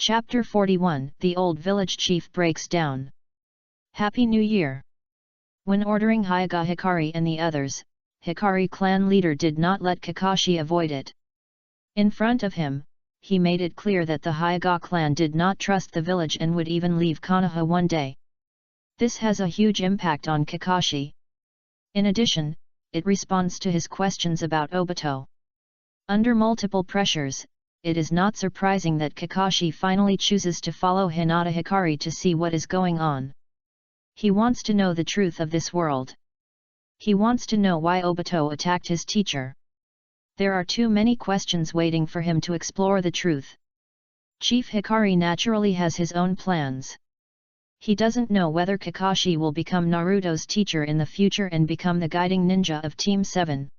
Chapter 41 The Old Village Chief Breaks Down. Happy New Year! When ordering Hyoga Hikari and the others, Hikari clan leader did not let Kakashi avoid it. In front of him, he made it clear that the Hyoga clan did not trust the village and would even leave Konoha one day. This has a huge impact on Kakashi. In addition, it responds to his questions about Obito. Under multiple pressures, it is not surprising that Kakashi finally chooses to follow Hinata Hikari to see what is going on. He wants to know the truth of this world. He wants to know why Obito attacked his teacher. There are too many questions waiting for him to explore the truth. Chief Hikari naturally has his own plans. He doesn't know whether Kakashi will become Naruto's teacher in the future and become the guiding ninja of Team 7.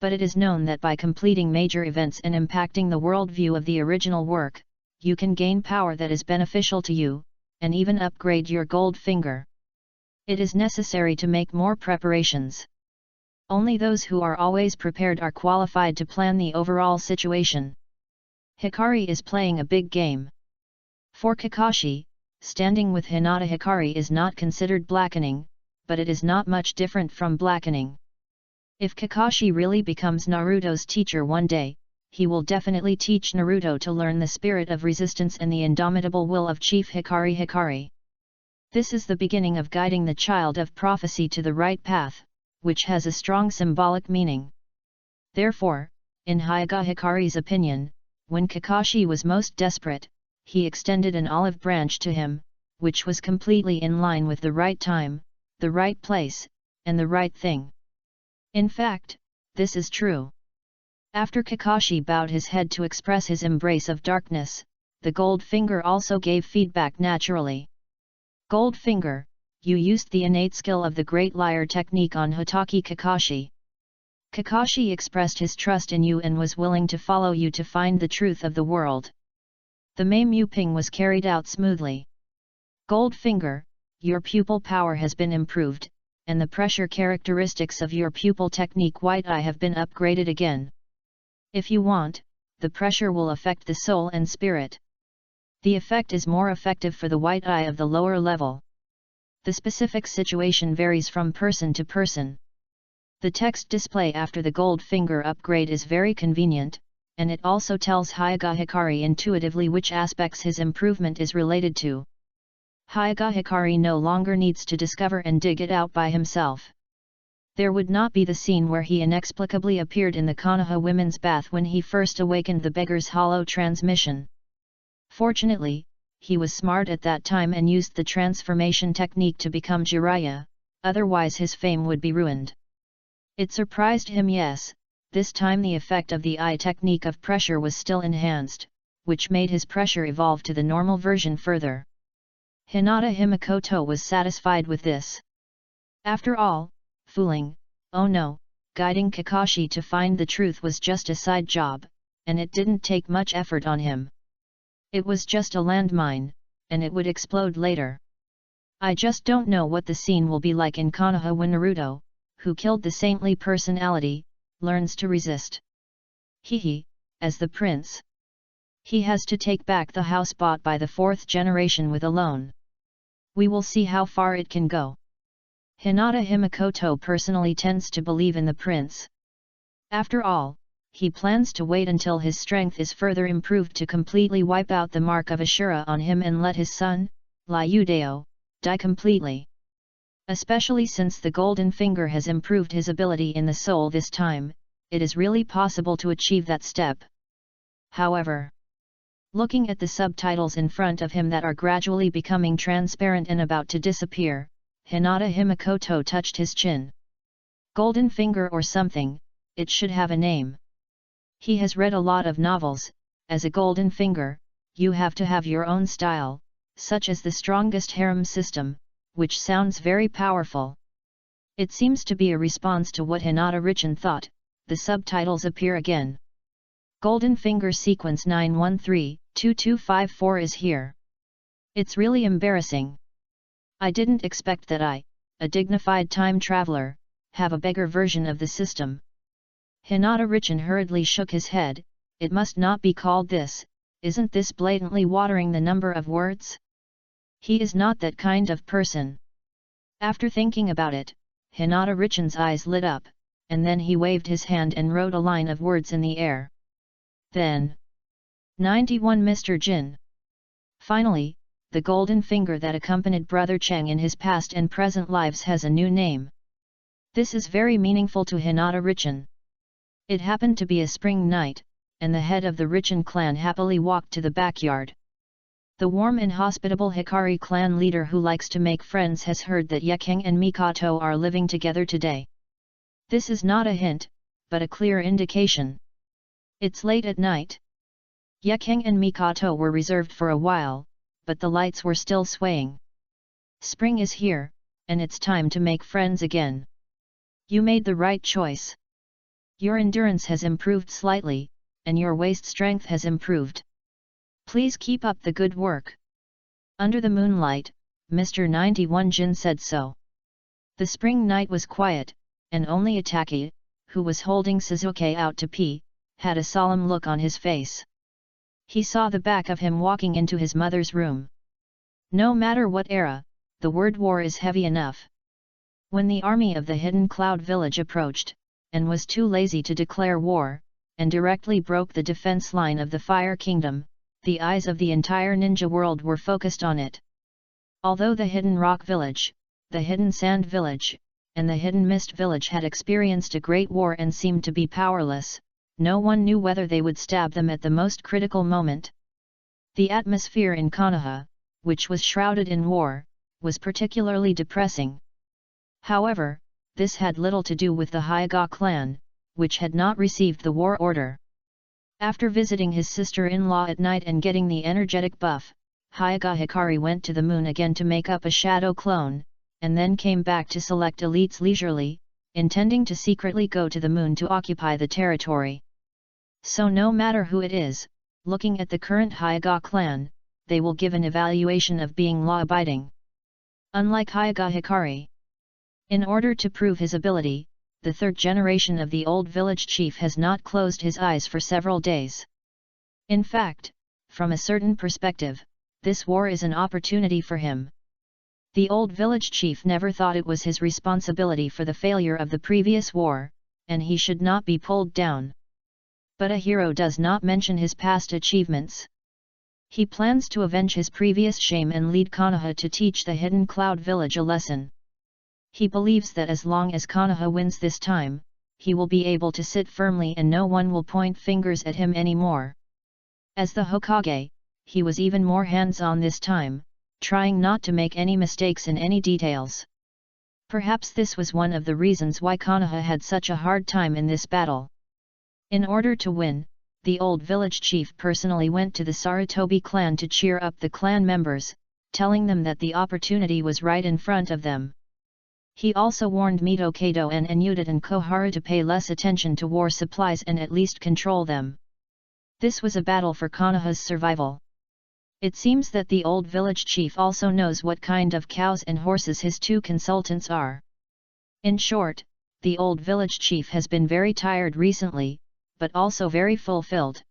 But it is known that by completing major events and impacting the worldview of the original work, you can gain power that is beneficial to you, and even upgrade your gold finger. It is necessary to make more preparations. Only those who are always prepared are qualified to plan the overall situation. Hikari is playing a big game. For Kakashi, standing with Hinata Hikari is not considered blackening, but it is not much different from blackening. If Kakashi really becomes Naruto's teacher one day, he will definitely teach Naruto to learn the spirit of resistance and the indomitable will of Chief Hikari Hikari. This is the beginning of guiding the child of prophecy to the right path, which has a strong symbolic meaning. Therefore, in Hyoga Hikari's opinion, when Kakashi was most desperate, he extended an olive branch to him, which was completely in line with the right time, the right place, and the right thing. In fact, this is true. After Kakashi bowed his head to express his embrace of darkness, the gold finger also gave feedback naturally. Gold finger, you used the innate skill of the Great Liar technique on Hotaki Kakashi. Kakashi expressed his trust in you and was willing to follow you to find the truth of the world. The Meimuping was carried out smoothly. Gold finger, your pupil power has been improved, and the pressure characteristics of your pupil technique White Eye have been upgraded again. If you want, the pressure will affect the soul and spirit. The effect is more effective for the White Eye of the lower level. The specific situation varies from person to person. The text display after the gold finger upgrade is very convenient, and it also tells Hyoga Hikari intuitively which aspects his improvement is related to. Hyoga Hikari no longer needs to discover and dig it out by himself. There would not be the scene where he inexplicably appeared in the Konoha women's bath when he first awakened the beggar's hollow transmission. Fortunately, he was smart at that time and used the transformation technique to become Jiraiya, otherwise his fame would be ruined. It surprised him, yes, this time the effect of the eye technique of pressure was still enhanced, which made his pressure evolve to the normal version further. Hinata Himikoto was satisfied with this. After all, fooling, oh no, guiding Kakashi to find the truth was just a side job, and it didn't take much effort on him. It was just a landmine, and it would explode later. I just don't know what the scene will be like in Konoha when Naruto, who killed the saintly personality, learns to resist. Hehe, as the prince. He has to take back the house bought by the fourth generation with a loan. We will see how far it can go. Hinata Himikoto personally tends to believe in the prince. After all, he plans to wait until his strength is further improved to completely wipe out the mark of Ashura on him and let his son, Ryudao, die completely. Especially since the golden finger has improved his ability in the soul this time, it is really possible to achieve that step. However, looking at the subtitles in front of him that are gradually becoming transparent and about to disappear, Hinata Himikoto touched his chin. Golden finger or something, it should have a name. He has read a lot of novels. As a golden finger, you have to have your own style, such as the strongest harem system, which sounds very powerful. It seems to be a response to what Hinata Richin thought. The subtitles appear again. Golden Finger Sequence 913-2254 is here. It's really embarrassing. I didn't expect that I, a dignified time traveler, have a beggar version of the system. Hinata Richin hurriedly shook his head. It must not be called this, isn't this blatantly watering the number of words? He is not that kind of person. After thinking about it, Hinata Richen's eyes lit up, and then he waved his hand and wrote a line of words in the air. Then 91 Mr. Jin. Finally, the golden finger that accompanied Brother Chang in his past and present lives has a new name. This is very meaningful to Hinata Richen. It happened to be a spring night, and the head of the Richen clan happily walked to the backyard. The warm and hospitable Hikari clan leader who likes to make friends has heard that Yekeng and Mikoto are living together today. This is not a hint, but a clear indication. It's late at night. Yekeng and Mikoto were reserved for a while, but the lights were still swaying. Spring is here, and it's time to make friends again. You made the right choice. Your endurance has improved slightly, and your waist strength has improved. Please keep up the good work. Under the moonlight, Mr. 91 Jin said so. The spring night was quiet, and only Itaki, who was holding Suzuki out to pee, had a solemn look on his face. He saw the back of him walking into his mother's room. No matter what era, the word war is heavy enough. When the army of the Hidden Cloud Village approached, and was too lazy to declare war, and directly broke the defense line of the Fire Kingdom, the eyes of the entire ninja world were focused on it. Although the Hidden Rock Village, the Hidden Sand Village, and the Hidden Mist Village had experienced a great war and seemed to be powerless, no one knew whether they would stab them at the most critical moment. The atmosphere in Konoha, which was shrouded in war, was particularly depressing. However, this had little to do with the Hyoga clan, which had not received the war order. After visiting his sister-in-law at night and getting the energetic buff, Hyoga Hikari went to the moon again to make up a shadow clone, and then came back to select elites leisurely, intending to secretly go to the moon to occupy the territory. So no matter who it is, looking at the current Hyoga clan, they will give an evaluation of being law-abiding. Unlike Hyoga Hikari. In order to prove his ability, the third generation of the old village chief has not closed his eyes for several days. In fact, from a certain perspective, this war is an opportunity for him. The old village chief never thought it was his responsibility for the failure of the previous war, and he should not be pulled down. But a hero does not mention his past achievements. He plans to avenge his previous shame and lead Konoha to teach the Hidden Cloud Village a lesson. He believes that as long as Konoha wins this time, he will be able to sit firmly and no one will point fingers at him anymore. As the Hokage, he was even more hands-on this time, trying not to make any mistakes in any details. Perhaps this was one of the reasons why Konoha had such a hard time in this battle. In order to win, the old village chief personally went to the Sarutobi clan to cheer up the clan members, telling them that the opportunity was right in front of them. He also warned Mito Kato and Enudat and Koharu to pay less attention to war supplies and at least control them. This was a battle for Konoha's survival. It seems that the old village chief also knows what kind of cows and horses his two consultants are. In short, the old village chief has been very tired recently, but also very fulfilled.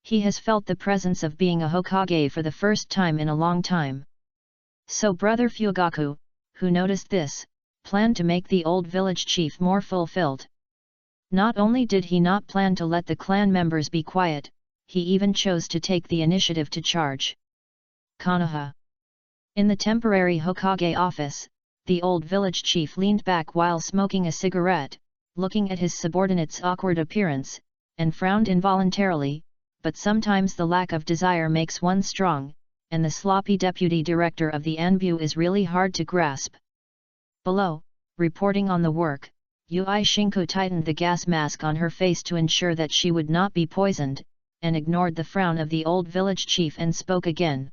He has felt the presence of being a Hokage for the first time in a long time. So Brother Fugaku, who noticed this, planned to make the old village chief more fulfilled. Not only did he not plan to let the clan members be quiet, he even chose to take the initiative to charge. Konoha. In the temporary Hokage office, the old village chief leaned back while smoking a cigarette, looking at his subordinate's awkward appearance, and frowned involuntarily, but sometimes the lack of desire makes one strong, and the sloppy deputy director of the Anbu is really hard to grasp. Below, reporting on the work, Yui Shinku tightened the gas mask on her face to ensure that she would not be poisoned, and ignored the frown of the old village chief and spoke again.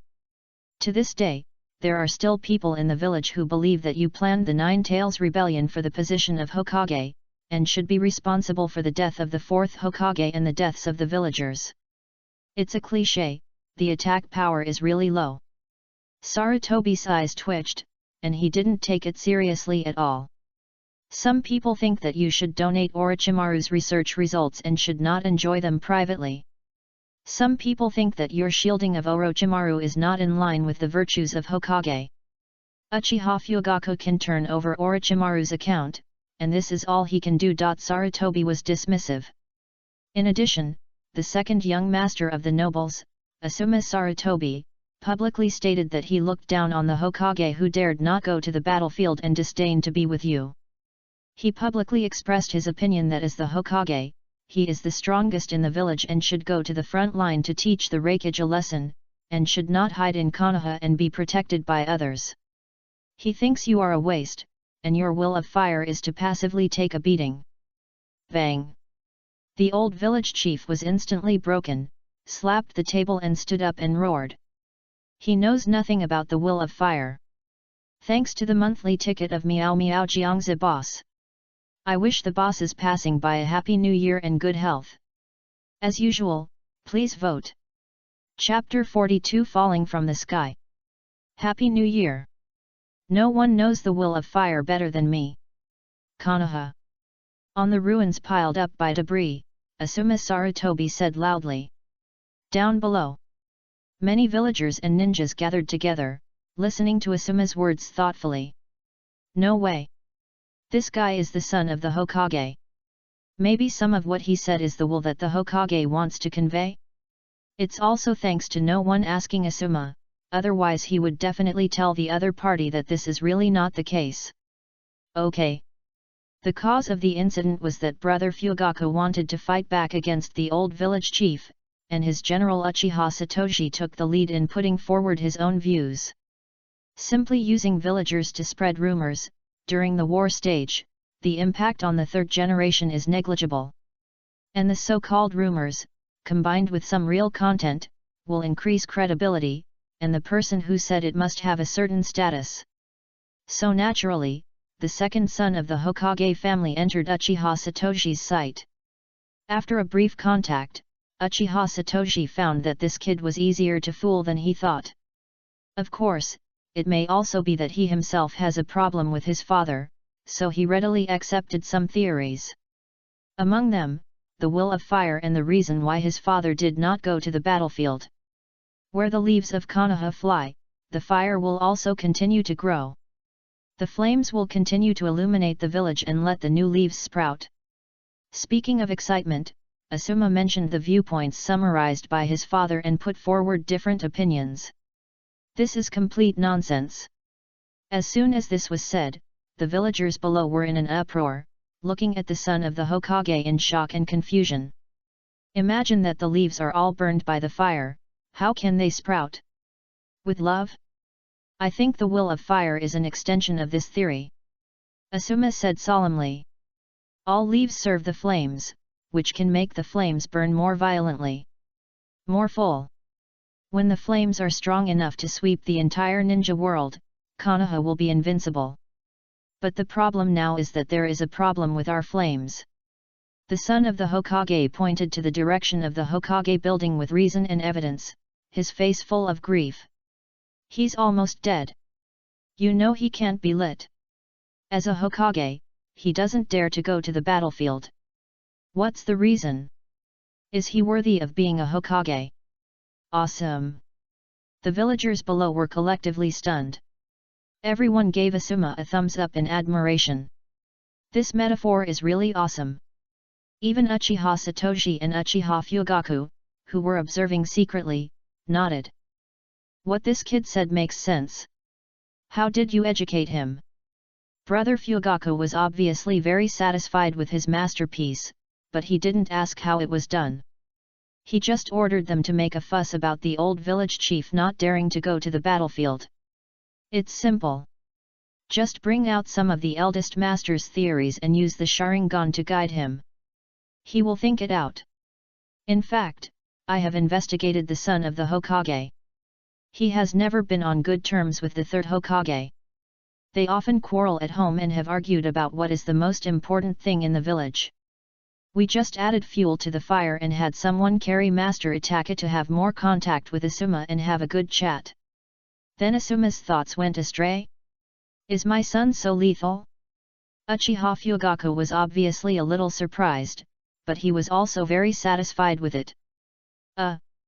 To this day, there are still people in the village who believe that you planned the Nine Tails Rebellion for the position of Hokage, and should be responsible for the death of the fourth Hokage and the deaths of the villagers. It's a cliché, the attack power is really low. Sarutobi's eyes twitched, and he didn't take it seriously at all. Some people think that you should donate Orochimaru's research results and should not enjoy them privately. Some people think that your shielding of Orochimaru is not in line with the virtues of Hokage. Uchiha Fugaku can turn over Orochimaru's account, and this is all he can do. Sarutobi was dismissive. In addition, the second young master of the nobles, Asuma Sarutobi, publicly stated that he looked down on the Hokage who dared not go to the battlefield and disdained to be with you. He publicly expressed his opinion that as the Hokage, he is the strongest in the village and should go to the front line to teach the Raikage a lesson, and should not hide in Konoha and be protected by others. He thinks you are a waste, and your will of fire is to passively take a beating. Bang! The old village chief was instantly broken, slapped the table and stood up and roared. He knows nothing about the will of fire. Thanks to the monthly ticket of Miao Miao Jiangzi boss. I wish the boss is passing by a happy new year and good health. As usual, please vote. Chapter 42 Falling from the Sky. Happy New Year! No one knows the will of fire better than me. Konoha. On the ruins piled up by debris, Asuma Sarutobi said loudly. Down below. Many villagers and ninjas gathered together, listening to Asuma's words thoughtfully. No way. This guy is the son of the Hokage. Maybe some of what he said is the will that the Hokage wants to convey? It's also thanks to no one asking Asuma, otherwise he would definitely tell the other party that this is really not the case. Okay. The cause of the incident was that brother Fugaku wanted to fight back against the old village chief, and his general Uchiha Satoshi took the lead in putting forward his own views. Simply using villagers to spread rumors, during the war stage, the impact on the third generation is negligible. And the so-called rumors, combined with some real content, will increase credibility, and the person who said it must have a certain status. So naturally, the second son of the Hokage family entered Uchiha Satoshi's sight. After a brief contact, Uchiha Satoshi found that this kid was easier to fool than he thought. Of course, it may also be that he himself has a problem with his father, so he readily accepted some theories. Among them, the will of fire and the reason why his father did not go to the battlefield. Where the leaves of Konoha fly, the fire will also continue to grow. The flames will continue to illuminate the village and let the new leaves sprout. Speaking of excitement, Asuma mentioned the viewpoints summarized by his father and put forward different opinions. This is complete nonsense. As soon as this was said, the villagers below were in an uproar, looking at the son of the Hokage in shock and confusion. Imagine that the leaves are all burned by the fire, how can they sprout? With love? I think the will of fire is an extension of this theory. Asuma said solemnly. All leaves serve the flames, which can make the flames burn more violently. More full. When the flames are strong enough to sweep the entire ninja world, Konoha will be invincible. But the problem now is that there is a problem with our flames. The son of the Hokage pointed to the direction of the Hokage building with reason and evidence, his face full of grief. He's almost dead. You know he can't be lit. As a Hokage, he doesn't dare to go to the battlefield. What's the reason? Is he worthy of being a Hokage? Awesome! The villagers below were collectively stunned. Everyone gave Asuma a thumbs up in admiration. This metaphor is really awesome. Even Uchiha Satoshi and Uchiha Fugaku, who were observing secretly, nodded. What this kid said makes sense. How did you educate him? Brother Fugaku was obviously very satisfied with his masterpiece, but he didn't ask how it was done. He just ordered them to make a fuss about the old village chief not daring to go to the battlefield. It's simple. Just bring out some of the eldest master's theories and use the Sharingan to guide him. He will think it out. In fact, I have investigated the son of the Hokage. He has never been on good terms with the third Hokage. They often quarrel at home and have argued about what is the most important thing in the village. We just added fuel to the fire and had someone carry Master Itaka to have more contact with Asuma and have a good chat. Then Asuma's thoughts went astray? Is my son so lethal? Uchiha Fugaku was obviously a little surprised, but he was also very satisfied with it.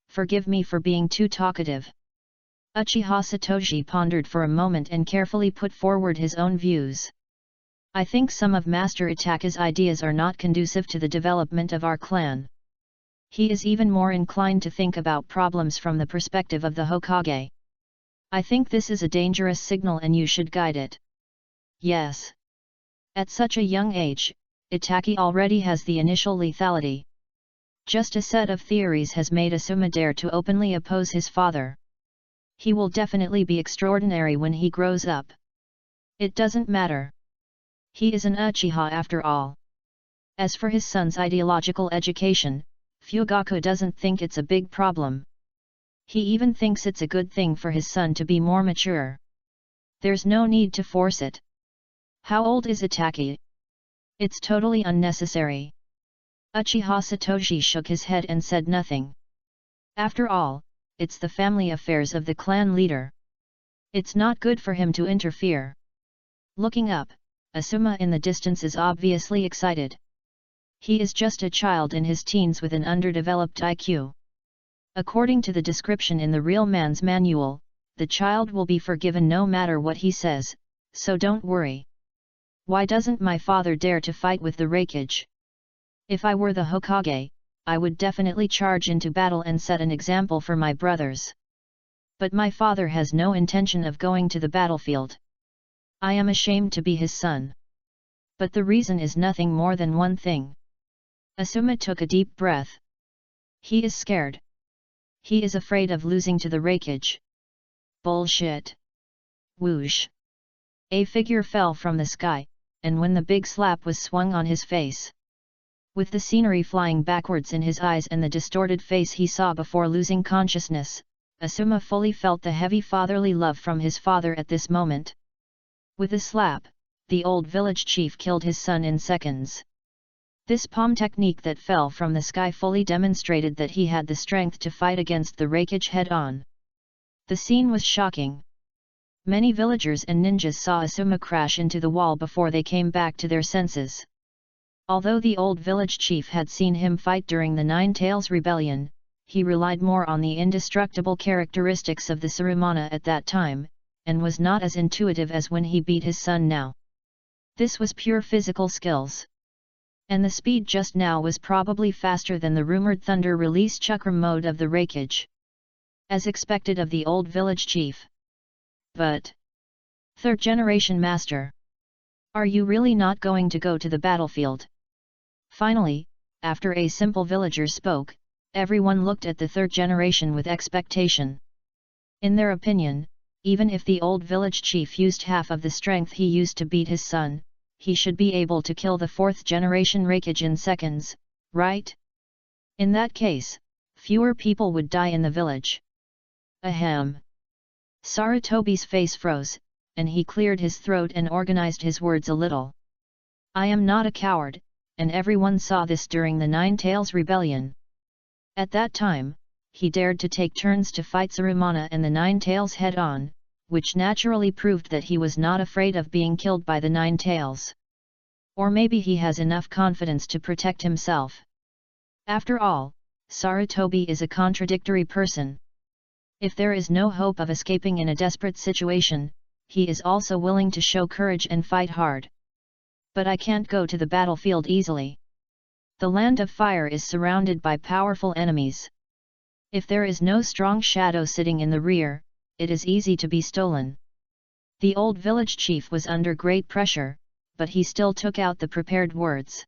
Forgive me for being too talkative. Uchiha Satoshi pondered for a moment and carefully put forward his own views. I think some of Master Itaka's ideas are not conducive to the development of our clan. He is even more inclined to think about problems from the perspective of the Hokage. I think this is a dangerous signal and you should guide it. Yes. At such a young age, Itaki already has the initial lethality. Just a set of theories has made Asuma dare to openly oppose his father. He will definitely be extraordinary when he grows up. It doesn't matter. He is an Uchiha after all. As for his son's ideological education, Fugaku doesn't think it's a big problem. He even thinks it's a good thing for his son to be more mature. There's no need to force it. How old is Itaki? It's totally unnecessary. Uchiha Satoshi shook his head and said nothing. After all, it's the family affairs of the clan leader. It's not good for him to interfere. Looking up, Asuma in the distance is obviously excited. He is just a child in his teens with an underdeveloped IQ. According to the description in the Real Man's Manual, the child will be forgiven no matter what he says, so don't worry. Why doesn't my father dare to fight with the Hokage? If I were the Hokage, I would definitely charge into battle and set an example for my brothers. But my father has no intention of going to the battlefield. I am ashamed to be his son. But the reason is nothing more than one thing. Asuma took a deep breath. He is scared. He is afraid of losing to the Hokage. Bullshit. Whoosh. A figure fell from the sky, and when the big slap was swung on his face. With the scenery flying backwards in his eyes and the distorted face he saw before losing consciousness, Asuma fully felt the heavy fatherly love from his father at this moment. With a slap, the old village chief killed his son in seconds. This palm technique that fell from the sky fully demonstrated that he had the strength to fight against the Hokage head-on. The scene was shocking. Many villagers and ninjas saw Asuma crash into the wall before they came back to their senses. Although the old village chief had seen him fight during the Nine Tails Rebellion, he relied more on the indestructible characteristics of the Saruman at that time, and was not as intuitive as when he beat his son now. This was pure physical skills. And the speed just now was probably faster than the rumored thunder release chakram mode of the Hokage. As expected of the old village chief. But... Third generation master. Are you really not going to go to the battlefield? Finally, after a simple villager spoke, everyone looked at the third generation with expectation. In their opinion, even if the old village chief used half of the strength he used to beat his son, he should be able to kill the fourth generation Hokage in seconds, right? In that case, fewer people would die in the village. Ahem. Sarutobi's face froze, and he cleared his throat and organized his words a little. I am not a coward, and everyone saw this during the Nine Tails Rebellion. At that time, he dared to take turns to fight Saruman and the Nine Tails head-on, which naturally proved that he was not afraid of being killed by the Nine Tails. Or maybe he has enough confidence to protect himself. After all, Sarutobi is a contradictory person. If there is no hope of escaping in a desperate situation, he is also willing to show courage and fight hard. But I can't go to the battlefield easily. The land of fire is surrounded by powerful enemies. If there is no strong shadow sitting in the rear, it is easy to be stolen. The old village chief was under great pressure, but he still took out the prepared words.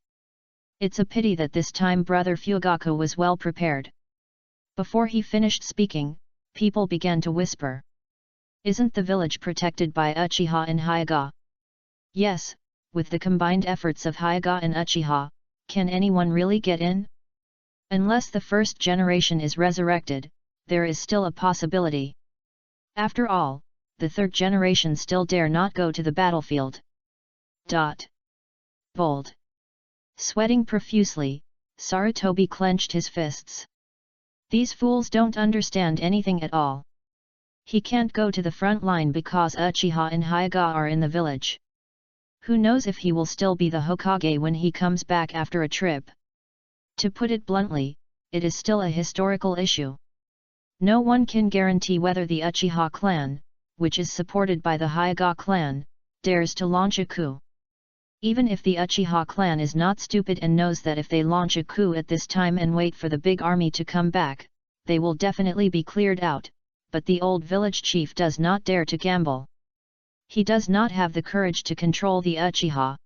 It's a pity that this time Brother Fugaku was well prepared. Before he finished speaking, people began to whisper. Isn't the village protected by Uchiha and Hyoga? Yes, with the combined efforts of Hyoga and Uchiha, can anyone really get in? Unless the first generation is resurrected, there is still a possibility. After all, the third generation still dare not go to the battlefield. Bold. Sweating profusely, Sarutobi clenched his fists. These fools don't understand anything at all. He can't go to the front line because Uchiha and Hyoga are in the village. Who knows if he will still be the Hokage when he comes back after a trip. To put it bluntly, it is still a historical issue. No one can guarantee whether the Uchiha clan, which is supported by the Hyuga clan, dares to launch a coup. Even if the Uchiha clan is not stupid and knows that if they launch a coup at this time and wait for the big army to come back, they will definitely be cleared out, but the old village chief does not dare to gamble. He does not have the courage to control the Uchiha.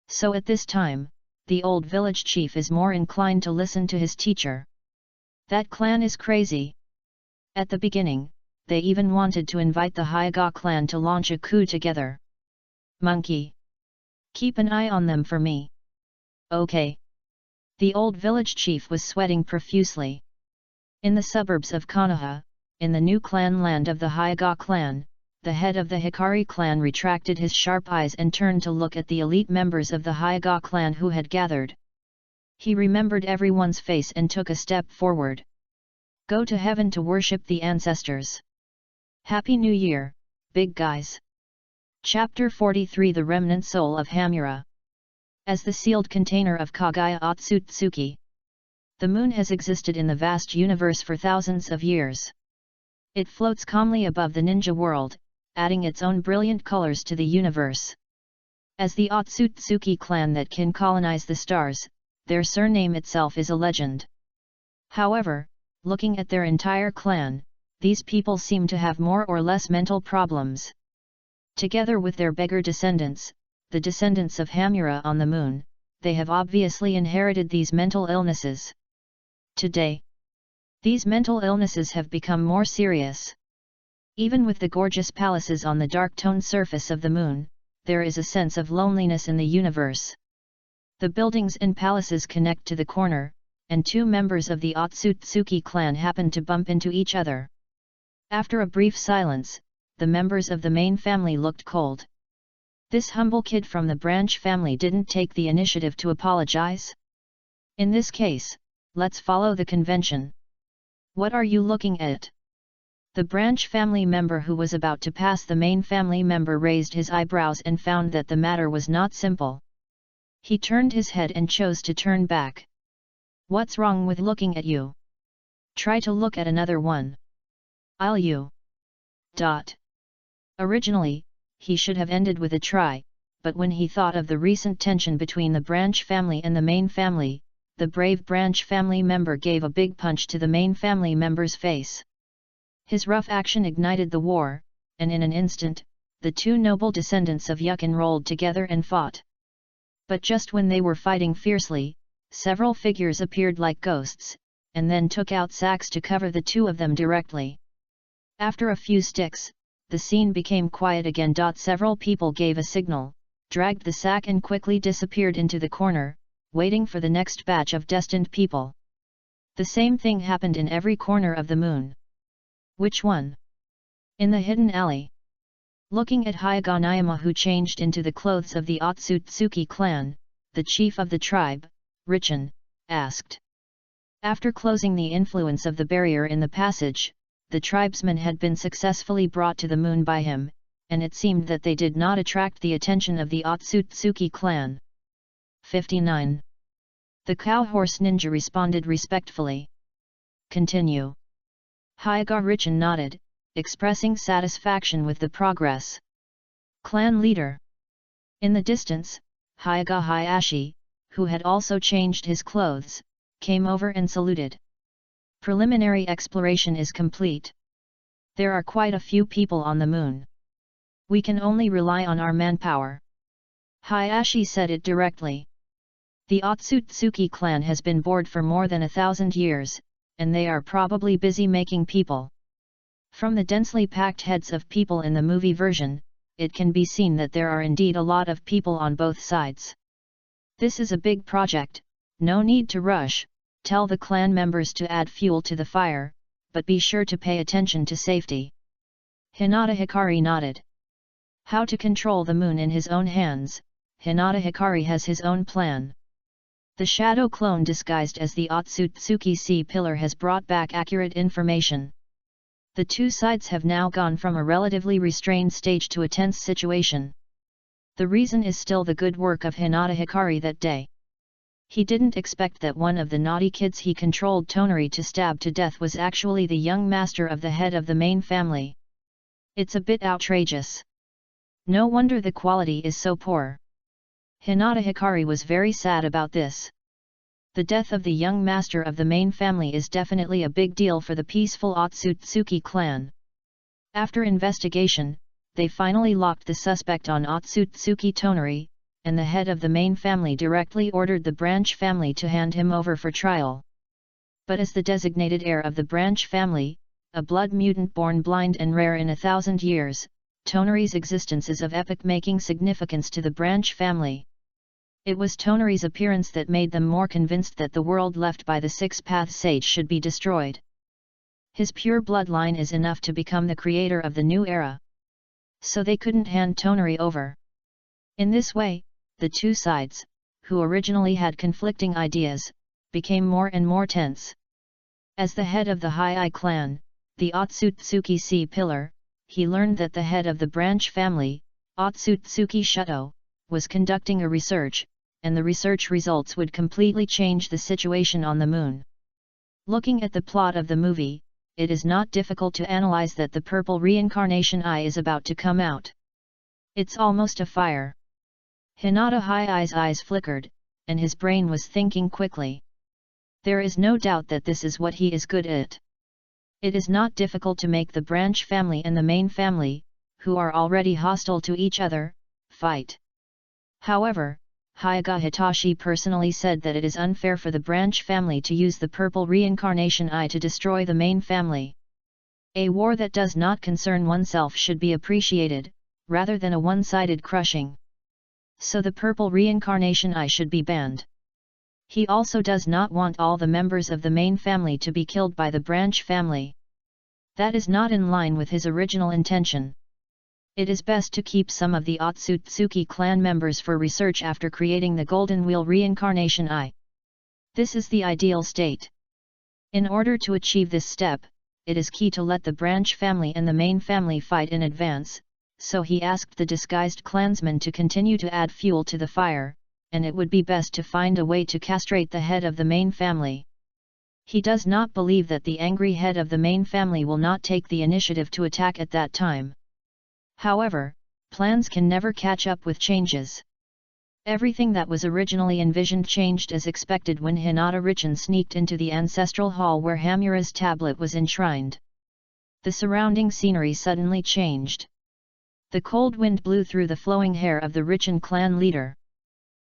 So at this time, the old village chief is more inclined to listen to his teacher. That clan is crazy. At the beginning, they even wanted to invite the Hyuga clan to launch a coup together. Monkey. Keep an eye on them for me. Okay. The old village chief was sweating profusely. In the suburbs of Konoha, in the new clan land of the Hyuga clan, the head of the Hikari clan retracted his sharp eyes and turned to look at the elite members of the Hyuga clan who had gathered. He remembered everyone's face and took a step forward. Go to heaven to worship the ancestors. Happy New Year, big guys. Chapter 43 The Remnant Soul of Hamura. As the sealed container of Kagaya Otsutsuki, the moon has existed in the vast universe for thousands of years. It floats calmly above the ninja world, adding its own brilliant colors to the universe. As the Otsutsuki clan that can colonize the stars, their surname itself is a legend. However, looking at their entire clan, these people seem to have more or less mental problems. Together with their beggar descendants, the descendants of Hamura on the moon, they have obviously inherited these mental illnesses. Today, these mental illnesses have become more serious. Even with the gorgeous palaces on the dark-toned surface of the moon, there is a sense of loneliness in the universe. The buildings and palaces connect to the corner, and two members of the Otsutsuki clan happen to bump into each other. After a brief silence, the members of the main family looked cold. This humble kid from the branch family didn't take the initiative to apologize? In this case, let's follow the convention. What are you looking at? The branch family member who was about to pass the main family member raised his eyebrows and found that the matter was not simple. He turned his head and chose to turn back. What's wrong with looking at you? Try to look at another one. I'll you. Originally, he should have ended with a try, but when he thought of the recent tension between the branch family and the main family, the brave branch family member gave a big punch to the main family member's face. His rough action ignited the war, and in an instant, the two noble descendants of Yukin rolled together and fought. But just when they were fighting fiercely, several figures appeared like ghosts, and then took out sacks to cover the two of them directly. After a few sticks, the scene became quiet again. Several people gave a signal, dragged the sack and quickly disappeared into the corner, waiting for the next batch of destined people. The same thing happened in every corner of the moon. Which one? In the hidden alley. Looking at Hyuga Nyama, who changed into the clothes of the Otsutsuki clan, the chief of the tribe, Richin, asked. After closing the influence of the barrier in the passage, the tribesmen had been successfully brought to the moon by him, and it seemed that they did not attract the attention of the Otsutsuki clan. 59. The cow-horse ninja responded respectfully. Continue. Hyuga Richin nodded, expressing satisfaction with the progress. Clan leader. In the distance, Hyuga Hayashi, who had also changed his clothes, came over and saluted. Preliminary exploration is complete. There are quite a few people on the moon. We can only rely on our manpower. Hayashi said it directly. The Otsutsuki clan has been bored for more than 1,000 years, and they are probably busy making people. From the densely packed heads of people in the movie version, it can be seen that there are indeed a lot of people on both sides. This is a big project, no need to rush. Tell the clan members to add fuel to the fire, but be sure to pay attention to safety. Hinata Hikari nodded. How to control the moon in his own hands, Hinata Hikari has his own plan. The shadow clone disguised as the Otsutsuki Sea Pillar has brought back accurate information. The two sides have now gone from a relatively restrained stage to a tense situation. The reason is still the good work of Hinata Hikari that day. He didn't expect that one of the naughty kids he controlled Tonari to stab to death was actually the young master of the head of the main family. It's a bit outrageous. No wonder the quality is so poor. Hinata Hikari was very sad about this. The death of the young master of the main family is definitely a big deal for the peaceful Otsutsuki clan. After investigation, they finally locked the suspect on Otsutsuki Tonari, and the head of the main family directly ordered the branch family to hand him over for trial. But as the designated heir of the branch family, a blood mutant born blind and rare in 1,000 years, Tonari's existence is of epoch-making significance to the branch family. It was Tonari's appearance that made them more convinced that the world left by the Six-Path Sage should be destroyed. His pure bloodline is enough to become the creator of the new era. So they couldn't hand Tonari over. In this way, the two sides, who originally had conflicting ideas, became more and more tense. As the head of the Hai clan, the Otsutsuki Sea Pillar, he learned that the head of the branch family, Otsutsuki Shuto, was conducting a research, and the research results would completely change the situation on the moon. Looking at the plot of the movie, it is not difficult to analyze that the purple reincarnation eye is about to come out. It's almost a fire. Hinata Hai's eyes flickered, and his brain was thinking quickly. There is no doubt that this is what he is good at. It is not difficult to make the branch family and the main family, who are already hostile to each other, fight. However, Hyuga Hitachi personally said that it is unfair for the branch family to use the purple reincarnation eye to destroy the main family. A war that does not concern oneself should be appreciated, rather than a one-sided crushing. So the purple reincarnation eye should be banned. He also does not want all the members of the main family to be killed by the branch family. That is not in line with his original intention. It is best to keep some of the Otsutsuki clan members for research after creating the Golden Wheel Reincarnation Eye. This is the ideal state. In order to achieve this step, it is key to let the branch family and the main family fight in advance, so he asked the disguised clansmen to continue to add fuel to the fire, and it would be best to find a way to castrate the head of the main family. He does not believe that the angry head of the main family will not take the initiative to attack at that time. However, plans can never catch up with changes. Everything that was originally envisioned changed as expected when Hinata Richin sneaked into the ancestral hall where Hamura's tablet was enshrined. The surrounding scenery suddenly changed. The cold wind blew through the flowing hair of the Richin clan leader.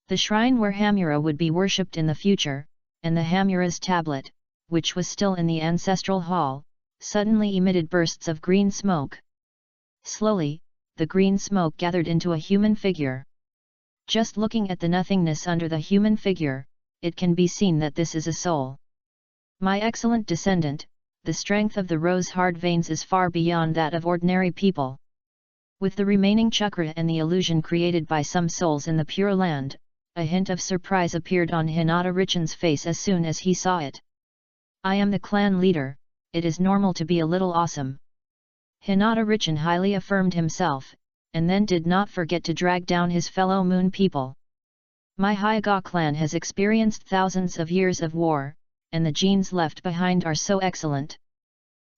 The shrine where Hamura would be worshipped in the future, and the Hamura's tablet, which was still in the ancestral hall, suddenly emitted bursts of green smoke. Slowly, the green smoke gathered into a human figure. Just looking at the nothingness under the human figure, it can be seen that this is a soul. My excellent descendant, the strength of the rose-hard veins is far beyond that of ordinary people. With the remaining chakra and the illusion created by some souls in the Pure Land, a hint of surprise appeared on Hinata Richin's face as soon as he saw it. I am the clan leader, it is normal to be a little awesome. Hinata Richin highly affirmed himself, and then did not forget to drag down his fellow moon people. My Hyuga clan has experienced thousands of years of war, and the genes left behind are so excellent.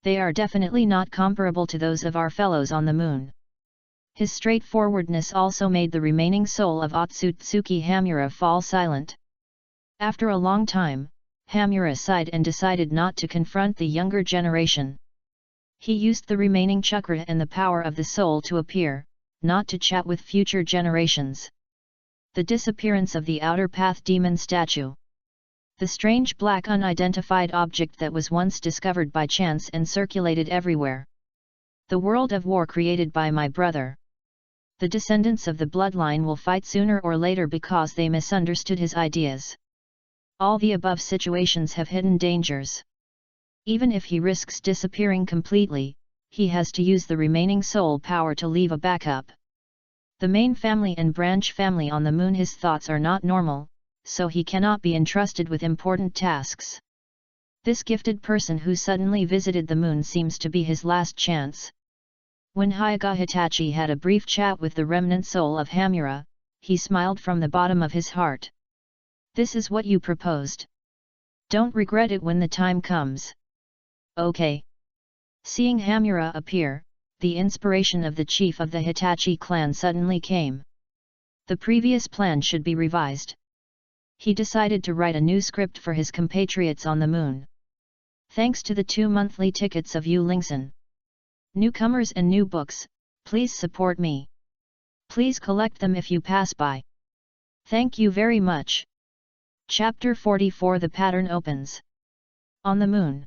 They are definitely not comparable to those of our fellows on the moon. His straightforwardness also made the remaining soul of Otsutsuki Hamura fall silent. After a long time, Hamura sighed and decided not to confront the younger generation. He used the remaining chakra and the power of the soul to appear, not to chat with future generations. The disappearance of the Outer Path Demon statue. The strange black unidentified object that was once discovered by chance and circulated everywhere. The world of war created by my brother. The descendants of the bloodline will fight sooner or later because they misunderstood his ideas. All the above situations have hidden dangers. Even if he risks disappearing completely, he has to use the remaining soul power to leave a backup. The main family and branch family on the moon, his thoughts are not normal, so he cannot be entrusted with important tasks. This gifted person who suddenly visited the moon seems to be his last chance. When Hyuga Hitachi had a brief chat with the remnant soul of Hamura, he smiled from the bottom of his heart. This is what you proposed. Don't regret it when the time comes. Okay. Seeing Hamura appear, the inspiration of the chief of the Hitachi clan suddenly came. The previous plan should be revised. He decided to write a new script for his compatriots on the moon. Thanks to the 2 monthly tickets of Yu Lingson. Newcomers and new books, please support me. Please collect them if you pass by. Thank you very much. Chapter 44 The Pattern Opens. On the moon.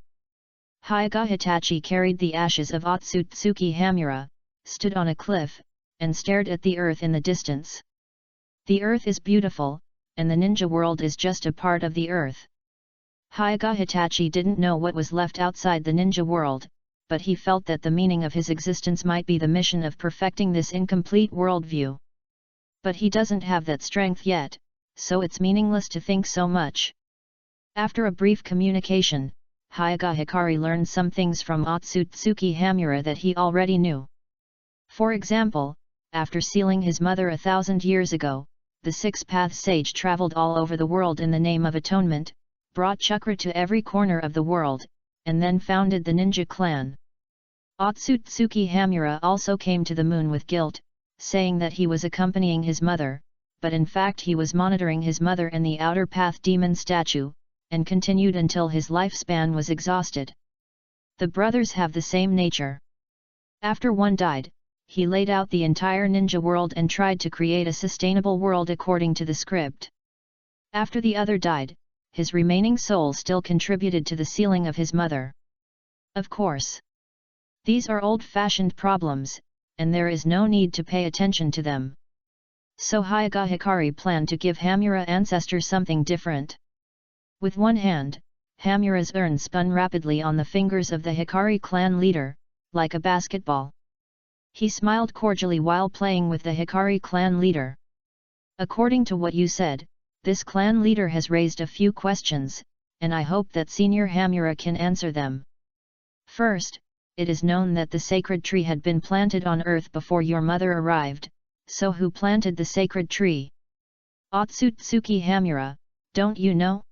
Hyoga Hitachi carried the ashes of Otsutsuki Hamura, stood on a cliff, and stared at the earth in the distance. The earth is beautiful, and the ninja world is just a part of the earth. Hyoga Hitachi didn't know what was left outside the ninja world, but he felt that the meaning of his existence might be the mission of perfecting this incomplete worldview. But he doesn't have that strength yet, so it's meaningless to think so much. After a brief communication, Hyoga Hikari learned some things from Otsutsuki Hamura that he already knew. For example, after sealing his mother 1,000 years ago, the Six-Path Sage traveled all over the world in the name of atonement, brought chakra to every corner of the world, and then founded the ninja clan. Otsutsuki Hamura also came to the moon with guilt, saying that he was accompanying his mother, but in fact he was monitoring his mother and the outer path demon statue, and continued until his lifespan was exhausted. The brothers have the same nature. After one died, he laid out the entire ninja world and tried to create a sustainable world according to the script. After the other died, his remaining soul still contributed to the sealing of his mother. Of course. These are old-fashioned problems, and there is no need to pay attention to them. So Hyoga Hikari planned to give Hamura ancestor something different. With one hand, Hamura's urn spun rapidly on the fingers of the Hikari clan leader, like a basketball. He smiled cordially while playing with the Hikari clan leader. According to what you said, this clan leader has raised a few questions, and I hope that Senior Hamura can answer them. First, it is known that the sacred tree had been planted on earth before your mother arrived, so who planted the sacred tree? Otsutsuki Hamura, don't you know?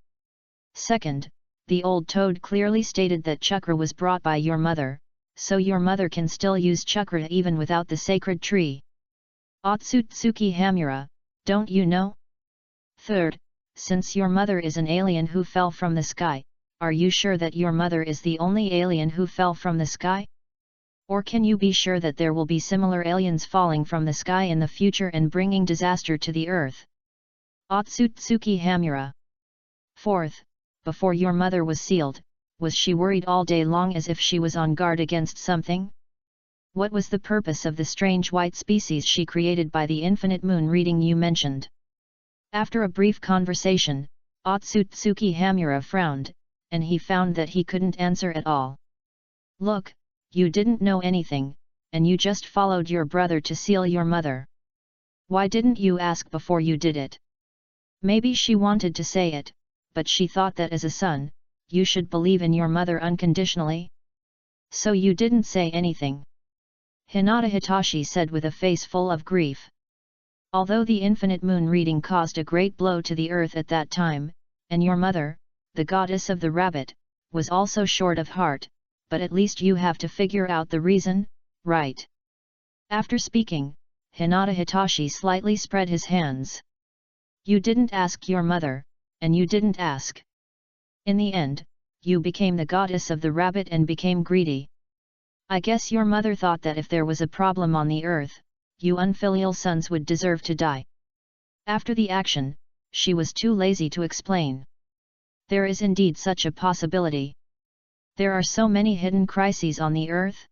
Second, the old toad clearly stated that chakra was brought by your mother, so your mother can still use chakra even without the sacred tree. Otsutsuki Hamura, don't you know? Third, since your mother is an alien who fell from the sky, are you sure that your mother is the only alien who fell from the sky? Or can you be sure that there will be similar aliens falling from the sky in the future and bringing disaster to the earth? Otsutsuki Hamura. Fourth, before your mother was sealed, was she worried all day long as if she was on guard against something? What was the purpose of the strange white species she created by the infinite moon reading you mentioned? After a brief conversation, Otsutsuki Hamura frowned, and he found that he couldn't answer at all. Look, you didn't know anything, and you just followed your brother to seal your mother. Why didn't you ask before you did it? Maybe she wanted to say it, but she thought that as a son, you should believe in your mother unconditionally. So you didn't say anything. Hinata Hitachi said with a face full of grief. Although the infinite moon reading caused a great blow to the earth at that time, and your mother, the goddess of the rabbit, was also short of heart, but at least you have to figure out the reason, right? After speaking, Hinata Hitachi slightly spread his hands. You didn't ask your mother, and you didn't ask. In the end, you became the goddess of the rabbit and became greedy. I guess your mother thought that if there was a problem on the earth, you unfilial sons would deserve to die. After the action, she was too lazy to explain. There is indeed such a possibility. There are so many hidden crises on the earth.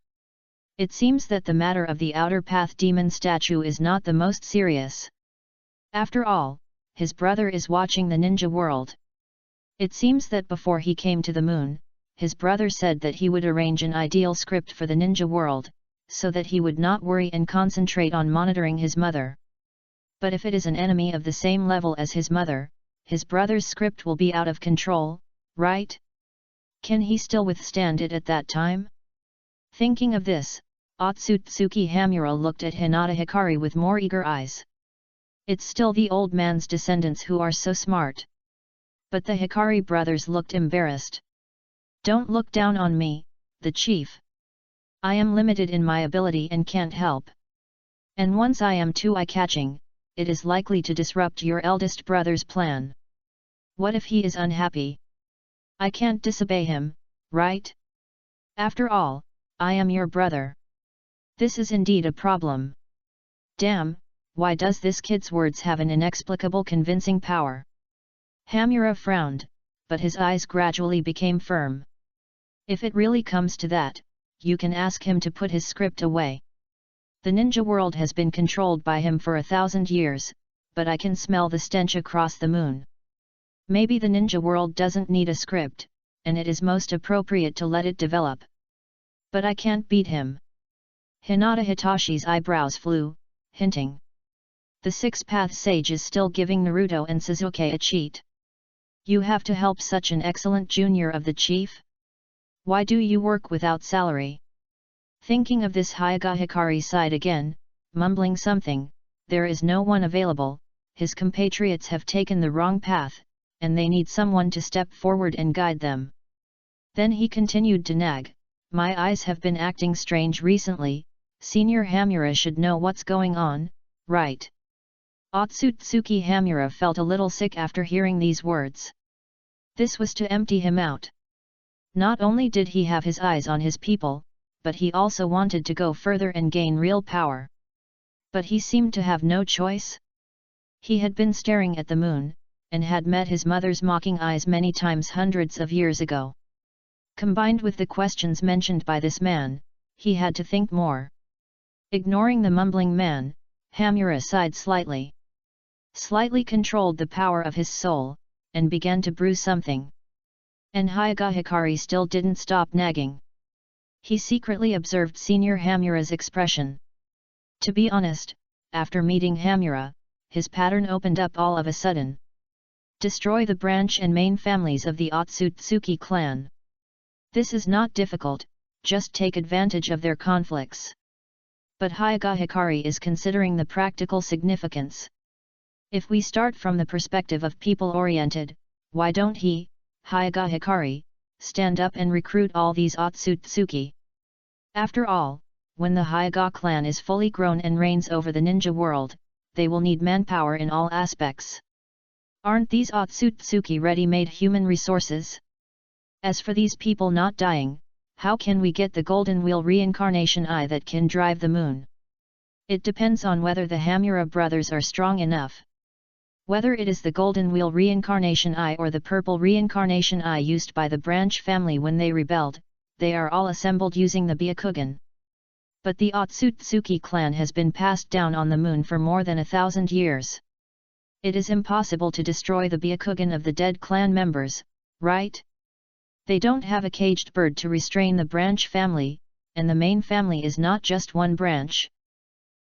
It seems that the matter of the outer path demon statue is not the most serious. After all, his brother is watching the ninja world. It seems that before he came to the moon, his brother said that he would arrange an ideal script for the ninja world, so that he would not worry and concentrate on monitoring his mother. But if it is an enemy of the same level as his mother, his brother's script will be out of control, right? Can he still withstand it at that time? Thinking of this, Otsutsuki Hamura looked at Hinata Hikari with more eager eyes. It's still the old man's descendants who are so smart. But the Hikari brothers looked embarrassed. "Don't look down on me, the chief. I am limited in my ability and can't help. And once I am too eye-catching, it is likely to disrupt your eldest brother's plan. What if he is unhappy? I can't disobey him, right? After all, I am your brother. This is indeed a problem. Damn, why does this kid's words have an inexplicable convincing power?" Hamura frowned, but his eyes gradually became firm. "If it really comes to that, you can ask him to put his script away. The ninja world has been controlled by him for 1,000 years, but I can smell the stench across the moon. Maybe the ninja world doesn't need a script, and it is most appropriate to let it develop. But I can't beat him." Hinata Hitashi's eyebrows flew, hinting. The six-path sage is still giving Naruto and Sasuke a cheat. You have to help such an excellent junior of the chief? Why do you work without salary? Thinking of this, Hyaga Hikari sighed again, mumbling something. There is no one available, his compatriots have taken the wrong path, and they need someone to step forward and guide them. Then he continued to nag, "My eyes have been acting strange recently, Senior Hamura should know what's going on, right?" Otsutsuki Hamura felt a little sick after hearing these words. This was to empty him out. Not only did he have his eyes on his people, but he also wanted to go further and gain real power. But he seemed to have no choice. He had been staring at the moon, and had met his mother's mocking eyes many times hundreds of years ago. Combined with the questions mentioned by this man, he had to think more. Ignoring the mumbling man, Hamura sighed slightly. Slightly controlled the power of his soul, and began to brew something. And Hyaga Hikari still didn't stop nagging. He secretly observed Senior Hamura's expression. To be honest, after meeting Hamura, his pattern opened up all of a sudden. Destroy the branch and main families of the Otsutsuki clan. This is not difficult, just take advantage of their conflicts. But Hyaga Hikari is considering the practical significance. If we start from the perspective of people-oriented, why don't he, Hyaga Hikari, stand up and recruit all these Otsutsuki? After all, when the Hyaga clan is fully grown and reigns over the ninja world, they will need manpower in all aspects. Aren't these Otsutsuki ready-made human resources? As for these people not dying, how can we get the Golden Wheel reincarnation eye that can drive the moon? It depends on whether the Hamura brothers are strong enough. Whether it is the Golden Wheel reincarnation eye or the purple reincarnation eye used by the branch family when they rebelled, they are all assembled using the Byakugan. But the Otsutsuki clan has been passed down on the moon for more than 1,000 years. It is impossible to destroy the Byakugan of the dead clan members, right? They don't have a caged bird to restrain the branch family, and the main family is not just one branch.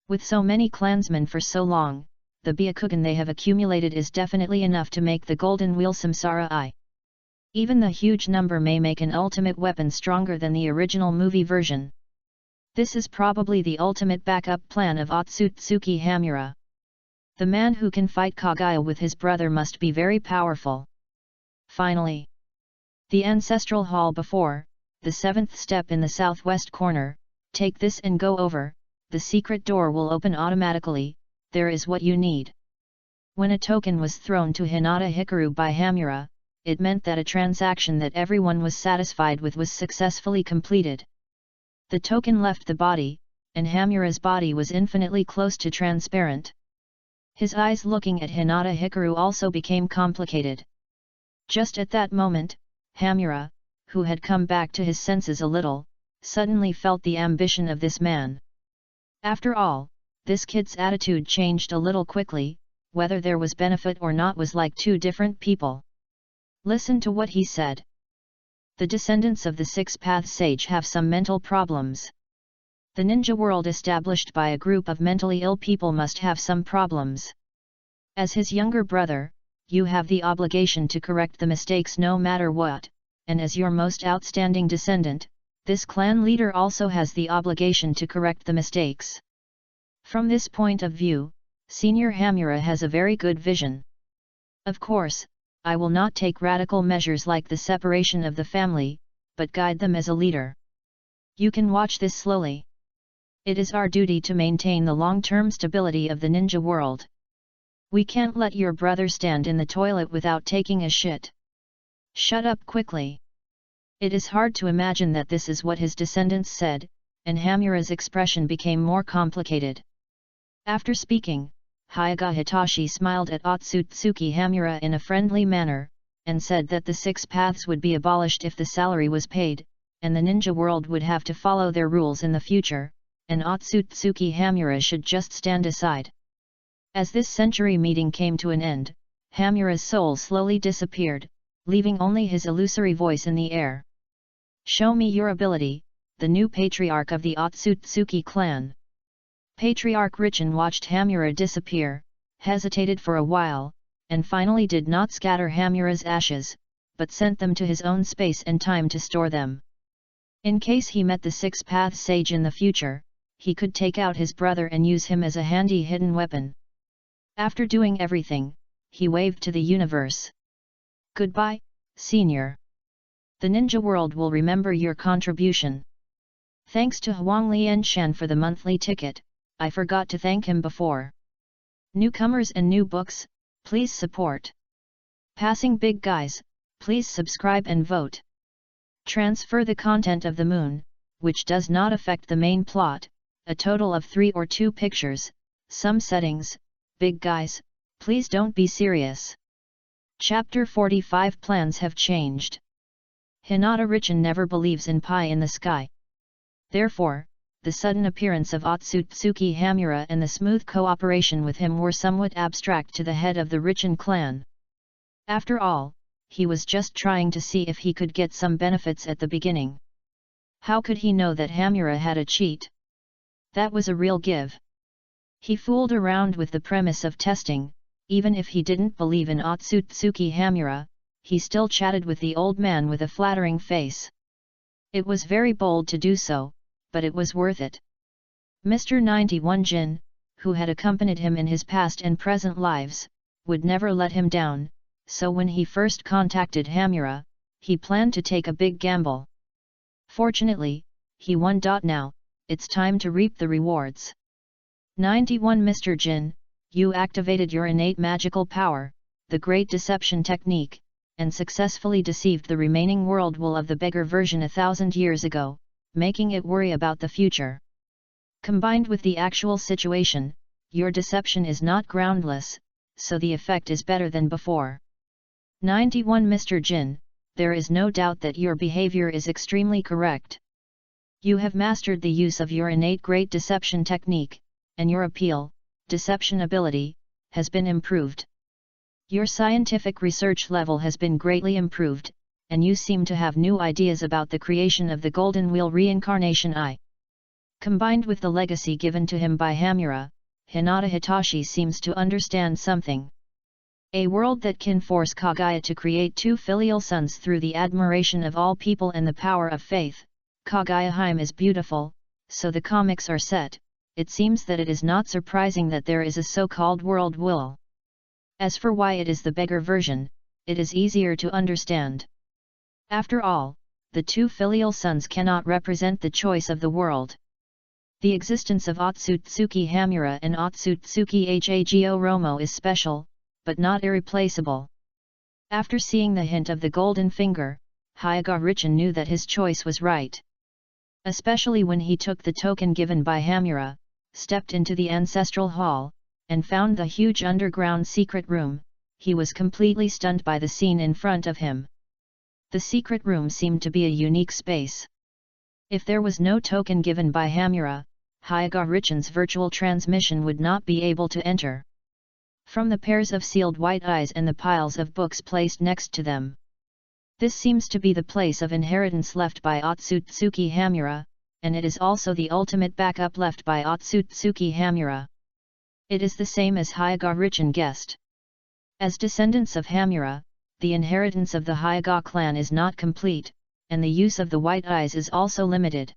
With so many clansmen for so long, the Byakugan they have accumulated is definitely enough to make the Golden Wheel Samsara Eye. Even the huge number may make an ultimate weapon stronger than the original movie version. This is probably the ultimate backup plan of Otsutsuki Hamura. The man who can fight Kagaya with his brother must be very powerful. Finally, the ancestral hall before, the 7th step in the southwest corner, take this and go over, the secret door will open automatically, there is what you need. When a token was thrown to Hinata Hikaru by Hamura, it meant that a transaction that everyone was satisfied with was successfully completed. The token left the body, and Hamura's body was infinitely close to transparent. His eyes looking at Hinata Hikaru also became complicated. Just at that moment, Hamura, who had come back to his senses a little, suddenly felt the ambition of this man. After all, this kid's attitude changed a little quickly, whether there was benefit or not was like two different people. Listen to what he said. The descendants of the six-path sage have some mental problems. The ninja world established by a group of mentally ill people must have some problems. As his younger brother, you have the obligation to correct the mistakes no matter what, and as your most outstanding descendant, this clan leader also has the obligation to correct the mistakes. From this point of view, Senior Hamura has a very good vision. Of course, I will not take radical measures like the separation of the family, but guide them as a leader. You can watch this slowly. It is our duty to maintain the long-term stability of the ninja world. We can't let your brother stand in the toilet without taking a shit. Shut up quickly. It is hard to imagine that this is what his descendants said, and Hamura's expression became more complicated. After speaking, Hyaga Hitachi smiled at Otsutsuki Hamura in a friendly manner, and said that the 6 paths would be abolished if the salary was paid, and the ninja world would have to follow their rules in the future, and Otsutsuki Hamura should just stand aside. As this century meeting came to an end, Hamura's soul slowly disappeared, leaving only his illusory voice in the air. Show me your ability, the new patriarch of the Otsutsuki clan. Patriarch Richin watched Hamura disappear, hesitated for a while, and finally did not scatter Hamura's ashes, but sent them to his own space and time to store them. In case he met the 6 Paths sage in the future, he could take out his brother and use him as a handy hidden weapon. After doing everything, he waved to the universe. Goodbye, senior. The ninja world will remember your contribution. Thanks to Huang Lianshan for the monthly ticket, I forgot to thank him before. Newcomers and new books, please support. Passing big guys, please subscribe and vote. Transfer the content of the moon, which does not affect the main plot, a total of 3 or 2 pictures, some settings, big guys, please don't be serious. Chapter 45 Plans have changed. Hinata Richin never believes in pie in the sky. Therefore, the sudden appearance of Otsutsuki Hamura and the smooth cooperation with him were somewhat abstract to the head of the Richin clan. After all, he was just trying to see if he could get some benefits at the beginning. How could he know that Hamura had a cheat? That was a real give. He fooled around with the premise of testing. Even if he didn't believe in Otsutsuki Hamura, he still chatted with the old man with a flattering face. It was very bold to do so, but it was worth it. Mr. 91 Jin, who had accompanied him in his past and present lives, would never let him down, so when he first contacted Hamura, he planned to take a big gamble. Fortunately, he won. Now, it's time to reap the rewards. 91 Mr. Jin, you activated your innate magical power, the Great Deception Technique, and successfully deceived the remaining world will of the beggar version 1,000 years ago, making it worry about the future. Combined with the actual situation, your deception is not groundless, so the effect is better than before. 91 Mr. Jin, there is no doubt that your behavior is extremely correct. You have mastered the use of your innate Great Deception Technique, and your appeal, deception ability, has been improved. Your scientific research level has been greatly improved, and you seem to have new ideas about the creation of the Golden Wheel Reincarnation Eye. Combined with the legacy given to him by Hamura, Hinata Hitachi seems to understand something. A world that can force Kaguya to create 2 filial sons through the admiration of all people and the power of faith. Kaguya-heim is beautiful, so the comics are set. It seems that it is not surprising that there is a so-called world will. As for why it is the beggar version, it is easier to understand. After all, the 2 filial sons cannot represent the choice of the world. The existence of Otsutsuki Hamura and Otsutsuki Hago Romo is special, but not irreplaceable. After seeing the hint of the golden finger, Hyaga Richin knew that his choice was right. Especially when he took the token given by Hamura, stepped into the ancestral hall, and found the huge underground secret room, he was completely stunned by the scene in front of him. The secret room seemed to be a unique space. If there was no token given by Hamura, Hyaga Richin's virtual transmission would not be able to enter. From the pairs of sealed white eyes and the piles of books placed next to them. This seems to be the place of inheritance left by Otsutsuki Hamura, and it is also the ultimate backup left by Otsutsuki Hamura. It is the same as Hyaga Richin guessed. As descendants of Hamura, the inheritance of the Hyaga clan is not complete, and the use of the white eyes is also limited.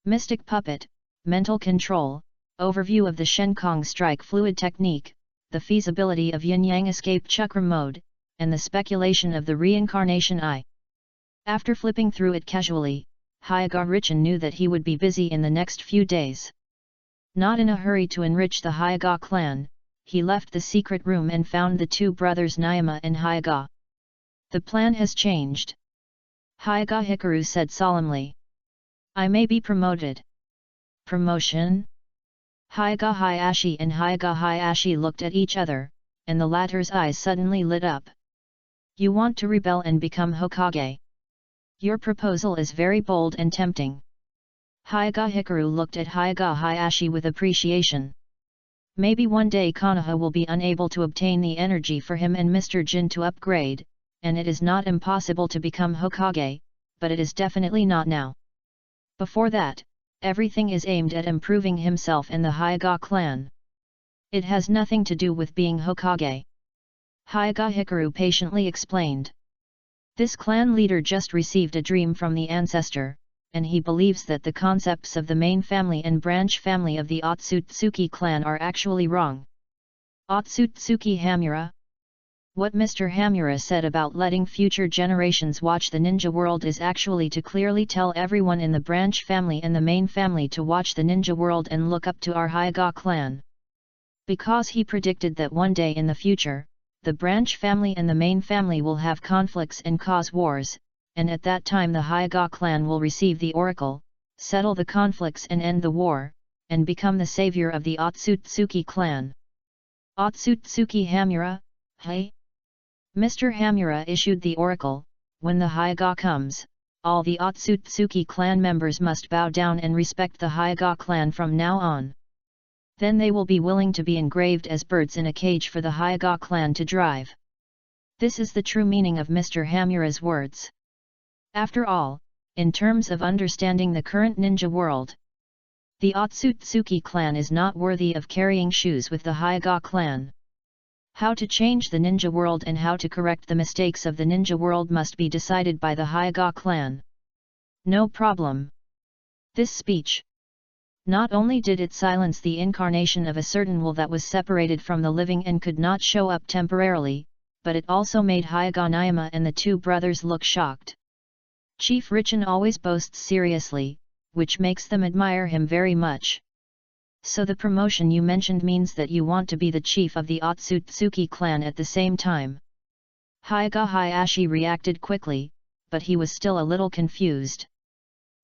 Mystic Puppet, Mental Control, Overview of the Shenkong Strike Fluid Technique, the feasibility of Yin-Yang Escape Chakra Mode, and the speculation of the reincarnation eye. After flipping through it casually, Hyoga-Richin knew that he would be busy in the next few days. Not in a hurry to enrich the Hyoga clan, he left the secret room and found the two brothers Nyama and Hyoga. The plan has changed. Hyoga Hikaru said solemnly. I may be promoted. Promotion? Hyoga Hayashi and Hyoga Hayashi looked at each other, and the latter's eyes suddenly lit up. You want to rebel and become Hokage? Your proposal is very bold and tempting. Hyoga Hikaru looked at Hyoga Hayashi with appreciation. Maybe one day Konoha will be unable to obtain the energy for him and Mr. Jin to upgrade, and it is not impossible to become Hokage, but it is definitely not now. Before that, everything is aimed at improving himself and the Hyoga clan. It has nothing to do with being Hokage. Hyoga Hikaru patiently explained. This clan leader just received a dream from the ancestor, and he believes that the concepts of the main family and branch family of the Otsutsuki clan are actually wrong. Otsutsuki Hamura? What Mr. Hamura said about letting future generations watch the ninja world is actually to clearly tell everyone in the branch family and the main family to watch the ninja world and look up to our Hyoga clan. Because he predicted that one day in the future, the branch family and the main family will have conflicts and cause wars, and at that time the Hyoga clan will receive the oracle, settle the conflicts and end the war, and become the savior of the Otsutsuki clan. Otsutsuki Hamura, hey? Mr. Hamura issued the oracle, when the Hyoga comes, all the Otsutsuki clan members must bow down and respect the Hyoga clan from now on. Then they will be willing to be engraved as birds in a cage for the Hyoga clan to drive. This is the true meaning of Mr. Hamura's words. After all, in terms of understanding the current ninja world, the Otsutsuki clan is not worthy of carrying shoes with the Hyoga clan. How to change the ninja world and how to correct the mistakes of the ninja world must be decided by the Hyoga clan. No problem. This speech. Not only did it silence the incarnation of a certain will that was separated from the living and could not show up temporarily, but it also made Hyoga Nyama and the two brothers look shocked. Chief Richin always boasts seriously, which makes them admire him very much. So the promotion you mentioned means that you want to be the chief of the Otsutsuki clan at the same time. Hyoga Hayashi reacted quickly, but he was still a little confused.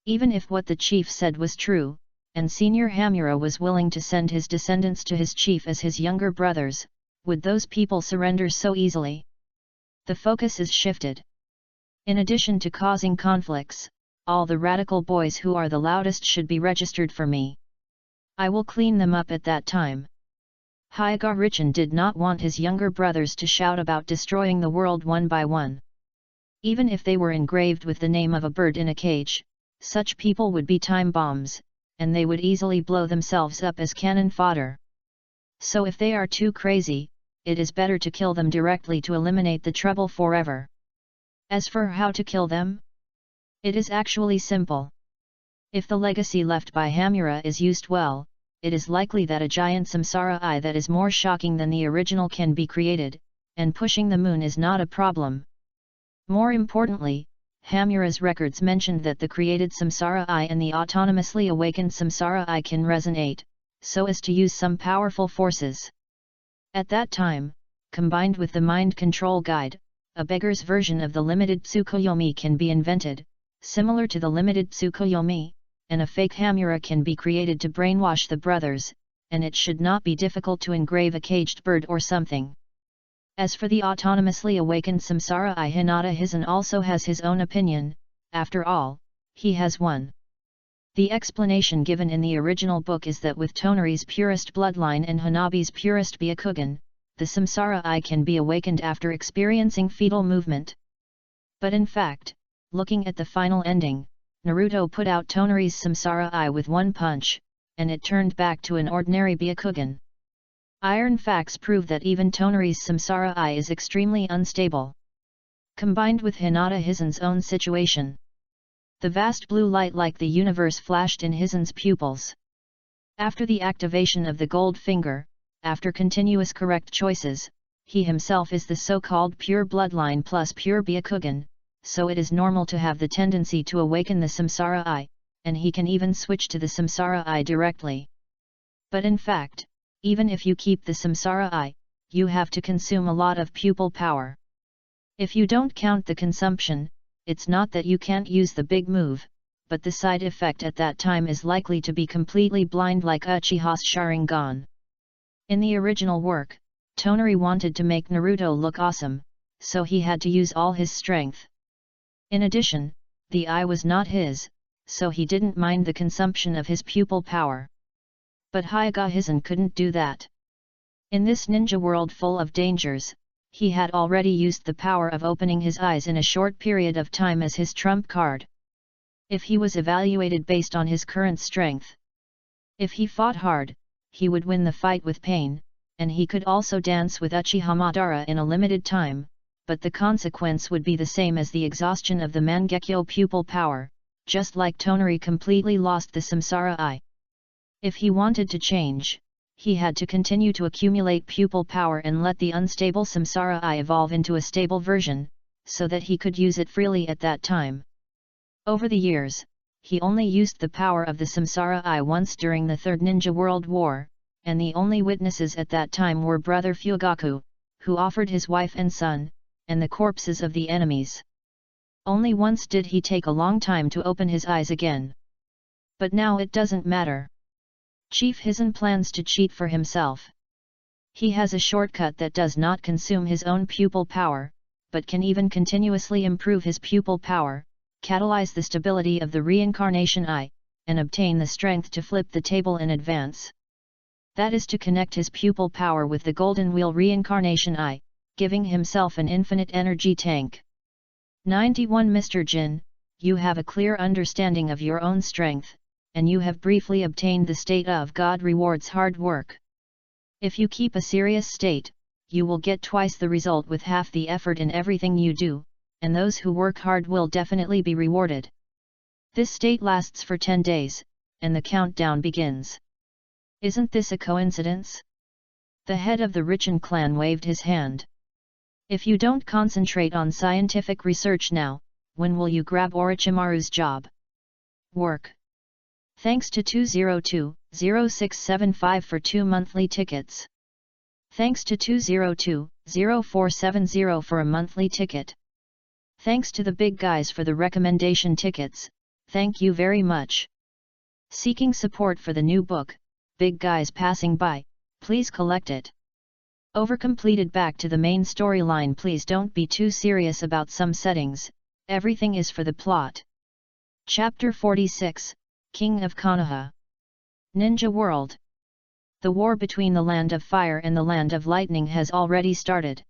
Even if what the chief said was true, and Senior Hamura was willing to send his descendants to his chief as his younger brothers, would those people surrender so easily? The focus is shifted. In addition to causing conflicts, all the radical boys who are the loudest should be registered for me. I will clean them up at that time. Hyoga-Richin did not want his younger brothers to shout about destroying the world one by one. Even if they were engraved with the name of a bird in a cage, such people would be time bombs, and they would easily blow themselves up as cannon fodder. So if they are too crazy, it is better to kill them directly to eliminate the trouble forever. As for how to kill them? It is actually simple. If the legacy left by Hamura is used well, it is likely that a giant samsara eye that is more shocking than the original can be created, and pushing the moon is not a problem. More importantly, Hamura's records mentioned that the created samsara eye and the autonomously awakened samsara eye can resonate, so as to use some powerful forces. At that time, combined with the mind control guide, a beggar's version of the limited Tsukuyomi can be invented, similar to the limited Tsukuyomi, and a fake Hamura can be created to brainwash the brothers, and it should not be difficult to engrave a caged bird or something. As for the autonomously awakened samsara eye, Hinata Hizen also has his own opinion. After all, he has one. The explanation given in the original book is that with Tonari's purest bloodline and Hanabi's purest Byakugan, the samsara eye can be awakened after experiencing fetal movement. But in fact, looking at the final ending, Naruto put out Tonari's samsara eye with one punch, and it turned back to an ordinary Byakugan. Iron facts prove that even Tonari's samsara eye is extremely unstable. Combined with Hinata Hizen's own situation, the vast blue light like the universe flashed in Hizen's pupils. After the activation of the gold finger, after continuous correct choices, he himself is the so-called pure bloodline plus pure Byakugan, so it is normal to have the tendency to awaken the samsara eye, and he can even switch to the samsara eye directly. But in fact, even if you keep the samsara eye, you have to consume a lot of pupil power. If you don't count the consumption, it's not that you can't use the big move, but the side effect at that time is likely to be completely blind like Uchiha's Sharingan. In the original work, Tonari wanted to make Naruto look awesome, so he had to use all his strength. In addition, the eye was not his, so he didn't mind the consumption of his pupil power. But Hyuga Hizen couldn't do that. In this ninja world full of dangers, he had already used the power of opening his eyes in a short period of time as his trump card. If he was evaluated based on his current strength, if he fought hard, he would win the fight with pain, and he could also dance with Uchiha Madara in a limited time, but the consequence would be the same as the exhaustion of the Mangekyo pupil power, just like Tonari completely lost the samsara eye. If he wanted to change, he had to continue to accumulate pupil power and let the unstable samsara eye evolve into a stable version, so that he could use it freely at that time. Over the years, he only used the power of the samsara eye once during the Third Ninja World War, and the only witnesses at that time were brother Fugaku, who offered his wife and son, and the corpses of the enemies. Only once did he take a long time to open his eyes again. But now it doesn't matter. Chief Hizen plans to cheat for himself. He has a shortcut that does not consume his own pupil power, but can even continuously improve his pupil power, catalyze the stability of the reincarnation eye, and obtain the strength to flip the table in advance. That is to connect his pupil power with the Golden Wheel reincarnation eye, giving himself an infinite energy tank. 91 Mr. Jin, you have a clear understanding of your own strength, and you have briefly obtained the state of God rewards hard work. If you keep a serious state, you will get twice the result with half the effort in everything you do, and those who work hard will definitely be rewarded. This state lasts for 10 days, and the countdown begins. Isn't this a coincidence? The head of the Richen clan waved his hand. If you don't concentrate on scientific research now, when will you grab Orochimaru's job? Work. Thanks to 202-0675 for 2 monthly tickets. Thanks to 202-0470 for a monthly ticket. Thanks to the big guys for the recommendation tickets, thank you very much. Seeking support for the new book, Big Guys Passing By, please collect it. Overcompleted. Back to the main storyline. Please don't be too serious about some settings, everything is for the plot. Chapter 46, King of Konoha. Ninja World. The war between the Land of Fire and the Land of Lightning has already started.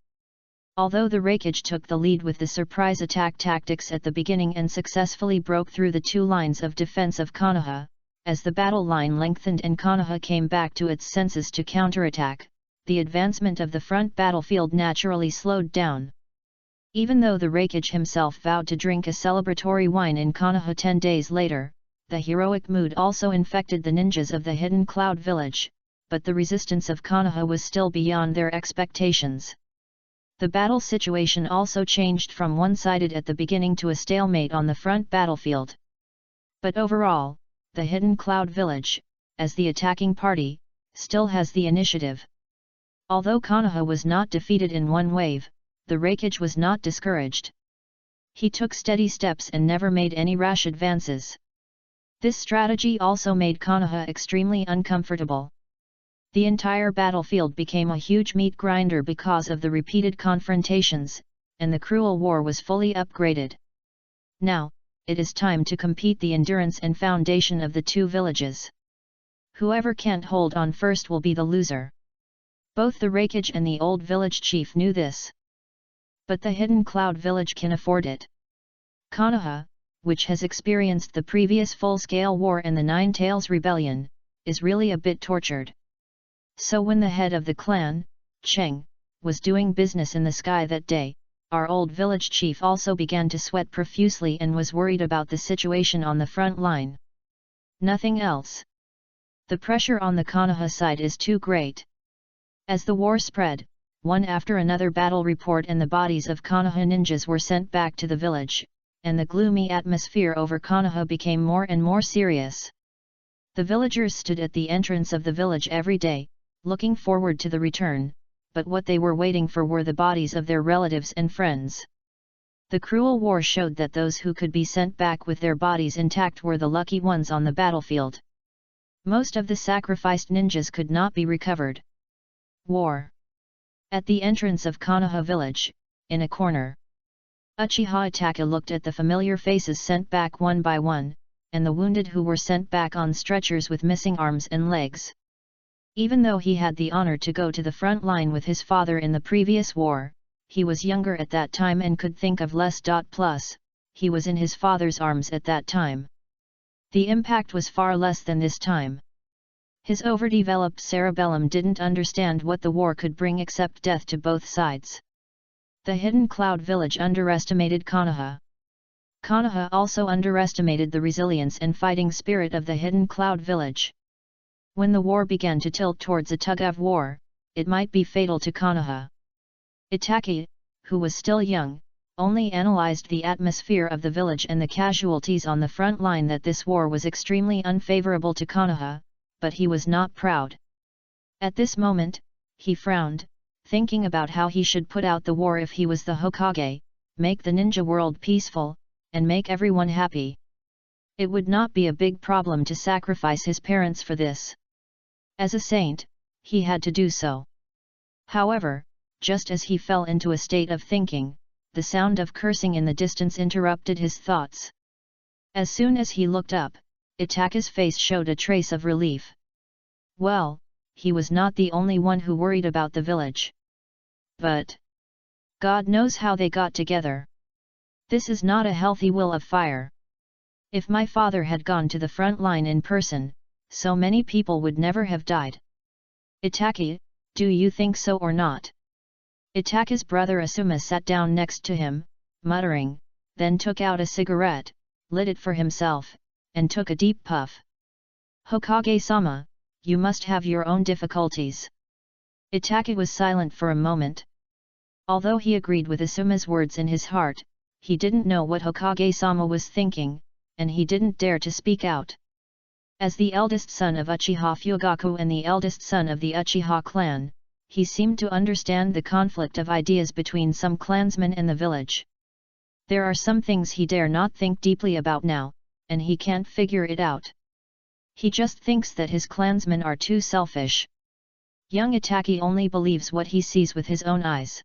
Although the Hokage took the lead with the surprise attack tactics at the beginning and successfully broke through the 2 lines of defense of Konoha, as the battle line lengthened and Konoha came back to its senses to counterattack, the advancement of the front battlefield naturally slowed down. Even though the Hokage himself vowed to drink a celebratory wine in Konoha 10 days later, the heroic mood also infected the ninjas of the Hidden Cloud Village, but the resistance of Konoha was still beyond their expectations. The battle situation also changed from one-sided at the beginning to a stalemate on the front battlefield. But overall, the Hidden Cloud Village, as the attacking party, still has the initiative. Although Konoha was not defeated in one wave, the Hokage was not discouraged. He took steady steps and never made any rash advances. This strategy also made Konoha extremely uncomfortable. The entire battlefield became a huge meat grinder because of the repeated confrontations, and the cruel war was fully upgraded. Now, it is time to compete the endurance and foundation of the 2 villages. Whoever can't hold on first will be the loser. Both the Hokage and the old village chief knew this. But the Hidden Cloud Village can afford it. Konoha, which has experienced the previous full-scale war and the Nine Tails Rebellion, is really a bit tortured. So when the head of the clan, Cheng, was doing business in the sky that day, our old village chief also began to sweat profusely and was worried about the situation on the front line. Nothing else. The pressure on the Konoha side is too great. As the war spread, one after another battle report and the bodies of Konoha ninjas were sent back to the village, and the gloomy atmosphere over Konoha became more and more serious. The villagers stood at the entrance of the village every day, looking forward to the return, but what they were waiting for were the bodies of their relatives and friends. The cruel war showed that those who could be sent back with their bodies intact were the lucky ones on the battlefield. Most of the sacrificed ninjas could not be recovered. War. At the entrance of Konoha village, in a corner, Uchiha Itachi looked at the familiar faces sent back one by one, and the wounded who were sent back on stretchers with missing arms and legs. Even though he had the honor to go to the front line with his father in the previous war, he was younger at that time and could think of less. Plus, he was in his father's arms at that time. The impact was far less than this time. His overdeveloped cerebellum didn't understand what the war could bring except death to both sides. The Hidden Cloud village underestimated Konoha. Konoha also underestimated the resilience and fighting spirit of the Hidden Cloud village. When the war began to tilt towards a tug-of-war, it might be fatal to Konoha. Itachi, who was still young, only analyzed the atmosphere of the village and the casualties on the front line that this war was extremely unfavorable to Konoha, but he was not proud. At this moment, he frowned, thinking about how he should put out the war if he was the Hokage, make the ninja world peaceful, and make everyone happy. It would not be a big problem to sacrifice his parents for this. As a saint, he had to do so. However, just as he fell into a state of thinking, the sound of cursing in the distance interrupted his thoughts. As soon as he looked up, Itachi's face showed a trace of relief. Well, he was not the only one who worried about the village. But God knows how they got together. This is not a healthy will of fire. If my father had gone to the front line in person, so many people would never have died. Itachi, do you think so or not? Itachi's brother Asuma sat down next to him, muttering, then took out a cigarette, lit it for himself, and took a deep puff. Hokage-sama, you must have your own difficulties. Itachi was silent for a moment. Although he agreed with Asuma's words in his heart, he didn't know what Hokage-sama was thinking, and he didn't dare to speak out. As the eldest son of Uchiha Fugaku and the eldest son of the Uchiha clan, he seemed to understand the conflict of ideas between some clansmen and the village. There are some things he dare not think deeply about now, and he can't figure it out. He just thinks that his clansmen are too selfish. Young Itachi only believes what he sees with his own eyes.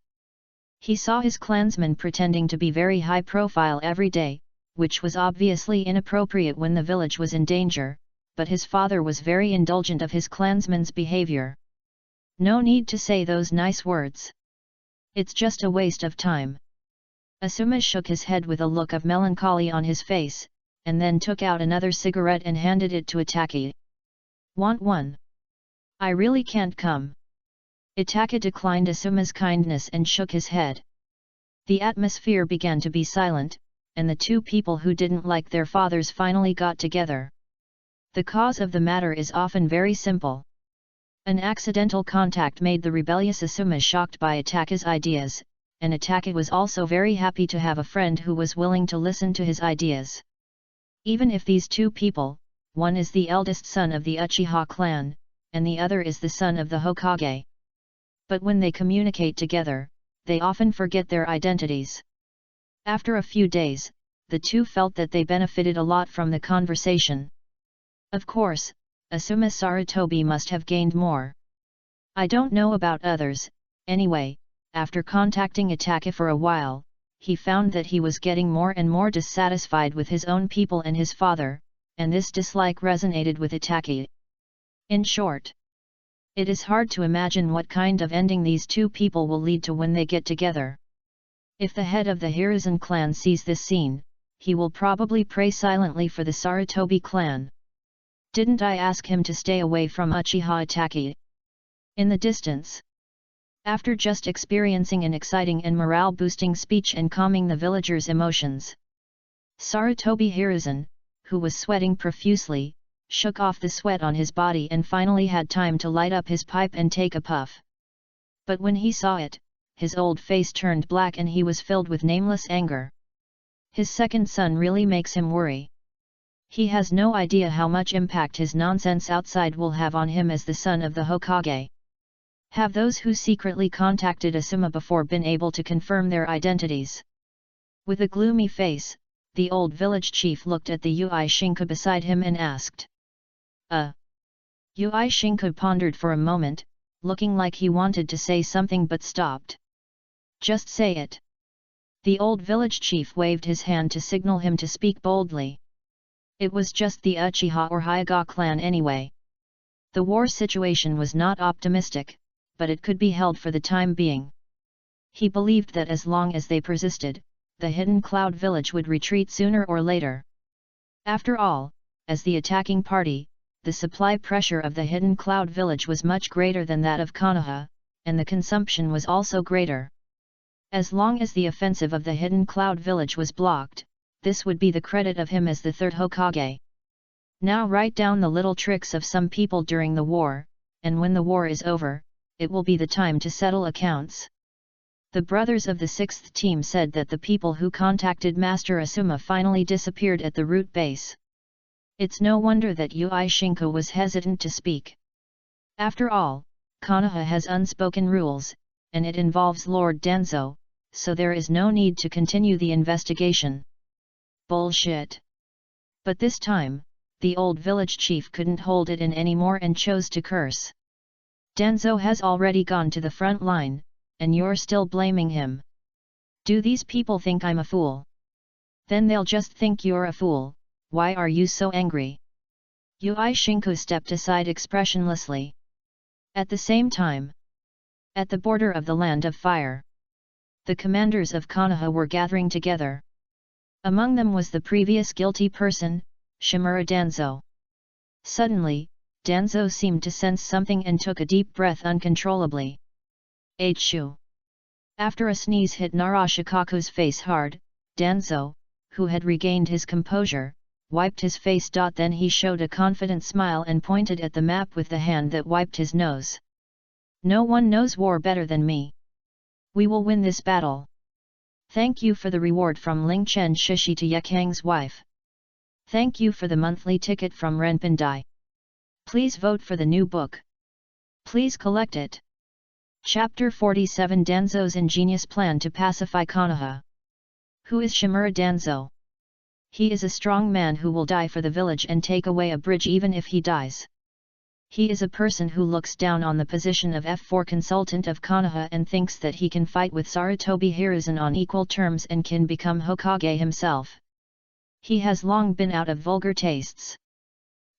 He saw his clansmen pretending to be very high profile every day, which was obviously inappropriate when the village was in danger, but his father was very indulgent of his clansmen's behavior. No need to say those nice words. It's just a waste of time. Asuma shook his head with a look of melancholy on his face, and then took out another cigarette and handed it to Itachi. Want one? I really can't come. Itachi declined Asuma's kindness and shook his head. The atmosphere began to be silent, and the two people who didn't like their fathers finally got together. The cause of the matter is often very simple. An accidental contact made the rebellious Asuma shocked by Itachi's ideas, and Itachi was also very happy to have a friend who was willing to listen to his ideas. Even if these two people, one is the eldest son of the Uchiha clan, and the other is the son of the Hokage. But when they communicate together, they often forget their identities. After a few days, the two felt that they benefited a lot from the conversation. Of course, Asuma Sarutobi must have gained more. I don't know about others, anyway. After contacting Itachi for a while, he found that he was getting more and more dissatisfied with his own people and his father, and this dislike resonated with Itachi. In short, it is hard to imagine what kind of ending these two people will lead to when they get together. If the head of the Hiruzen clan sees this scene, he will probably pray silently for the Sarutobi clan. Didn't I ask him to stay away from Uchiha Itachi? In the distance, after just experiencing an exciting and morale-boosting speech and calming the villagers' emotions, Sarutobi Hiruzen, who was sweating profusely, shook off the sweat on his body and finally had time to light up his pipe and take a puff. But when he saw it, his old face turned black and he was filled with nameless anger. His second son really makes him worry. He has no idea how much impact his nonsense outside will have on him as the son of the Hokage. Have those who secretly contacted Asuma before been able to confirm their identities? With a gloomy face, the old village chief looked at the Ui Shinku beside him and asked. Ui Shinku pondered for a moment, looking like he wanted to say something but stopped. Just say it. The old village chief waved his hand to signal him to speak boldly. It was just the Uchiha or Hyuga clan anyway. The war situation was not optimistic, but it could be held for the time being. He believed that as long as they persisted, the Hidden Cloud village would retreat sooner or later. After all, as the attacking party, the supply pressure of the Hidden Cloud village was much greater than that of Konoha, and the consumption was also greater. As long as the offensive of the Hidden Cloud village was blocked, this would be the credit of him as the third Hokage. Now write down the little tricks of some people during the war, and when the war is over, it will be the time to settle accounts. The brothers of the 6th team said that the people who contacted Master Asuma finally disappeared at the route base. It's no wonder that Ui Shinku was hesitant to speak. After all, Konoha has unspoken rules, and it involves Lord Danzo, so there is no need to continue the investigation. Bullshit. But this time, the old village chief couldn't hold it in anymore and chose to curse. Danzo has already gone to the front line, and you're still blaming him. Do these people think I'm a fool? Then they'll just think you're a fool. Why are you so angry? Ui Shinku stepped aside expressionlessly. At the same time, at the border of the Land of Fire, the commanders of Konoha were gathering together. Among them was the previous guilty person, Shimura Danzo. Suddenly, Danzo seemed to sense something and took a deep breath uncontrollably. Achoo! After a sneeze hit Narashikaku's face hard, Danzo, who had regained his composure, wiped his face. Then he showed a confident smile and pointed at the map with the hand that wiped his nose. No one knows war better than me. We will win this battle. Thank you for the reward from Lingchen Shishi to Yekang's wife. Thank you for the monthly ticket from Renpindai. Please vote for the new book. Please collect it. Chapter 47 Danzo's ingenious plan to pacify Konoha. Who is Shimura Danzo? He is a strong man who will die for the village and take away a bridge even if he dies. He is a person who looks down on the position of F4 consultant of Konoha and thinks that he can fight with Sarutobi Hiruzen on equal terms and can become Hokage himself. He has long been out of vulgar tastes.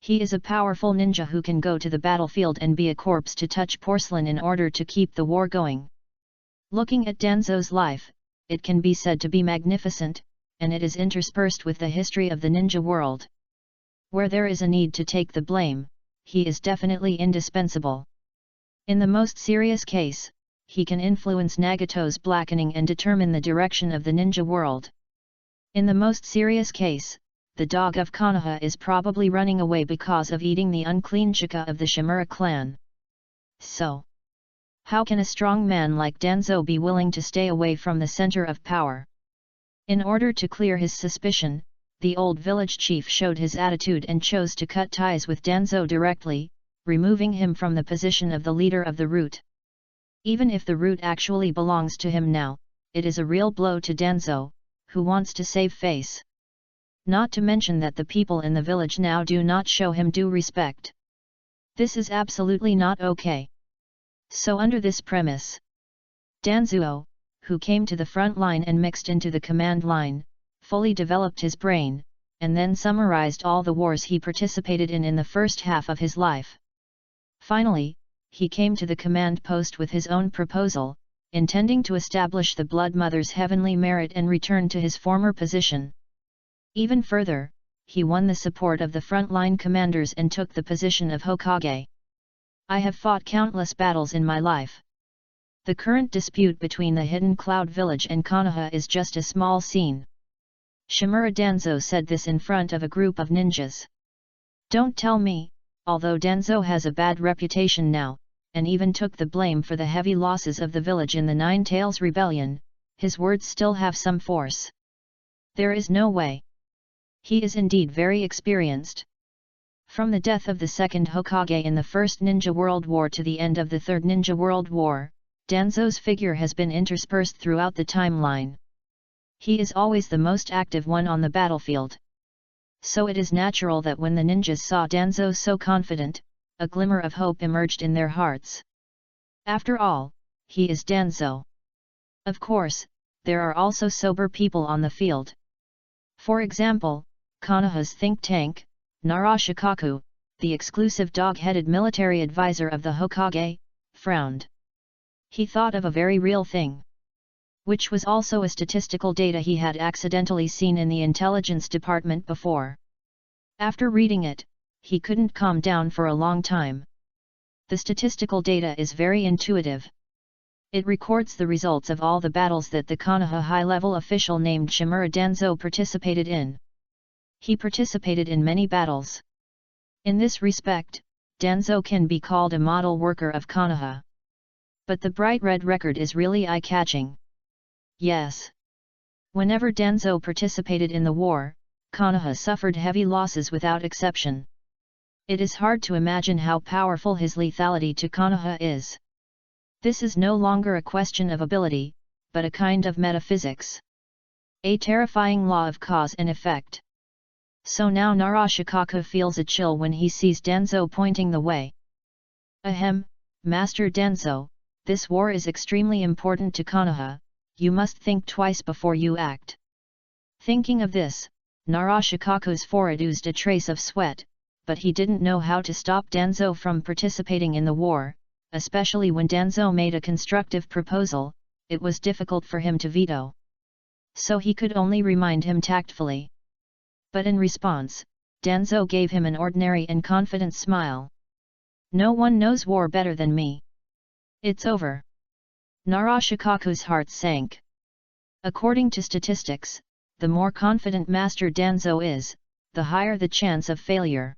He is a powerful ninja who can go to the battlefield and be a corpse to touch porcelain in order to keep the war going. Looking at Danzo's life, it can be said to be magnificent, and it is interspersed with the history of the ninja world. Where there is a need to take the blame, he is definitely indispensable. In the most serious case, he can influence Nagato's blackening and determine the direction of the ninja world. In the most serious case, the dog of Konoha is probably running away because of eating the unclean chica of the Shimura clan. So, how can a strong man like Danzo be willing to stay away from the center of power? In order to clear his suspicion, the old village chief showed his attitude and chose to cut ties with Danzo directly, removing him from the position of the leader of the route. Even if the route actually belongs to him now, it is a real blow to Danzo, who wants to save face. Not to mention that the people in the village now do not show him due respect. This is absolutely not okay. So under this premise, Danzo, who came to the front line and mixed into the command line, fully developed his brain, and then summarized all the wars he participated in the first half of his life. Finally, he came to the command post with his own proposal, intending to establish the Blood Mother's heavenly merit and return to his former position. Even further, he won the support of the front-line commanders and took the position of Hokage. I have fought countless battles in my life. The current dispute between the Hidden Cloud village and Konoha is just a small scene. Shimura Danzo said this in front of a group of ninjas. Don't tell me, although Danzo has a bad reputation now, and even took the blame for the heavy losses of the village in the Nine Tails Rebellion, his words still have some force. There is no way. He is indeed very experienced. From the death of the second Hokage in the First Ninja World War to the end of the Third Ninja World War, Danzo's figure has been interspersed throughout the timeline. He is always the most active one on the battlefield. So it is natural that when the ninjas saw Danzo so confident, a glimmer of hope emerged in their hearts. After all, he is Danzo. Of course, there are also sober people on the field. For example, Konoha's think tank, Narashikaku, the exclusive dog-headed military advisor of the Hokage, frowned. He thought of a very real thing, which was also a statistical data he had accidentally seen in the intelligence department before. After reading it, he couldn't calm down for a long time. The statistical data is very intuitive. It records the results of all the battles that the Konoha high-level official named Shimura Danzo participated in. He participated in many battles. In this respect, Danzo can be called a model worker of Konoha. But the bright red record is really eye-catching. Yes. Whenever Danzo participated in the war, Konoha suffered heavy losses without exception. It is hard to imagine how powerful his lethality to Konoha is. This is no longer a question of ability, but a kind of metaphysics. A terrifying law of cause and effect. So now Narashikaku feels a chill when he sees Danzo pointing the way. Ahem, Master Danzo, this war is extremely important to Konoha, you must think twice before you act. Thinking of this, Narashikaku's forehead oozed a trace of sweat, but he didn't know how to stop Danzo from participating in the war, especially when Danzo made a constructive proposal. It was difficult for him to veto. So he could only remind him tactfully. But in response, Danzo gave him an ordinary and confident smile. No one knows war better than me. It's over. Narashikaku's heart sank. According to statistics, the more confident Master Danzo is, the higher the chance of failure.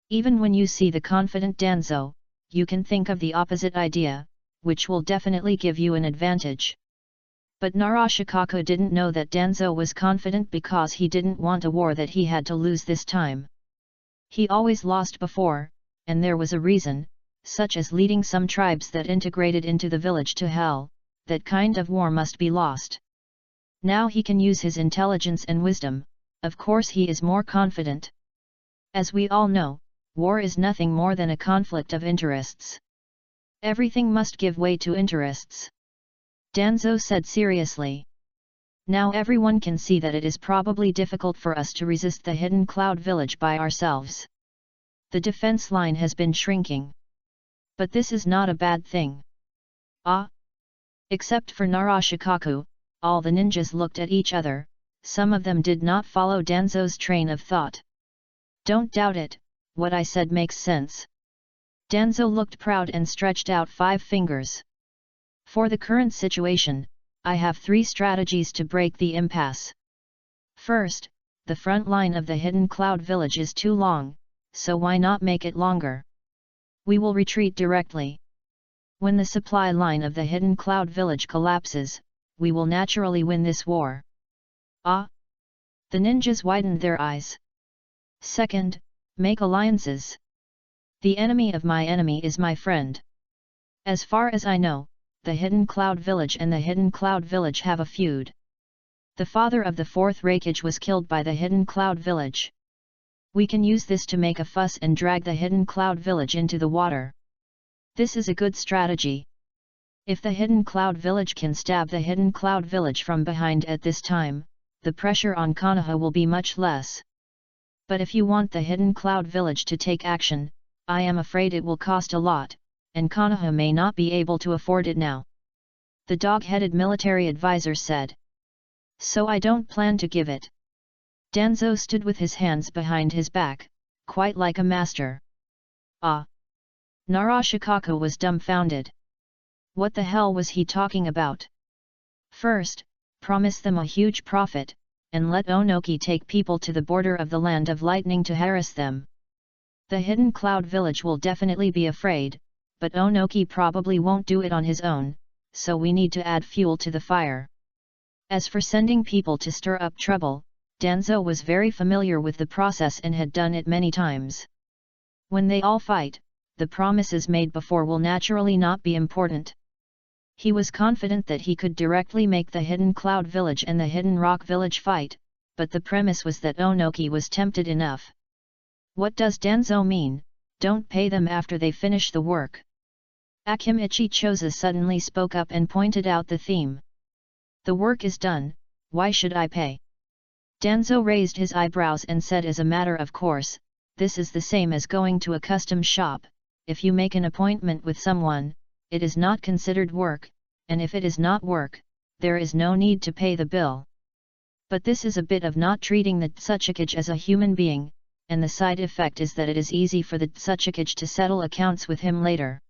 Even when you see the confident Danzo, you can think of the opposite idea, which will definitely give you an advantage. But Narashikaku didn't know that Danzo was confident because he didn't want a war that he had to lose this time. He always lost before, and there was a reason, such as leading some tribes that integrated into the village to hell. That kind of war must be lost. Now he can use his intelligence and wisdom, of course he is more confident. As we all know, war is nothing more than a conflict of interests. Everything must give way to interests. Danzo said seriously. Now everyone can see that it is probably difficult for us to resist the Hidden Cloud Village by ourselves. The defense line has been shrinking. But this is not a bad thing. Ah! Except for Narashikaku, all the ninjas looked at each other. Some of them did not follow Danzo's train of thought. Don't doubt it, what I said makes sense. Danzo looked proud and stretched out 5 fingers. For the current situation, I have 3 strategies to break the impasse. First, the front line of the Hidden Cloud Village is too long, so why not make it longer? We will retreat directly. When the supply line of the Hidden Cloud Village collapses, we will naturally win this war. Ah! The ninjas widened their eyes. Second, make alliances. The enemy of my enemy is my friend. As far as I know, the Hidden Cloud Village and the Hidden Cloud Village have a feud. The father of the 4th Hokage was killed by the Hidden Cloud Village. We can use this to make a fuss and drag the Hidden Cloud Village into the water. This is a good strategy. If the Hidden Cloud Village can stab the Hidden Cloud Village from behind at this time, the pressure on Konoha will be much less. But if you want the Hidden Cloud Village to take action, I am afraid it will cost a lot, and Konoha may not be able to afford it now. The dog-headed military advisor said. So I don't plan to give it. Danzo stood with his hands behind his back, quite like a master. Ah! Narashikaku was dumbfounded. What the hell was he talking about? First, promise them a huge profit, and let Onoki take people to the border of the Land of Lightning to harass them. The Hidden Cloud Village will definitely be afraid, but Onoki probably won't do it on his own, so we need to add fuel to the fire. As for sending people to stir up trouble, Danzo was very familiar with the process and had done it many times. When they all fight, the promises made before will naturally not be important. He was confident that he could directly make the Hidden Cloud Village and the Hidden Rock Village fight, but the premise was that Onoki was tempted enough. What does Danzo mean, don't pay them after they finish the work? Akimichi Choza suddenly spoke up and pointed out the theme. The work is done, why should I pay? Danzo raised his eyebrows and said, as a matter of course, this is the same as going to a custom shop. If you make an appointment with someone, it is not considered work, and if it is not work, there is no need to pay the bill. But this is a bit of not treating the Tsuchikage as a human being, and the side effect is that it is easy for the Tsuchikage to settle accounts with him later.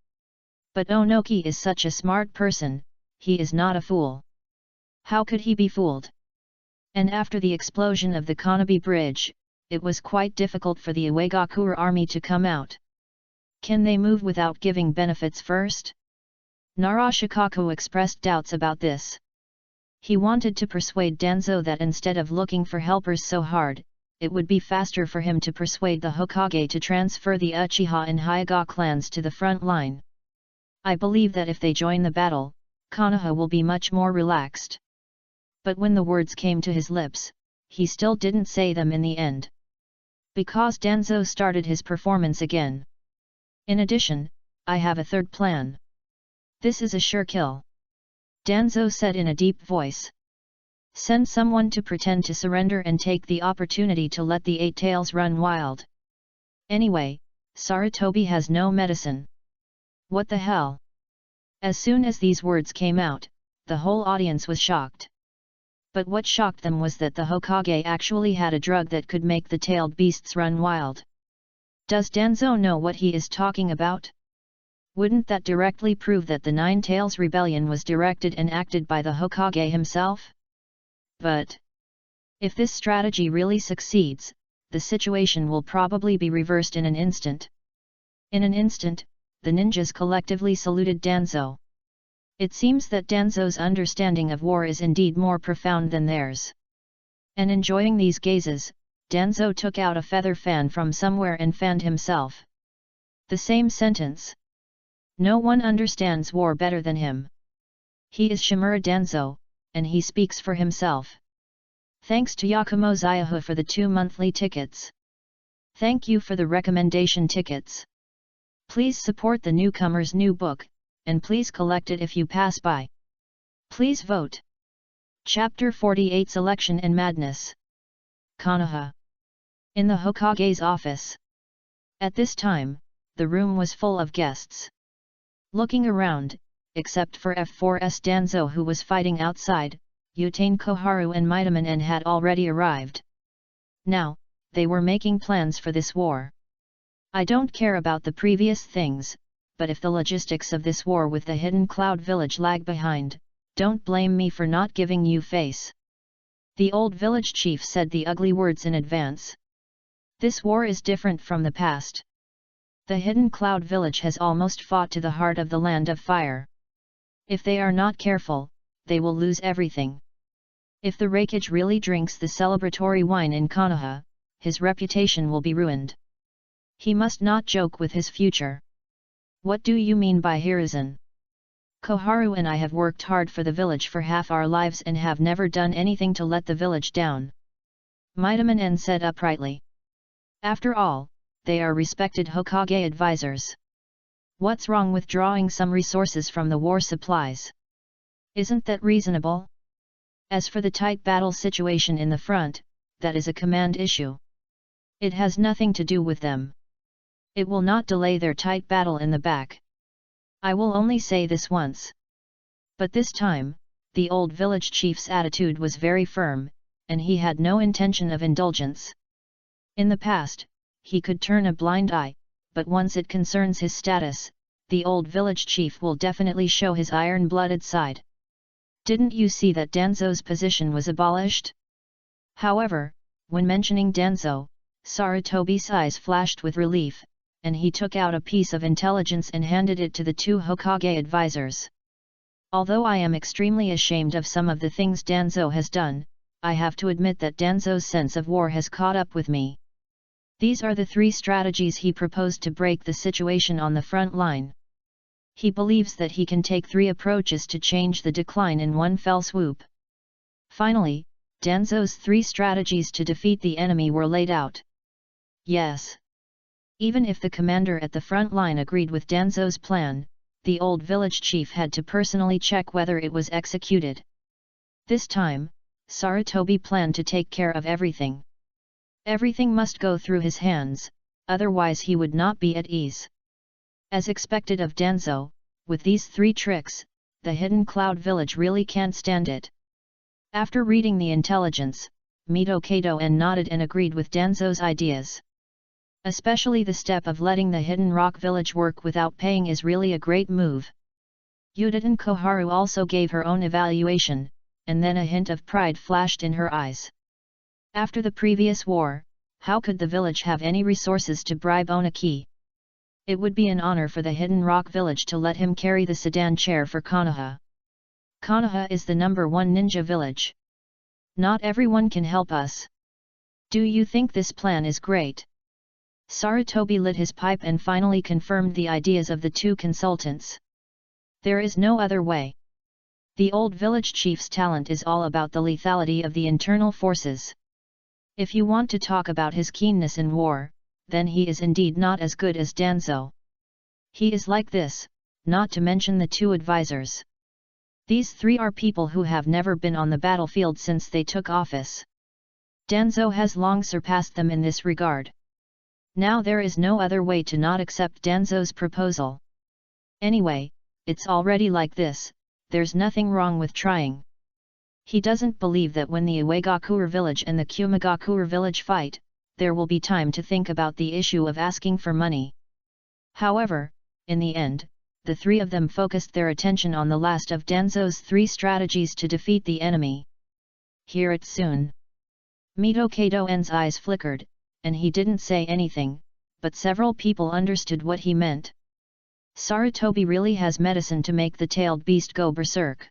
But Onoki is such a smart person, he is not a fool. How could he be fooled? And after the explosion of the Konoha bridge, it was quite difficult for the Iwagakure army to come out. Can they move without giving benefits first? Narashikaku expressed doubts about this. He wanted to persuade Danzo that instead of looking for helpers so hard, it would be faster for him to persuade the Hokage to transfer the Uchiha and Hyuga clans to the front line. I believe that if they join the battle, Konoha will be much more relaxed. But when the words came to his lips, he still didn't say them in the end. Because Danzo started his performance again. In addition, I have a third plan. This is a sure kill. Danzo said in a deep voice. Send someone to pretend to surrender and take the opportunity to let the Eight Tails run wild. Anyway, Sarutobi has no medicine. What the hell? As soon as these words came out, the whole audience was shocked. But what shocked them was that the Hokage actually had a drug that could make the tailed beasts run wild. Does Danzo know what he is talking about? Wouldn't that directly prove that the Nine Tails Rebellion was directed and acted by the Hokage himself? But if this strategy really succeeds, the situation will probably be reversed in an instant. In an instant, the ninjas collectively saluted Danzo. It seems that Danzo's understanding of war is indeed more profound than theirs. And enjoying these gazes, Danzo took out a feather fan from somewhere and fanned himself. The same sentence. No one understands war better than him. He is Shimura Danzo, and he speaks for himself. Thanks to Yakumo Zayahu for the 2 monthly tickets. Thank you for the recommendation tickets. Please support the newcomer's new book, and please collect it if you pass by. Please vote. Chapter 48 Selection and Madness. Konoha. In the Hokage's office. At this time, the room was full of guests. Looking around, except for F4S Danzo who was fighting outside, Utane Koharu and Mitamon had already arrived. Now, they were making plans for this war. I don't care about the previous things, but if the logistics of this war with the Hidden Cloud Village lag behind, don't blame me for not giving you face. The old village chief said the ugly words in advance. This war is different from the past. The Hidden Cloud Village has almost fought to the heart of the Land of Fire. If they are not careful, they will lose everything. If the Raikage really drinks the celebratory wine in Konoha, his reputation will be ruined. He must not joke with his future. What do you mean by Hiruzen? Koharu and I have worked hard for the village for half our lives and have never done anything to let the village down. Mitamon said uprightly. After all, they are respected Hokage advisors. What's wrong with drawing some resources from the war supplies? Isn't that reasonable? As for the tight battle situation in the front, that is a command issue. It has nothing to do with them. It will not delay their tight battle in the back. I will only say this once. But this time, the old village chief's attitude was very firm, and he had no intention of indulgence. In the past, he could turn a blind eye, but once it concerns his status, the old village chief will definitely show his iron-blooded side. Didn't you see that Danzo's position was abolished? However, when mentioning Danzo, Sarutobi's eyes flashed with relief, and he took out a piece of intelligence and handed it to the two Hokage advisors. Although I am extremely ashamed of some of the things Danzo has done, I have to admit that Danzo's sense of war has caught up with me. These are the 3 strategies he proposed to break the situation on the front line. He believes that he can take 3 approaches to change the decline in one fell swoop. Finally, Danzo's 3 strategies to defeat the enemy were laid out. Yes. Even if the commander at the front line agreed with Danzo's plan, the old village chief had to personally check whether it was executed. This time, Sarutobi planned to take care of everything. Everything must go through his hands, otherwise he would not be at ease. As expected of Danzo, with these 3 tricks, the hidden cloud village really can't stand it. After reading the intelligence, Mito Kato-en nodded and agreed with Danzo's ideas. Especially the step of letting the hidden rock village work without paying is really a great move. Yuditen Koharu also gave her own evaluation, and then a hint of pride flashed in her eyes. After the previous war, how could the village have any resources to bribe Onaki? It would be an honor for the hidden rock village to let him carry the sedan chair for Konoha. Konoha is the #1 ninja village. Not everyone can help us. Do you think this plan is great? Sarutobi lit his pipe and finally confirmed the ideas of the 2 consultants. There is no other way. The old village chief's talent is all about the lethality of the internal forces. If you want to talk about his keenness in war, then he is indeed not as good as Danzo. He is like this, not to mention the 2 advisors. These 3 are people who have never been on the battlefield since they took office. Danzo has long surpassed them in this regard. Now there is no other way to not accept Danzo's proposal. Anyway, it's already like this, there's nothing wrong with trying. He doesn't believe that when the Uegakure village and the Kumagakure village fight, there will be time to think about the issue of asking for money. However, in the end, the 3 of them focused their attention on the last of Danzo's 3 strategies to defeat the enemy. Hear it soon. Mito Kato-en's eyes flickered, and he didn't say anything, but several people understood what he meant. Sarutobi really has medicine to make the tailed beast go berserk.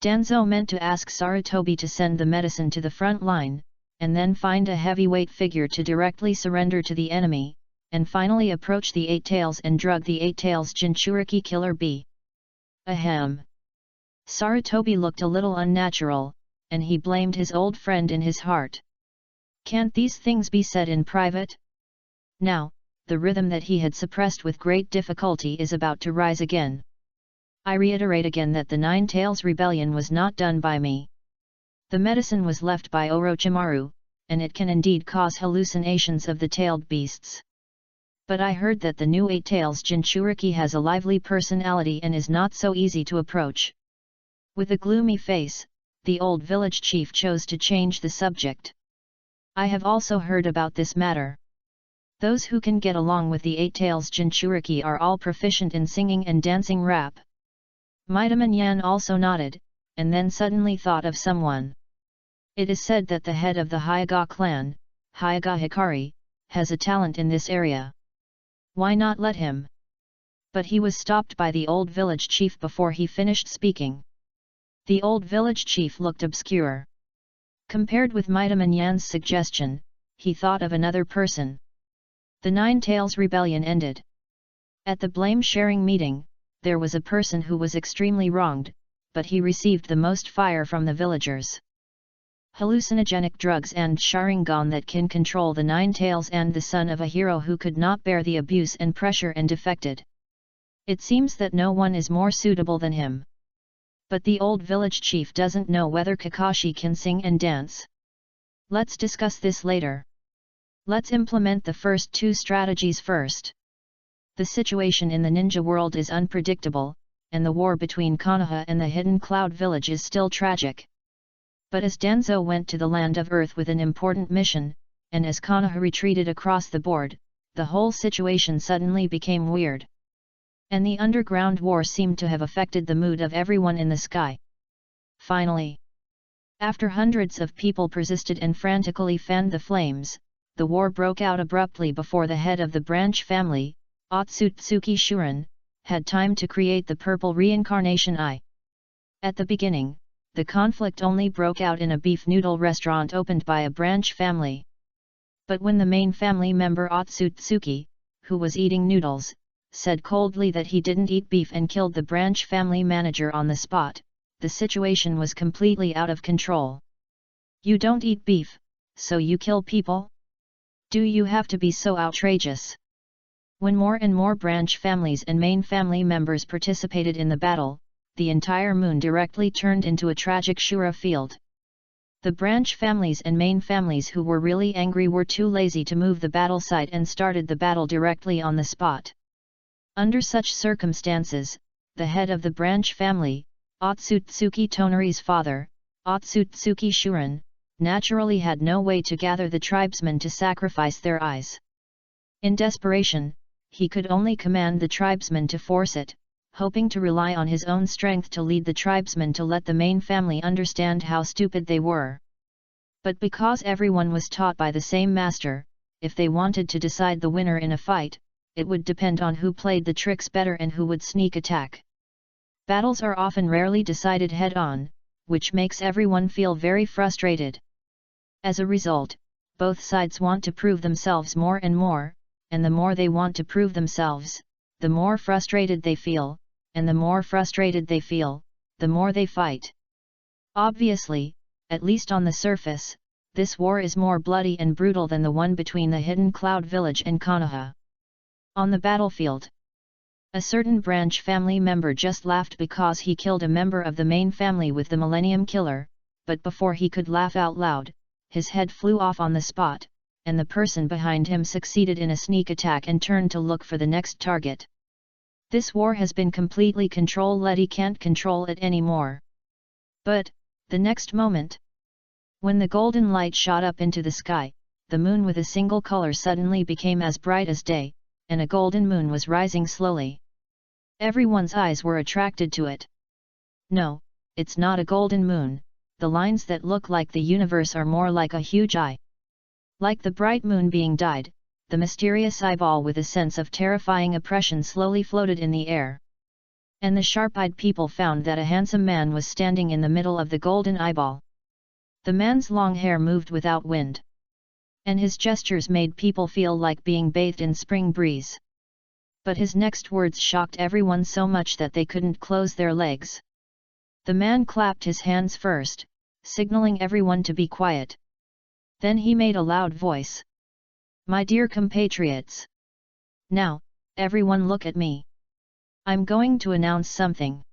Danzo meant to ask Sarutobi to send the medicine to the front line, and then find a heavyweight figure to directly surrender to the enemy, and finally approach the 8 Tails and drug the 8 Tails Jinchuriki killer bee. Ahem. Sarutobi looked a little unnatural, and he blamed his old friend in his heart. Can't these things be said in private? Now, the rhythm that he had suppressed with great difficulty is about to rise again. I reiterate again that the 9 Tails rebellion was not done by me. The medicine was left by Orochimaru, and it can indeed cause hallucinations of the tailed beasts. But I heard that the new 8 Tails Jinchuriki has a lively personality and is not so easy to approach. With a gloomy face, the old village chief chose to change the subject. I have also heard about this matter. Those who can get along with the 8 Tails Jinchuriki are all proficient in singing and dancing rap. Midaman Yan also nodded, and then suddenly thought of someone. It is said that the head of the Hyuga clan, Hyuga Hikari, has a talent in this area. Why not let him? But he was stopped by the old village chief before he finished speaking. The old village chief looked obscure. Compared with Midaman Yan's suggestion, he thought of another person. The 9 Tails rebellion ended. At the blame-sharing meeting, there was a person who was extremely wronged, but he received the most fire from the villagers. Hallucinogenic drugs and Sharingan that can control the 9 Tails and the son of a hero who could not bear the abuse and pressure and defected. It seems that no one is more suitable than him. But the old village chief doesn't know whether Kakashi can sing and dance. Let's discuss this later. Let's implement the first 2 strategies first. The situation in the ninja world is unpredictable, and the war between Konoha and the Hidden Cloud Village is still tragic. But as Danzo went to the Land of Earth with an important mission, and as Konoha retreated across the board, the whole situation suddenly became weird. And the underground war seemed to have affected the mood of everyone in the sky. Finally, after hundreds of people persisted and frantically fanned the flames, the war broke out abruptly before the head of the branch family, Otsutsuki Shuren, had time to create the purple reincarnation eye. At the beginning, the conflict only broke out in a beef noodle restaurant opened by a branch family. But when the main family member Otsutsuki, who was eating noodles, said coldly that he didn't eat beef and killed the branch family manager on the spot, the situation was completely out of control. You don't eat beef, so you kill people? Do you have to be so outrageous? When more and more branch families and main family members participated in the battle, the entire moon directly turned into a tragic Shura field. The branch families and main families who were really angry were too lazy to move the battle site and started the battle directly on the spot. Under such circumstances, the head of the branch family, Otsutsuki Tonari's father, Otsutsuki Shuren, naturally had no way to gather the tribesmen to sacrifice their eyes. In desperation, he could only command the tribesmen to force it, hoping to rely on his own strength to lead the tribesmen to let the main family understand how stupid they were. But because everyone was taught by the same master, if they wanted to decide the winner in a fight, it would depend on who played the tricks better and who would sneak attack. Battles are often rarely decided head-on, which makes everyone feel very frustrated. As a result, both sides want to prove themselves more, and the more they want to prove themselves, the more frustrated they feel, and the more frustrated they feel, the more they fight. Obviously, at least on the surface, this war is more bloody and brutal than the one between the Hidden Cloud Village and Konoha. On the battlefield, a certain branch family member just laughed because he killed a member of the main family with the Millennium Killer, but before he could laugh out loud, his head flew off on the spot, and the person behind him succeeded in a sneak attack and turned to look for the next target. This war has been completely control-led, he can't control it anymore. But, the next moment, when the golden light shot up into the sky, the moon with a single color suddenly became as bright as day, and a golden moon was rising slowly. Everyone's eyes were attracted to it. No, it's not a golden moon, the lines that look like the universe are more like a huge eye. Like the bright moon being dyed, the mysterious eyeball with a sense of terrifying oppression slowly floated in the air. And the sharp-eyed people found that a handsome man was standing in the middle of the golden eyeball. The man's long hair moved without wind, and his gestures made people feel like being bathed in spring breeze. But his next words shocked everyone so much that they couldn't close their legs. The man clapped his hands first, signaling everyone to be quiet. Then he made a loud voice. "My dear compatriots! Now, everyone look at me. I'm going to announce something."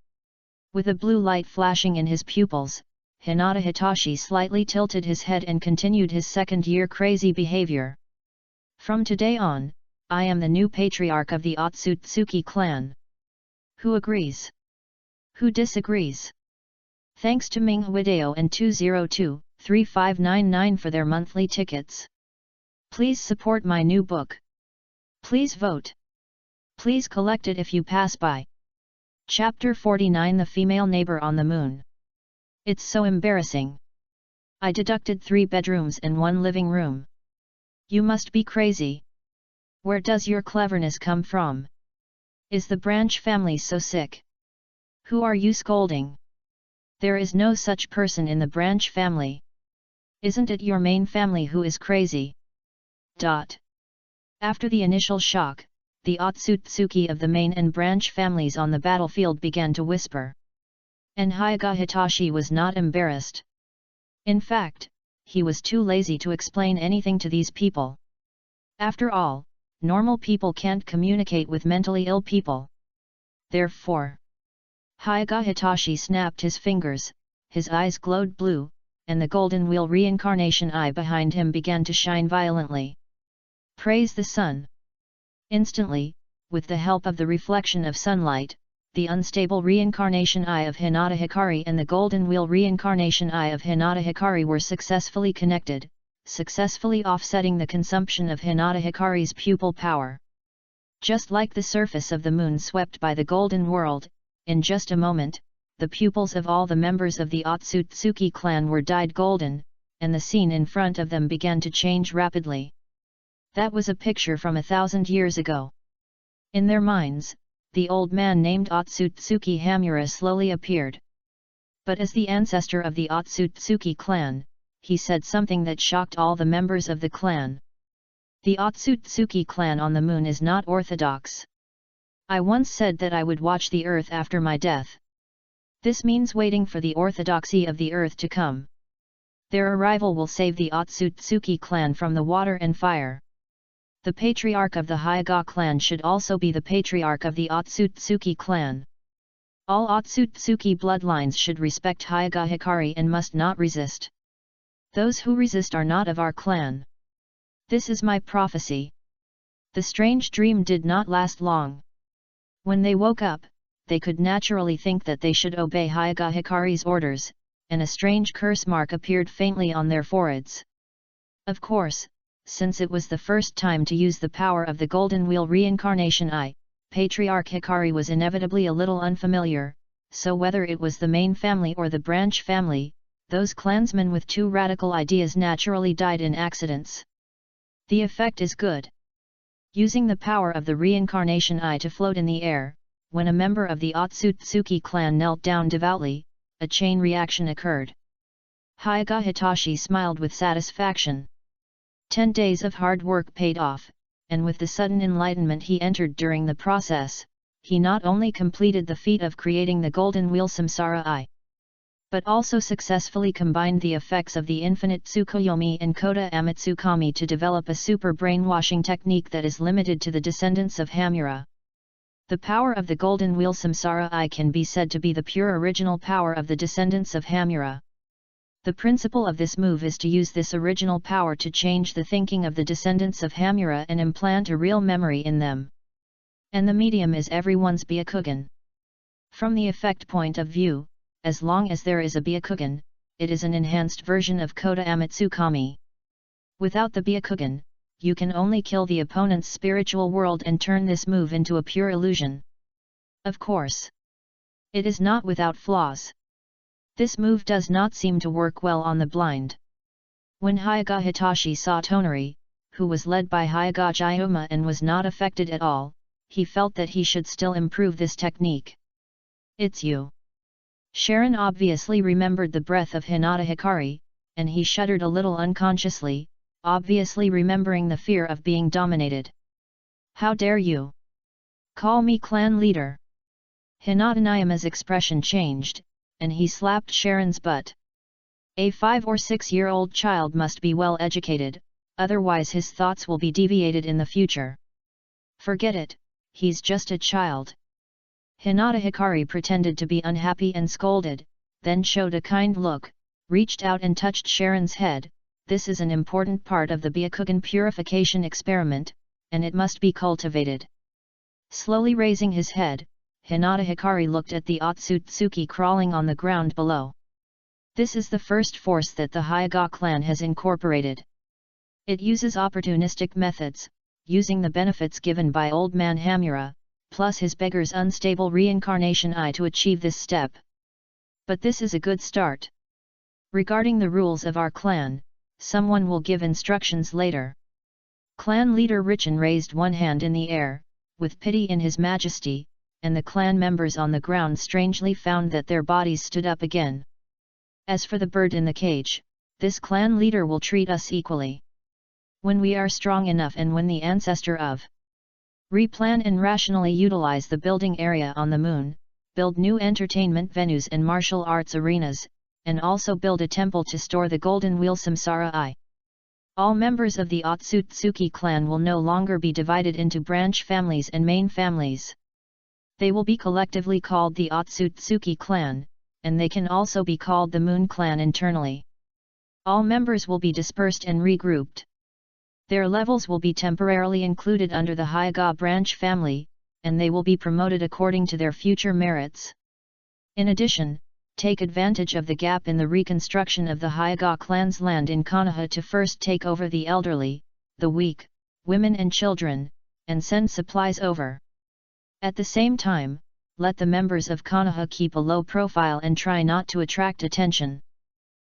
With a blue light flashing in his pupils, Hinata Hitachi slightly tilted his head and continued his second-year crazy behavior. "From today on, I am the new patriarch of the Otsutsuki clan. Who agrees? Who disagrees?" Thanks to Ming Hideo and 202-3599 for their monthly tickets. Please support my new book. Please vote. Please collect it if you pass by. Chapter 49, The Female Neighbor on the Moon. It's so embarrassing. I deducted 3 bedrooms and 1 living room. You must be crazy. Where does your cleverness come from? Is the branch family so sick? Who are you scolding? There is no such person in the branch family. Isn't it your main family who is crazy? After the initial shock, the Otsutsuki of the main and branch families on the battlefield began to whisper. And Hyoga Hitachi was not embarrassed. In fact, he was too lazy to explain anything to these people. After all, normal people can't communicate with mentally ill people. Therefore, Hyoga Hitachi snapped his fingers, his eyes glowed blue, and the golden wheel reincarnation eye behind him began to shine violently. Praise the sun! Instantly, with the help of the reflection of sunlight, the unstable reincarnation eye of Hinata Hikari and the golden wheel reincarnation eye of Hinata Hikari were successfully connected, successfully offsetting the consumption of Hinata Hikari's pupil power. Just like the surface of the moon swept by the golden world, in just a moment, the pupils of all the members of the Otsutsuki clan were dyed golden, and the scene in front of them began to change rapidly. That was a picture from 1,000 years ago. In their minds, the old man named Otsutsuki Hamura slowly appeared. But as the ancestor of the Otsutsuki clan, he said something that shocked all the members of the clan. The Otsutsuki clan on the moon is not orthodox. I once said that I would watch the earth after my death. This means waiting for the orthodoxy of the earth to come. Their arrival will save the Otsutsuki clan from the water and fire. The patriarch of the Hyoga clan should also be the patriarch of the Otsutsuki clan. All Otsutsuki bloodlines should respect Hyoga Hikari and must not resist. Those who resist are not of our clan. This is my prophecy. The strange dream did not last long. When they woke up, they could naturally think that they should obey Hyoga Hikari's orders, and a strange curse mark appeared faintly on their foreheads. Of course, since it was the first time to use the power of the Golden Wheel Reincarnation Eye, Patriarch Hikari was inevitably a little unfamiliar, so whether it was the main family or the branch family, those clansmen with too radical ideas naturally died in accidents. The effect is good. Using the power of the Reincarnation Eye to float in the air, when a member of the Otsutsuki clan knelt down devoutly, a chain reaction occurred. Hyoga Hitachi smiled with satisfaction. 10 days of hard work paid off, and with the sudden enlightenment he entered during the process, he not only completed the feat of creating the Golden Wheel Samsara Eye, but also successfully combined the effects of the infinite Tsukuyomi and Koda Amatsukami to develop a super brainwashing technique that is limited to the descendants of Hamura. The power of the Golden Wheel Samsara Eye can be said to be the pure original power of the descendants of Hamura. The principle of this move is to use this original power to change the thinking of the descendants of Hamura and implant a real memory in them. And the medium is everyone's Byakugan. From the effect point of view, as long as there is a Byakugan, it is an enhanced version of Koda Amatsukami. Without the Byakugan, you can only kill the opponent's spiritual world and turn this move into a pure illusion. Of course, it is not without flaws. This move does not seem to work well on the blind. When Hyoga Hitachi saw Tonari, who was led by Hyoga Jyuma and was not affected at all, he felt that he should still improve this technique. It's you. Sharon obviously remembered the breath of Hinata Hikari, and he shuddered a little unconsciously, obviously remembering the fear of being dominated. How dare you? Call me clan leader. Hinata Nayama's expression changed, and he slapped Sharon's butt. A 5 or 6-year-old child must be well educated, otherwise his thoughts will be deviated in the future. Forget it, he's just a child. Hinata Hikari pretended to be unhappy and scolded, then showed a kind look, reached out and touched Sharon's head. This is an important part of the Byakugan purification experiment, and it must be cultivated. Slowly raising his head, Hinata Hikari looked at the Otsutsuki crawling on the ground below. This is the first force that the Hyoga clan has incorporated. It uses opportunistic methods, using the benefits given by Old Man Hamura, plus his beggar's unstable reincarnation eye to achieve this step. But this is a good start. Regarding the rules of our clan, someone will give instructions later. Clan leader Richin raised one hand in the air, with pity in his majesty, and the clan members on the ground strangely found that their bodies stood up again. As for the bird in the cage, this clan leader will treat us equally. When we are strong enough and when the ancestor of replan and rationally utilize the building area on the moon, build new entertainment venues and martial arts arenas, and also build a temple to store the Golden Wheel Samsara Eye. All members of the Otsutsuki clan will no longer be divided into branch families and main families. They will be collectively called the Otsutsuki clan, and they can also be called the Moon clan internally. All members will be dispersed and regrouped. Their levels will be temporarily included under the Hyoga branch family, and they will be promoted according to their future merits. In addition, take advantage of the gap in the reconstruction of the Hyoga clan's land in Konoha to first take over the elderly, the weak, women and children, and send supplies over. At the same time, let the members of Konoha keep a low profile and try not to attract attention.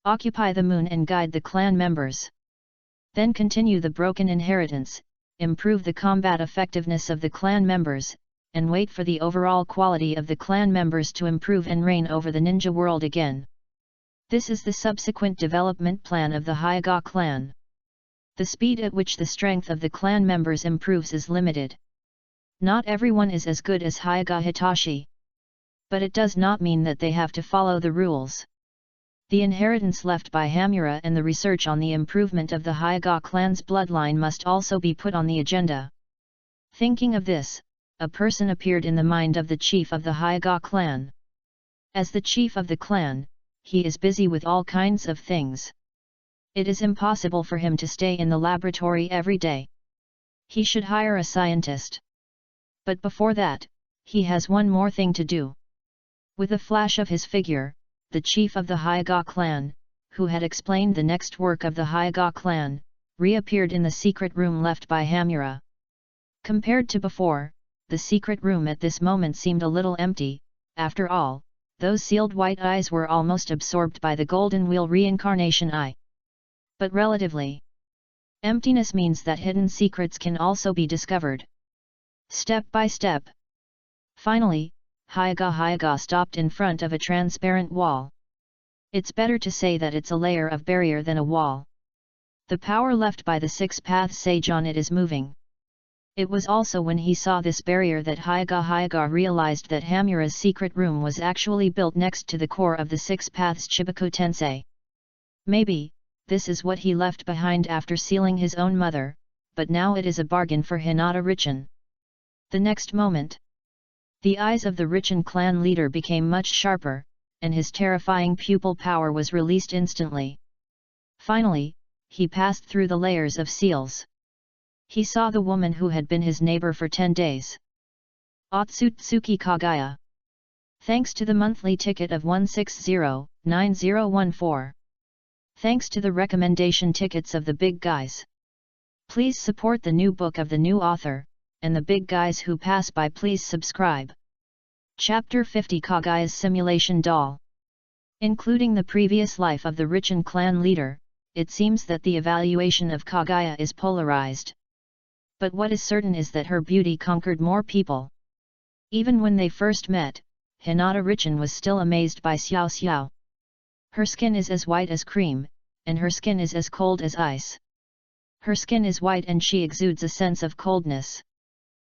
Occupy the moon and guide the clan members. Then continue the broken inheritance, improve the combat effectiveness of the clan members, and wait for the overall quality of the clan members to improve and reign over the ninja world again. This is the subsequent development plan of the Hyoga clan. The speed at which the strength of the clan members improves is limited. Not everyone is as good as Hyoga Hitachi. But it does not mean that they have to follow the rules. The inheritance left by Hamura and the research on the improvement of the Hyoga clan's bloodline must also be put on the agenda. Thinking of this, a person appeared in the mind of the chief of the Hyoga clan. As the chief of the clan, he is busy with all kinds of things. It is impossible for him to stay in the laboratory every day. He should hire a scientist. But before that, he has one more thing to do. With a flash of his figure, the chief of the Hyoga clan, who had explained the next work of the Hyoga clan, reappeared in the secret room left by Hamura. Compared to before, the secret room at this moment seemed a little empty. After all, those sealed white eyes were almost absorbed by the golden wheel reincarnation eye. But relatively, emptiness means that hidden secrets can also be discovered. Step by step. Finally, Hyoga stopped in front of a transparent wall. It's better to say that it's a layer of barrier than a wall. The power left by the six paths sage on it is moving. It was also when he saw this barrier that Hyoga realized that Hamura's secret room was actually built next to the core of the six paths Chibaku Tensei. Maybe, this is what he left behind after sealing his own mother, but now it is a bargain for Hinata Richin. The next moment, the eyes of the Richin clan leader became much sharper, and his terrifying pupil power was released instantly. Finally, he passed through the layers of seals. He saw the woman who had been his neighbor for 10 days. Otsutsuki Kagaya. Thanks to the monthly ticket of 160-9014. Thanks to the recommendation tickets of the big guys. Please support the new book of the new author, and the big guys who pass by please subscribe. Chapter 50 Kagaya's Simulation Doll. Including the previous life of the Richin clan leader, it seems that the evaluation of Kagaya is polarized. But what is certain is that her beauty conquered more people. Even when they first met, Hinata Richin was still amazed by Xiao Xiao. Her skin is as white as cream, and her skin is as cold as ice. Her skin is white and she exudes a sense of coldness.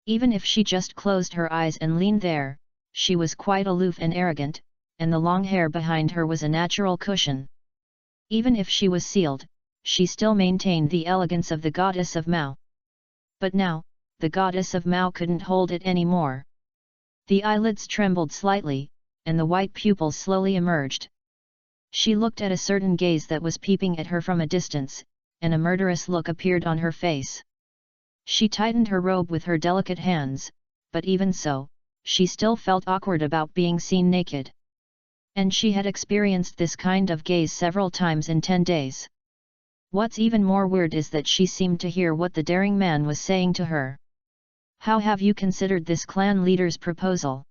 Even if she just closed her eyes and leaned there, she was quite aloof and arrogant, and the long hair behind her was a natural cushion. Even if she was sealed, she still maintained the elegance of the goddess of Mao. But now, the goddess of Mao couldn't hold it anymore. The eyelids trembled slightly, and the white pupils slowly emerged. She looked at a certain gaze that was peeping at her from a distance, and a murderous look appeared on her face. She tightened her robe with her delicate hands, but even so, she still felt awkward about being seen naked. And she had experienced this kind of gaze several times in 10 days. What's even more weird is that she seemed to hear what the daring man was saying to her. How have you considered this clan leader's proposal?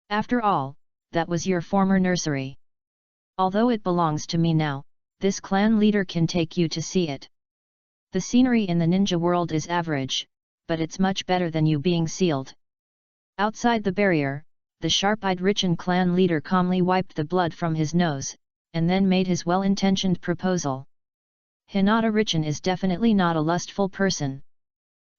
After all, that was your former nursery. Although it belongs to me now, this clan leader can take you to see it. The scenery in the ninja world is average, but it's much better than you being sealed. Outside the barrier, the sharp-eyed Richin clan leader calmly wiped the blood from his nose, and then made his well-intentioned proposal. Hinata Richin is definitely not a lustful person.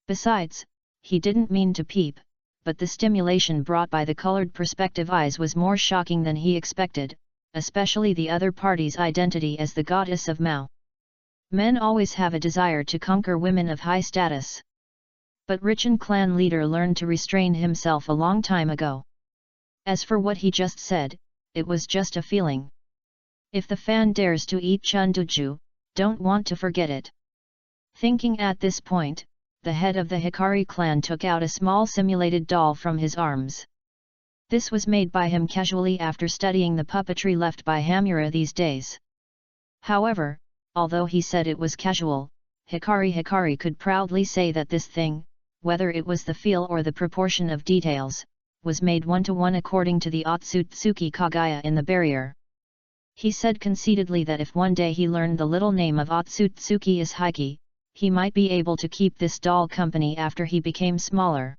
Besides, he didn't mean to peep, but the stimulation brought by the colored perspective eyes was more shocking than he expected, especially the other party's identity as the goddess of Mao. Men always have a desire to conquer women of high status. But Richin clan leader learned to restrain himself a long time ago. As for what he just said, it was just a feeling. If the fan dares to eat chunduju, don't want to forget it. Thinking at this point, the head of the Hikari clan took out a small simulated doll from his arms. This was made by him casually after studying the puppetry left by Hamura these days. However, although he said it was casual, Hikari could proudly say that this thing, whether it was the feel or the proportion of details, was made one-to-one according to the Otsutsuki Kagaya in the barrier. He said conceitedly that if one day he learned the little name of Otsutsuki is Heike, he might be able to keep this doll company after he became smaller.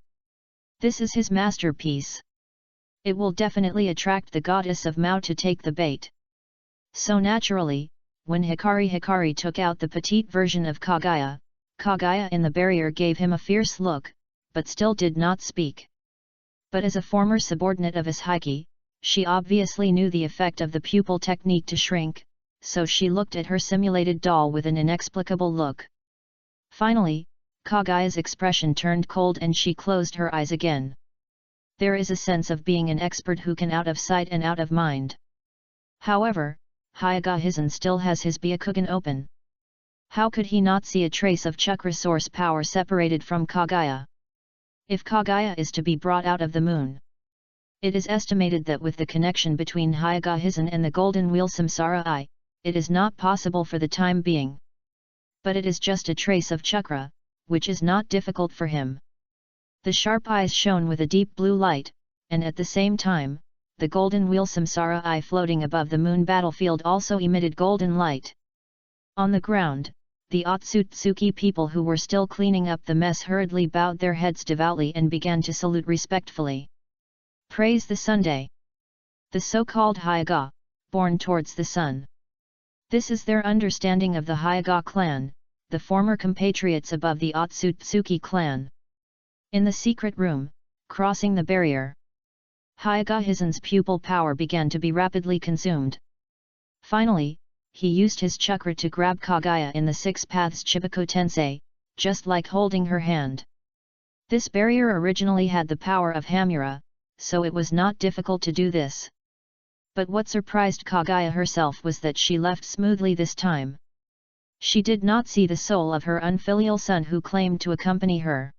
This is his masterpiece. It will definitely attract the goddess of Mao to take the bait. So naturally, when Hikari took out the petite version of Kagaya, Kagaya in the barrier gave him a fierce look, but still did not speak. But as a former subordinate of Ishiki, she obviously knew the effect of the pupil technique to shrink, so she looked at her simulated doll with an inexplicable look. Finally, Kagaya's expression turned cold and she closed her eyes again. There is a sense of being an expert who can out of sight and out of mind. However, Hyoga-Hizen still has his Byakugan open. How could he not see a trace of chakra source power separated from Kagaya? If Kagaya is to be brought out of the moon, it is estimated that with the connection between Hyoga-Hizen and the Golden Wheel Samsara Eye, it is not possible for the time being. But it is just a trace of chakra, which is not difficult for him. The sharp eyes shone with a deep blue light, and at the same time, the Golden Wheel Samsara Eye floating above the moon battlefield also emitted golden light. On the ground, the Otsutsuki people who were still cleaning up the mess hurriedly bowed their heads devoutly and began to salute respectfully. Praise the Sunday! The so-called Hyoga, born towards the sun. This is their understanding of the Hyoga clan, the former compatriots above the Otsutsuki clan. In the secret room, crossing the barrier, Hyoga-Hizen's pupil power began to be rapidly consumed. Finally, he used his chakra to grab Kagaya in the Six Paths Chibuko Tensei, just like holding her hand. This barrier originally had the power of Hamura, so it was not difficult to do this. But what surprised Kagaya herself was that she left smoothly this time. She did not see the soul of her unfilial son who claimed to accompany her.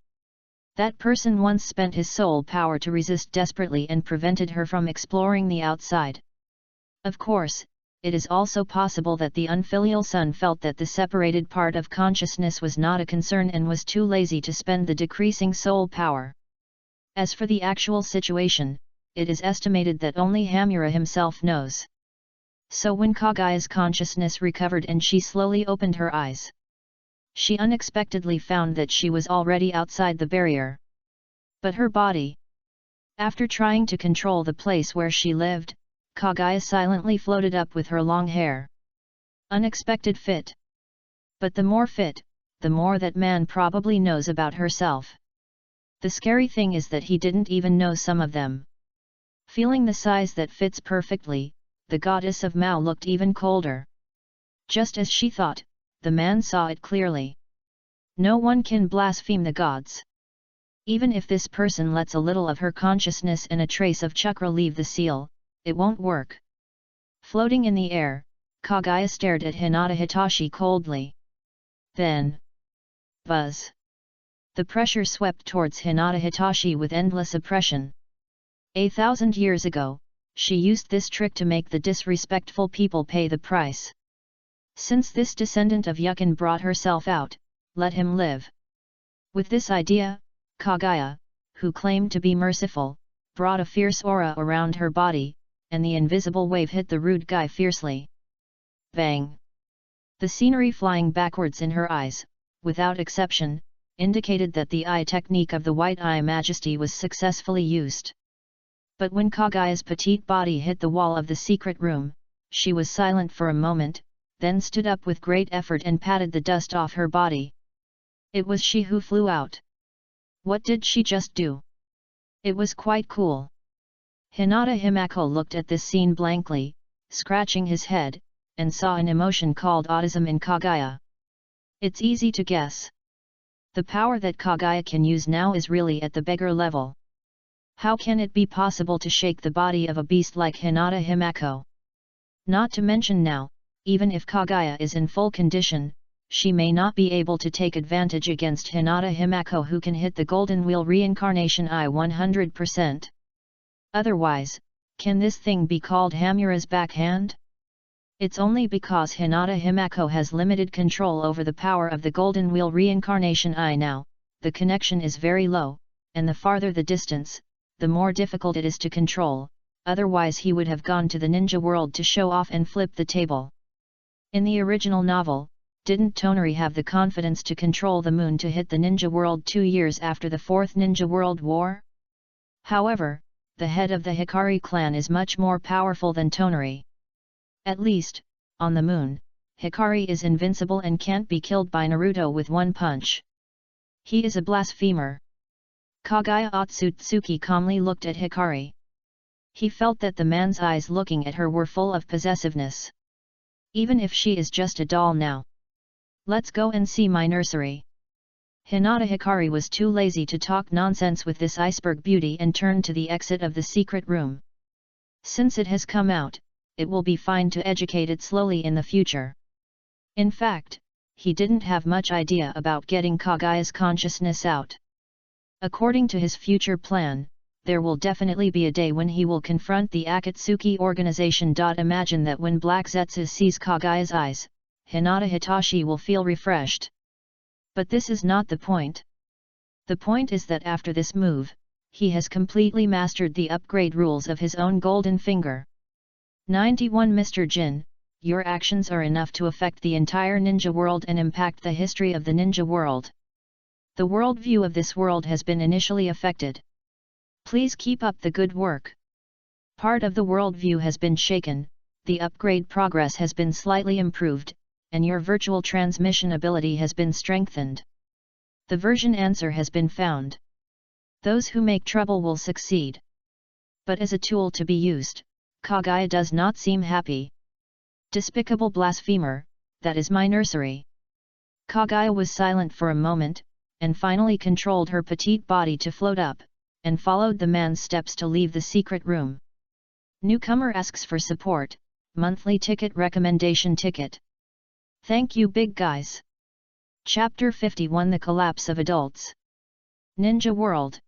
That person once spent his soul power to resist desperately and prevented her from exploring the outside. Of course, it is also possible that the unfilial son felt that the separated part of consciousness was not a concern and was too lazy to spend the decreasing soul power. As for the actual situation, it is estimated that only Hamura himself knows. So when Kagaya's consciousness recovered and she slowly opened her eyes, she unexpectedly found that she was already outside the barrier. But her body, after trying to control the place where she lived, Kagaya silently floated up with her long hair. Unexpected fit. But the more fit, the more that man probably knows about herself. The scary thing is that he didn't even know some of them. Feeling the size that fits perfectly, the goddess of Mao looked even colder. Just as she thought, the man saw it clearly. No one can blaspheme the gods. Even if this person lets a little of her consciousness and a trace of chakra leave the seal, it won't work. Floating in the air, Kagaya stared at Hinata Hitachi coldly. Then, buzz! The pressure swept towards Hinata Hitachi with endless oppression. 1,000 years ago, she used this trick to make the disrespectful people pay the price. Since this descendant of Yukin brought herself out, let him live. With this idea, Kagaya, who claimed to be merciful, brought a fierce aura around her body, and the invisible wave hit the rude guy fiercely. Bang! The scenery flying backwards in her eyes, without exception, indicated that the eye technique of the White Eye Majesty was successfully used. But when Kagaya's petite body hit the wall of the secret room, she was silent for a moment, then stood up with great effort and patted the dust off her body. It was she who flew out. What did she just do? It was quite cool. Hinata Himako looked at this scene blankly, scratching his head, and saw an emotion called autism in Kagaya. It's easy to guess. The power that Kagaya can use now is really at the beggar level. How can it be possible to shake the body of a beast like Hinata Himako? Not to mention now, even if Kagaya is in full condition, she may not be able to take advantage against Hinata Himako who can hit the Golden Wheel Reincarnation Eye 100%. Otherwise, can this thing be called Hamura's backhand? It's only because Hinata Himako has limited control over the power of the Golden Wheel Reincarnation Eye now, the connection is very low, and the farther the distance, the more difficult it is to control, otherwise he would have gone to the ninja world to show off and flip the table. In the original novel, didn't Tonari have the confidence to control the moon to hit the ninja world 2 years after the Fourth Ninja World War? However, the head of the Hikari clan is much more powerful than Tonari. At least, on the moon, Hikari is invincible and can't be killed by Naruto with one punch. He is a blasphemer. Kagaya Otsutsuki calmly looked at Hikari. He felt that the man's eyes looking at her were full of possessiveness. Even if she is just a doll now. Let's go and see my nursery. Hinata Hikari was too lazy to talk nonsense with this iceberg beauty and turned to the exit of the secret room. Since it has come out, it will be fine to educate it slowly in the future. In fact, he didn't have much idea about getting Kagaya's consciousness out. According to his future plan, there will definitely be a day when he will confront the Akatsuki organization. Imagine that when Black Zetsu sees Kagaya's eyes, Hinata Hitachi will feel refreshed. But this is not the point. The point is that after this move, he has completely mastered the upgrade rules of his own golden finger. 91 Mr. Jin, your actions are enough to affect the entire ninja world and impact the history of the ninja world. The worldview of this world has been initially affected. Please keep up the good work. Part of the worldview has been shaken, the upgrade progress has been slightly improved, and your virtual transmission ability has been strengthened. The version answer has been found. Those who make trouble will succeed. But as a tool to be used, Kagaya does not seem happy. Despicable blasphemer, that is my nursery. Kagaya was silent for a moment, and finally controlled her petite body to float up, and followed the man's steps to leave the secret room. Newcomer asks for support, monthly ticket recommendation ticket. Thank you big guys. Chapter 51 The Collapse of Adults. Ninja World.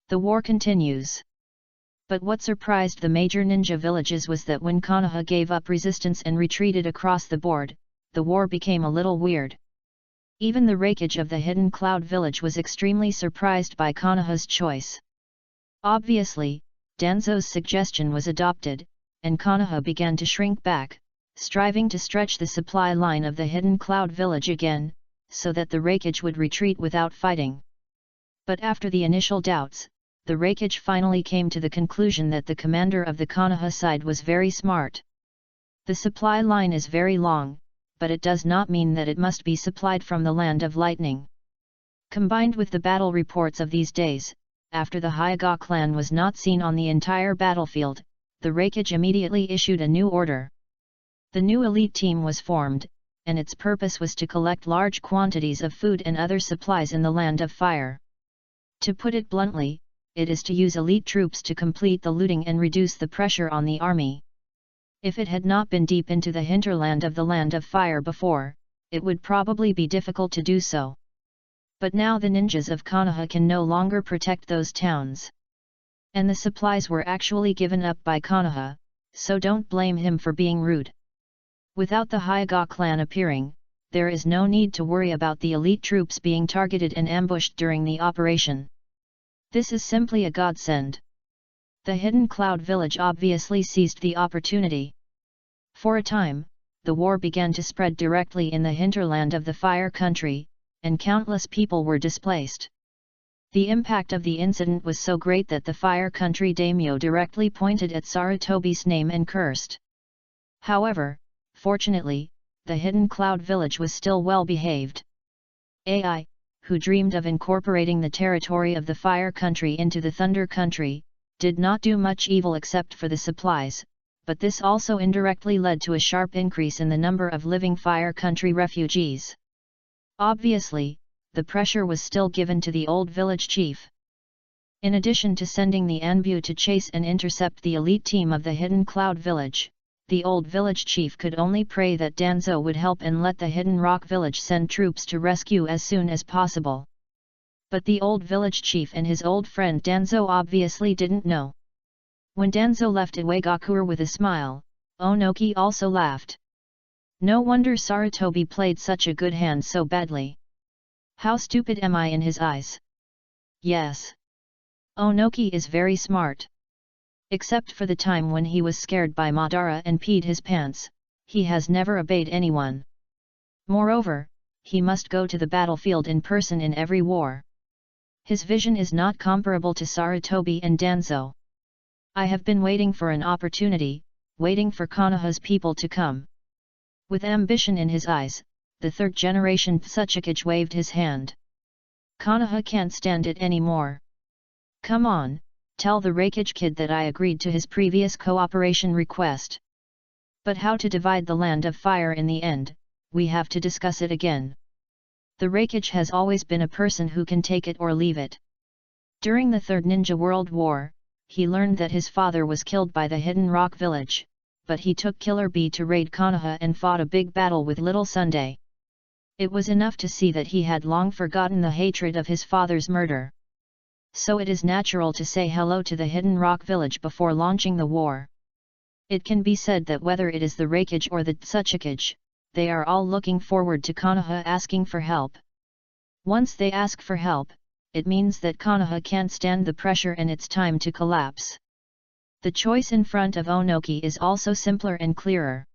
The war continues. But what surprised the major ninja villages was that when Konoha gave up resistance and retreated across the board, the war became a little weird. Even the Hokage of the Hidden Cloud village was extremely surprised by Konoha's choice. Obviously, Danzo's suggestion was adopted, and Konoha began to shrink back, striving to stretch the supply line of the Hidden Cloud village again, so that the Hokage would retreat without fighting. But after the initial doubts, the Hokage finally came to the conclusion that the commander of the Konoha side was very smart. The supply line is very long, but it does not mean that it must be supplied from the land of lightning. Combined with the battle reports of these days, after the Hyuga clan was not seen on the entire battlefield, the Hokage immediately issued a new order. The new elite team was formed, and its purpose was to collect large quantities of food and other supplies in the land of fire. To put it bluntly, it is to use elite troops to complete the looting and reduce the pressure on the army. If it had not been deep into the hinterland of the land of fire before, it would probably be difficult to do so. But now the ninjas of Konoha can no longer protect those towns. And the supplies were actually given up by Konoha, so don't blame him for being rude. Without the Hyuga clan appearing, there is no need to worry about the elite troops being targeted and ambushed during the operation. This is simply a godsend. The Hidden Cloud village obviously seized the opportunity. For a time, the war began to spread directly in the hinterland of the Fire Country, and countless people were displaced. The impact of the incident was so great that the Fire Country daimyo directly pointed at Sarutobi's name and cursed. However, fortunately, the Hidden Cloud village was still well behaved. Ai, who dreamed of incorporating the territory of the Fire Country into the Thunder Country, did not do much evil except for the supplies, but this also indirectly led to a sharp increase in the number of living Fire Country refugees. Obviously, the pressure was still given to the old village chief. In addition to sending the Anbu to chase and intercept the elite team of the Hidden Cloud village, the old village chief could only pray that Danzo would help and let the Hidden Rock village send troops to rescue as soon as possible. But the old village chief and his old friend Danzo obviously didn't know. When Danzo left Iwagakure with a smile, Onoki also laughed. No wonder Sarutobi played such a good hand so badly. How stupid am I in his eyes? Yes. Onoki is very smart. Except for the time when he was scared by Madara and peed his pants, he has never obeyed anyone. Moreover, he must go to the battlefield in person in every war. His vision is not comparable to Sarutobi and Danzo. I have been waiting for an opportunity, waiting for Konoha's people to come. With ambition in his eyes, the third-generation Tsuchikage waved his hand. Konoha can't stand it anymore. Come on, tell the Raikage kid that I agreed to his previous cooperation request. But how to divide the land of fire in the end, we have to discuss it again. The Raikage has always been a person who can take it or leave it. During the Third Ninja World War, he learned that his father was killed by the Hidden Rock Village, but he took Killer Bee to raid Konoha and fought a big battle with Little Sunday. It was enough to see that he had long forgotten the hatred of his father's murder. So it is natural to say hello to the Hidden Rock Village before launching the war. It can be said that whether it is the Raikage or the Tsuchikage, they are all looking forward to Konoha asking for help. Once they ask for help, it means that Konoha can't stand the pressure and it's time to collapse. The choice in front of Onoki is also simpler and clearer.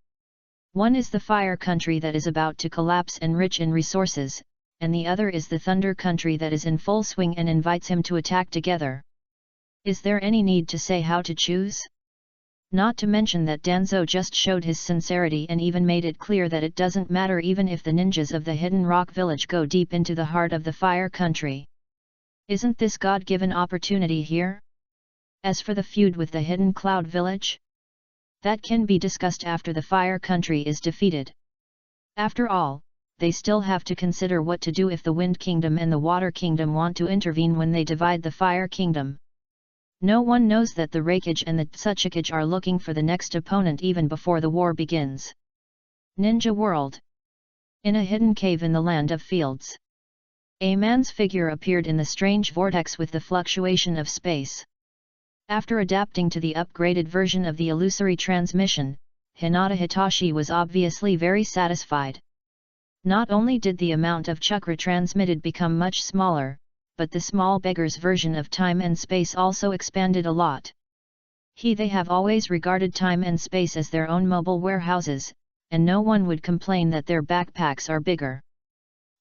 One is the fire country that is about to collapse and rich in resources, and the other is the thunder country that is in full swing and invites him to attack together. Is there any need to say how to choose? Not to mention that Danzo just showed his sincerity and even made it clear that it doesn't matter even if the ninjas of the Hidden Rock Village go deep into the heart of the fire country. Isn't this God-given opportunity here? As for the feud with the Hidden Cloud Village, that can be discussed after the fire country is defeated. After all, they still have to consider what to do if the Wind Kingdom and the Water Kingdom want to intervene when they divide the Fire Kingdom. No one knows that the Raikage and the Tsuchikage are looking for the next opponent even before the war begins. Ninja World. In a hidden cave in the Land of Fields, a man's figure appeared in the strange vortex with the fluctuation of space. After adapting to the upgraded version of the illusory transmission, Hinata Hitachi was obviously very satisfied. Not only did the amount of chakra transmitted become much smaller, but the small beggar's version of time and space also expanded a lot. They have always regarded time and space as their own mobile warehouses, and no one would complain that their backpacks are bigger.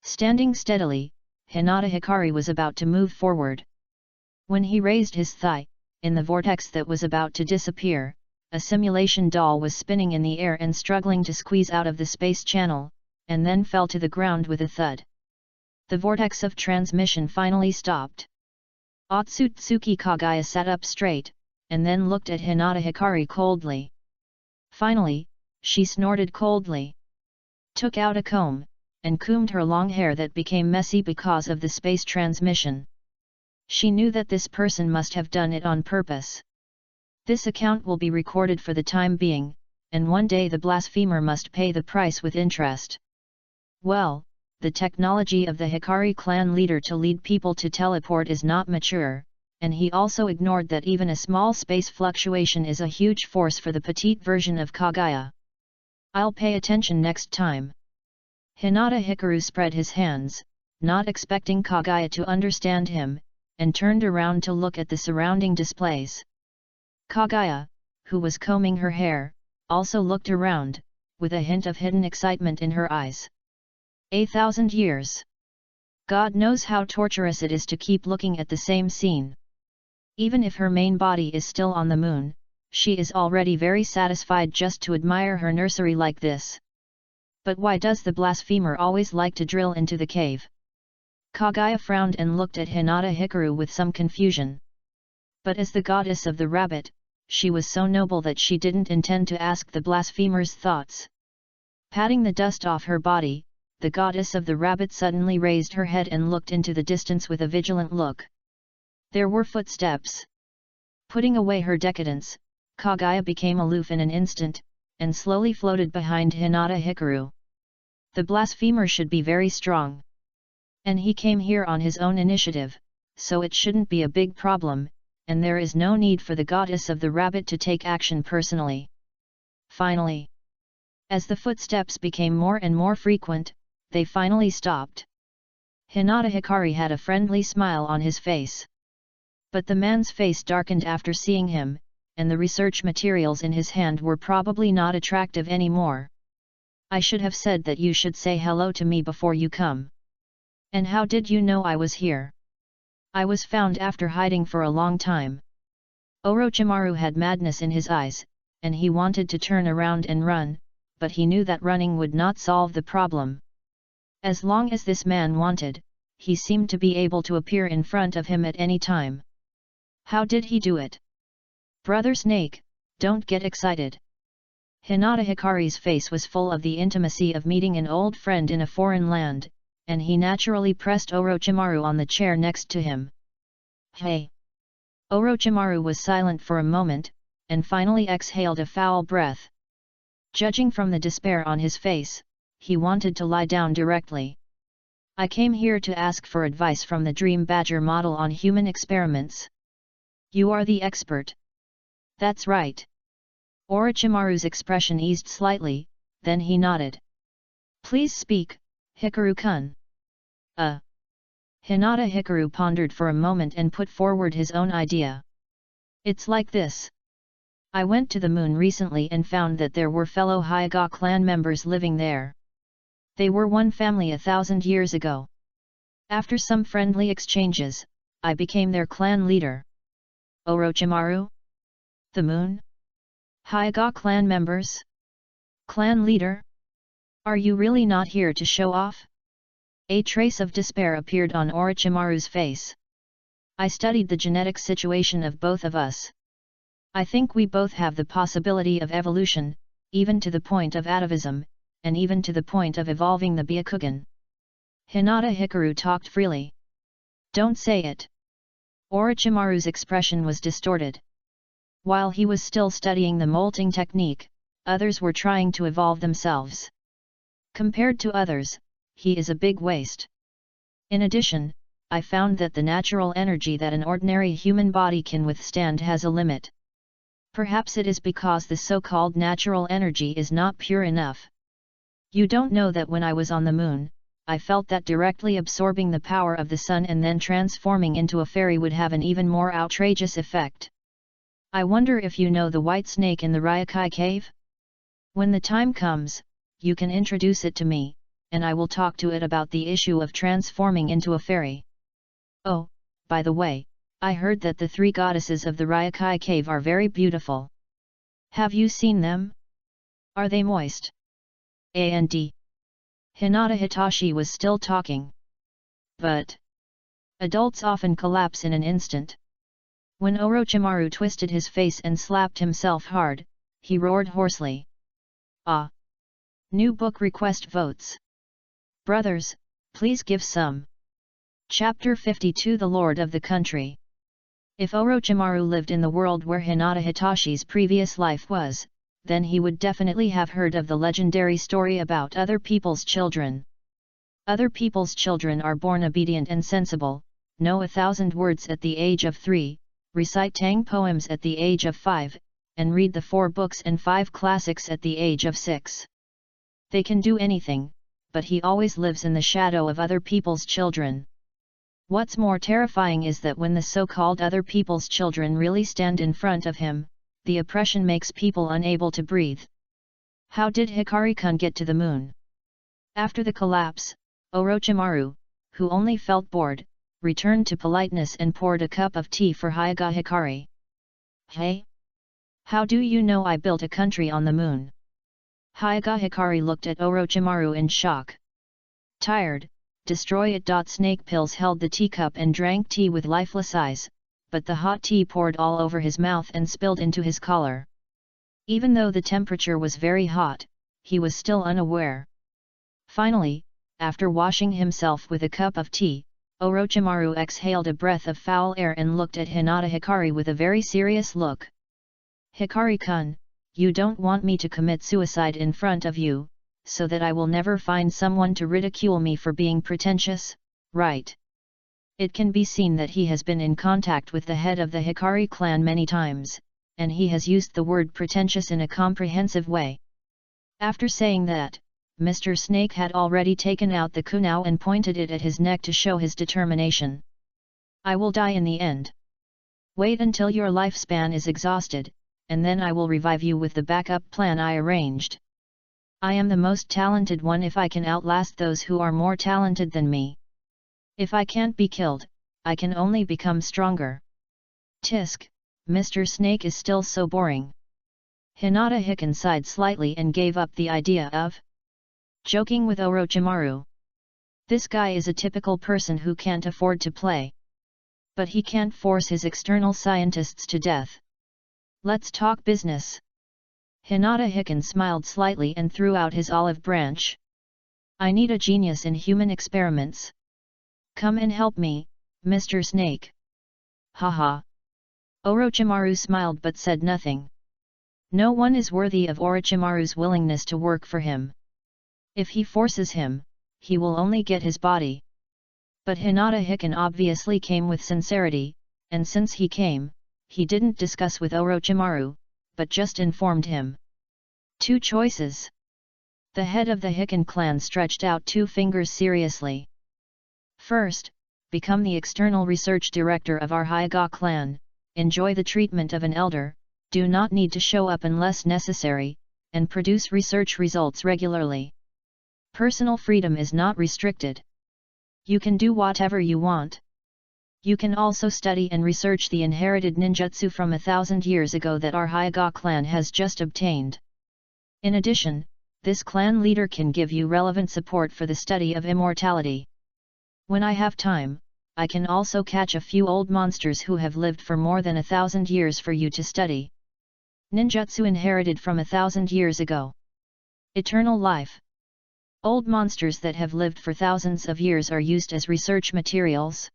Standing steadily, Hinata Hikari was about to move forward. When he raised his thigh, in the vortex that was about to disappear, a simulation doll was spinning in the air and struggling to squeeze out of the space channel, and then fell to the ground with a thud. The vortex of transmission finally stopped. Otsutsuki Kagaya sat up straight, and then looked at Hinata Hikari coldly. Finally, she snorted coldly, took out a comb, and combed her long hair that became messy because of the space transmission. She knew that this person must have done it on purpose. This account will be recorded for the time being, and one day the blasphemer must pay the price with interest. Well, the technology of the Hikari clan leader to lead people to teleport is not mature, and he also ignored that even a small space fluctuation is a huge force for the petite version of Kagaya. I'll pay attention next time. Hinata Hikaru spread his hands, not expecting Kagaya to understand him, and turned around to look at the surrounding displays. Kagaya, who was combing her hair, also looked around, with a hint of hidden excitement in her eyes. 1,000 years. God knows how torturous it is to keep looking at the same scene. Even if her main body is still on the moon, she is already very satisfied just to admire her nursery like this. But why does the blasphemer always like to drill into the cave? Kagaya frowned and looked at Hinata Hikaru with some confusion. But as the goddess of the rabbit, she was so noble that she didn't intend to ask the blasphemer's thoughts. Patting the dust off her body, the goddess of the rabbit suddenly raised her head and looked into the distance with a vigilant look. There were footsteps. Putting away her decadence, Kagaya became aloof in an instant, and slowly floated behind Hinata Hikaru. The blasphemer should be very strong. And he came here on his own initiative, so it shouldn't be a big problem, and there is no need for the goddess of the rabbit to take action personally. Finally, as the footsteps became more and more frequent, they finally stopped. Hinata Hikari had a friendly smile on his face. But the man's face darkened after seeing him, and the research materials in his hand were probably not attractive anymore. I should have said that you should say hello to me before you come. And how did you know I was here? I was found after hiding for a long time. Orochimaru had madness in his eyes, and he wanted to turn around and run, but he knew that running would not solve the problem. As long as this man wanted, he seemed to be able to appear in front of him at any time. How did he do it? Brother Snake, don't get excited. Hinata Hikari's face was full of the intimacy of meeting an old friend in a foreign land, and he naturally pressed Orochimaru on the chair next to him. Hey! Orochimaru was silent for a moment, and finally exhaled a foul breath. Judging from the despair on his face, he wanted to lie down directly. I came here to ask for advice from the Dream Badger model on human experiments. You are the expert. That's right. Orochimaru's expression eased slightly, then he nodded. Please speak, Hikaru-kun. Hinata Hikaru pondered for a moment and put forward his own idea. It's like this. I went to the moon recently and found that there were fellow Hyuga clan members living there. They were one family 1,000 years ago. After some friendly exchanges, I became their clan leader. Orochimaru? The moon? Hyuga clan members? Clan leader? Are you really not here to show off? A trace of despair appeared on Orochimaru's face. I studied the genetic situation of both of us. I think we both have the possibility of evolution, even to the point of atavism, and even to the point of evolving the Byakugan. Hinata Hikaru talked freely. Don't say it. Orochimaru's expression was distorted. While he was still studying the molting technique, others were trying to evolve themselves. Compared to others, he is a big waste. In addition, I found that the natural energy that an ordinary human body can withstand has a limit. Perhaps it is because the so-called natural energy is not pure enough. You don't know that when I was on the moon, I felt that directly absorbing the power of the sun and then transforming into a fairy would have an even more outrageous effect. I wonder if you know the white snake in the Ryokai cave? When the time comes, you can introduce it to me, and I will talk to it about the issue of transforming into a fairy. Oh, by the way, I heard that the 3 goddesses of the Ryokai cave are very beautiful. Have you seen them? Are they moist? And Hinata Hitachi was still talking. But adults often collapse in an instant. When Orochimaru twisted his face and slapped himself hard, he roared hoarsely. Ah! New book request votes. Brothers, please give some. Chapter 52 The Lord of the Country. If Orochimaru lived in the world where Hinata Hitachi's previous life was, then he would definitely have heard of the legendary story about other people's children. Other people's children are born obedient and sensible, know 1,000 words at the age of 3, recite Tang poems at the age of 5, and read the 4 books and 5 classics at the age of 6. They can do anything, but he always lives in the shadow of other people's children. What's more terrifying is that when the so-called other people's children really stand in front of him, the oppression makes people unable to breathe. How did Hikari-kun get to the moon? After the collapse, Orochimaru, who only felt bored, returned to politeness and poured a cup of tea for Hyuga Hikari. Hey? How do you know I built a country on the moon? Hyuga Hikari looked at Orochimaru in shock. Tired, Destroy It. Snake Pills held the teacup and drank tea with lifeless eyes, but the hot tea poured all over his mouth and spilled into his collar. Even though the temperature was very hot, he was still unaware. Finally, after washing himself with a cup of tea, Orochimaru exhaled a breath of foul air and looked at Hinata Hikari with a very serious look. Hikari-kun, you don't want me to commit suicide in front of you, so that I will never find someone to ridicule me for being pretentious, right? It can be seen that he has been in contact with the head of the Hikari clan many times, and he has used the word pretentious in a comprehensive way. After saying that, Mr. Snake had already taken out the kunai and pointed it at his neck to show his determination. I will die in the end. Wait until your lifespan is exhausted, and then I will revive you with the backup plan I arranged. I am the most talented one if I can outlast those who are more talented than me. If I can't be killed, I can only become stronger. Tisk, Mr. Snake is still so boring. Hinata Hiken sighed slightly and gave up the idea of joking with Orochimaru. This guy is a typical person who can't afford to play. But he can't force his external scientists to death. Let's talk business. Hinata Hiken smiled slightly and threw out his olive branch. I need a genius in human experiments. Come and help me, Mr. Snake. Haha. Orochimaru smiled but said nothing. No one is worthy of Orochimaru's willingness to work for him. If he forces him, he will only get his body. But Hinata Hiken obviously came with sincerity, and since he came, he didn't discuss with Orochimaru, but just informed him. 2 choices. The head of the Hiken clan stretched out 2 fingers seriously. First, become the external research director of our Hokage clan, enjoy the treatment of an elder, do not need to show up unless necessary, and produce research results regularly. Personal freedom is not restricted. You can do whatever you want. You can also study and research the inherited ninjutsu from 1,000 years ago that our Hokage clan has just obtained. In addition, this clan leader can give you relevant support for the study of immortality. When I have time, I can also catch a few old monsters who have lived for more than 1,000 years for you to study. Ninjutsu inherited from 1,000 years ago. Eternal life. Old monsters that have lived for thousands of years are used as research materials.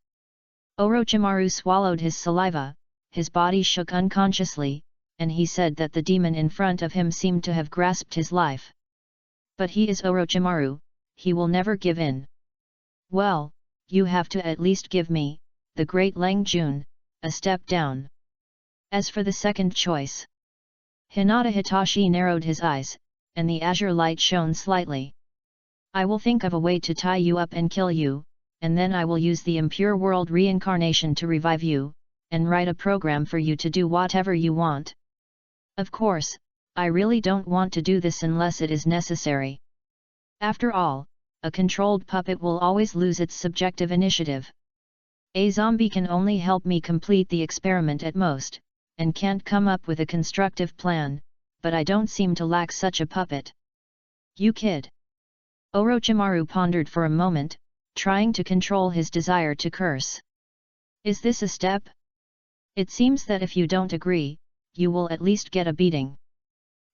Orochimaru swallowed his saliva, his body shook unconsciously, and he said that the demon in front of him seemed to have grasped his life. But he is Orochimaru, he will never give in. Well, you have to at least give me, the great Lang Jun, a step down. As for the second choice, Hinata Hitachi narrowed his eyes, and the azure light shone slightly. I will think of a way to tie you up and kill you, and then I will use the impure world reincarnation to revive you, and write a program for you to do whatever you want. Of course, I really don't want to do this unless it is necessary. After all, a controlled puppet will always lose its subjective initiative. A zombie can only help me complete the experiment at most, and can't come up with a constructive plan, but I don't seem to lack such a puppet. You kid. Orochimaru pondered for a moment, trying to control his desire to curse. Is this a step? It seems that if you don't agree, you will at least get a beating.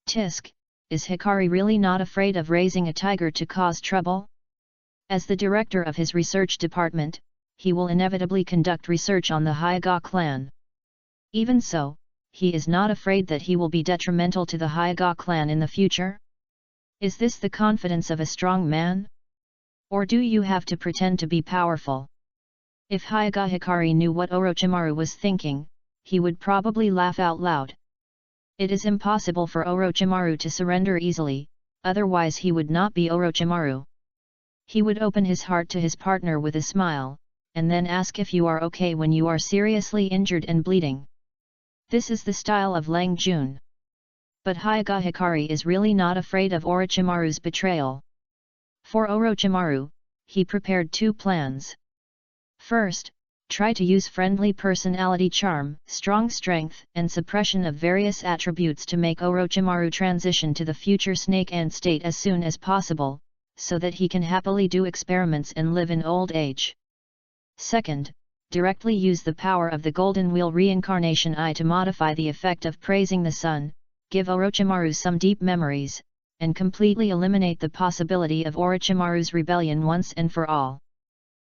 Tisk, is Hikari really not afraid of raising a tiger to cause trouble? As the director of his research department, he will inevitably conduct research on the Hokage clan. Even so, he is not afraid that he will be detrimental to the Hokage clan in the future? Is this the confidence of a strong man? Or do you have to pretend to be powerful? If Hokage Hikari knew what Orochimaru was thinking, he would probably laugh out loud. It is impossible for Orochimaru to surrender easily, otherwise he would not be Orochimaru. He would open his heart to his partner with a smile, and then ask if you are okay when you are seriously injured and bleeding. This is the style of Lang Jun. But Hokage Hikari is really not afraid of Orochimaru's betrayal. For Orochimaru, he prepared 2 plans. First, try to use friendly personality charm, strong strength and suppression of various attributes to make Orochimaru transition to the future Snake Ant state as soon as possible, so that he can happily do experiments and live in old age. Second, directly use the power of the Golden Wheel Reincarnation Eye to modify the effect of praising the sun, give Orochimaru some deep memories, and completely eliminate the possibility of Orochimaru's rebellion once and for all.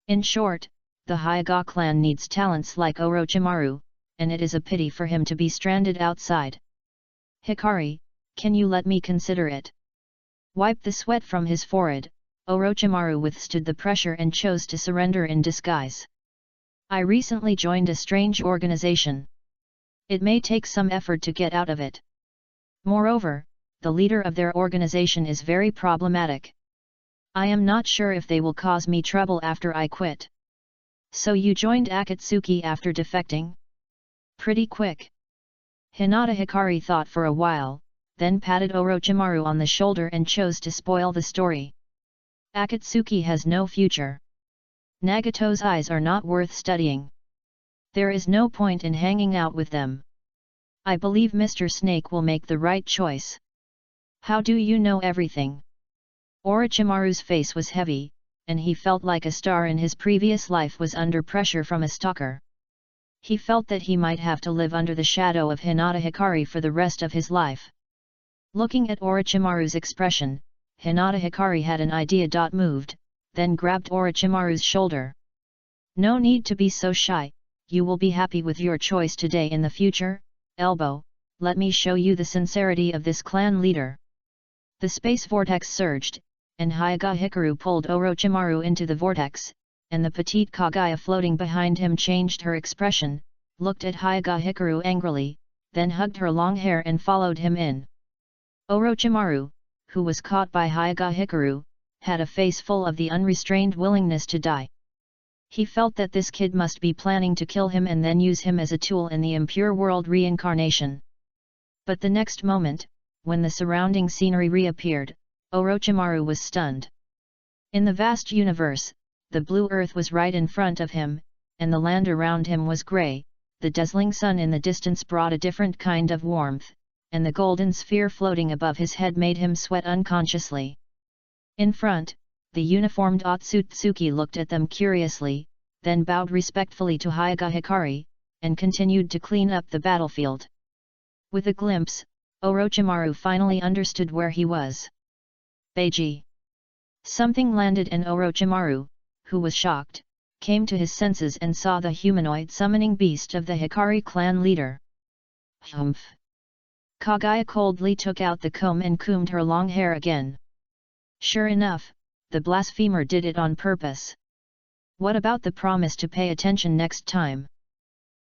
In short, the Hokage clan needs talents like Orochimaru, and it is a pity for him to be stranded outside. Hikari, can you let me consider it? Wipe the sweat from his forehead, Orochimaru withstood the pressure and chose to surrender in disguise. I recently joined a strange organization. It may take some effort to get out of it. Moreover, the leader of their organization is very problematic. I am not sure if they will cause me trouble after I quit. So you joined Akatsuki after defecting? Pretty quick. Hinata Hikari thought for a while, then patted Orochimaru on the shoulder and chose to spoil the story. Akatsuki has no future. Nagato's eyes are not worth studying. There is no point in hanging out with them. I believe Mr. Snake will make the right choice. How do you know everything? Orochimaru's face was heavy, and he felt like a star in his previous life was under pressure from a stalker. He felt that he might have to live under the shadow of Hinata Hikari for the rest of his life. Looking at Orochimaru's expression, Hinata Hikari had an idea. Moved, then grabbed Orochimaru's shoulder. No need to be so shy, you will be happy with your choice today. In the future, elbow, let me show you the sincerity of this clan leader. The space vortex surged, and Hyaga Hikaru pulled Orochimaru into the vortex, and the petite Kaguya floating behind him changed her expression, looked at Hyaga Hikaru angrily, then hugged her long hair and followed him in. Orochimaru, who was caught by Hyaga Hikaru, had a face full of the unrestrained willingness to die. He felt that this kid must be planning to kill him and then use him as a tool in the impure world reincarnation. But the next moment, when the surrounding scenery reappeared, Orochimaru was stunned. In the vast universe, the blue earth was right in front of him, and the land around him was grey. The dazzling sun in the distance brought a different kind of warmth, and the golden sphere floating above his head made him sweat unconsciously. In front, the uniformed Otsutsuki looked at them curiously, then bowed respectfully to Hyaga Hikari, and continued to clean up the battlefield. With a glimpse, Orochimaru finally understood where he was. Beiji. Something landed and Orochimaru, who was shocked, came to his senses and saw the humanoid summoning beast of the Hikari clan leader. Humph! Kaguya coldly took out the comb and combed her long hair again. Sure enough, the blasphemer did it on purpose. What about the promise to pay attention next time?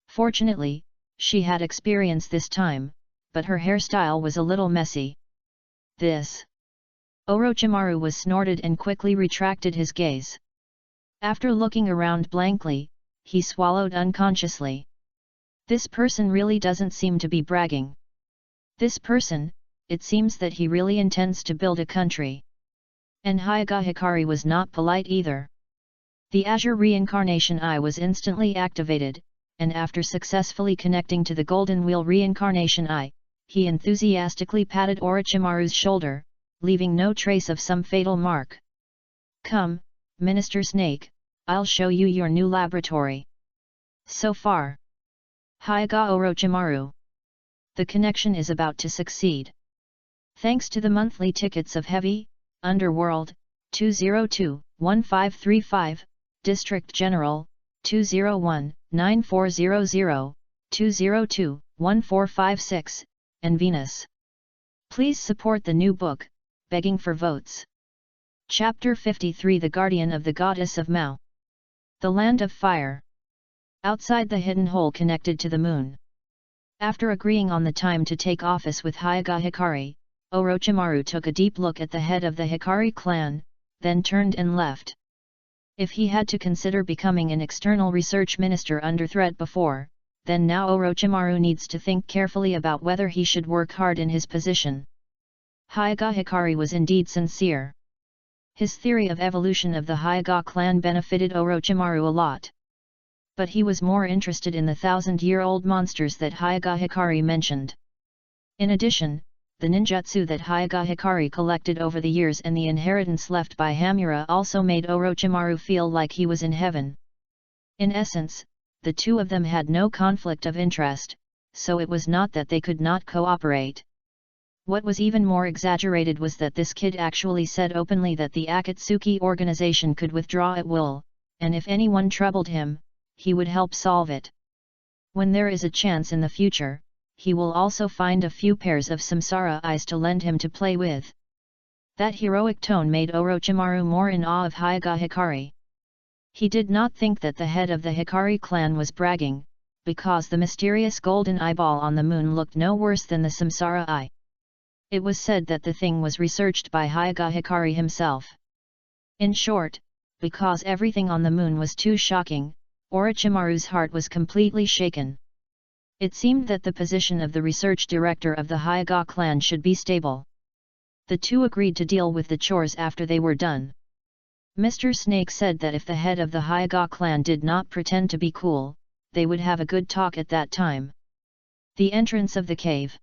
Fortunately, she had experience this time, but her hairstyle was a little messy. This. Orochimaru was snorted and quickly retracted his gaze. After looking around blankly, he swallowed unconsciously. This person really doesn't seem to be bragging. This person, it seems that he really intends to build a country. And Hyaga Hikari was not polite either. The Azure Reincarnation Eye was instantly activated, and after successfully connecting to the Golden Wheel Reincarnation Eye, he enthusiastically patted Orochimaru's shoulder, leaving no trace of some fatal mark. Come, Minister Snake, I'll show you your new laboratory. So far. Hyaga Orochimaru. The connection is about to succeed. Thanks to the monthly tickets of Heavy, Underworld, 202-1535, District General, 201-9400, 202-1456, and Venus. Please support the new book, begging for votes. Chapter 53 The Guardian of the Goddess of Mao. The Land of Fire. Outside the hidden hole connected to the moon. After agreeing on the time to take office with Hyaga Hikari, Orochimaru took a deep look at the head of the Hikari clan, then turned and left. If he had to consider becoming an external research minister under threat before, then now Orochimaru needs to think carefully about whether he should work hard in his position. Hyaga Hikari was indeed sincere. His theory of evolution of the Hyaga clan benefited Orochimaru a lot. But he was more interested in the 1,000-year-old monsters that Hyaga Hikari mentioned. In addition, the ninjutsu that Hyaga Hikari collected over the years and the inheritance left by Hamura also made Orochimaru feel like he was in heaven. In essence, the two of them had no conflict of interest, so it was not that they could not cooperate. What was even more exaggerated was that this kid actually said openly that the Akatsuki organization could withdraw at will, and if anyone troubled him, he would help solve it. When there is a chance in the future, he will also find a few pairs of samsara eyes to lend him to play with. That heroic tone made Orochimaru more in awe of Hyaga Hikari. He did not think that the head of the Hikari clan was bragging, because the mysterious golden eyeball on the moon looked no worse than the samsara eye. It was said that the thing was researched by Hyaga Hikari himself. In short, because everything on the moon was too shocking, Orochimaru's heart was completely shaken. It seemed that the position of the research director of the Hokage clan should be stable. The two agreed to deal with the chores after they were done. Mr. Snake said that if the head of the Hokage clan did not pretend to be cool, they would have a good talk at that time. The entrance of the cave.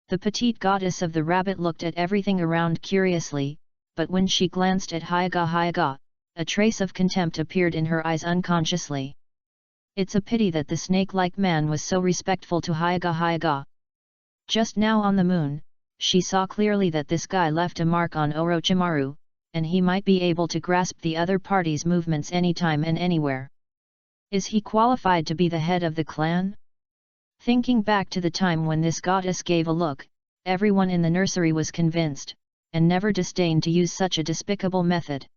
The petite goddess of the rabbit looked at everything around curiously, but when she glanced at Hokage, a trace of contempt appeared in her eyes unconsciously. It's a pity that the snake-like man was so respectful to Hokage. Just now on the moon, she saw clearly that this guy left a mark on Orochimaru, and he might be able to grasp the other party's movements anytime and anywhere. Is he qualified to be the head of the clan? Thinking back to the time when this goddess gave a look, everyone in the nursery was convinced, and never disdained to use such a despicable method.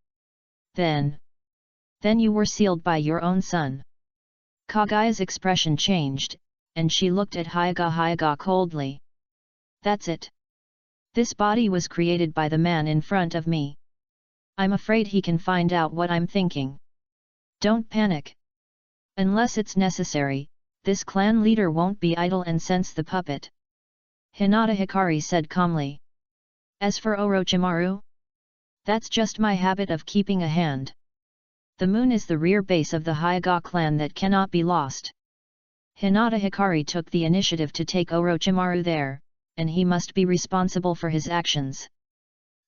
Then you were sealed by your own son. Kagaya's expression changed, and she looked at Hokage coldly. That's it. This body was created by the man in front of me. I'm afraid he can find out what I'm thinking. Don't panic. Unless it's necessary, this clan leader won't be idle and sense the puppet. Hinata Hikari said calmly. As for Orochimaru? That's just my habit of keeping a hand. The moon is the rear base of the Hokage clan that cannot be lost. Hinata Hikari took the initiative to take Orochimaru there, and he must be responsible for his actions.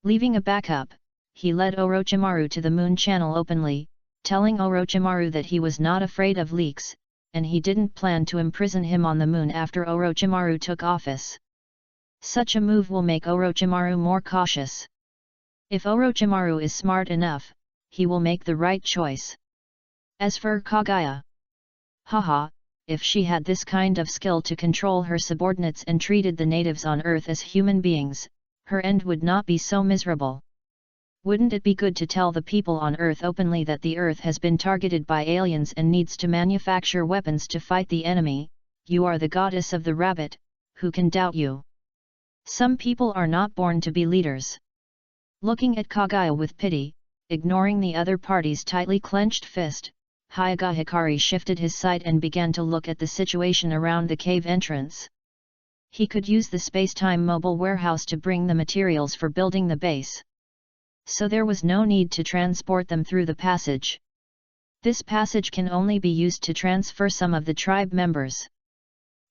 Leaving a backup, he led Orochimaru to the moon channel openly, telling Orochimaru that he was not afraid of leaks, and he didn't plan to imprison him on the moon after Orochimaru took office. Such a move will make Orochimaru more cautious. If Orochimaru is smart enough, he will make the right choice. As for Kagaya, haha, if she had this kind of skill to control her subordinates and treated the natives on Earth as human beings, her end would not be so miserable. Wouldn't it be good to tell the people on Earth openly that the Earth has been targeted by aliens and needs to manufacture weapons to fight the enemy? You are the goddess of the rabbit, who can doubt you? Some people are not born to be leaders. Looking at Kagaya with pity, ignoring the other party's tightly clenched fist, Hokage Hikari shifted his sight and began to look at the situation around the cave entrance. He could use the space-time mobile warehouse to bring the materials for building the base. So there was no need to transport them through the passage. This passage can only be used to transfer some of the tribe members.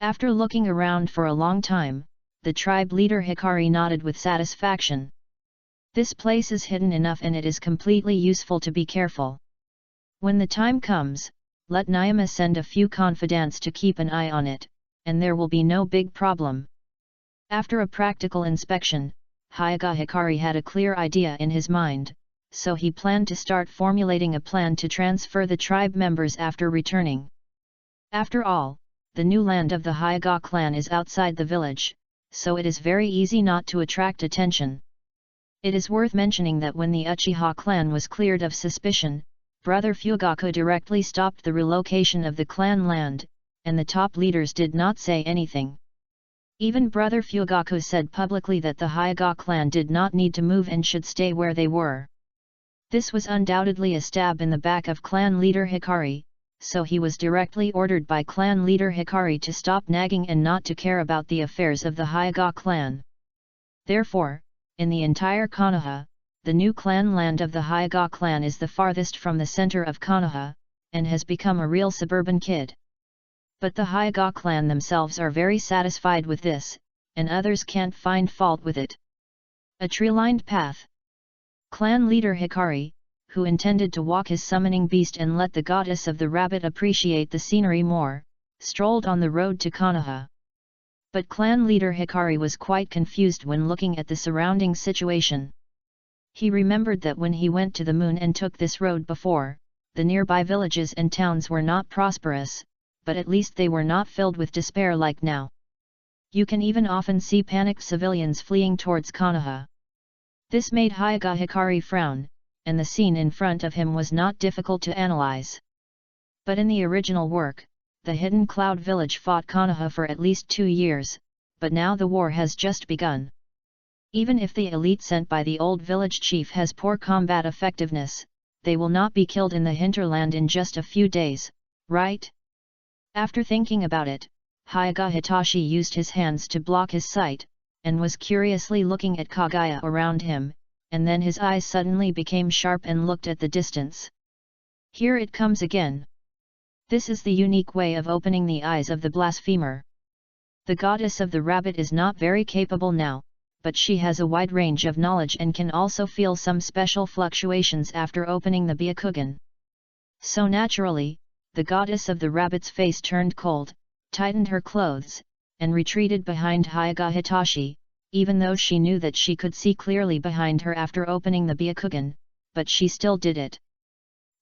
After looking around for a long time, the tribe leader Hikari nodded with satisfaction. This place is hidden enough and it is completely useful to be careful. When the time comes, let Nyama send a few confidants to keep an eye on it, and there will be no big problem. After a practical inspection, Hokage Hikari had a clear idea in his mind, so he planned to start formulating a plan to transfer the tribe members after returning. After all, the new land of the Hokage clan is outside the village, so it is very easy not to attract attention. It is worth mentioning that when the Uchiha clan was cleared of suspicion, Brother Fugaku directly stopped the relocation of the clan land, and the top leaders did not say anything. Even Brother Fugaku said publicly that the Hokage clan did not need to move and should stay where they were. This was undoubtedly a stab in the back of clan leader Hikari, so he was directly ordered by clan leader Hikari to stop nagging and not to care about the affairs of the Hokage clan. Therefore, in the entire Konoha, the new clan land of the Hokage clan is the farthest from the center of Konoha, and has become a real suburban kid. But the Hokage clan themselves are very satisfied with this, and others can't find fault with it. A tree-lined path. Clan leader Hikari, who intended to walk his summoning beast and let the goddess of the rabbit appreciate the scenery more, strolled on the road to Konoha. But clan leader Hikari was quite confused when looking at the surrounding situation. He remembered that when he went to the moon and took this road before, the nearby villages and towns were not prosperous, but at least they were not filled with despair like now. You can even often see panicked civilians fleeing towards Konoha. This made Hokage Hikari frown, and the scene in front of him was not difficult to analyze. But in the original work, the Hidden Cloud Village fought Konoha for at least 2 years, but now the war has just begun. Even if the elite sent by the old village chief has poor combat effectiveness, they will not be killed in the hinterland in just a few days, right? After thinking about it, Hyaga Hitachi used his hands to block his sight, and was curiously looking at Kaguya around him, and then his eyes suddenly became sharp and looked at the distance. Here it comes again. This is the unique way of opening the eyes of the blasphemer. The goddess of the rabbit is not very capable now, but she has a wide range of knowledge and can also feel some special fluctuations after opening the Byakugan. So naturally, the goddess of the rabbit's face turned cold, tightened her clothes, and retreated behind Hyaga Hitachi, even though she knew that she could see clearly behind her after opening the Byakugan, but she still did it.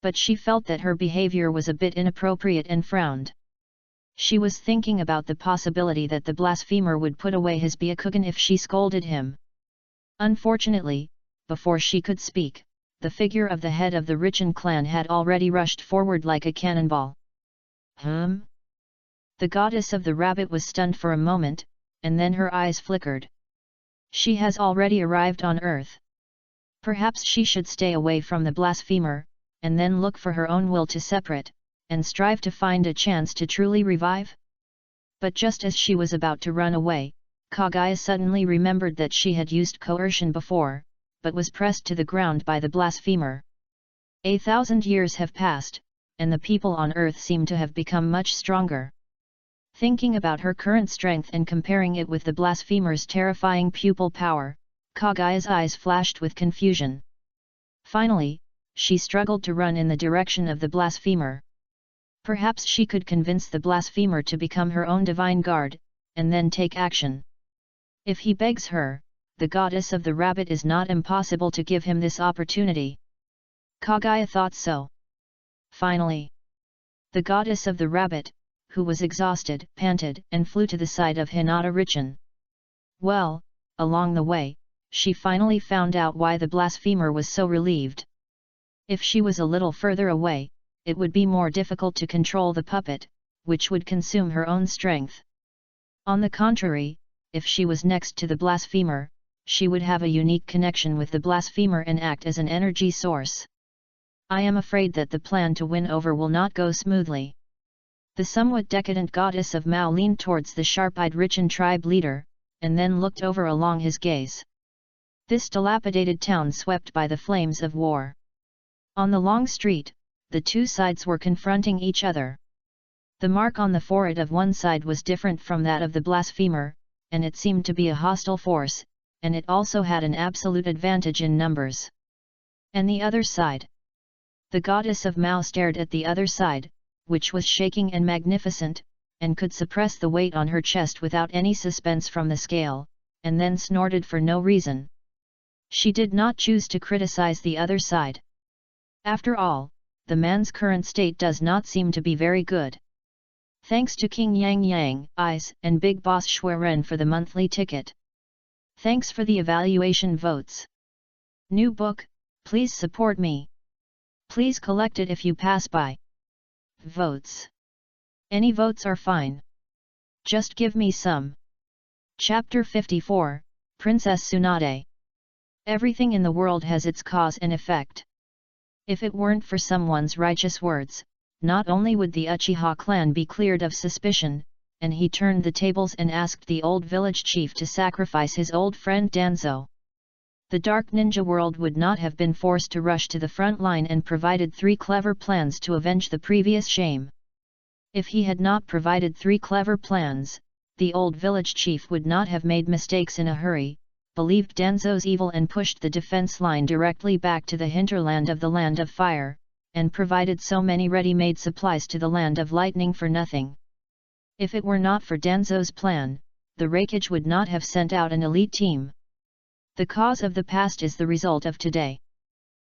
But she felt that her behavior was a bit inappropriate and frowned. She was thinking about the possibility that the blasphemer would put away his Byakugan if she scolded him. Unfortunately, before she could speak, the figure of the head of the Richin clan had already rushed forward like a cannonball. The goddess of the rabbit was stunned for a moment, and then her eyes flickered. She has already arrived on Earth. Perhaps she should stay away from the blasphemer, and then look for her own will to separate, and strive to find a chance to truly revive? But just as she was about to run away, Kaguya suddenly remembered that she had used coercion before, but was pressed to the ground by the blasphemer. 1,000 years have passed, and the people on Earth seem to have become much stronger. Thinking about her current strength and comparing it with the blasphemer's terrifying pupil power, Kaguya's eyes flashed with confusion. Finally, she struggled to run in the direction of the blasphemer. Perhaps she could convince the blasphemer to become her own divine guard, and then take action. If he begs her, the goddess of the rabbit is not impossible to give him this opportunity. Kaguya thought so. Finally, the goddess of the rabbit, who was exhausted, panted and flew to the side of Hinata Richin. Well, along the way, she finally found out why the blasphemer was so relieved. If she was a little further away, it would be more difficult to control the puppet, which would consume her own strength. On the contrary, if she was next to the blasphemer, she would have a unique connection with the blasphemer and act as an energy source. I am afraid that the plan to win over will not go smoothly. The somewhat decadent goddess of Mao leaned towards the sharp-eyed Richin tribe leader, and then looked over along his gaze. This dilapidated town swept by the flames of war. On the long street, the two sides were confronting each other. The mark on the forehead of one side was different from that of the blasphemer, and it seemed to be a hostile force, and it also had an absolute advantage in numbers. And the other side? The goddess of Mao stared at the other side, which was shaking and magnificent, and could suppress the weight on her chest without any suspense from the scale, and then snorted for no reason. She did not choose to criticize the other side. After all, the man's current state does not seem to be very good. Thanks to King Yang Yang, Eyes, and Big Boss Shuaren for the monthly ticket. Thanks for the evaluation votes. New book, please support me. Please collect it if you pass by. Votes. Any votes are fine. Just give me some. Chapter 54, Princess Tsunade. Everything in the world has its cause and effect. If it weren't for someone's righteous words, not only would the Uchiha clan be cleared of suspicion, and he turned the tables and asked the old village chief to sacrifice his old friend Danzo. The dark ninja world would not have been forced to rush to the front line and provided 3 clever plans to avenge the previous shame. If he had not provided 3 clever plans, the old village chief would not have made mistakes in a hurry, believed Danzo's evil and pushed the defense line directly back to the hinterland of the Land of Fire, and provided so many ready-made supplies to the Land of Lightning for nothing. If it were not for Danzo's plan, the Raikage would not have sent out an elite team. The cause of the past is the result of today.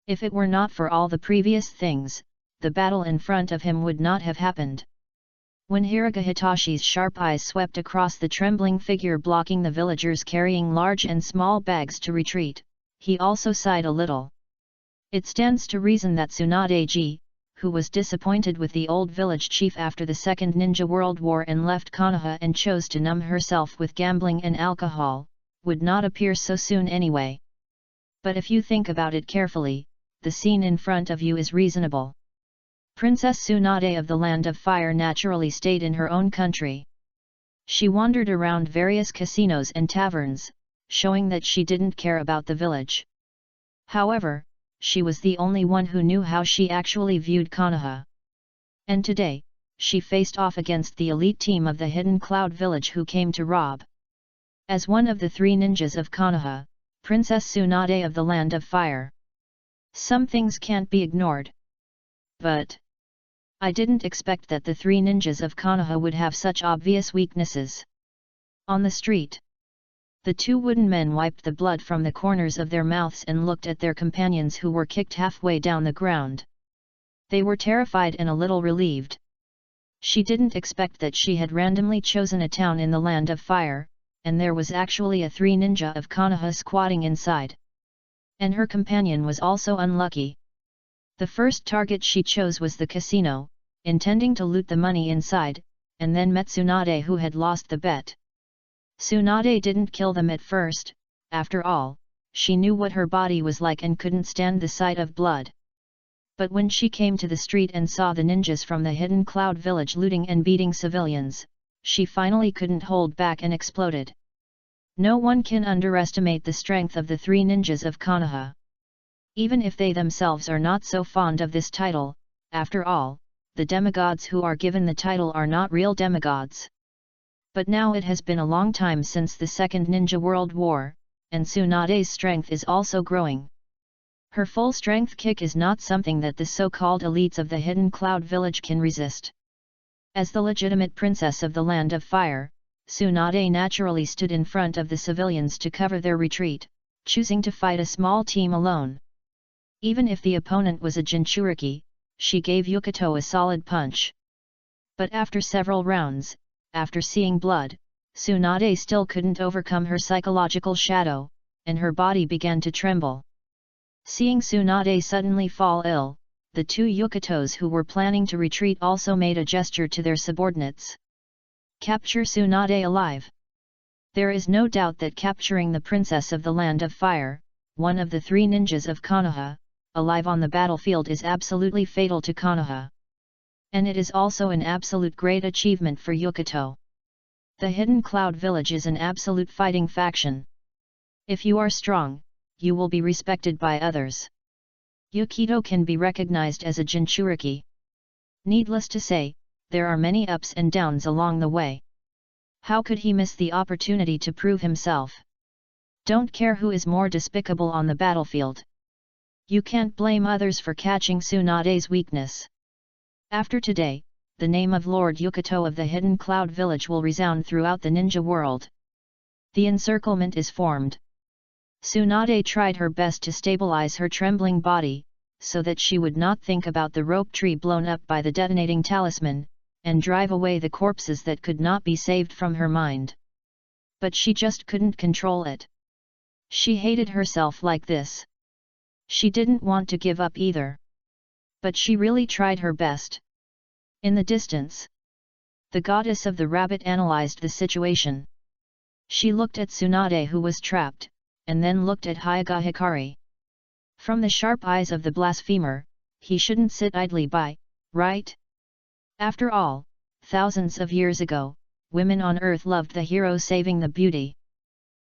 If it were not for all the previous things, the battle in front of him would not have happened. When Hiraga Hitashi's sharp eyes swept across the trembling figure blocking the villagers carrying large and small bags to retreat, he also sighed a little. It stands to reason that Tsunade-ji, who was disappointed with the old village chief after the Second Ninja World War and left Konoha and chose to numb herself with gambling and alcohol, would not appear so soon anyway. But if you think about it carefully, the scene in front of you is reasonable. Princess Tsunade of the Land of Fire naturally stayed in her own country. She wandered around various casinos and taverns, showing that she didn't care about the village. However, she was the only one who knew how she actually viewed Konoha. And today, she faced off against the elite team of the Hidden Cloud Village who came to rob. As one of the 3 ninjas of Konoha, Princess Tsunade of the Land of Fire. Some things can't be ignored. But I didn't expect that the 3 ninjas of Konoha would have such obvious weaknesses. On the street, the 2 wooden men wiped the blood from the corners of their mouths and looked at their companions who were kicked halfway down the ground. They were terrified and a little relieved. She didn't expect that she had randomly chosen a town in the Land of Fire, and there was actually a 3 ninja of Konoha squatting inside. And her companion was also unlucky. The first target she chose was the casino, intending to loot the money inside, and then met Tsunade who had lost the bet. Tsunade didn't kill them at first, after all, she knew what her body was like and couldn't stand the sight of blood. But when she came to the street and saw the ninjas from the Hidden Cloud Village looting and beating civilians, she finally couldn't hold back and exploded. No one can underestimate the strength of the 3 ninjas of Konoha. Even if they themselves are not so fond of this title, after all, the demigods who are given the title are not real demigods. But now it has been a long time since the Second Ninja World War, and Tsunade's strength is also growing. Her full strength kick is not something that the so-called elites of the Hidden Cloud Village can resist. As the legitimate princess of the Land of Fire, Tsunade naturally stood in front of the civilians to cover their retreat, choosing to fight a small team alone. Even if the opponent was a Jinchuriki, she gave Yukito a solid punch. But after several rounds, after seeing blood, Tsunade still couldn't overcome her psychological shadow, and her body began to tremble. Seeing Tsunade suddenly fall ill, the 2 Yukitos who were planning to retreat also made a gesture to their subordinates. Capture Tsunade alive. There is no doubt that capturing the princess of the Land of Fire, one of the 3 ninjas of Konoha, alive on the battlefield is absolutely fatal to Konoha. And it is also an absolute great achievement for Yukito. The Hidden Cloud Village is an absolute fighting faction. If you are strong, you will be respected by others. Yukito can be recognized as a Jinchuriki. Needless to say, there are many ups and downs along the way. How could he miss the opportunity to prove himself? Don't care who is more despicable on the battlefield. You can't blame others for catching Tsunade's weakness. After today, the name of Lord Yukito of the Hidden Cloud Village will resound throughout the ninja world. The encirclement is formed. Tsunade tried her best to stabilize her trembling body, so that she would not think about the rope tree blown up by the detonating talisman, and drive away the corpses that could not be saved from her mind. But she just couldn't control it. She hated herself like this. She didn't want to give up either. But she really tried her best. In the distance, the goddess of the rabbit analyzed the situation. She looked at Tsunade who was trapped, and then looked at Hyoga Hikari. From the sharp eyes of the blasphemer, he shouldn't sit idly by, right? After all, thousands of years ago, women on earth loved the hero saving the beauty.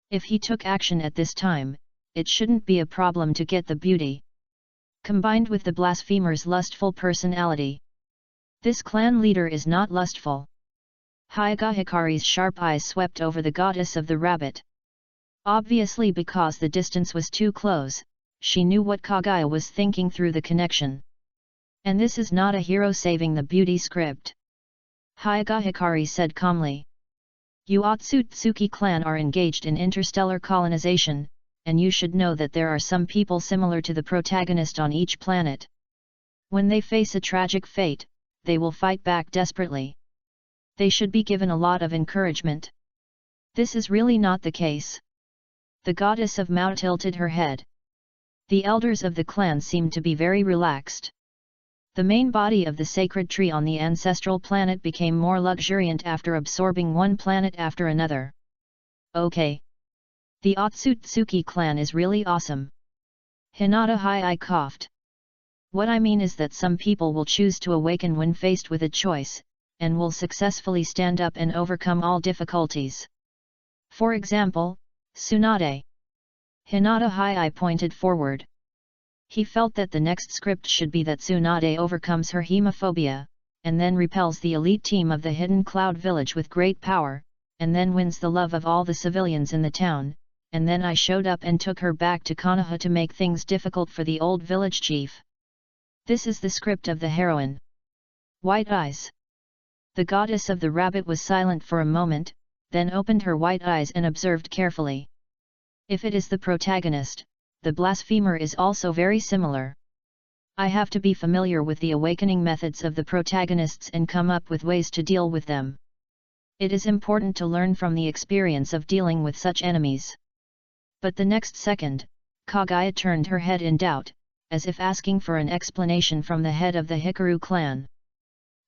If he took action at this time, it shouldn't be a problem to get the beauty. Combined with the blasphemer's lustful personality, this clan leader is not lustful. Hyoga Hikari's sharp eyes swept over the goddess of the rabbit. Obviously because the distance was too close, she knew what Kaguya was thinking through the connection. And this is not a hero saving the beauty script. Hyoga Hikari said calmly. You Otsutsuki clan are engaged in interstellar colonization, and you should know that there are some people similar to the protagonist on each planet. When they face a tragic fate, they will fight back desperately. They should be given a lot of encouragement. This is really not the case. The goddess of Mao tilted her head. The elders of the clan seemed to be very relaxed. The main body of the sacred tree on the ancestral planet became more luxuriant after absorbing one planet after another. Okay. The Otsutsuki clan is really awesome. Hinata Hai coughed. What I mean is that some people will choose to awaken when faced with a choice, and will successfully stand up and overcome all difficulties. For example, Tsunade. Hinata Hai pointed forward. He felt that the next script should be that Tsunade overcomes her hemophobia, and then repels the elite team of the Hidden Cloud Village with great power, and then wins the love of all the civilians in the town, and then I showed up and took her back to Konoha to make things difficult for the old village chief. This is the script of the heroine. White eyes. The goddess of the rabbit was silent for a moment, then opened her white eyes and observed carefully. If it is the protagonist, the blasphemer is also very similar. I have to be familiar with the awakening methods of the protagonists and come up with ways to deal with them. It is important to learn from the experience of dealing with such enemies. But the next second, Kaguya turned her head in doubt, as if asking for an explanation from the head of the Hikaru clan.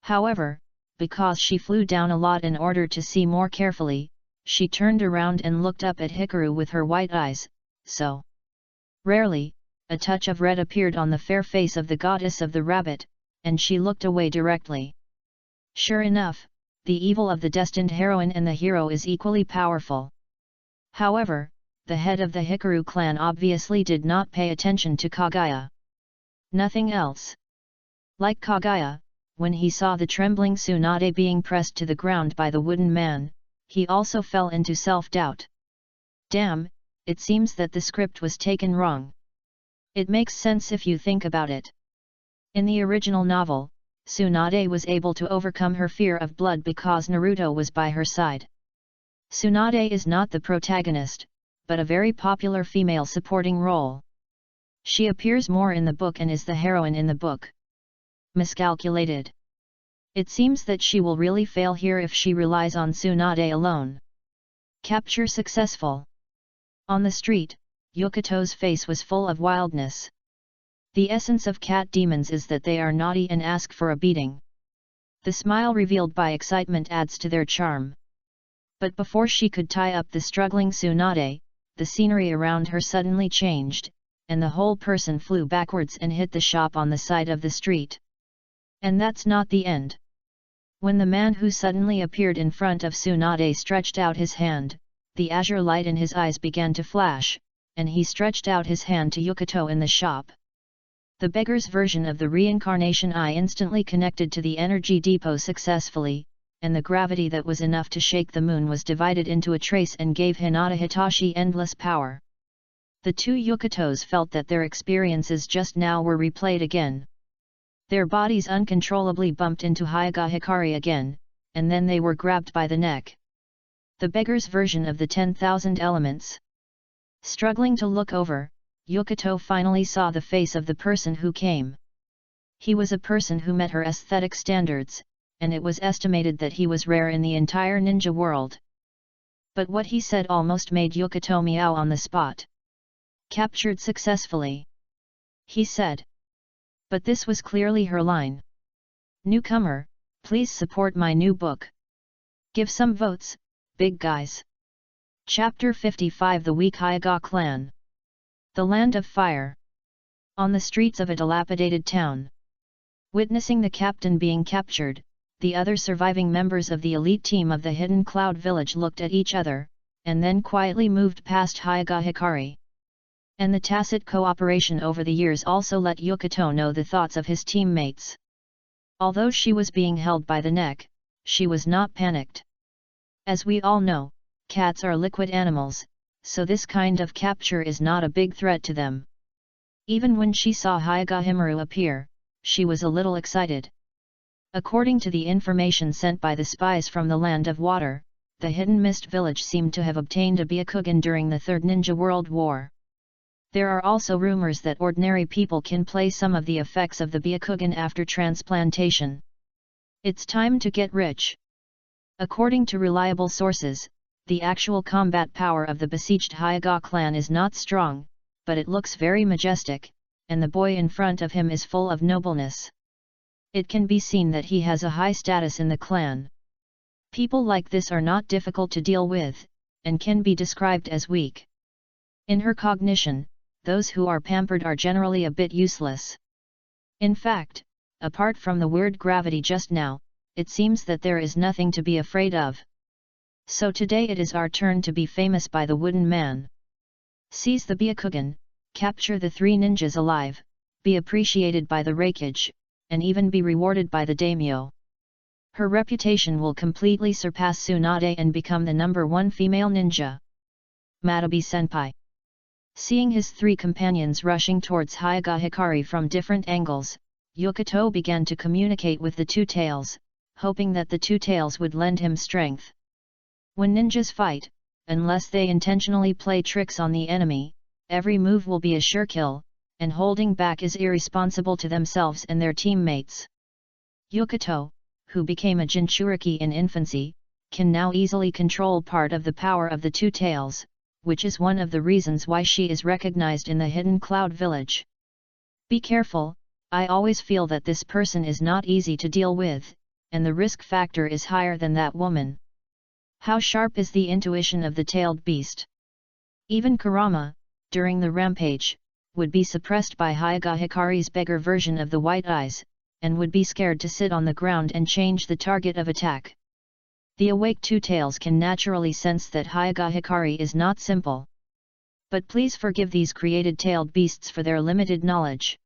However, because she flew down a lot in order to see more carefully, she turned around and looked up at Hikaru with her white eyes, so. Rarely, a touch of red appeared on the fair face of the goddess of the rabbit, and she looked away directly. Sure enough, the evil of the destined heroine and the hero is equally powerful. However, the head of the Hikaru clan obviously did not pay attention to Kaguya. Nothing else. Like Kaguya, when he saw the trembling Tsunade being pressed to the ground by the wooden man, he also fell into self-doubt. Damn, it seems that the script was taken wrong. It makes sense if you think about it. In the original novel, Tsunade was able to overcome her fear of blood because Naruto was by her side. Tsunade is not the protagonist, but a very popular female supporting role. She appears more in the book and is the heroine in the book. Miscalculated. It seems that she will really fail here if she relies on Tsunade alone. Capture successful. On the street, Yukito's face was full of wildness. The essence of cat demons is that they are naughty and ask for a beating. The smile revealed by excitement adds to their charm. But before she could tie up the struggling Tsunade, the scenery around her suddenly changed, and the whole person flew backwards and hit the shop on the side of the street. And that's not the end. When the man who suddenly appeared in front of Tsunade stretched out his hand, the azure light in his eyes began to flash, and he stretched out his hand to Yukito in the shop. The beggar's version of the reincarnation eye instantly connected to the energy depot successfully, and the gravity that was enough to shake the moon was divided into a trace and gave Hinata Hitachi endless power. The two Yukitos felt that their experiences just now were replayed again. Their bodies uncontrollably bumped into Hyuga Hikari again, and then they were grabbed by the neck. The beggar's version of the 10,000 elements. Struggling to look over, Yukito finally saw the face of the person who came. He was a person who met her aesthetic standards, and it was estimated that he was rare in the entire ninja world. But what he said almost made Yukito meow on the spot. Captured successfully. He said. But this was clearly her line. Newcomer, please support my new book. Give some votes, big guys. Chapter 55 The Weak Hyuga Clan. The Land of Fire. On the streets of a dilapidated town. Witnessing the captain being captured, the other surviving members of the elite team of the Hidden Cloud Village looked at each other, and then quietly moved past Hyuga Hikari. And the tacit cooperation over the years also let Yukito know the thoughts of his teammates. Although she was being held by the neck, she was not panicked. As we all know, cats are liquid animals, so this kind of capture is not a big threat to them. Even when she saw Hyuga Himuru appear, she was a little excited. According to the information sent by the spies from the Land of Water, the Hidden Mist Village seemed to have obtained a Byakugan during the Third Ninja World War. There are also rumors that ordinary people can play some of the effects of the Byakugan after transplantation. It's time to get rich. According to reliable sources, the actual combat power of the besieged Hyuga clan is not strong, but it looks very majestic, and the boy in front of him is full of nobleness. It can be seen that he has a high status in the clan. People like this are not difficult to deal with, and can be described as weak. In her cognition, those who are pampered are generally a bit useless. In fact, apart from the word gravity just now, it seems that there is nothing to be afraid of. So today it is our turn to be famous by the wooden man. Seize the Byakugan, capture the 3 ninjas alive, be appreciated by the Raikage, and even be rewarded by the daimyo. Her reputation will completely surpass Tsunade and become the #1 female ninja. Matobi senpai. Seeing his 3 companions rushing towards Hyaga Hikari from different angles, Yokito began to communicate with the Two Tails, hoping that the Two Tails would lend him strength. When ninjas fight, unless they intentionally play tricks on the enemy, every move will be a sure kill, and holding back is irresponsible to themselves and their teammates. Yokito, who became a Jinchuriki in infancy, can now easily control part of the power of the Two Tails, which is one of the reasons why she is recognized in the Hidden Cloud Village. Be careful, I always feel that this person is not easy to deal with, and the risk factor is higher than that woman. How sharp is the intuition of the tailed beast? Even Kurama, during the rampage, would be suppressed by Hyaga Hikari's beggar version of the white eyes, and would be scared to sit on the ground and change the target of attack. The awake Two Tails can naturally sense that Hyaga Hikari is not simple. But please forgive these created tailed beasts for their limited knowledge.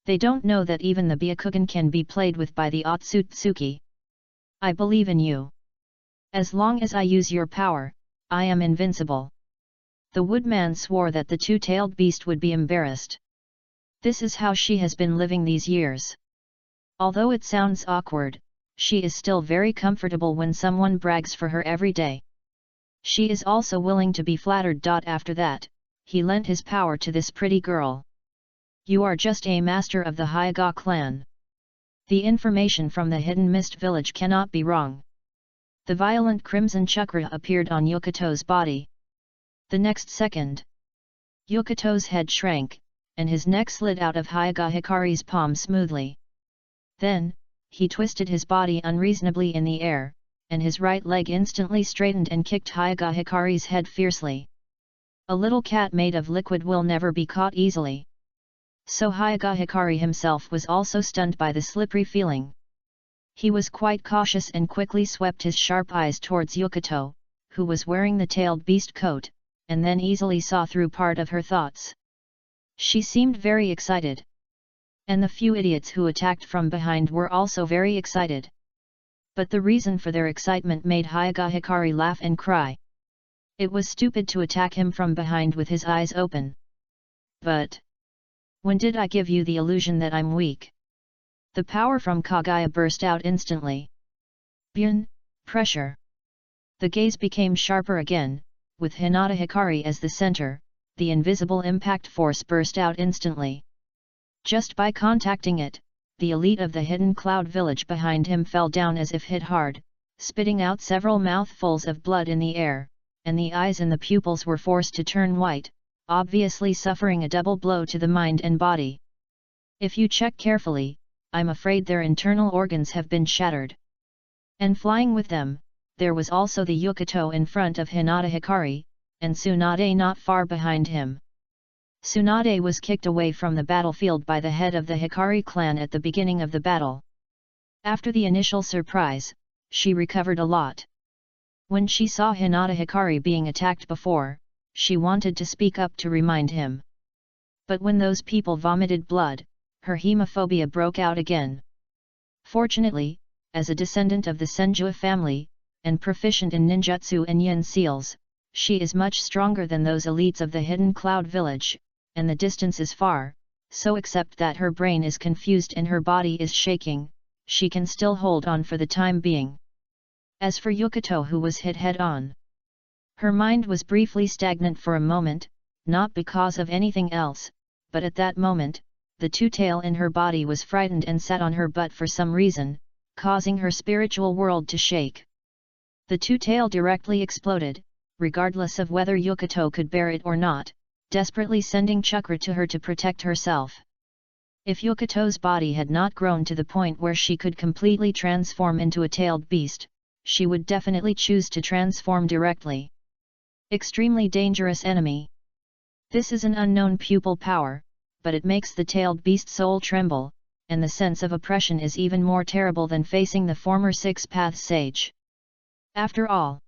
They don't know that even the Byakugan can be played with by the Otsutsuki. I believe in you. As long as I use your power, I am invincible. The woodman swore that the two-tailed beast would be embarrassed. This is how she has been living these years. Although it sounds awkward, she is still very comfortable when someone brags for her every day. She is also willing to be flattered. After that, he lent his power to this pretty girl. You are just a master of the Hyaga clan. The information from the Hidden Mist village cannot be wrong. The violent crimson chakra appeared on Yokito's body. The next second, Yokito's head shrank, and his neck slid out of Hyaga Hikari's palm smoothly. Then, he twisted his body unreasonably in the air, and his right leg instantly straightened and kicked Hyaga Hikari's head fiercely. A little cat made of liquid will never be caught easily. So Hyaga Hikari himself was also stunned by the slippery feeling. He was quite cautious and quickly swept his sharp eyes towards Yokito, who was wearing the tailed beast coat, and then easily saw through part of her thoughts. She seemed very excited. And the few idiots who attacked from behind were also very excited. But the reason for their excitement made Hyaga Hikari laugh and cry. It was stupid to attack him from behind with his eyes open. But when did I give you the illusion that I'm weak? The power from Kaguya burst out instantly. Byun, pressure. The gaze became sharper again, with Hinata Hikari as the center, the invisible impact force burst out instantly. Just by contacting it, the elite of the Hidden Cloud Village behind him fell down as if hit hard, spitting out several mouthfuls of blood in the air, and the eyes and the pupils were forced to turn white, obviously suffering a double blow to the mind and body. If you check carefully, I'm afraid their internal organs have been shattered. And flying with them, there was also the Yokito in front of Hinata Hikari, and Tsunade not far behind him. Tsunade was kicked away from the battlefield by the head of the Hikari clan at the beginning of the battle. After the initial surprise, she recovered a lot. When she saw Hinata Hikari being attacked before, she wanted to speak up to remind him. But when those people vomited blood, her hemophobia broke out again. Fortunately, as a descendant of the Senjua family, and proficient in ninjutsu and yin seals, she is much stronger than those elites of the Hidden Cloud Village, and the distance is far, so except that her brain is confused and her body is shaking, she can still hold on for the time being. As for Yokito, who was hit head-on, her mind was briefly stagnant for a moment, not because of anything else, but at that moment, the two-tail in her body was frightened and sat on her butt for some reason, causing her spiritual world to shake. The two-tail directly exploded, regardless of whether Yokito could bear it or not, desperately sending chakra to her to protect herself. If Yokito's body had not grown to the point where she could completely transform into a tailed beast, she would definitely choose to transform directly. Extremely dangerous enemy. This is an unknown pupil power, but it makes the tailed beast soul tremble, and the sense of oppression is even more terrible than facing the former Six Paths Sage. After all,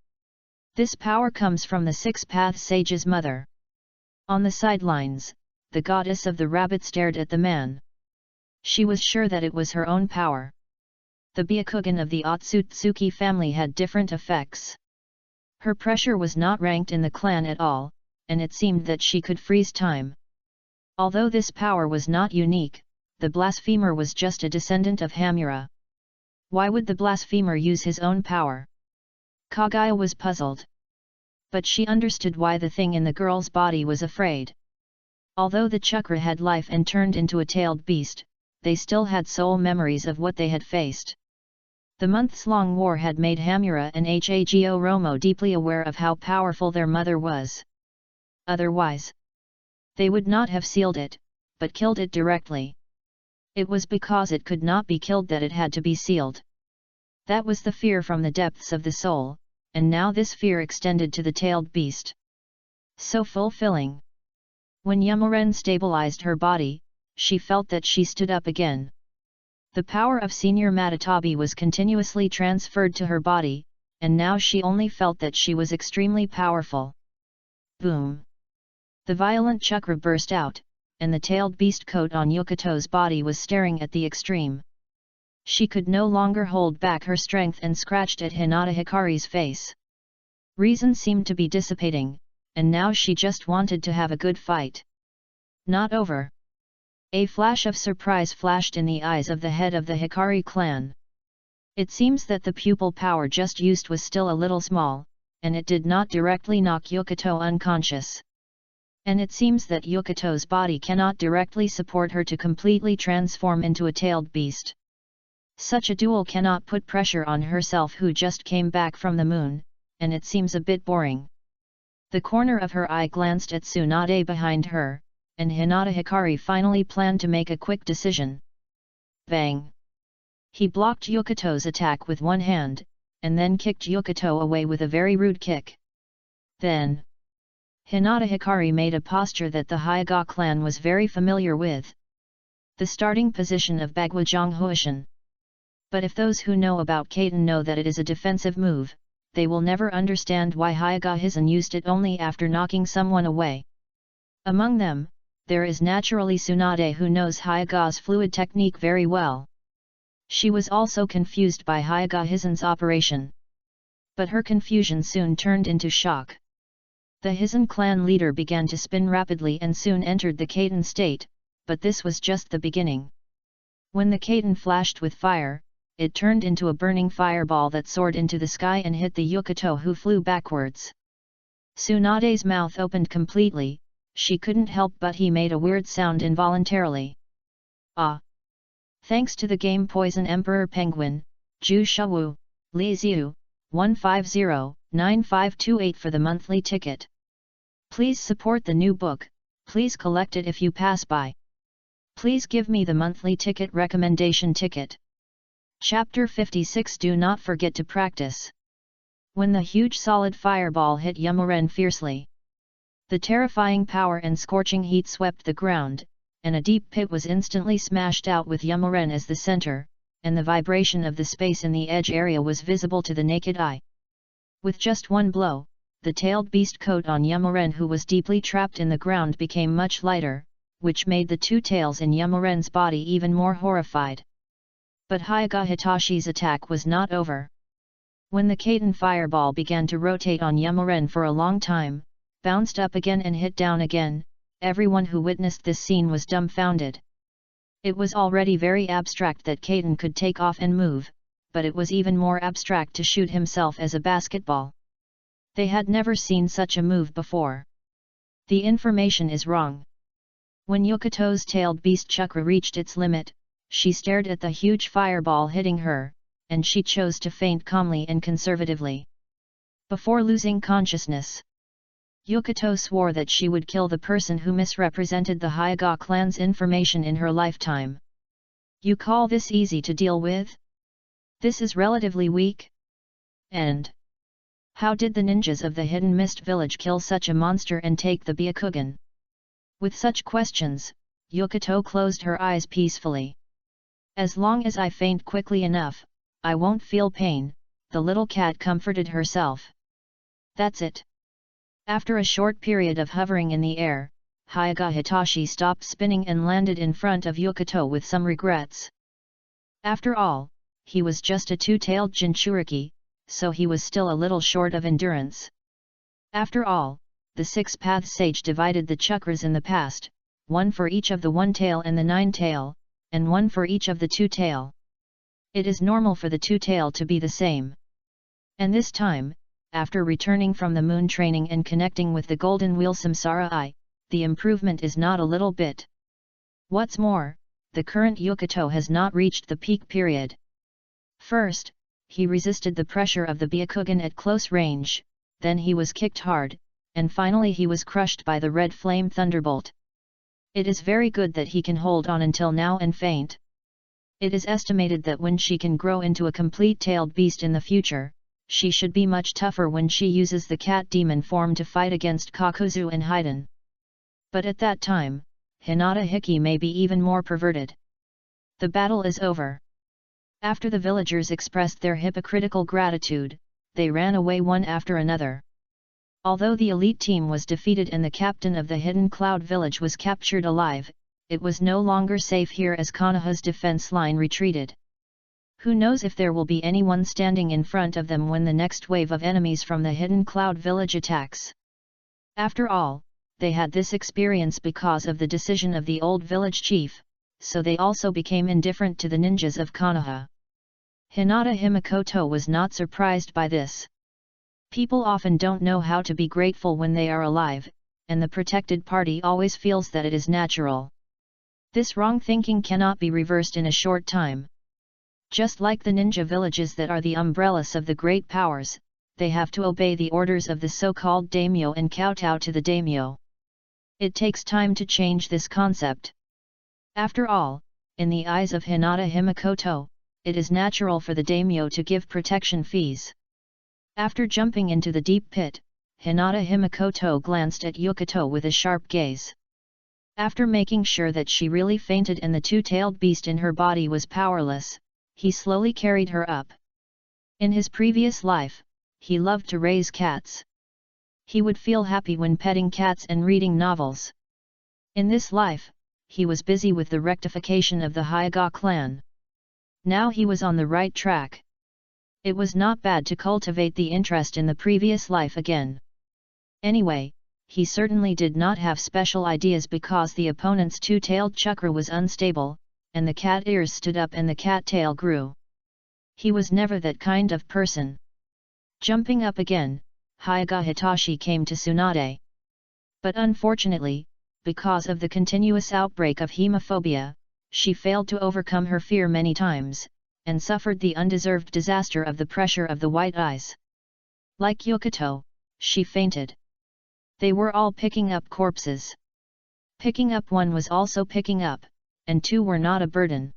this power comes from the Six Paths Sage's mother. On the sidelines, the goddess of the rabbit stared at the man. She was sure that it was her own power. The Byakugan of the Otsutsuki family had different effects. Her pressure was not ranked in the clan at all, and it seemed that she could freeze time. Although this power was not unique, the blasphemer was just a descendant of Hamura. Why would the blasphemer use his own power? Kaguya was puzzled. But she understood why the thing in the girl's body was afraid. Although the chakra had life and turned into a tailed beast, they still had soul memories of what they had faced. The months-long war had made Hamura and Hago Romo deeply aware of how powerful their mother was. Otherwise, they would not have sealed it, but killed it directly. It was because it could not be killed that it had to be sealed. That was the fear from the depths of the soul, and now this fear extended to the tailed beast. So fulfilling. When Yamuren stabilized her body, she felt that she stood up again. The power of Senior Matatabi was continuously transferred to her body, and now she only felt that she was extremely powerful. Boom! The violent chakra burst out, and the tailed beast coat on Yokito's body was staring at the extreme. She could no longer hold back her strength and scratched at Hinata Hikari's face. Reason seemed to be dissipating, and now she just wanted to have a good fight. Not over. A flash of surprise flashed in the eyes of the head of the Hikari clan. It seems that the pupil power just used was still a little small, and it did not directly knock Yokito unconscious. And it seems that Yokito's body cannot directly support her to completely transform into a tailed beast. Such a duel cannot put pressure on herself who just came back from the moon, and it seems a bit boring. The corner of her eye glanced at Tsunade behind her, and Hinata Hikari finally planned to make a quick decision. Bang! He blocked Yokito's attack with one hand, and then kicked Yokito away with a very rude kick. Then, Hinata Hikari made a posture that the Hyuga clan was very familiar with. The starting position of Bagwajong Huishin. But if those who know about Kaiten know that it is a defensive move, they will never understand why Hyuga Hizen used it only after knocking someone away. Among them, there is naturally Tsunade who knows Hyuga's fluid technique very well. She was also confused by Hyuga Hizen's operation. But her confusion soon turned into shock. The Hizen clan leader began to spin rapidly and soon entered the Kaiten state, but this was just the beginning. When the Kaiten flashed with fire, it turned into a burning fireball that soared into the sky and hit the Yokito who flew backwards. Tsunade's mouth opened completely, she couldn't help but he made a weird sound involuntarily. Ah! Thanks to the game Poison Emperor Penguin, Ju Shawu, Li Ziu, 150-9528 for the monthly ticket. Please support the new book, please collect it if you pass by. Please give me the monthly ticket recommendation ticket. Chapter 56. Do not forget to practice. When the huge solid fireball hit Yamuren fiercely, the terrifying power and scorching heat swept the ground, and a deep pit was instantly smashed out with Yamuren as the center, and the vibration of the space in the edge area was visible to the naked eye. With just one blow, the tailed beast coat on Yamuren who was deeply trapped in the ground became much lighter, which made the two tails in Yamuren's body even more horrified. But Hyuga Hitashi's attack was not over. When the Kaiten fireball began to rotate on Yamuren for a long time, bounced up again and hit down again, everyone who witnessed this scene was dumbfounded. It was already very abstract that Kaiten could take off and move, but it was even more abstract to shoot himself as a basketball. They had never seen such a move before. The information is wrong. When Yokito's tailed beast chakra reached its limit, she stared at the huge fireball hitting her, and she chose to faint calmly and conservatively. Before losing consciousness, Yokito swore that she would kill the person who misrepresented the Hyuga clan's information in her lifetime. You call this easy to deal with? This is relatively weak? And how did the ninjas of the Hidden Mist Village kill such a monster and take the Byakugan? With such questions, Yokito closed her eyes peacefully. As long as I faint quickly enough, I won't feel pain, the little cat comforted herself. That's it. After a short period of hovering in the air, Hyaga Hitachi stopped spinning and landed in front of Yukato with some regrets. After all, he was just a two-tailed Jinchuriki, so he was still a little short of endurance. After all, the six-path sage divided the chakras in the past, one for each of the one-tail and the nine-tail, and one for each of the two-tail. It is normal for the two-tail to be the same. And this time, after returning from the moon training and connecting with the golden wheel Samsara Eye, the improvement is not a little bit. What's more, the current Yukato has not reached the peak period. First, he resisted the pressure of the Byakugan at close range, then he was kicked hard, and finally he was crushed by the red flame thunderbolt. It is very good that he can hold on until now and faint. It is estimated that when she can grow into a complete tailed beast in the future, she should be much tougher when she uses the cat demon form to fight against Kakuzu and Haiden. But at that time, Hinata Hiki may be even more perverted. The battle is over. After the villagers expressed their hypocritical gratitude, they ran away one after another. Although the elite team was defeated and the captain of the Hidden Cloud village was captured alive, it was no longer safe here as Konoha's defense line retreated. Who knows if there will be anyone standing in front of them when the next wave of enemies from the Hidden Cloud village attacks. After all, they had this experience because of the decision of the old village chief, so they also became indifferent to the ninjas of Konoha. Hinata Himikoto was not surprised by this. People often don't know how to be grateful when they are alive, and the protected party always feels that it is natural. This wrong thinking cannot be reversed in a short time. Just like the ninja villages that are the umbrellas of the great powers, they have to obey the orders of the so-called daimyo and kowtow to the daimyo. It takes time to change this concept. After all, in the eyes of Hinata Himikoto, it is natural for the daimyo to give protection fees. After jumping into the deep pit, Hinata Himikoto glanced at Yukato with a sharp gaze. After making sure that she really fainted and the two-tailed beast in her body was powerless, he slowly carried her up. In his previous life, he loved to raise cats. He would feel happy when petting cats and reading novels. In this life, he was busy with the rectification of the Hyaga clan. Now he was on the right track. It was not bad to cultivate the interest in the previous life again. Anyway, he certainly did not have special ideas because the opponent's two-tailed chakra was unstable, and the cat ears stood up and the cat tail grew. He was never that kind of person. Jumping up again, Hyaga Hitachi came to Tsunade. But unfortunately, because of the continuous outbreak of hemophobia, she failed to overcome her fear many times, and suffered the undeserved disaster of the pressure of the white eyes. Like Yukato, she fainted. They were all picking up corpses. Picking up one was also picking up, and two were not a burden.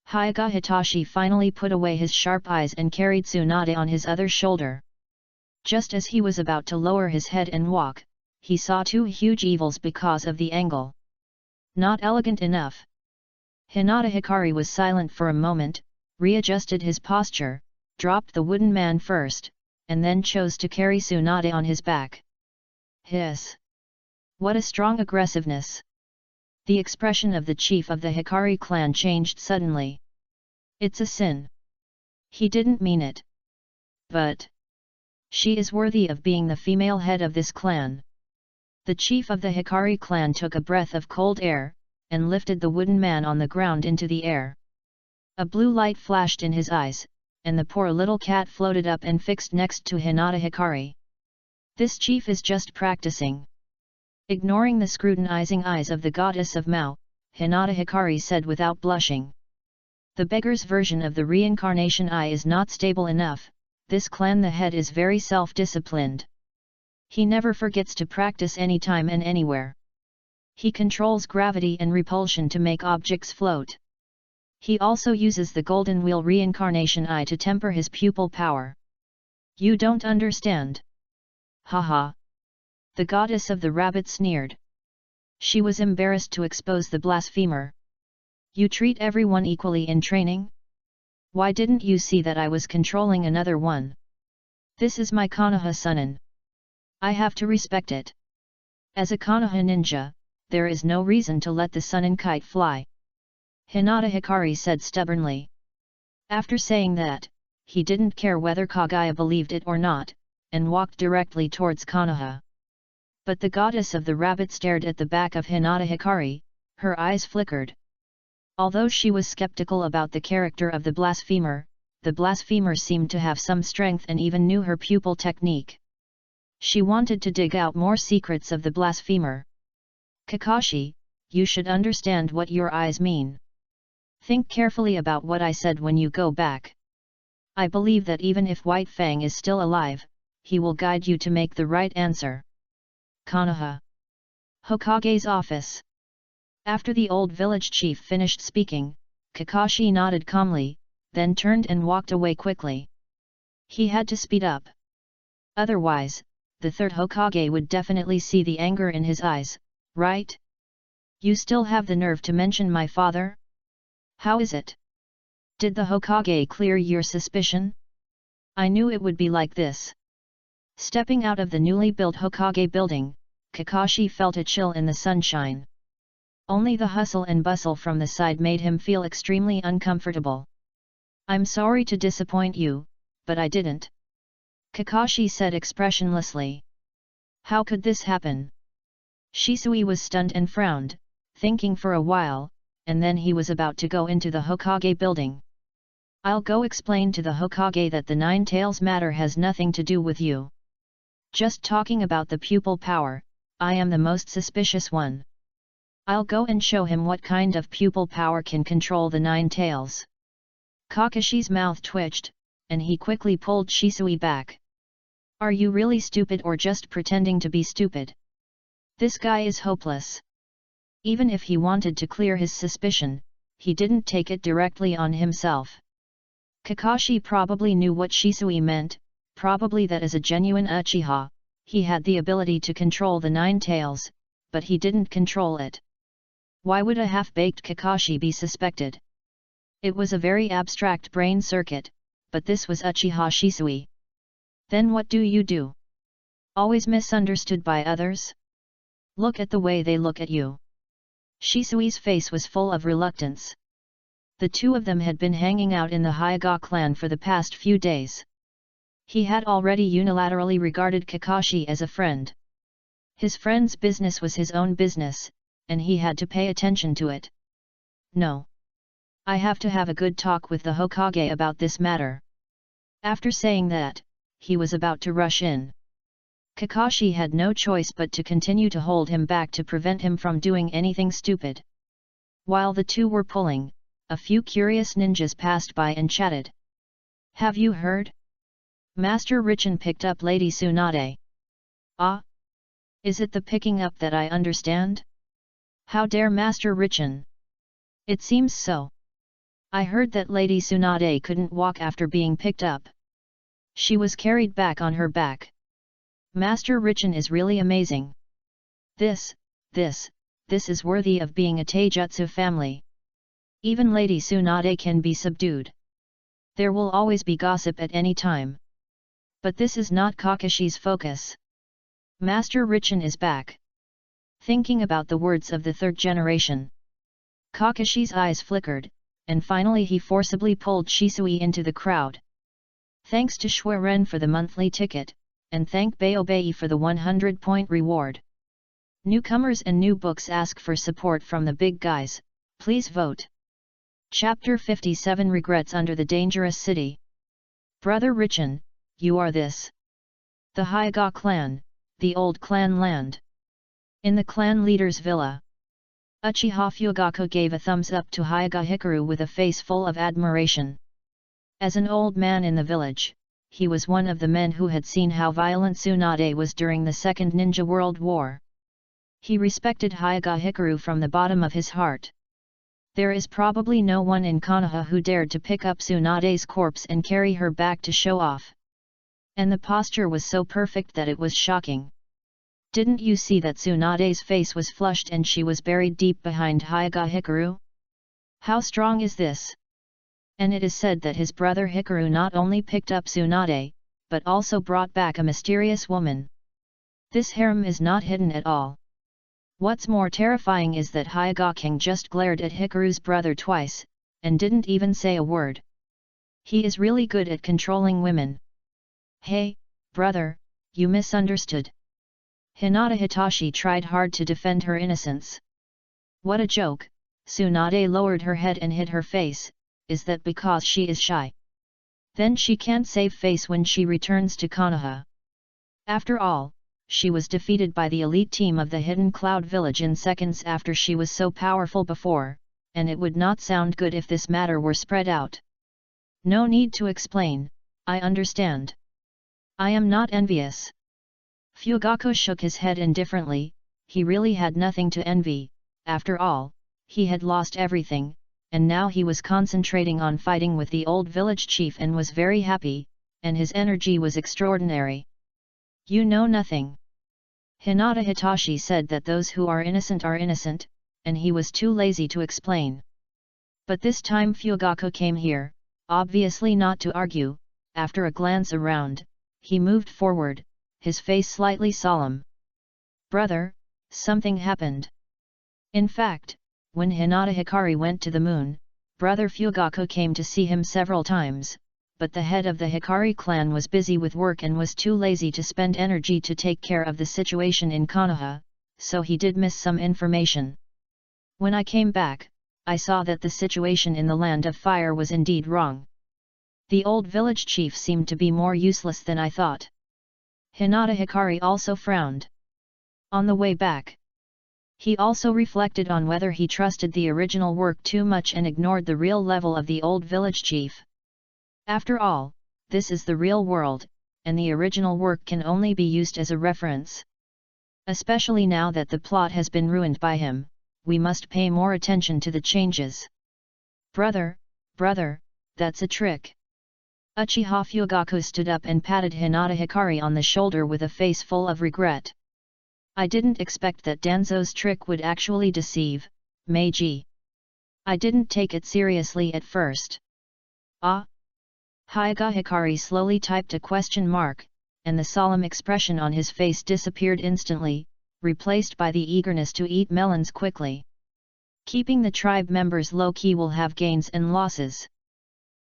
Hyaga Hitachi finally put away his sharp eyes and carried Tsunade on his other shoulder. Just as he was about to lower his head and walk, he saw two huge evils because of the angle. Not elegant enough. Hinata Hikari was silent for a moment, readjusted his posture, dropped the wooden man first, and then chose to carry Tsunade on his back. Hiss! What a strong aggressiveness! The expression of the chief of the Hikari clan changed suddenly. It's a sin. He didn't mean it. But she is worthy of being the female head of this clan. The chief of the Hikari clan took a breath of cold air, and lifted the wooden man on the ground into the air. A blue light flashed in his eyes, and the poor little cat floated up and fixed next to Hinata Hikari. This chief is just practicing. Ignoring the scrutinizing eyes of the goddess of Mao, Hinata Hikari said without blushing. The beggar's version of the reincarnation eye is not stable enough, this clan the head is very self-disciplined. He never forgets to practice anytime and anywhere. He controls gravity and repulsion to make objects float. He also uses the golden wheel reincarnation eye to temper his pupil power. You don't understand. Haha. The goddess of the rabbit sneered. She was embarrassed to expose the blasphemer. You treat everyone equally in training? Why didn't you see that I was controlling another one? This is my Konoha Sunin. I have to respect it. As a Konoha ninja, there is no reason to let the Sunin kite fly. Hinata Hikari said stubbornly. After saying that, he didn't care whether Kaguya believed it or not, and walked directly towards Konoha. But the goddess of the rabbit stared at the back of Hinata Hikari, her eyes flickered. Although she was skeptical about the character of the blasphemer seemed to have some strength and even knew her pupil technique. She wanted to dig out more secrets of the blasphemer. Kakashi, you should understand what your eyes mean. Think carefully about what I said when you go back. I believe that even if White Fang is still alive, he will guide you to make the right answer. Konoha. Hokage's office. After the old village chief finished speaking, Kakashi nodded calmly, then turned and walked away quickly. He had to speed up. Otherwise, the third Hokage would definitely see the anger in his eyes, right? You still have the nerve to mention my father? How is it? Did the Hokage clear your suspicion? I knew it would be like this. Stepping out of the newly built Hokage building, Kakashi felt a chill in the sunshine. Only the hustle and bustle from the side made him feel extremely uncomfortable. I'm sorry to disappoint you, but I didn't. Kakashi said expressionlessly. How could this happen? Shisui was stunned and frowned, thinking for a while, and then he was about to go into the Hokage building. I'll go explain to the Hokage that the Nine Tails matter has nothing to do with you. Just talking about the pupil power, I am the most suspicious one. I'll go and show him what kind of pupil power can control the Nine Tails. Kakashi's mouth twitched, and he quickly pulled Shisui back. Are you really stupid or just pretending to be stupid? This guy is hopeless. Even if he wanted to clear his suspicion, he didn't take it directly on himself. Kakashi probably knew what Shisui meant, probably that as a genuine Uchiha, he had the ability to control the Nine Tails, but he didn't control it. Why would a half-baked Kakashi be suspected? It was a very abstract brain circuit, but this was Uchiha Shisui. Then what do you do? Always misunderstood by others? Look at the way they look at you. Shisui's face was full of reluctance. The two of them had been hanging out in the Hyuga clan for the past few days. He had already unilaterally regarded Kakashi as a friend. His friend's business was his own business, and he had to pay attention to it. No. I have to have a good talk with the Hokage about this matter. After saying that, he was about to rush in. Kakashi had no choice but to continue to hold him back to prevent him from doing anything stupid. While the two were pulling, a few curious ninjas passed by and chatted. Have you heard? Master Richin picked up Lady Tsunade. Ah? Is it the picking up that I understand? How dare Master Richin? It seems so. I heard that Lady Tsunade couldn't walk after being picked up. She was carried back on her back. Master Richin is really amazing. This is worthy of being a Taijutsu family. Even Lady Tsunade can be subdued. There will always be gossip at any time. But this is not Kakashi's focus. Master Richin is back. Thinking about the words of the third generation, Kakashi's eyes flickered, and finally he forcibly pulled Shisui into the crowd. Thanks to Shuaren for the monthly ticket, and thank Baobei for the 100-point reward. Newcomers and new books ask for support from the big guys, please vote. Chapter 57 Regrets Under the Dangerous City. Brother Richin, you are this. The Hyuga clan, the old clan land. In the clan leader's villa. Uchiha Fugaku gave a thumbs up to Hyuga Hikaru with a face full of admiration. As an old man in the village, he was one of the men who had seen how violent Tsunade was during the Second Ninja World War. He respected Hyuga Hikaru from the bottom of his heart. There is probably no one in Konoha who dared to pick up Tsunade's corpse and carry her back to show off. And the posture was so perfect that it was shocking. Didn't you see that Tsunade's face was flushed and she was buried deep behind Hyuga Hikaru? How strong is this? And it is said that his brother Hikaru not only picked up Tsunade, but also brought back a mysterious woman. This harem is not hidden at all. What's more terrifying is that Hokage just glared at Hikaru's brother twice, and didn't even say a word. He is really good at controlling women. Hey, brother, you misunderstood. Hinata Hitachi tried hard to defend her innocence. What a joke, Tsunade lowered her head and hid her face. Is that because she is shy? Then she can't save face when she returns to Konoha. After all, she was defeated by the elite team of the Hidden Cloud Village in seconds after she was so powerful before, and it would not sound good if this matter were spread out. No need to explain, I understand. I am not envious. Fugaku shook his head indifferently. He really had nothing to envy. After all, he had lost everything, and now he was concentrating on fighting with the old village chief and was very happy, and his energy was extraordinary. You know nothing. Hinata Hitachi said that those who are innocent, and he was too lazy to explain. But this time Fugaku came here, obviously not to argue. After a glance around, he moved forward, his face slightly solemn. Brother, something happened. In fact, when Hinata Hikari went to the moon, brother Fugaku came to see him several times, but the head of the Hikari clan was busy with work and was too lazy to spend energy to take care of the situation in Konoha, so he did miss some information. When I came back, I saw that the situation in the Land of Fire was indeed wrong. The old village chief seemed to be more useless than I thought. Hinata Hikari also frowned. On the way back, he also reflected on whether he trusted the original work too much and ignored the real level of the old village chief. After all, this is the real world, and the original work can only be used as a reference. Especially now that the plot has been ruined by him, we must pay more attention to the changes. Brother, that's a trick. Uchiha Fugaku stood up and patted Hinata Hikari on the shoulder with a face full of regret. I didn't expect that Danzo's trick would actually deceive, Meiji. I didn't take it seriously at first. Ah? Hyoga Hikari slowly typed a question mark, and the solemn expression on his face disappeared instantly, replaced by the eagerness to eat melons quickly. Keeping the tribe members low-key will have gains and losses.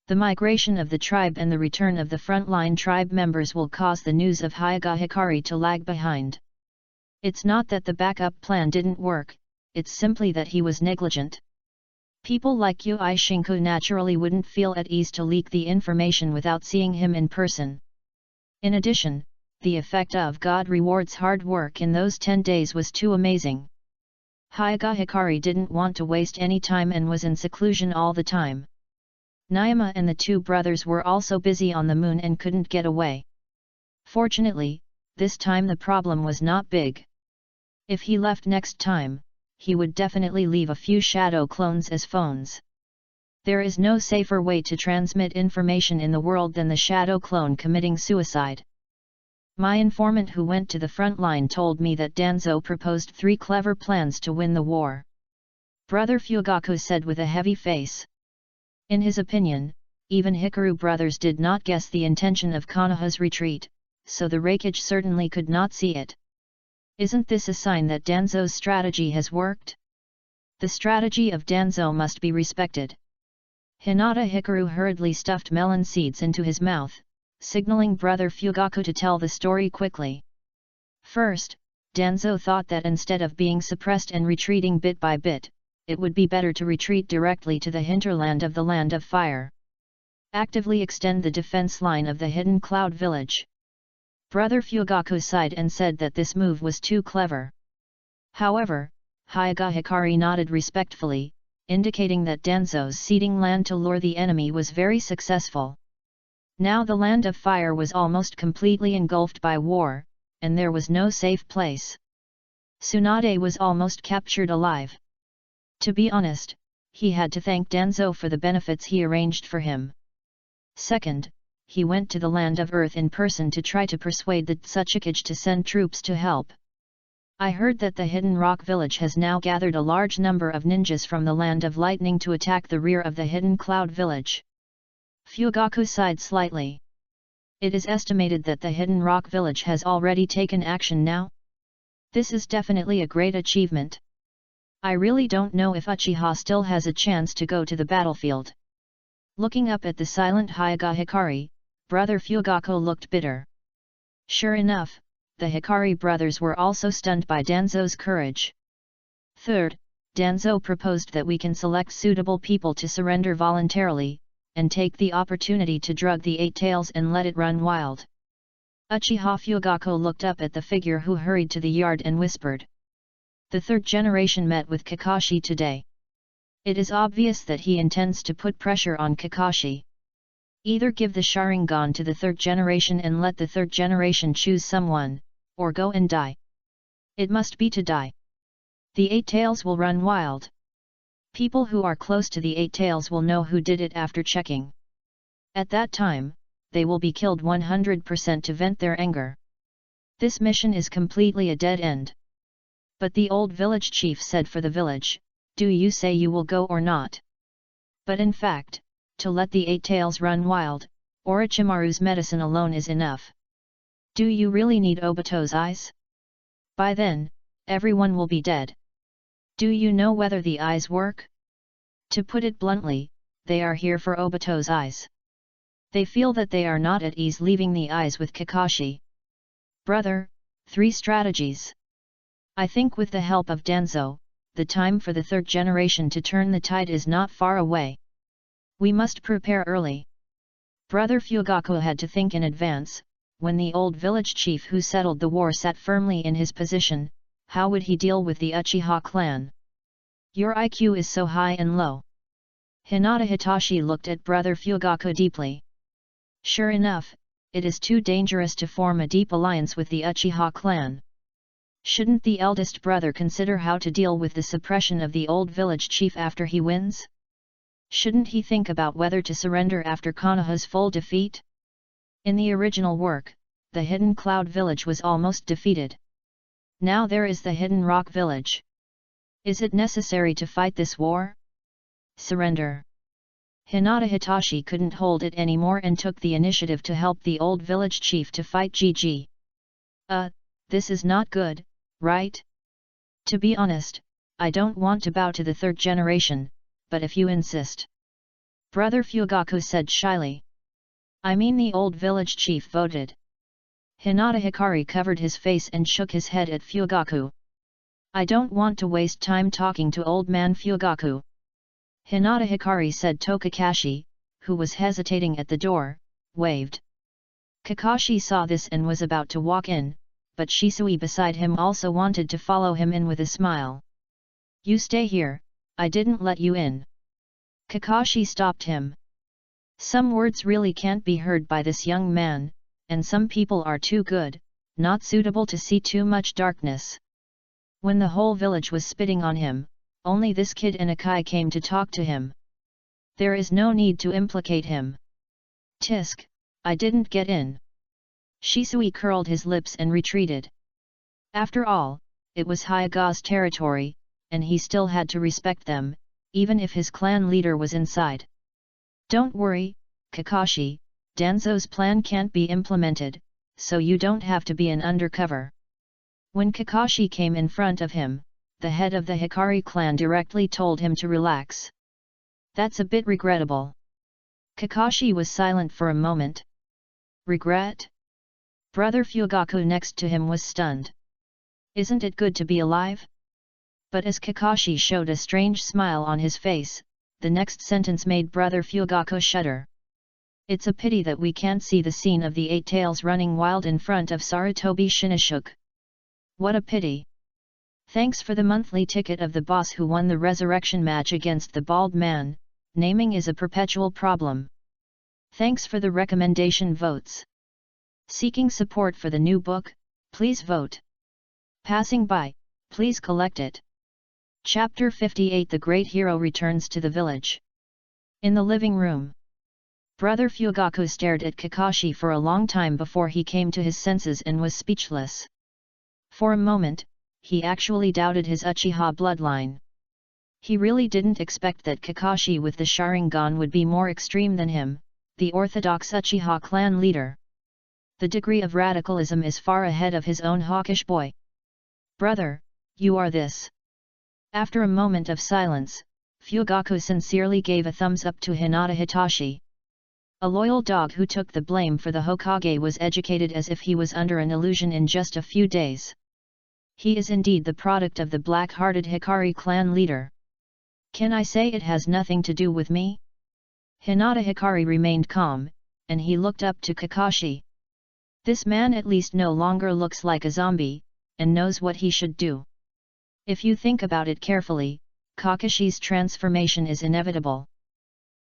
The migration of the tribe and the return of the frontline tribe members will cause the news of Hyoga Hikari to lag behind. It's not that the backup plan didn't work, it's simply that he was negligent. People like Yui Shinku naturally wouldn't feel at ease to leak the information without seeing him in person. In addition, the effect of God rewards hard work in those 10 days was too amazing. Hyoga Hikari didn't want to waste any time and was in seclusion all the time. Nyama and the two brothers were also busy on the moon and couldn't get away. Fortunately, this time the problem was not big. If he left next time, he would definitely leave a few shadow clones as phones. There is no safer way to transmit information in the world than the shadow clone committing suicide. My informant who went to the front line told me that Danzo proposed 3 clever plans to win the war. Brother Fugaku said with a heavy face. In his opinion, even Hikaru brothers did not guess the intention of Konoha's retreat, so the Raikage certainly could not see it. Isn't this a sign that Danzo's strategy has worked? The strategy of Danzo must be respected. Hinata Hikaru hurriedly stuffed melon seeds into his mouth, signaling brother Fugaku to tell the story quickly. First, Danzo thought that instead of being suppressed and retreating bit by bit, it would be better to retreat directly to the hinterland of the Land of Fire. Actively extend the defense line of the Hidden Cloud Village. Brother Fugaku sighed and said that this move was too clever. However, Hyoga Hikari nodded respectfully, indicating that Danzo's ceding land to lure the enemy was very successful. Now the Land of Fire was almost completely engulfed by war, and there was no safe place. Tsunade was almost captured alive. To be honest, he had to thank Danzo for the benefits he arranged for him. Second, he went to the Land of Earth in person to try to persuade the Tsuchikage to send troops to help. I heard that the Hidden Rock Village has now gathered a large number of ninjas from the Land of Lightning to attack the rear of the Hidden Cloud Village. Fugaku sighed slightly. It is estimated that the Hidden Rock Village has already taken action now. This is definitely a great achievement. I really don't know if Uchiha still has a chance to go to the battlefield. Looking up at the silent Hyuga Hikari, Brother Fugaku looked bitter. Sure enough, the Hikari brothers were also stunned by Danzo's courage. Third, Danzo proposed that we can select suitable people to surrender voluntarily, and take the opportunity to drug the Eight Tails and let it run wild. Uchiha Fugaku looked up at the figure who hurried to the yard and whispered. The third generation met with Kakashi today. It is obvious that he intends to put pressure on Kakashi. Either give the Sharingan to the third generation and let the third generation choose someone, or go and die. It must be to die. The Eight Tails will run wild. People who are close to the Eight Tails will know who did it after checking. At that time, they will be killed 100% to vent their anger. This mission is completely a dead end. But the old village chief said for the village, do you say you will go or not? But in fact, to let the Eight Tails run wild, Orochimaru's medicine alone is enough. Do you really need Obito's eyes? By then, everyone will be dead. Do you know whether the eyes work? To put it bluntly, they are here for Obito's eyes. They feel that they are not at ease leaving the eyes with Kakashi. Brother, 3 strategies. I think with the help of Danzo, the time for the third generation to turn the tide is not far away. We must prepare early. Brother Fugaku had to think in advance. When the old village chief who settled the war sat firmly in his position, how would he deal with the Uchiha clan? Your IQ is so high and low. Hinata Hitachi looked at Brother Fugaku deeply. Sure enough, it is too dangerous to form a deep alliance with the Uchiha clan. Shouldn't the eldest brother consider how to deal with the suppression of the old village chief after he wins? Shouldn't he think about whether to surrender after Konoha's full defeat? In the original work, the Hidden Cloud Village was almost defeated. Now there is the Hidden Rock Village. Is it necessary to fight this war? Surrender. Hinata Hitachi couldn't hold it anymore and took the initiative to help the old village chief to fight Gigi. This is not good, right? To be honest, I don't want to bow to the third generation, but if you insist. Brother Fugaku said shyly. I mean the old village chief voted. Hinata Hikari covered his face and shook his head at Fugaku. I don't want to waste time talking to old man Fugaku. Hinata Hikari said. Tokakashi, who was hesitating at the door, waved. Kakashi saw this and was about to walk in, but Shisui beside him also wanted to follow him in with a smile. You stay here, I didn't let you in. Kakashi stopped him. Some words really can't be heard by this young man, and some people are too good, not suitable to see too much darkness. When the whole village was spitting on him, only this kid Anakai came to talk to him. There is no need to implicate him. Tisk, I didn't get in. Shisui curled his lips and retreated. After all, it was Hyuga's territory, and he still had to respect them, even if his clan leader was inside. Don't worry, Kakashi, Danzo's plan can't be implemented, so you don't have to be an undercover. When Kakashi came in front of him, the head of the Hikari clan directly told him to relax. That's a bit regrettable. Kakashi was silent for a moment. Regret? Brother Fugaku next to him was stunned. Isn't it good to be alive? But as Kakashi showed a strange smile on his face, the next sentence made Brother Fugaku shudder. It's a pity that we can't see the scene of the Eight Tails running wild in front of Sarutobi Shinnishuk. What a pity. Thanks for the monthly ticket of the boss who won the resurrection match against the bald man. Naming is a perpetual problem. Thanks for the recommendation votes. Seeking support for the new book, please vote. Passing by, please collect it. Chapter 58 The Great Hero returns to the village. In the living room, Brother Fugaku stared at Kakashi for a long time before he came to his senses and was speechless. For a moment, he actually doubted his Uchiha bloodline. He really didn't expect that Kakashi with the Sharingan would be more extreme than him, the orthodox Uchiha clan leader. The degree of radicalism is far ahead of his own hawkish boy. Brother, you are this. After a moment of silence, Fugaku sincerely gave a thumbs up to Hinata Hitachi. A loyal dog who took the blame for the Hokage was educated as if he was under an illusion in just a few days. He is indeed the product of the black-hearted Hikari clan leader. Can I say it has nothing to do with me? Hinata Hikari remained calm, and he looked up to Kakashi. This man at least no longer looks like a zombie, and knows what he should do. If you think about it carefully, Kakashi's transformation is inevitable.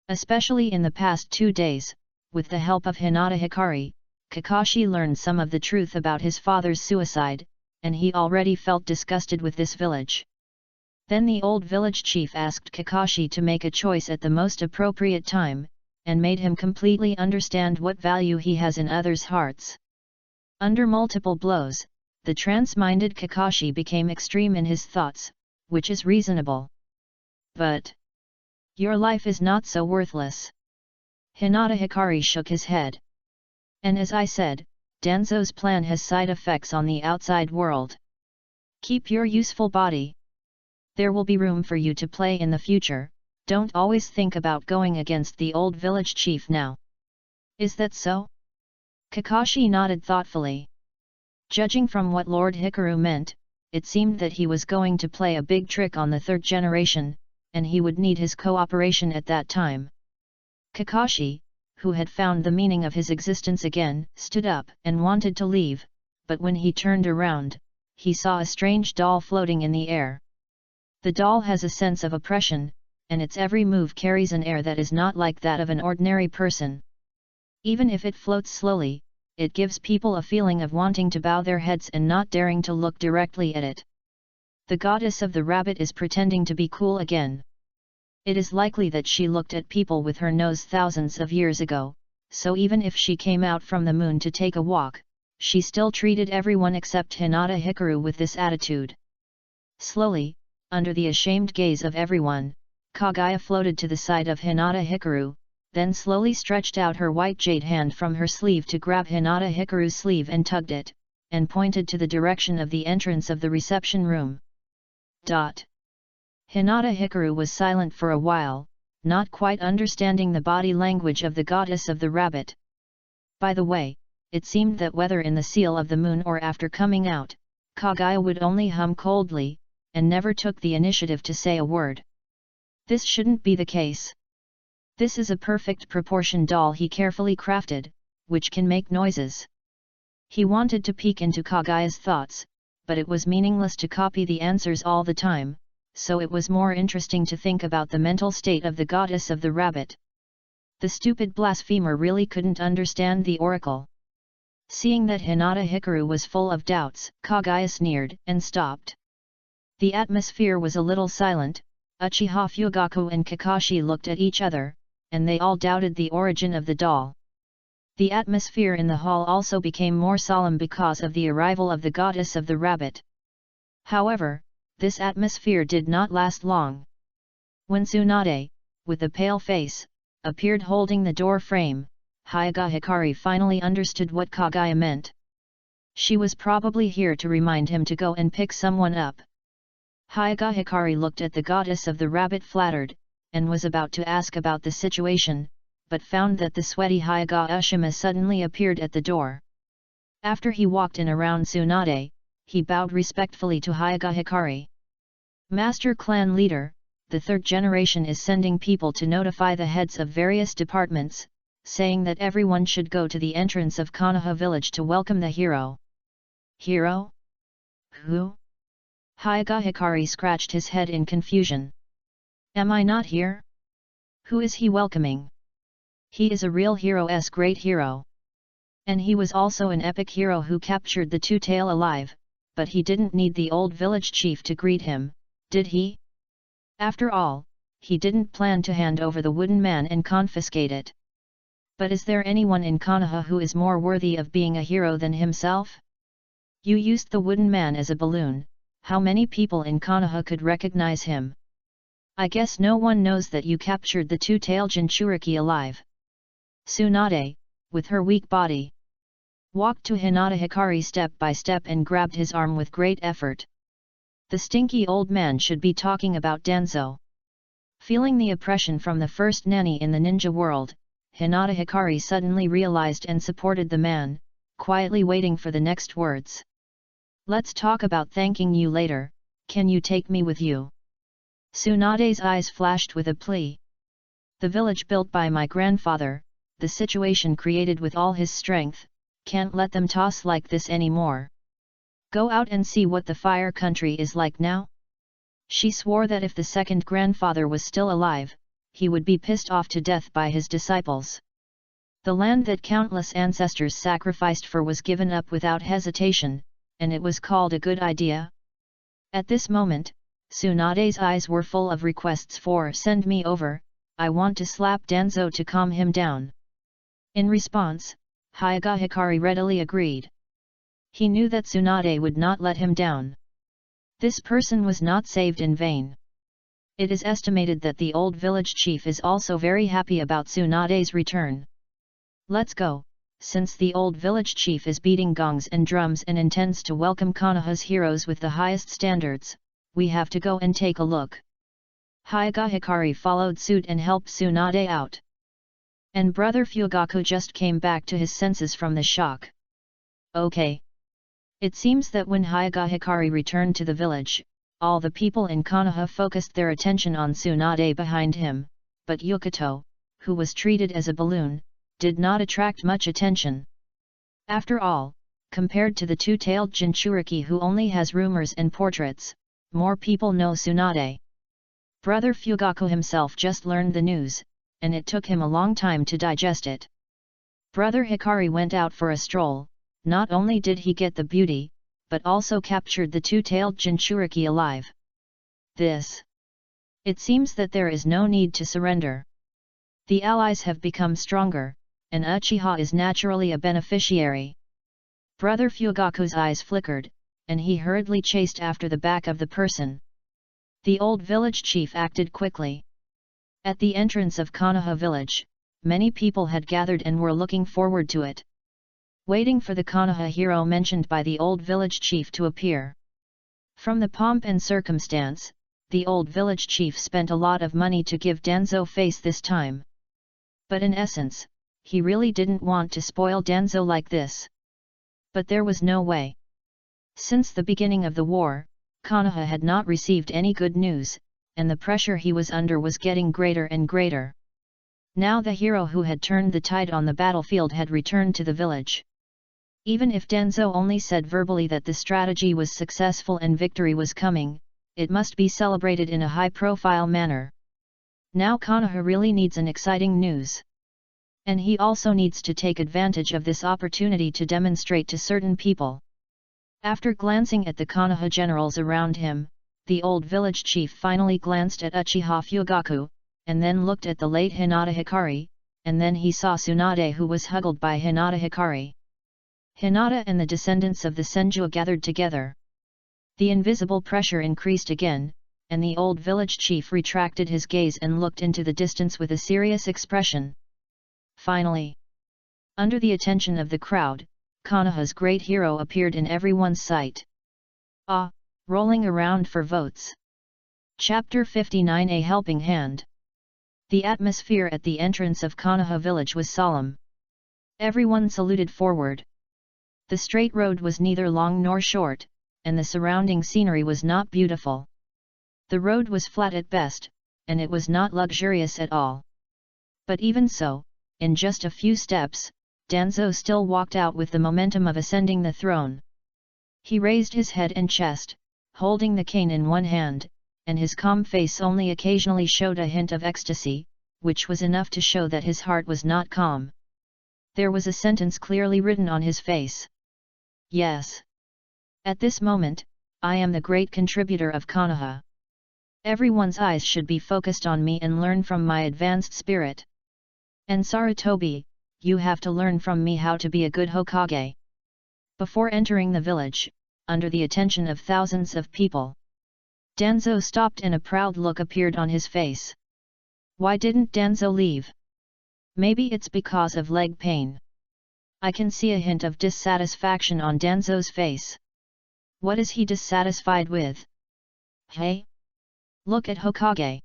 Especially in the past 2 days, with the help of Hinata Hikari, Kakashi learned some of the truth about his father's suicide, and he already felt disgusted with this village. Then the old village chief asked Kakashi to make a choice at the most appropriate time, and made him completely understand what value he has in others' hearts. Under multiple blows, the trance-minded Kakashi became extreme in his thoughts, which is reasonable. But your life is not so worthless. Hinata Hikari shook his head. And as I said, Danzo's plan has side effects on the outside world. Keep your useful body. There will be room for you to play in the future, don't always think about going against the old village chief now. Is that so? Kakashi nodded thoughtfully. Judging from what Lord Hikaru meant, it seemed that he was going to play a big trick on the third generation, and he would need his cooperation at that time. Kakashi, who had found the meaning of his existence again, stood up and wanted to leave, but when he turned around, he saw a strange doll floating in the air. The doll has a sense of oppression, and its every move carries an air that is not like that of an ordinary person. Even if it floats slowly, it gives people a feeling of wanting to bow their heads and not daring to look directly at it. The goddess of the rabbit is pretending to be cool again. It is likely that she looked at people with her nose thousands of years ago, so even if she came out from the moon to take a walk, she still treated everyone except Hinata Hikaru with this attitude. Slowly, under the ashamed gaze of everyone, Kaguya floated to the side of Hinata Hikaru, then slowly stretched out her white jade hand from her sleeve to grab Hinata Hikaru's sleeve and tugged it, and pointed to the direction of the entrance of the reception room. Hinata Hikaru was silent for a while, not quite understanding the body language of the goddess of the rabbit. By the way, it seemed that whether in the seal of the moon or after coming out, Kaguya would only hum coldly, and never took the initiative to say a word. This shouldn't be the case. This is a perfect proportion doll he carefully crafted, which can make noises. He wanted to peek into Kaguya's thoughts, but it was meaningless to copy the answers all the time, so it was more interesting to think about the mental state of the goddess of the rabbit. The stupid blasphemer really couldn't understand the oracle. Seeing that Hinata Hikaru was full of doubts, Kaguya sneered and stopped. The atmosphere was a little silent. Uchiha Fugaku and Kakashi looked at each other, and they all doubted the origin of the doll. The atmosphere in the hall also became more solemn because of the arrival of the goddess of the rabbit. However, this atmosphere did not last long. When Tsunade, with a pale face, appeared holding the door frame, Hyaga Hikari finally understood what Kaguya meant. She was probably here to remind him to go and pick someone up. Hyaga Hikari looked at the goddess of the rabbit flattered, and was about to ask about the situation, but found that the sweaty Hyaga Ushima suddenly appeared at the door. After he walked in around Tsunade, he bowed respectfully to Hyaga Hikari. Master Clan Leader, the third generation is sending people to notify the heads of various departments, saying that everyone should go to the entrance of Konoha village to welcome the hero. Hero? Who? Hyaga Hikari scratched his head in confusion. Am I not here? Who is he welcoming? He is a real hero's great hero. And he was also an epic hero who captured the two-tail alive, but he didn't need the old village chief to greet him, did he? After all, he didn't plan to hand over the wooden man and confiscate it. But is there anyone in Konoha who is more worthy of being a hero than himself? You used the wooden man as a balloon, how many people in Konoha could recognize him? I guess no one knows that you captured the two-tailed Jinchuriki alive. Tsunade, with her weak body, walked to Hinata Hikari step by step and grabbed his arm with great effort. The stinky old man should be talking about Danzo. Feeling the oppression from the first nanny in the ninja world, Hinata Hikari suddenly realized and supported the man, quietly waiting for the next words. Let's talk about thanking you later, can you take me with you? Tsunade's eyes flashed with a plea. The village built by my grandfather, the situation created with all his strength, can't let them toss like this anymore. Go out and see what the fire country is like now? She swore that if the second grandfather was still alive, he would be pissed off to death by his disciples. The land that countless ancestors sacrificed for was given up without hesitation, and it was called a good idea? At this moment, Tsunade's eyes were full of requests for "send me over, I want to slap Danzo to calm him down." In response, Hyoga Hikari readily agreed. He knew that Tsunade would not let him down. This person was not saved in vain. It is estimated that the old village chief is also very happy about Tsunade's return. Let's go, since the old village chief is beating gongs and drums and intends to welcome Konoha's heroes with the highest standards, we have to go and take a look. Hyoga Hikari followed suit and helped Tsunade out. And brother Fugaku just came back to his senses from the shock. Okay. It seems that when Hyoga Hikari returned to the village, all the people in Konoha focused their attention on Tsunade behind him, but Yukato, who was treated as a balloon, did not attract much attention. After all, compared to the two-tailed Jinchuriki who only has rumors and portraits, more people know Tsunade. Brother Fugaku himself just learned the news, and it took him a long time to digest it. Brother Hikari went out for a stroll. Not only did he get the beauty, but also captured the two-tailed Jinchuriki alive. It seems that there is no need to surrender. The allies have become stronger, and Uchiha is naturally a beneficiary. Brother Fugaku's eyes flickered, and he hurriedly chased after the back of the person. The old village chief acted quickly. At the entrance of Konoha village, many people had gathered and were looking forward to it, waiting for the Konoha hero mentioned by the old village chief to appear. From the pomp and circumstance, the old village chief spent a lot of money to give Danzo face this time. But in essence, he really didn't want to spoil Danzo like this. But there was no way. Since the beginning of the war, Konoha had not received any good news, and the pressure he was under was getting greater and greater. Now the hero who had turned the tide on the battlefield had returned to the village. Even if Danzo only said verbally that the strategy was successful and victory was coming, it must be celebrated in a high-profile manner. Now Konoha really needs an exciting news. And he also needs to take advantage of this opportunity to demonstrate to certain people. After glancing at the Konoha generals around him, the old village chief finally glanced at Uchiha Fugaku, and then looked at the late Hinata Hikari, and then he saw Tsunade who was huggled by Hinata Hikari. Hinata and the descendants of the Senju gathered together. The invisible pressure increased again, and the old village chief retracted his gaze and looked into the distance with a serious expression. Finally, under the attention of the crowd, Konoha's great hero appeared in everyone's sight. Rolling around for votes. Chapter 59: A Helping Hand. The atmosphere at the entrance of Konoha village was solemn. Everyone saluted forward. The straight road was neither long nor short, and the surrounding scenery was not beautiful. The road was flat at best, and it was not luxurious at all. But even so, in just a few steps, Danzo still walked out with the momentum of ascending the throne. He raised his head and chest, holding the cane in one hand, and his calm face only occasionally showed a hint of ecstasy, which was enough to show that his heart was not calm. There was a sentence clearly written on his face. Yes. At this moment, I am the great contributor of Konoha. Everyone's eyes should be focused on me and learn from my advanced spirit. And Sarutobi, you have to learn from me how to be a good Hokage. Before entering the village, under the attention of thousands of people. Danzo stopped and a proud look appeared on his face. Why didn't Danzo leave? Maybe it's because of leg pain. I can see a hint of dissatisfaction on Danzo's face. What is he dissatisfied with? Hey? Look at Hokage.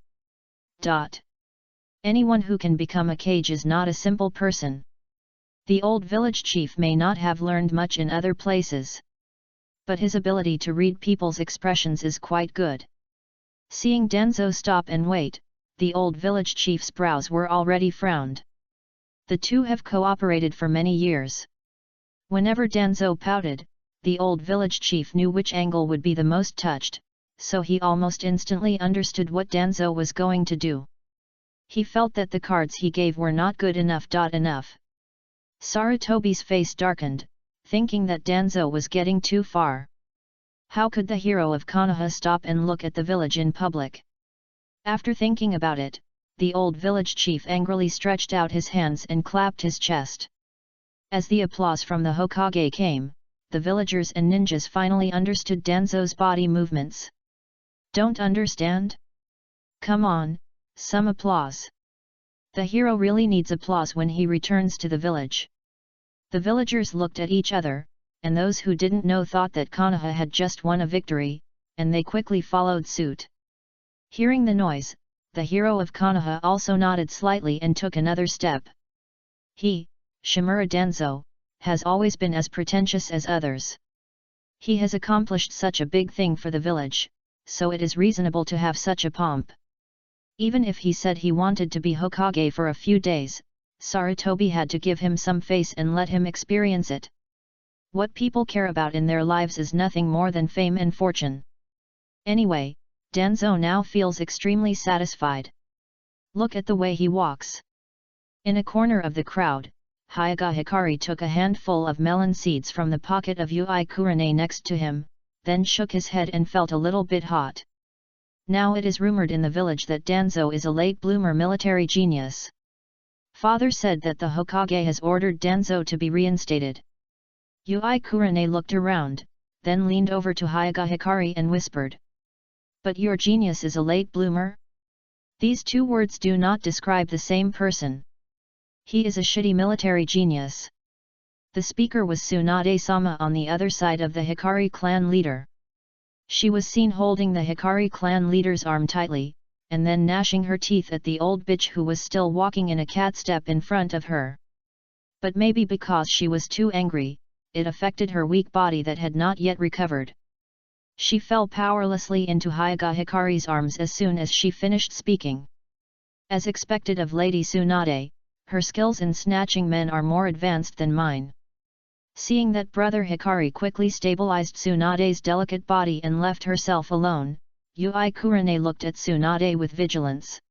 Anyone who can become a Hokage is not a simple person. The old village chief may not have learned much in other places, but his ability to read people's expressions is quite good. Seeing Danzo stop and wait, the old village chief's brows were already frowned. The two have cooperated for many years. Whenever Danzo pouted, the old village chief knew which angle would be the most touched, so he almost instantly understood what Danzo was going to do. He felt that the cards he gave were not good enough. Sarutobi's face darkened, thinking that Danzo was getting too far. How could the hero of Konoha stop and look at the village in public? After thinking about it, the old village chief angrily stretched out his hands and clapped his chest. As the applause from the Hokage came, the villagers and ninjas finally understood Danzo's body movements. Don't understand? Come on, some applause. The hero really needs applause when he returns to the village. The villagers looked at each other, and those who didn't know thought that Konoha had just won a victory, and they quickly followed suit. Hearing the noise, the hero of Konoha also nodded slightly and took another step. He, Shimura Danzo, has always been as pretentious as others. He has accomplished such a big thing for the village, so it is reasonable to have such a pomp. Even if he said he wanted to be Hokage for a few days, Sarutobi had to give him some face and let him experience it. What people care about in their lives is nothing more than fame and fortune. Anyway, Danzo now feels extremely satisfied. Look at the way he walks. In a corner of the crowd, Hyaga Hikari took a handful of melon seeds from the pocket of Ui Kurane next to him, then shook his head and felt a little bit hot. Now it is rumored in the village that Danzo is a late bloomer military genius. Father said that the Hokage has ordered Danzo to be reinstated. Ui Kurane looked around, then leaned over to Hyaga Hikari and whispered. But your genius is a late bloomer? These two words do not describe the same person. He is a shitty military genius. The speaker was Tsunade-sama on the other side of the Hikari clan leader. She was seen holding the Hikari clan leader's arm tightly, and then gnashing her teeth at the old bitch who was still walking in a cat step in front of her. But maybe because she was too angry, it affected her weak body that had not yet recovered. She fell powerlessly into Hyaga Hikari's arms as soon as she finished speaking. As expected of Lady Tsunade, her skills in snatching men are more advanced than mine. Seeing that Brother Hikari quickly stabilized Tsunade's delicate body and left herself alone, Ui Kurane looked at Tsunade with vigilance.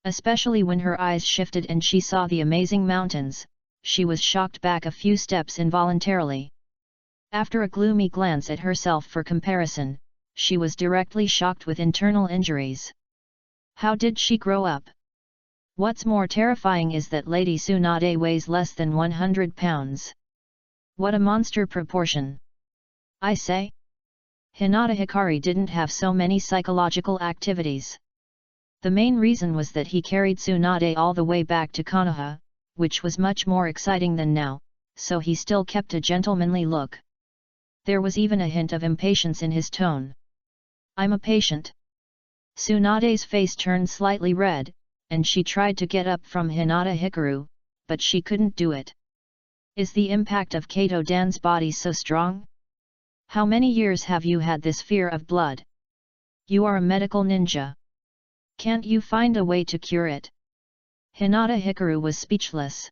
Especially when her eyes shifted and she saw the amazing mountains, she was shocked back a few steps involuntarily. After a gloomy glance at herself for comparison, she was directly shocked with internal injuries. How did she grow up? What's more terrifying is that Lady Tsunade weighs less than 100 pounds. What a monster proportion! I say? Hinata Hikari didn't have so many psychological activities. The main reason was that he carried Tsunade all the way back to Konoha, which was much more exciting than now, so he still kept a gentlemanly look. There was even a hint of impatience in his tone. I'm a patient. Tsunade's face turned slightly red, and she tried to get up from Hinata Hikaru, but she couldn't do it. Is the impact of Kato Dan's body so strong? How many years have you had this fear of blood? You are a medical ninja. Can't you find a way to cure it? Hinata Hikaru was speechless.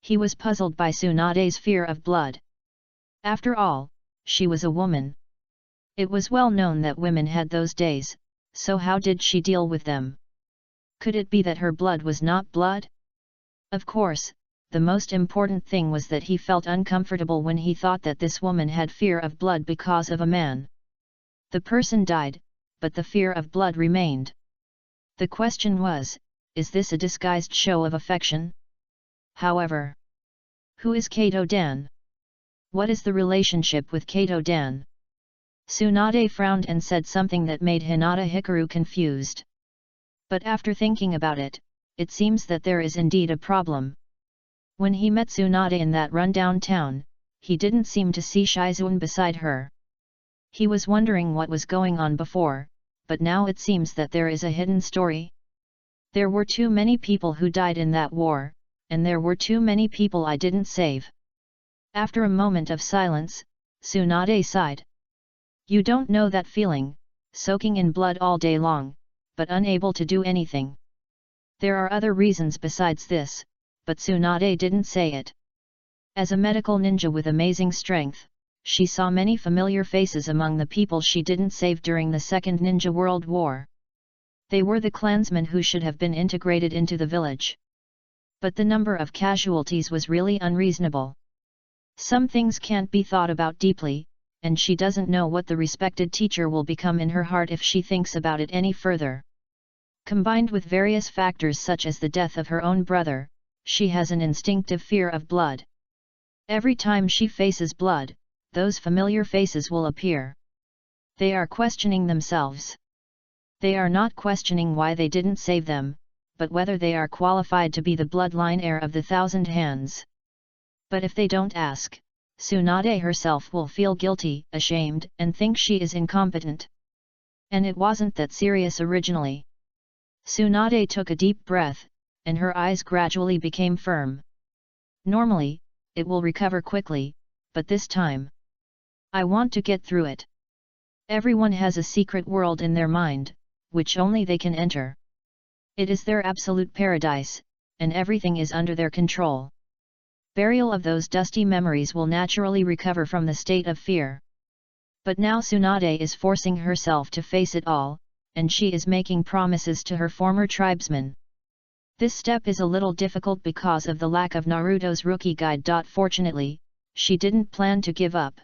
He was puzzled by Tsunade's fear of blood. After all, she was a woman. It was well known that women had those days, so how did she deal with them? Could it be that her blood was not blood? Of course, the most important thing was that he felt uncomfortable when he thought that this woman had fear of blood because of a man. The person died, but the fear of blood remained. The question was, is this a disguised show of affection? However, who is Kato Dan? What is the relationship with Kato Dan? Tsunade frowned and said something that made Hinata Hikaru confused. But after thinking about it, it seems that there is indeed a problem. When he met Tsunade in that rundown town, he didn't seem to see Shizune beside her. He was wondering what was going on before, but now it seems that there is a hidden story. There were too many people who died in that war, and there were too many people I didn't save. After a moment of silence, Tsunade sighed. You don't know that feeling, soaking in blood all day long, but unable to do anything. There are other reasons besides this, but Tsunade didn't say it. As a medical ninja with amazing strength, she saw many familiar faces among the people she didn't save during the Second Ninja World War. They were the clansmen who should have been integrated into the village. But the number of casualties was really unreasonable. Some things can't be thought about deeply, and she doesn't know what the respected teacher will become in her heart if she thinks about it any further. Combined with various factors such as the death of her own brother, she has an instinctive fear of blood. Every time she faces blood, those familiar faces will appear. They are questioning themselves. They are not questioning why they didn't save them, but whether they are qualified to be the bloodline heir of the Thousand Hands. But if they don't ask, Tsunade herself will feel guilty, ashamed, and think she is incompetent. And it wasn't that serious originally. Tsunade took a deep breath, and her eyes gradually became firm. Normally, it will recover quickly, but this time, I want to get through it. Everyone has a secret world in their mind, which only they can enter. It is their absolute paradise, and everything is under their control. Burial of those dusty memories will naturally recover from the state of fear. But now Tsunade is forcing herself to face it all, and she is making promises to her former tribesmen. This step is a little difficult because of the lack of Naruto's rookie guide. Fortunately, she didn't plan to give up.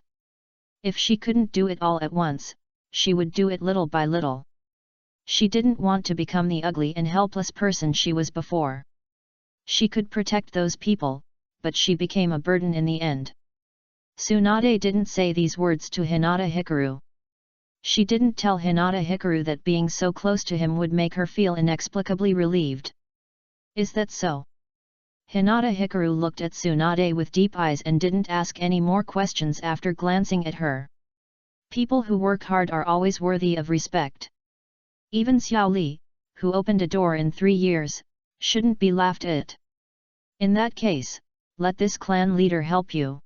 If she couldn't do it all at once, she would do it little by little. She didn't want to become the ugly and helpless person she was before. She could protect those people, but she became a burden in the end. Tsunade didn't say these words to Hinata Hikaru. She didn't tell Hinata Hikaru that being so close to him would make her feel inexplicably relieved. Is that so? Hinata Hikaru looked at Tsunade with deep eyes and didn't ask any more questions after glancing at her. People who work hard are always worthy of respect. Even Xiao Li, who opened a door in 3 years, shouldn't be laughed at. In that case, let this clan leader help you.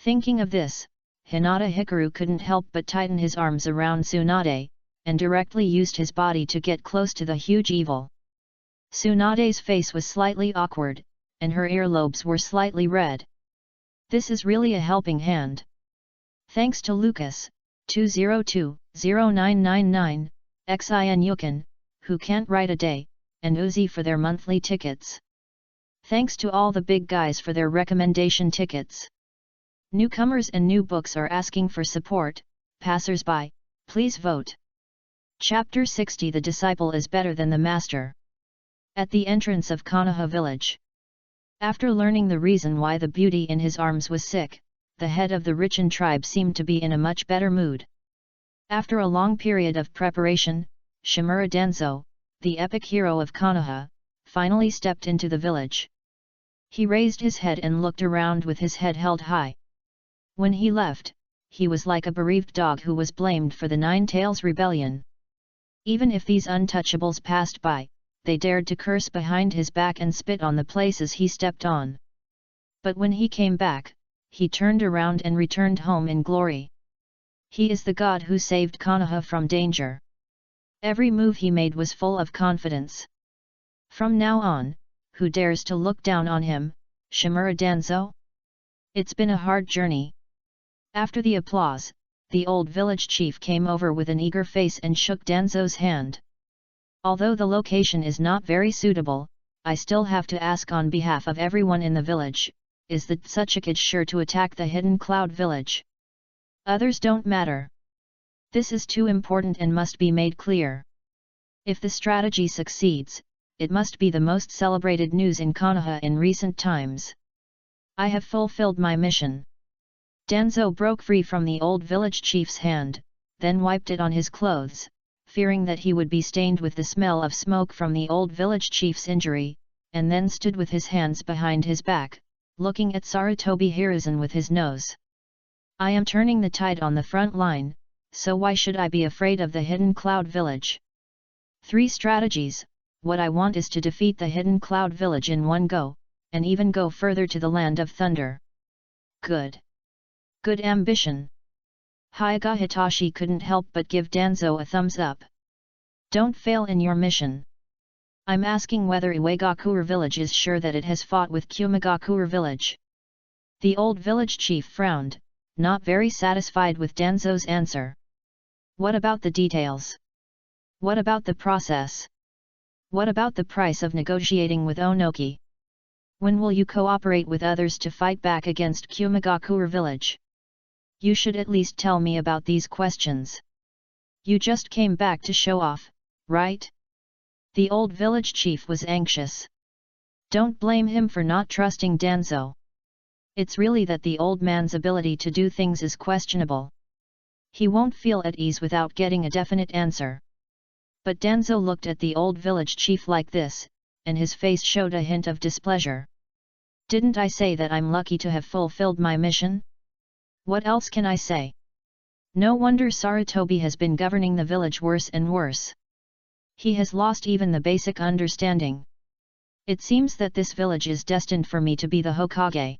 Thinking of this, Hinata Hikaru couldn't help but tighten his arms around Tsunade, and directly used his body to get close to the huge evil. Tsunade's face was slightly awkward, and her earlobes were slightly red. This is really a helping hand. Thanks to Lucas, 202-0999, Xin Yukin, who can't write a day, and Uzi for their monthly tickets. Thanks to all the big guys for their recommendation tickets. Newcomers and new books are asking for support. Passers-by, please vote. Chapter 60. The disciple is better than the master. At the entrance of Konoha village. After learning the reason why the beauty in his arms was sick, the head of the Richin tribe seemed to be in a much better mood. After a long period of preparation, Shimura Danzo, the epic hero of Konoha, finally stepped into the village. He raised his head and looked around with his head held high. When he left, he was like a bereaved dog who was blamed for the Nine Tails rebellion. Even if these untouchables passed by, they dared to curse behind his back and spit on the places he stepped on. But when he came back, he turned around and returned home in glory. He is the god who saved Konoha from danger. Every move he made was full of confidence. From now on, who dares to look down on him, Shimura Danzo? It's been a hard journey. After the applause, the old village chief came over with an eager face and shook Danzo's hand. Although the location is not very suitable, I still have to ask on behalf of everyone in the village, is the Tsuchikage sure to attack the Hidden Cloud village? Others don't matter. This is too important and must be made clear. If the strategy succeeds, it must be the most celebrated news in Konoha in recent times. I have fulfilled my mission. Danzo broke free from the old village chief's hand, then wiped it on his clothes, fearing that he would be stained with the smell of smoke from the old village chief's injury, and then stood with his hands behind his back, looking at Sarutobi Hiruzen with his nose. I am turning the tide on the front line, so why should I be afraid of the Hidden Cloud Village? 3 strategies. What I want is to defeat the Hidden Cloud Village in one go, and even go further to the Land of Thunder. Good. Good ambition. Hyuga Hitachi couldn't help but give Danzo a thumbs up. Don't fail in your mission. I'm asking whether Iwagakure village is sure that it has fought with Kumagakure village. The old village chief frowned, not very satisfied with Danzo's answer. What about the details? What about the process? What about the price of negotiating with Onoki? When will you cooperate with others to fight back against Kumagakure village? You should at least tell me about these questions. You just came back to show off, right? The old village chief was anxious. Don't blame him for not trusting Danzo. It's really that the old man's ability to do things is questionable. He won't feel at ease without getting a definite answer. But Danzo looked at the old village chief like this, and his face showed a hint of displeasure. Didn't I say that I'm lucky to have fulfilled my mission? What else can I say? No wonder Sarutobi has been governing the village worse and worse. He has lost even the basic understanding. It seems that this village is destined for me to be the Hokage.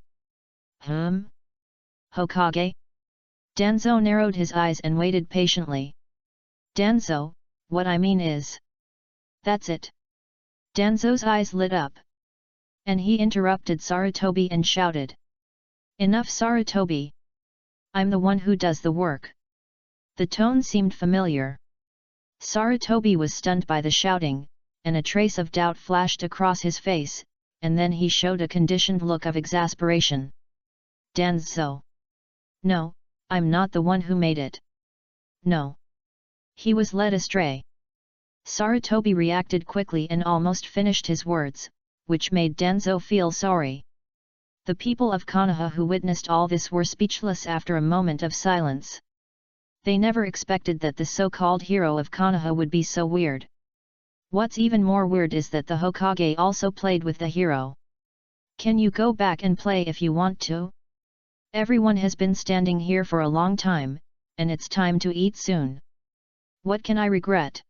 Hokage? Danzo narrowed his eyes and waited patiently. Danzo, what I mean is... That's it. Danzo's eyes lit up. And he interrupted Sarutobi and shouted. Enough, Sarutobi! I'm the one who does the work. The tone seemed familiar. Sarutobi was stunned by the shouting, and a trace of doubt flashed across his face, and then he showed a conditioned look of exasperation. Danzo. No, I'm not the one who made it. No. He was led astray. Sarutobi reacted quickly and almost finished his words, which made Danzo feel sorry. The people of Konoha who witnessed all this were speechless after a moment of silence. They never expected that the so-called hero of Konoha would be so weird. What's even more weird is that the Hokage also played with the hero. Can you go back and play if you want to? Everyone has been standing here for a long time, and it's time to eat soon. What can I regret?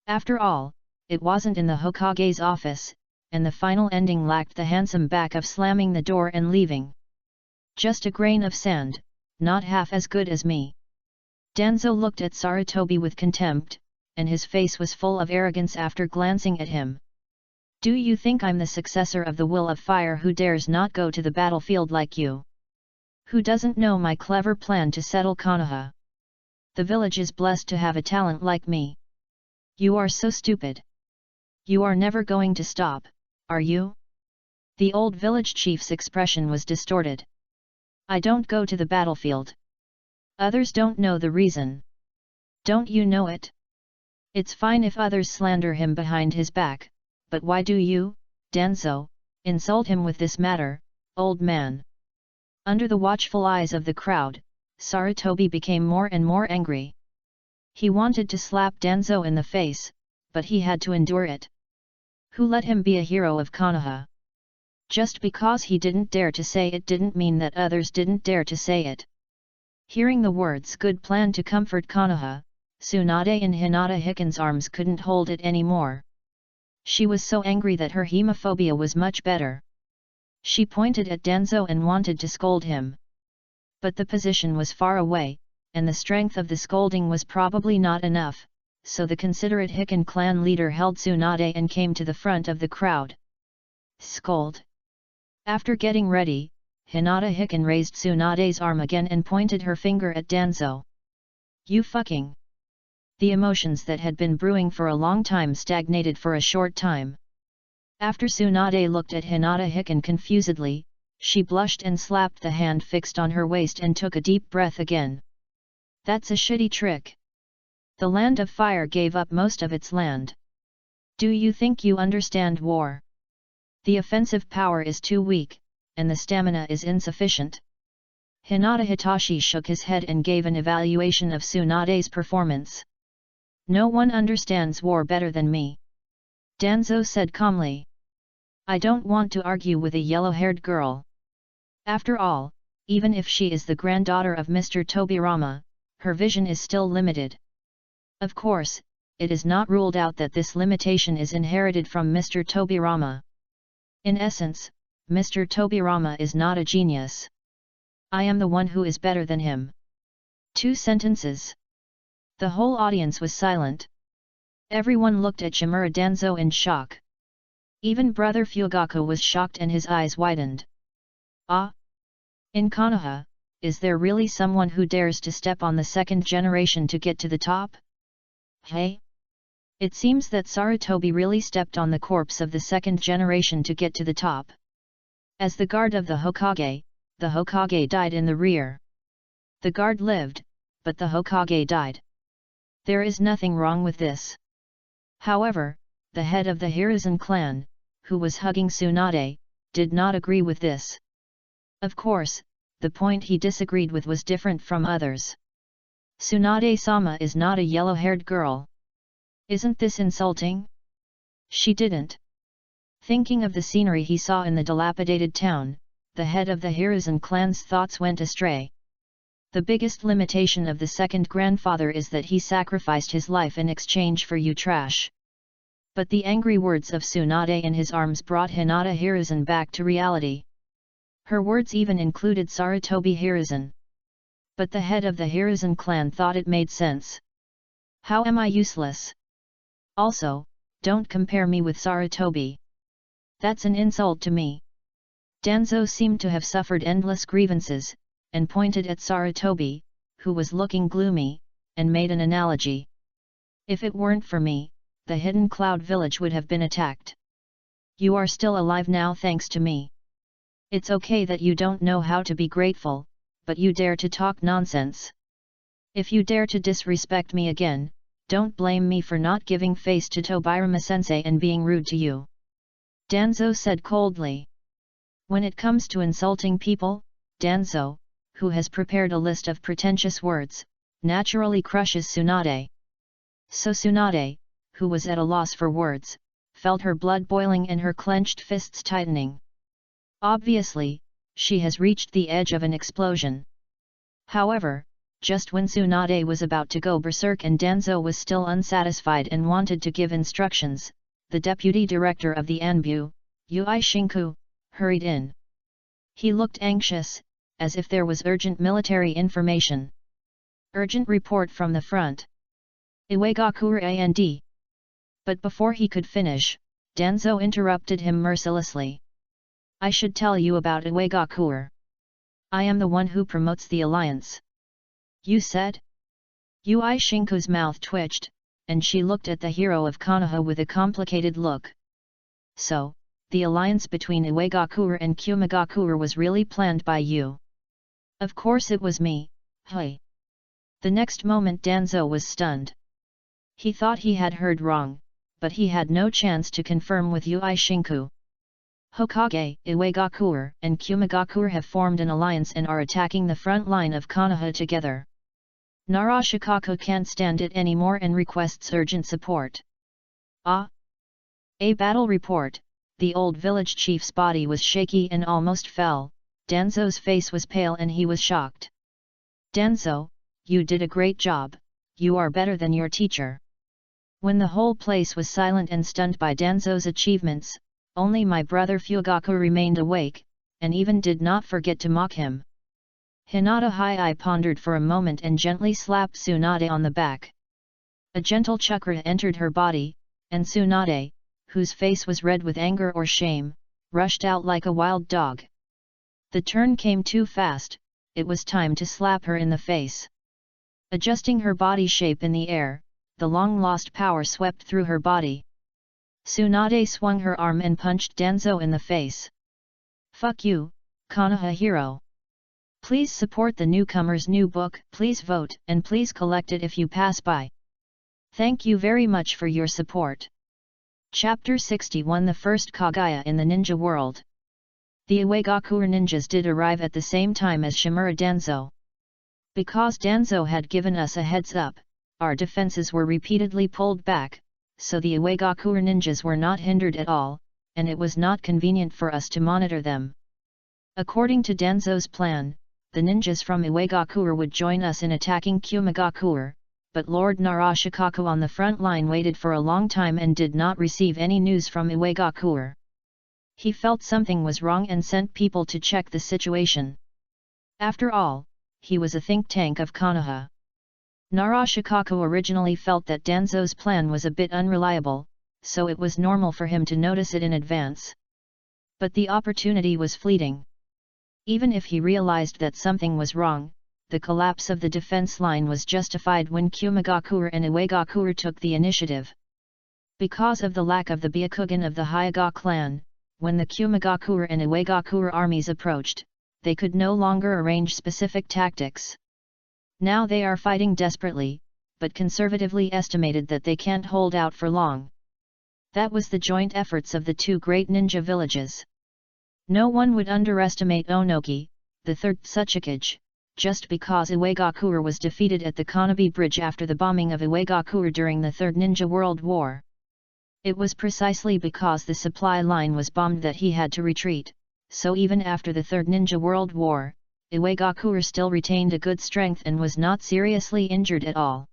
After all, it wasn't in the Hokage's office, and the final ending lacked the handsome back of slamming the door and leaving. Just a grain of sand, not half as good as me. Danzo looked at Sarutobi with contempt, and his face was full of arrogance after glancing at him. Do you think I'm the successor of the Will of Fire who dares not go to the battlefield like you? Who doesn't know my clever plan to settle Konoha? The village is blessed to have a talent like me. You are so stupid. You are never going to stop, are you? The old village chief's expression was distorted. I don't go to the battlefield. Others don't know the reason. Don't you know it? It's fine if others slander him behind his back, but why do you, Danzo, insult him with this matter, old man? Under the watchful eyes of the crowd, Sarutobi became more and more angry. He wanted to slap Danzo in the face, but he had to endure it. Who let him be a hero of Konoha? Just because he didn't dare to say it didn't mean that others didn't dare to say it. Hearing the words "good plan to comfort Konoha," Tsunade in Hinata Hiken's arms couldn't hold it anymore. She was so angry that her hemophobia was much better. She pointed at Danzo and wanted to scold him. But the position was far away, and the strength of the scolding was probably not enough, so the considerate Hiken clan leader held Tsunade and came to the front of the crowd. Scold. After getting ready, Hinata Hiken raised Tsunade's arm again and pointed her finger at Danzo. You fucking... The emotions that had been brewing for a long time stagnated for a short time. After Tsunade looked at Hinata Hiken confusedly, she blushed and slapped the hand fixed on her waist and took a deep breath again. That's a shitty trick. The Land of Fire gave up most of its land. Do you think you understand war? The offensive power is too weak, and the stamina is insufficient. Hinata Hitachi shook his head and gave an evaluation of Tsunade's performance. No one understands war better than me. Danzo said calmly. I don't want to argue with a yellow-haired girl. After all, even if she is the granddaughter of Mr. Tobirama, her vision is still limited. Of course, it is not ruled out that this limitation is inherited from Mr. Tobirama. In essence, Mr. Tobirama is not a genius. I am the one who is better than him. 2 sentences. The whole audience was silent. Everyone looked at Shimura Danzo in shock. Even Brother Fugaku was shocked and his eyes widened. Ah! In Konoha, is there really someone who dares to step on the second generation to get to the top? Hey? It seems that Sarutobi really stepped on the corpse of the second generation to get to the top. As the guard of the Hokage died in the rear. The guard lived, but the Hokage died. There is nothing wrong with this. However, the head of the Hiruzen clan, who was hugging Tsunade, did not agree with this. Of course, the point he disagreed with was different from others. Tsunade-sama is not a yellow-haired girl. Isn't this insulting? She didn't. Thinking of the scenery he saw in the dilapidated town, the head of the Hiruzen clan's thoughts went astray. The biggest limitation of the second grandfather is that he sacrificed his life in exchange for you trash. But the angry words of Tsunade in his arms brought Hinata Hiruzen back to reality. Her words even included Sarutobi Hiruzen. But the head of the Hiruzen clan thought it made sense. How am I useless? Also, don't compare me with Sarutobi. That's an insult to me. Danzo seemed to have suffered endless grievances, and pointed at Sarutobi, who was looking gloomy, and made an analogy. If it weren't for me, the Hidden Cloud village would have been attacked. You are still alive now thanks to me. It's okay that you don't know how to be grateful, but you dare to talk nonsense. If you dare to disrespect me again, don't blame me for not giving face to Tobirama-sensei and being rude to you. Danzo said coldly. When it comes to insulting people, Danzo, who has prepared a list of pretentious words, naturally crushes Tsunade. So Tsunade, who was at a loss for words, felt her blood boiling and her clenched fists tightening. Obviously, she has reached the edge of an explosion. However, just when Tsunade was about to go berserk and Danzo was still unsatisfied and wanted to give instructions, the deputy director of the Anbu, Ui Shinku, hurried in. He looked anxious, as if there was urgent military information. Urgent report from the front. Iwagakure and. But before he could finish, Danzo interrupted him mercilessly. I should tell you about Iwagakure. I am the one who promotes the alliance. You said? Ui Shinku's mouth twitched, and she looked at the hero of Konoha with a complicated look. So, the alliance between Iwagakure and Kumagakure was really planned by you. Of course it was me, hey. The next moment Danzo was stunned. He thought he had heard wrong, but he had no chance to confirm with Ui Shinku. Hokage, Iwagakure, and Kumagakure have formed an alliance and are attacking the front line of Konoha together. Narashikaku can't stand it anymore and requests urgent support. Ah! A battle report. The old village chief's body was shaky and almost fell. Danzo's face was pale and he was shocked. Danzo, you did a great job, you are better than your teacher. When the whole place was silent and stunned by Danzo's achievements, only my brother Fugaku remained awake, and even did not forget to mock him. Hinata Hiei pondered for a moment and gently slapped Tsunade on the back. A gentle chakra entered her body, and Tsunade, whose face was red with anger or shame, rushed out like a wild dog. The turn came too fast, it was time to slap her in the face. Adjusting her body shape in the air, the long-lost power swept through her body. Tsunade swung her arm and punched Danzo in the face. Fuck you, Konoha hero. Please support the newcomer's new book, please vote, and please collect it if you pass by. Thank you very much for your support. Chapter 61 The First Kaguya in the Ninja World. The Iwagakure ninjas did arrive at the same time as Shimura Danzo. Because Danzo had given us a heads up, our defenses were repeatedly pulled back, so the Iwagakure ninjas were not hindered at all, and it was not convenient for us to monitor them. According to Danzo's plan, the ninjas from Iwagakure would join us in attacking Kumagakure, but Lord Narashikaku on the front line waited for a long time and did not receive any news from Iwagakure. He felt something was wrong and sent people to check the situation. After all, he was a think tank of Konoha. Narashikaku originally felt that Danzo's plan was a bit unreliable, so it was normal for him to notice it in advance. But the opportunity was fleeting. Even if he realized that something was wrong, the collapse of the defense line was justified when Kumagakure and Iwagakure took the initiative. Because of the lack of the Byakugan of the Hyuga clan, when the Kumagakure and Iwagakure armies approached, they could no longer arrange specific tactics. Now they are fighting desperately, but conservatively estimated that they can't hold out for long. That was the joint efforts of the two great ninja villages. No one would underestimate Onoki, the third Tsuchikage, just because Iwagakure was defeated at the Konobe Bridge after the bombing of Iwagakure during the Third Ninja World War. It was precisely because the supply line was bombed that he had to retreat, so even after the Third Ninja World War, Iwagakure still retained a good strength and was not seriously injured at all.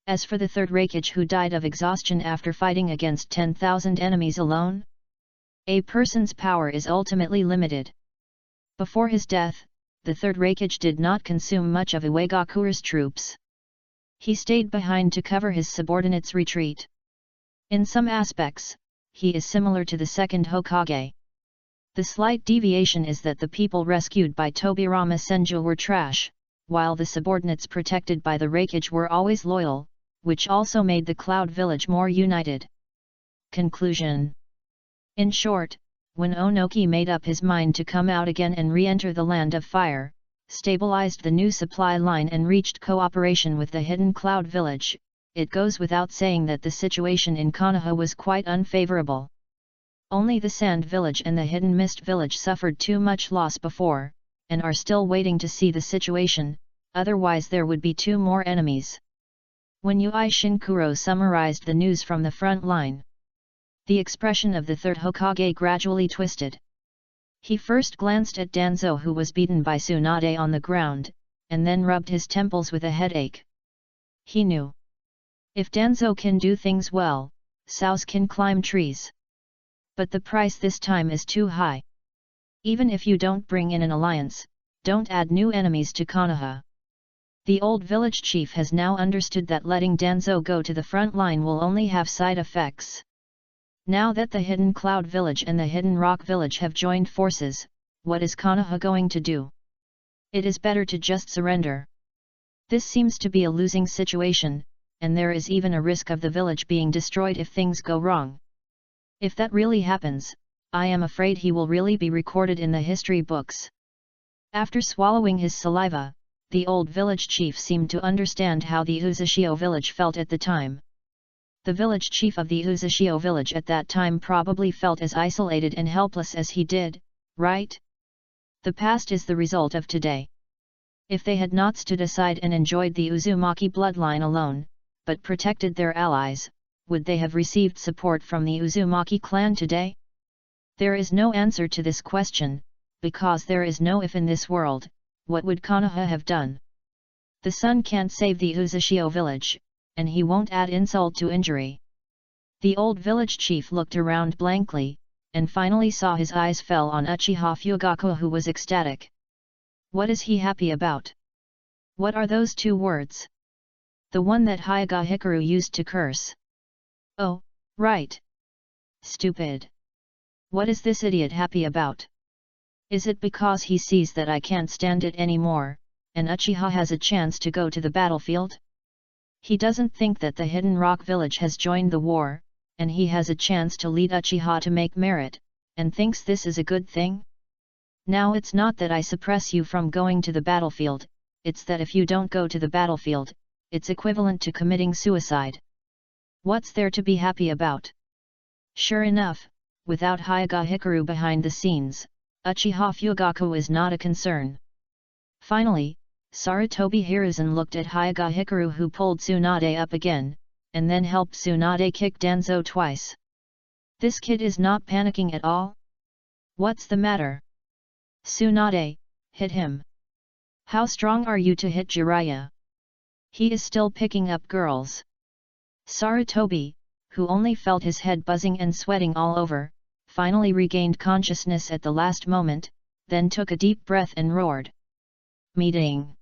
As for the third Raikage who died of exhaustion after fighting against 10,000 enemies alone, a person's power is ultimately limited. Before his death, the third Raikage did not consume much of Iwagakure's troops. He stayed behind to cover his subordinates' retreat. In some aspects, he is similar to the second Hokage. The slight deviation is that the people rescued by Tobirama Senju were trash, while the subordinates protected by the Raikage were always loyal, which also made the Cloud Village more united. Conclusion. In short, when Onoki made up his mind to come out again and re-enter the Land of Fire, stabilized the new supply line and reached cooperation with the hidden Cloud Village, it goes without saying that the situation in Konoha was quite unfavorable. Only the Sand Village and the Hidden Mist Village suffered too much loss before, and are still waiting to see the situation, otherwise there would be two more enemies. When Yui Shinkuro summarized the news from the front line, the expression of the third Hokage gradually twisted. He first glanced at Danzo, who was beaten by Tsunade on the ground, and then rubbed his temples with a headache. He knew. If Danzo can do things well, Saos can climb trees. But the price this time is too high. Even if you don't bring in an alliance, don't add new enemies to Konoha. The old village chief has now understood that letting Danzo go to the front line will only have side effects. Now that the Hidden Cloud Village and the Hidden Rock Village have joined forces, what is Konoha going to do? It is better to just surrender. This seems to be a losing situation, and there is even a risk of the village being destroyed if things go wrong. If that really happens, I am afraid he will really be recorded in the history books. After swallowing his saliva, the old village chief seemed to understand how the Uzushio village felt at the time. The village chief of the Uzushio village at that time probably felt as isolated and helpless as he did, right? The past is the result of today. If they had not stood aside and enjoyed the Uzumaki bloodline alone, but protected their allies, would they have received support from the Uzumaki clan today? There is no answer to this question, because there is no if in this world. What would Konoha have done? The son can't save the Uzushio village, and he won't add insult to injury. The old village chief looked around blankly, and finally saw his eyes fell on Uchiha Fugaku, who was ecstatic. What is he happy about? What are those two words? The one that Hyuga Hikaru used to curse. Oh, right. Stupid. What is this idiot happy about? Is it because he sees that I can't stand it anymore, and Uchiha has a chance to go to the battlefield? He doesn't think that the Hidden Rock Village has joined the war, and he has a chance to lead Uchiha to make merit, and thinks this is a good thing? Now it's not that I suppress you from going to the battlefield, it's that if you don't go to the battlefield, it's equivalent to committing suicide. What's there to be happy about? Sure enough, without Hyuga Hikaru behind the scenes, Uchiha Fugaku is not a concern. Finally, Sarutobi Hiruzen looked at Hyuga Hikaru, who pulled Tsunade up again, and then helped Tsunade kick Danzo twice. This kid is not panicking at all? What's the matter? Tsunade, hit him. How strong are you to hit Jiraiya? He is still picking up girls. Sarutobi, who only felt his head buzzing and sweating all over, finally regained consciousness at the last moment, then took a deep breath and roared. Meeting.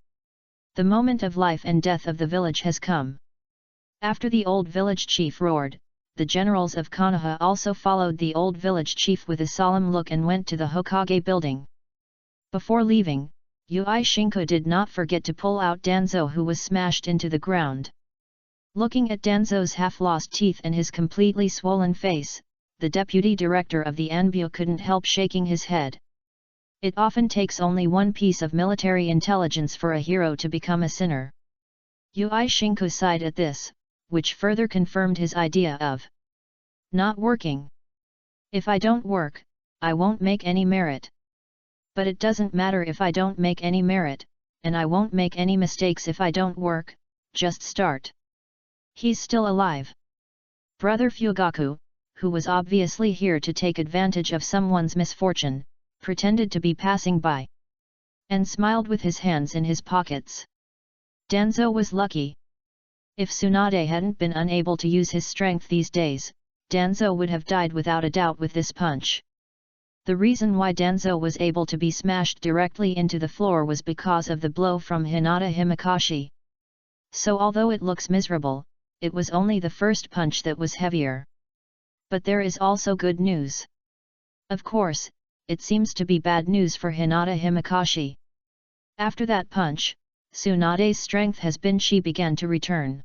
The moment of life and death of the village has come. After the old village chief roared, the generals of Konoha also followed the old village chief with a solemn look and went to the Hokage building. Before leaving, Yui Shinku did not forget to pull out Danzo, who was smashed into the ground. Looking at Danzo's half-lost teeth and his completely swollen face, the deputy director of the Anbu couldn't help shaking his head. It often takes only one piece of military intelligence for a hero to become a sinner. Yui Shinku sighed at this, which further confirmed his idea of not working. If I don't work, I won't make any merit. But it doesn't matter if I don't make any merit, and I won't make any mistakes if I don't work, just start. He's still alive. Brother Fugaku, who was obviously here to take advantage of someone's misfortune, pretended to be passing by, and smiled with his hands in his pockets. Danzo was lucky. If Tsunade hadn't been unable to use his strength these days, Danzo would have died without a doubt with this punch. The reason why Danzo was able to be smashed directly into the floor was because of the blow from Hinata Himakashi. So although it looks miserable, it was only the first punch that was heavier. But there is also good news. Of course, it seems to be bad news for Hinata Himakashi. After that punch, Tsunade's strength began to return.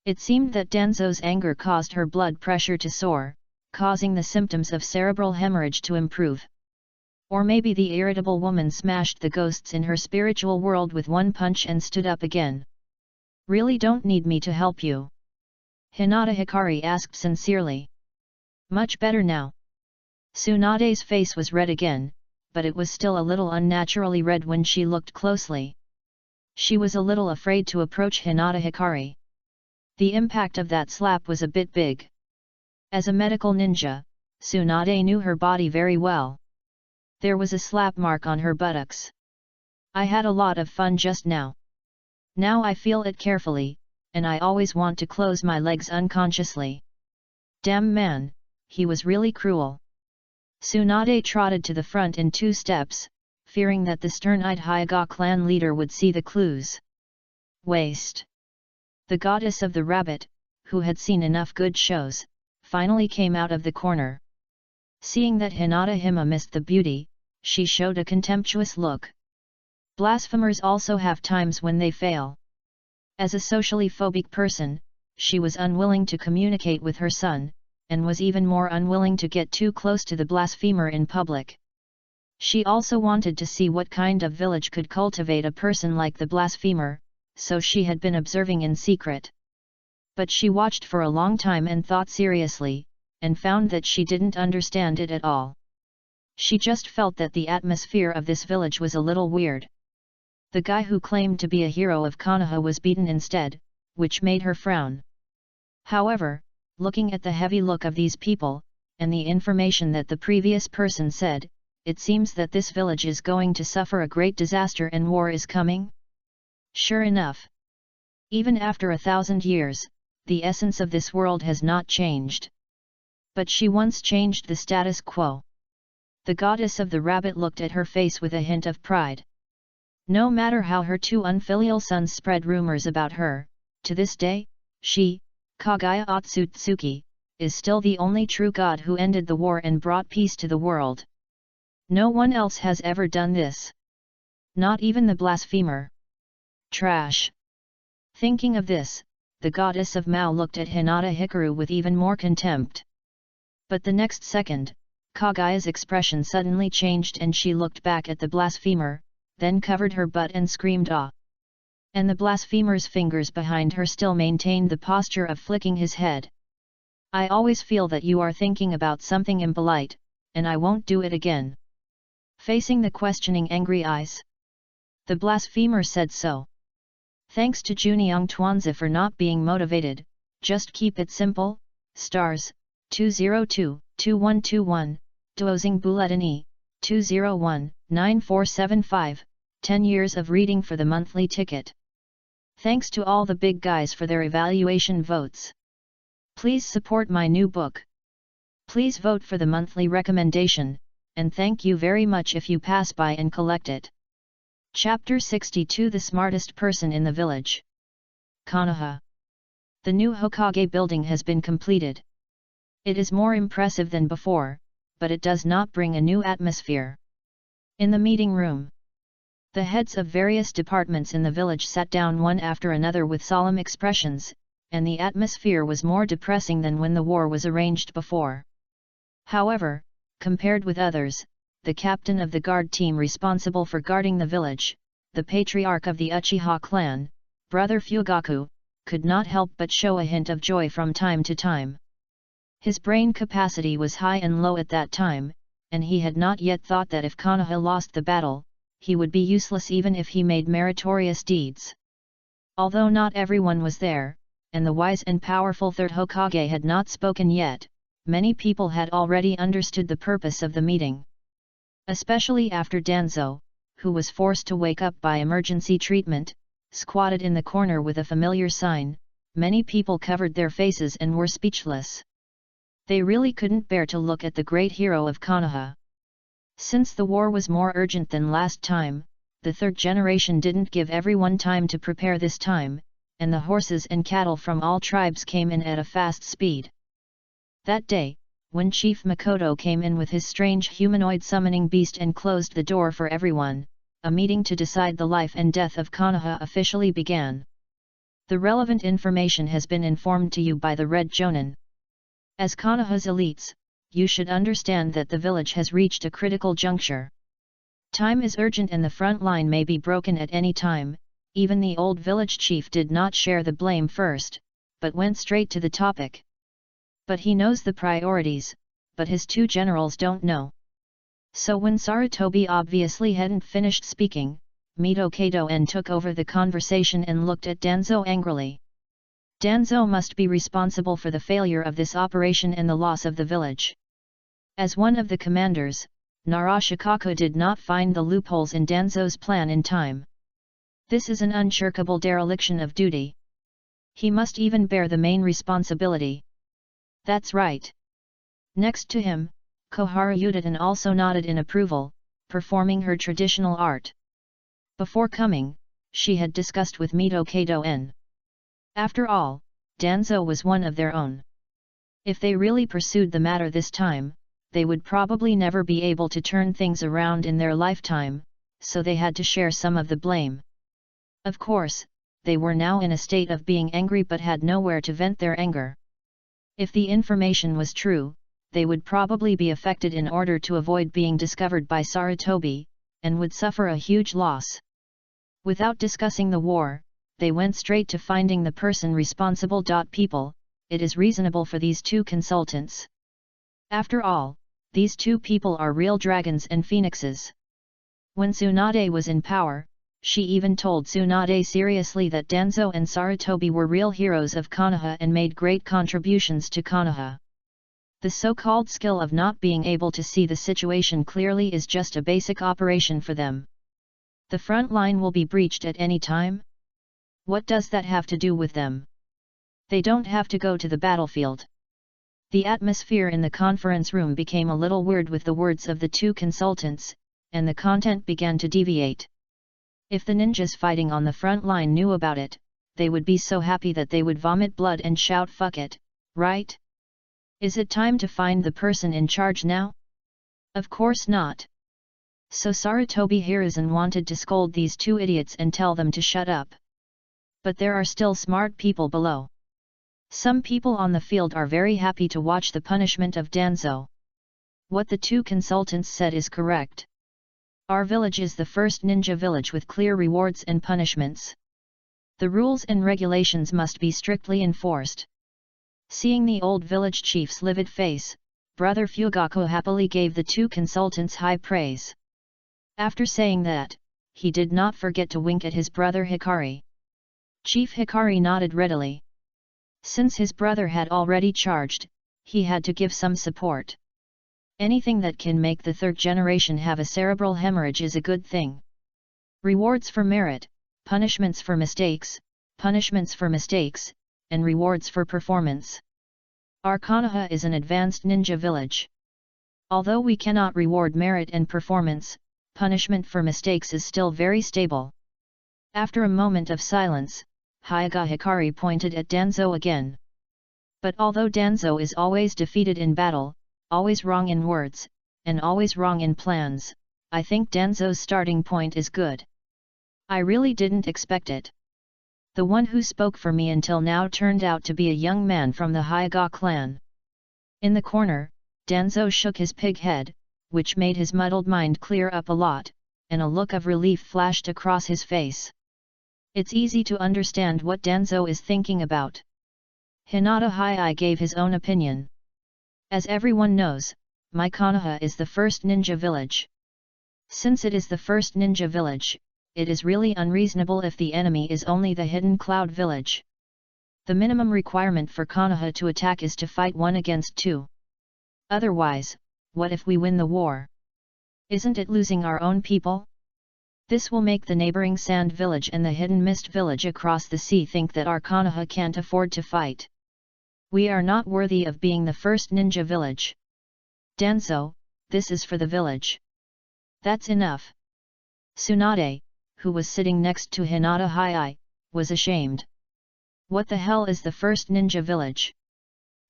It seemed that Danzo's anger caused her blood pressure to soar, causing the symptoms of cerebral hemorrhage to improve. Or maybe the irritable woman smashed the ghosts in her spiritual world with one punch and stood up again. Really don't need me to help you? Hinata Hikari asked sincerely. Much better now. Tsunade's face was red again, but it was still a little unnaturally red when she looked closely. She was a little afraid to approach Hinata Hikari. The impact of that slap was a bit big. As a medical ninja, Tsunade knew her body very well. There was a slap mark on her buttocks. I had a lot of fun just now. Now I feel it carefully, and I always want to close my legs unconsciously. Damn man, he was really cruel. Tsunade trotted to the front in 2 steps, fearing that the stern-eyed Hyuga clan leader would see the clues. Waste. The goddess of the rabbit, who had seen enough good shows, finally came out of the corner. Seeing that Hinata Hima missed the beauty, she showed a contemptuous look. Blasphemers also have times when they fail. As a socially phobic person, she was unwilling to communicate with her son, and was even more unwilling to get too close to the blasphemer in public. She also wanted to see what kind of village could cultivate a person like the blasphemer, so she had been observing in secret. But she watched for a long time and thought seriously, and found that she didn't understand it at all. She just felt that the atmosphere of this village was a little weird. The guy who claimed to be a hero of Konoha was beaten instead, which made her frown. However, looking at the heavy look of these people, and the information that the previous person said, it seems that this village is going to suffer a great disaster and war is coming. Sure enough. Even after 1,000 years, the essence of this world has not changed. But she once changed the status quo. The goddess of the rabbit looked at her face with a hint of pride. No matter how her 2 unfilial sons spread rumors about her, to this day, she, Kagaya Otsutsuki, is still the only true god who ended the war and brought peace to the world. No one else has ever done this. Not even the blasphemer. Trash. Thinking of this, the goddess of Mao looked at Hinata Hikaru with even more contempt. But the next second, Kagaya's expression suddenly changed and she looked back at the blasphemer, then covered her butt and screamed ah. And the blasphemer's fingers behind her still maintained the posture of flicking his head. I always feel that you are thinking about something impolite, and I won't do it again. facing the questioning angry eyes. The blasphemer said so. Thanks to Juniong Tuanzi for not being motivated, just keep it simple, stars, 202-2121, Duozing Buletini, 201-9475, 10 years of reading for the monthly ticket. Thanks to all the big guys for their evaluation votes. Please support my new book. Please vote for the monthly recommendation, and thank you very much if you pass by and collect it. Chapter 62 The Smartest Person in the Village. Konoha. The new Hokage building has been completed. It is more impressive than before, but it does not bring a new atmosphere. In the meeting room, the heads of various departments in the village sat down one after another with solemn expressions, and the atmosphere was more depressing than when the war was arranged before. However, compared with others, the captain of the guard team responsible for guarding the village, the patriarch of the Uchiha clan, Brother Fugaku, could not help but show a hint of joy from time to time. His brain capacity was high and low at that time, and he had not yet thought that if Konoha lost the battle, he would be useless even if he made meritorious deeds. Although not everyone was there, and the wise and powerful third Hokage had not spoken yet, many people had already understood the purpose of the meeting. Especially after Danzo, who was forced to wake up by emergency treatment, squatted in the corner with a familiar sign, many people covered their faces and were speechless. They really couldn't bear to look at the great hero of Konoha. Since the war was more urgent than last time, the third generation didn't give everyone time to prepare this time, and the horses and cattle from all tribes came in at a fast speed. That day, when Chief Makoto came in with his strange humanoid summoning beast and closed the door for everyone, a meeting to decide the life and death of Konoha officially began. The relevant information has been informed to you by the Red Jonin. As Konoha's elites, you should understand that the village has reached a critical juncture. Time is urgent and the front line may be broken at any time. Even the old village chief did not share the blame first, but went straight to the topic. But he knows the priorities, but his two generals don't know. So when Sarutobi obviously hadn't finished speaking, Mito Kato-en took over the conversation and looked at Danzo angrily. Danzo must be responsible for the failure of this operation and the loss of the village. As one of the commanders, Narashikaku did not find the loopholes in Danzo's plan in time. This is an unshirkable dereliction of duty. He must even bear the main responsibility. That's right. Next to him, Koharu Yutaten also nodded in approval, performing her traditional art. Before coming, she had discussed with Mito Kato-en. After all, Danzo was one of their own. If they really pursued the matter this time, they would probably never be able to turn things around in their lifetime, so they had to share some of the blame. Of course, they were now in a state of being angry but had nowhere to vent their anger. If the information was true, they would probably be affected in order to avoid being discovered by Sarutobi, and would suffer a huge loss. Without discussing the war, they went straight to finding the person responsible. People, it is reasonable for these two consultants. After all, these two people are real dragons and phoenixes. When Tsunade was in power, she even told Tsunade seriously that Danzo and Sarutobi were real heroes of Konoha and made great contributions to Konoha. The so-called skill of not being able to see the situation clearly is just a basic operation for them. The front line will be breached at any time? What does that have to do with them? They don't have to go to the battlefield. The atmosphere in the conference room became a little weird with the words of the two consultants, and the content began to deviate. If the ninjas fighting on the front line knew about it, they would be so happy that they would vomit blood and shout "fuck it," right? Is it time to find the person in charge now? Of course not. So Sarutobi Hiruzen wanted to scold these two idiots and tell them to shut up. But there are still smart people below. Some people on the field are very happy to watch the punishment of Danzo. What the two consultants said is correct. Our village is the first ninja village with clear rewards and punishments. The rules and regulations must be strictly enforced. Seeing the old village chief's livid face, Brother Fugaku happily gave the two consultants high praise. After saying that, he did not forget to wink at his brother Hikari. Chief Hikari nodded readily. Since his brother had already charged, he had to give some support. Anything that can make the third generation have a cerebral hemorrhage is a good thing. Rewards for merit, punishments for mistakes, and rewards for performance. Our Konoha is an advanced ninja village. Although we cannot reward merit and performance, punishment for mistakes is still very stable. After a moment of silence, Hyoga Hikari pointed at Danzo again. But although Danzo is always defeated in battle, always wrong in words, and always wrong in plans, I think Danzo's starting point is good. I really didn't expect it. The one who spoke for me until now turned out to be a young man from the Hyoga clan. In the corner, Danzo shook his pig head, which made his muddled mind clear up a lot, and a look of relief flashed across his face. It's easy to understand what Danzo is thinking about. Hinata Hiei gave his own opinion. As everyone knows, my Konoha is the first ninja village. Since it is the first ninja village, it is really unreasonable if the enemy is only the hidden cloud village. The minimum requirement for Konoha to attack is to fight 1 against 2. Otherwise, what if we win the war? Isn't it losing our own people? This will make the neighboring Sand Village and the Hidden Mist Village across the sea think that our Konoha can't afford to fight. We are not worthy of being the first ninja village. Danzo, this is for the village. That's enough. Tsunade, who was sitting next to Hinata Hiei, was ashamed. What the hell is the first ninja village?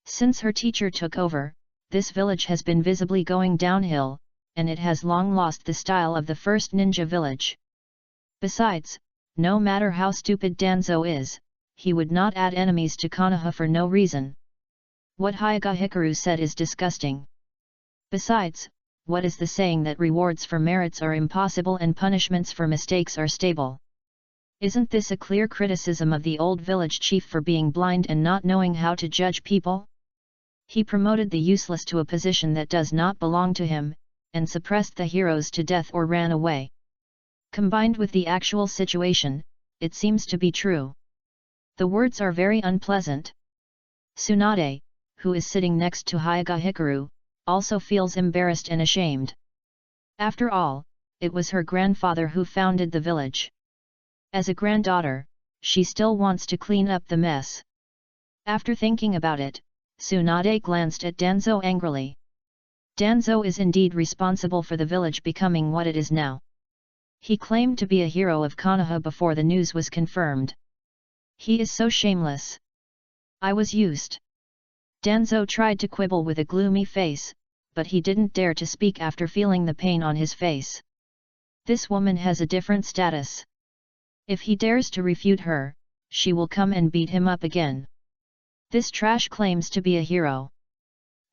Since her teacher took over, this village has been visibly going downhill, and it has long lost the style of the first ninja village. Besides, no matter how stupid Danzo is, he would not add enemies to Konoha for no reason. What Hyoga Hikaru said is disgusting. Besides, what is the saying that rewards for merits are impossible and punishments for mistakes are stable? Isn't this a clear criticism of the old village chief for being blind and not knowing how to judge people? He promoted the useless to a position that does not belong to him, and suppressed the heroes to death or ran away. Combined with the actual situation, it seems to be true. The words are very unpleasant. Tsunade, who is sitting next to Hyoga Hikaru, also feels embarrassed and ashamed. After all, it was her grandfather who founded the village. As a granddaughter, she still wants to clean up the mess. After thinking about it, Tsunade glanced at Danzo angrily. Danzo is indeed responsible for the village becoming what it is now. He claimed to be a hero of Konoha before the news was confirmed. He is so shameless. I was used. Danzo tried to quibble with a gloomy face, but he didn't dare to speak after feeling the pain on his face. This woman has a different status. If he dares to refute her, she will come and beat him up again. This trash claims to be a hero.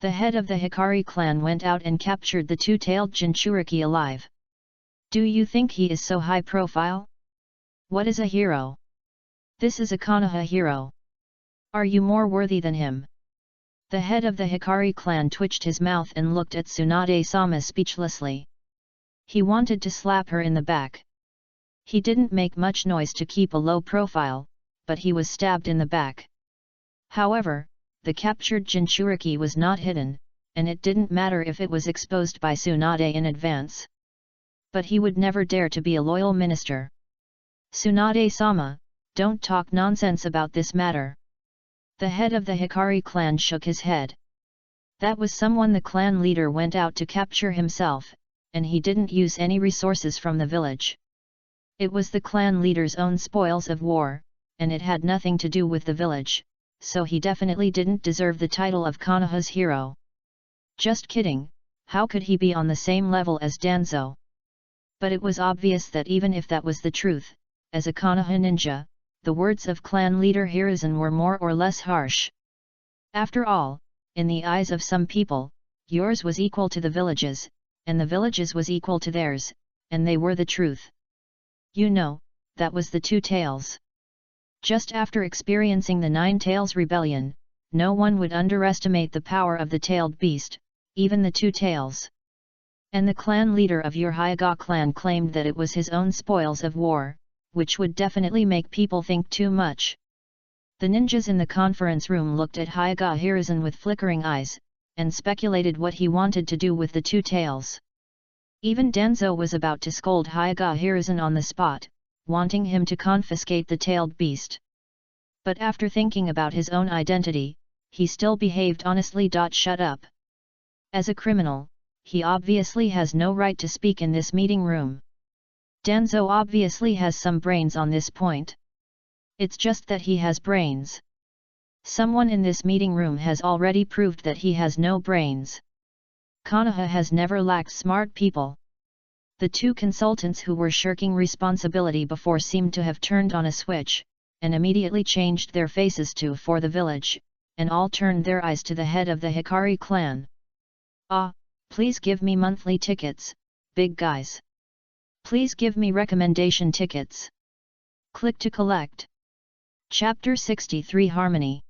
The head of the Hikari clan went out and captured the two-tailed Jinchuriki alive. Do you think he is so high profile? What is a hero? This is a Konoha hero. Are you more worthy than him? The head of the Hikari clan twitched his mouth and looked at Tsunade-sama speechlessly. He wanted to slap her in the back. He didn't make much noise to keep a low profile, but he was stabbed in the back. However, the captured Jinchuriki was not hidden, and it didn't matter if it was exposed by Tsunade in advance. But he would never dare to be a loyal minister. Tsunade-sama, don't talk nonsense about this matter. The head of the Hikari clan shook his head. That was someone the clan leader went out to capture himself, and he didn't use any resources from the village. It was the clan leader's own spoils of war, and it had nothing to do with the village, so he definitely didn't deserve the title of Konoha's hero. Just kidding, how could he be on the same level as Danzo? But it was obvious that even if that was the truth, as a Konoha ninja, the words of clan leader Hiruzen were more or less harsh. After all, in the eyes of some people, yours was equal to the village's, and the village's was equal to theirs, and they were the truth. You know, that was the Two Tails. Just after experiencing the Nine Tails rebellion, no one would underestimate the power of the tailed beast, even the Two Tails. And the clan leader of your Hyoga clan claimed that it was his own spoils of war, which would definitely make people think too much. The ninjas in the conference room looked at Hyoga Hiruzen with flickering eyes, and speculated what he wanted to do with the two tails. Even Denzo was about to scold Hyoga Hiruzen on the spot, wanting him to confiscate the tailed beast. But after thinking about his own identity, he still behaved honestly. Shut up. As a criminal, he obviously has no right to speak in this meeting room. Denzo obviously has some brains on this point. It's just that he has brains. Someone in this meeting room has already proved that he has no brains. Konoha has never lacked smart people. The two consultants who were shirking responsibility before seemed to have turned on a switch, and immediately changed their faces to for the village, and all turned their eyes to the head of the Hikari clan. "Ah, please give me monthly tickets, big guys. Please give me recommendation tickets. Click to collect." Chapter 63 Harmony.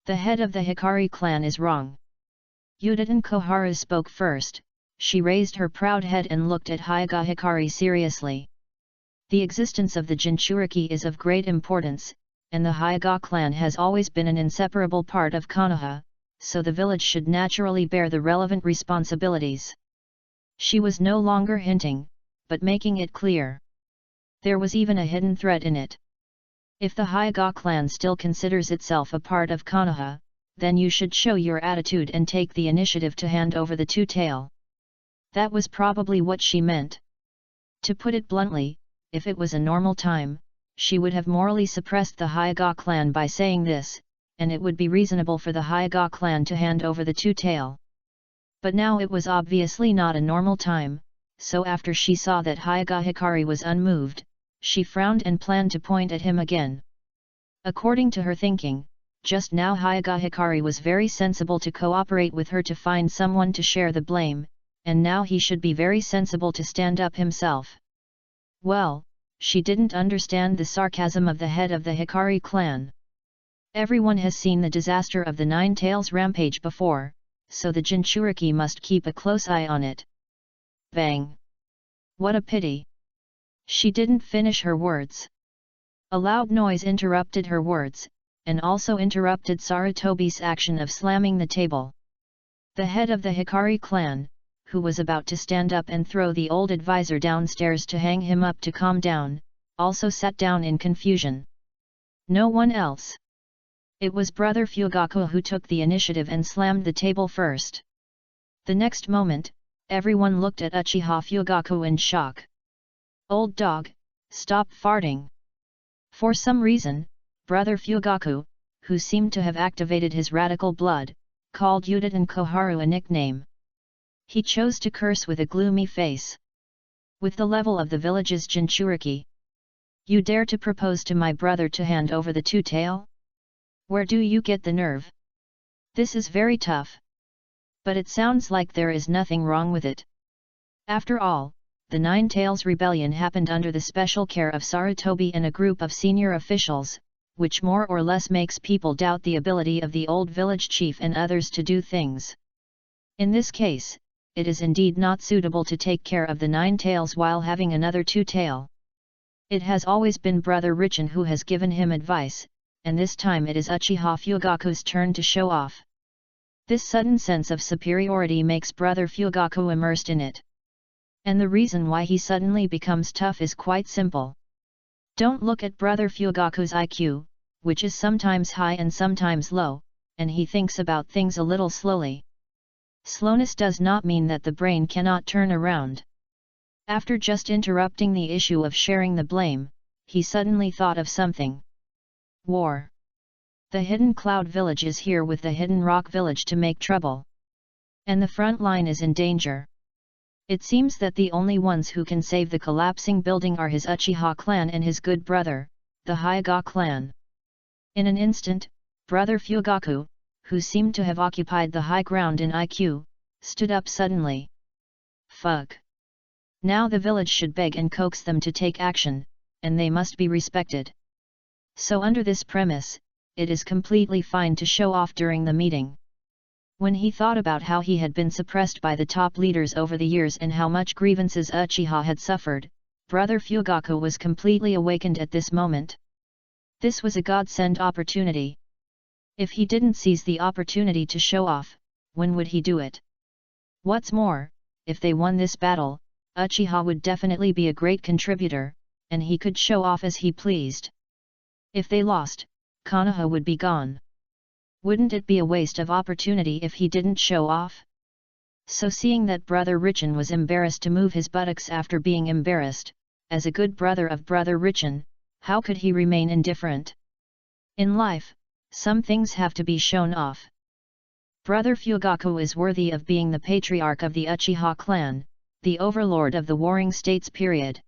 The head of the Hikari clan is wrong. Yuditen Koharu spoke first. She raised her proud head and looked at Hyoga Hikari seriously. The existence of the Jinchuriki is of great importance, and the Hyoga clan has always been an inseparable part of Konoha, so the village should naturally bear the relevant responsibilities. She was no longer hinting, but making it clear. There was even a hidden threat in it. If the Hyoga clan still considers itself a part of Konoha, then you should show your attitude and take the initiative to hand over the two-tail. That was probably what she meant. To put it bluntly, if it was a normal time, she would have morally suppressed the Hyoga clan by saying this, and it would be reasonable for the Hyoga clan to hand over the two-tail. But now it was obviously not a normal time, so after she saw that Hyoga Hikari was unmoved, she frowned and planned to point at him again. According to her thinking, just now Hyoga Hikari was very sensible to cooperate with her to find someone to share the blame, and now he should be very sensible to stand up himself. Well, she didn't understand the sarcasm of the head of the Hikari clan. Everyone has seen the disaster of the Nine Tails rampage before, so the Jinchuriki must keep a close eye on it. Bang! What a pity! She didn't finish her words. A loud noise interrupted her words, and also interrupted Sarutobi's action of slamming the table. The head of the Hikari clan, who was about to stand up and throw the old advisor downstairs to hang him up to calm down, also sat down in confusion. No one else. It was Brother Fugaku who took the initiative and slammed the table first. The next moment, everyone looked at Uchiha Fugaku in shock. "Old dog, stop farting." For some reason, Brother Fugaku, who seemed to have activated his radical blood, called Yuditen Koharu a nickname. He chose to curse with a gloomy face. "With the level of the village's Jinchuriki, you dare to propose to my brother to hand over the two-tail? Where do you get the nerve? This is very tough. But it sounds like there is nothing wrong with it. After all, the Nine Tails rebellion happened under the special care of Sarutobi and a group of senior officials, which more or less makes people doubt the ability of the old village chief and others to do things. In this case, it is indeed not suitable to take care of the Nine Tails while having another two-tail. It has always been Brother Richin who has given him advice, and this time it is Uchiha Fugaku's turn to show off. This sudden sense of superiority makes Brother Fugaku immersed in it. And the reason why he suddenly becomes tough is quite simple. Don't look at Brother Fugaku's IQ, which is sometimes high and sometimes low, and he thinks about things a little slowly. Slowness does not mean that the brain cannot turn around. After just interrupting the issue of sharing the blame, he suddenly thought of something. War. The Hidden Cloud Village is here with the Hidden Rock Village to make trouble. And the front line is in danger. It seems that the only ones who can save the collapsing building are his Uchiha clan and his good brother, the Hyoga clan. In an instant, Brother Fugaku, who seemed to have occupied the high ground in IQ, stood up suddenly. Fuck. Now the village should beg and coax them to take action, and they must be respected. So under this premise, it is completely fine to show off during the meeting. When he thought about how he had been suppressed by the top leaders over the years and how much grievances Uchiha had suffered, Brother Fugaku was completely awakened at this moment. This was a godsend opportunity. If he didn't seize the opportunity to show off, when would he do it? What's more, if they won this battle, Uchiha would definitely be a great contributor, and he could show off as he pleased. If they lost, Konoha would be gone. Wouldn't it be a waste of opportunity if he didn't show off? So seeing that Brother Richin was embarrassed to move his buttocks after being embarrassed, as a good brother of Brother Richin, how could he remain indifferent? In life, some things have to be shown off. Brother Fugaku is worthy of being the patriarch of the Uchiha clan, the overlord of the warring states period.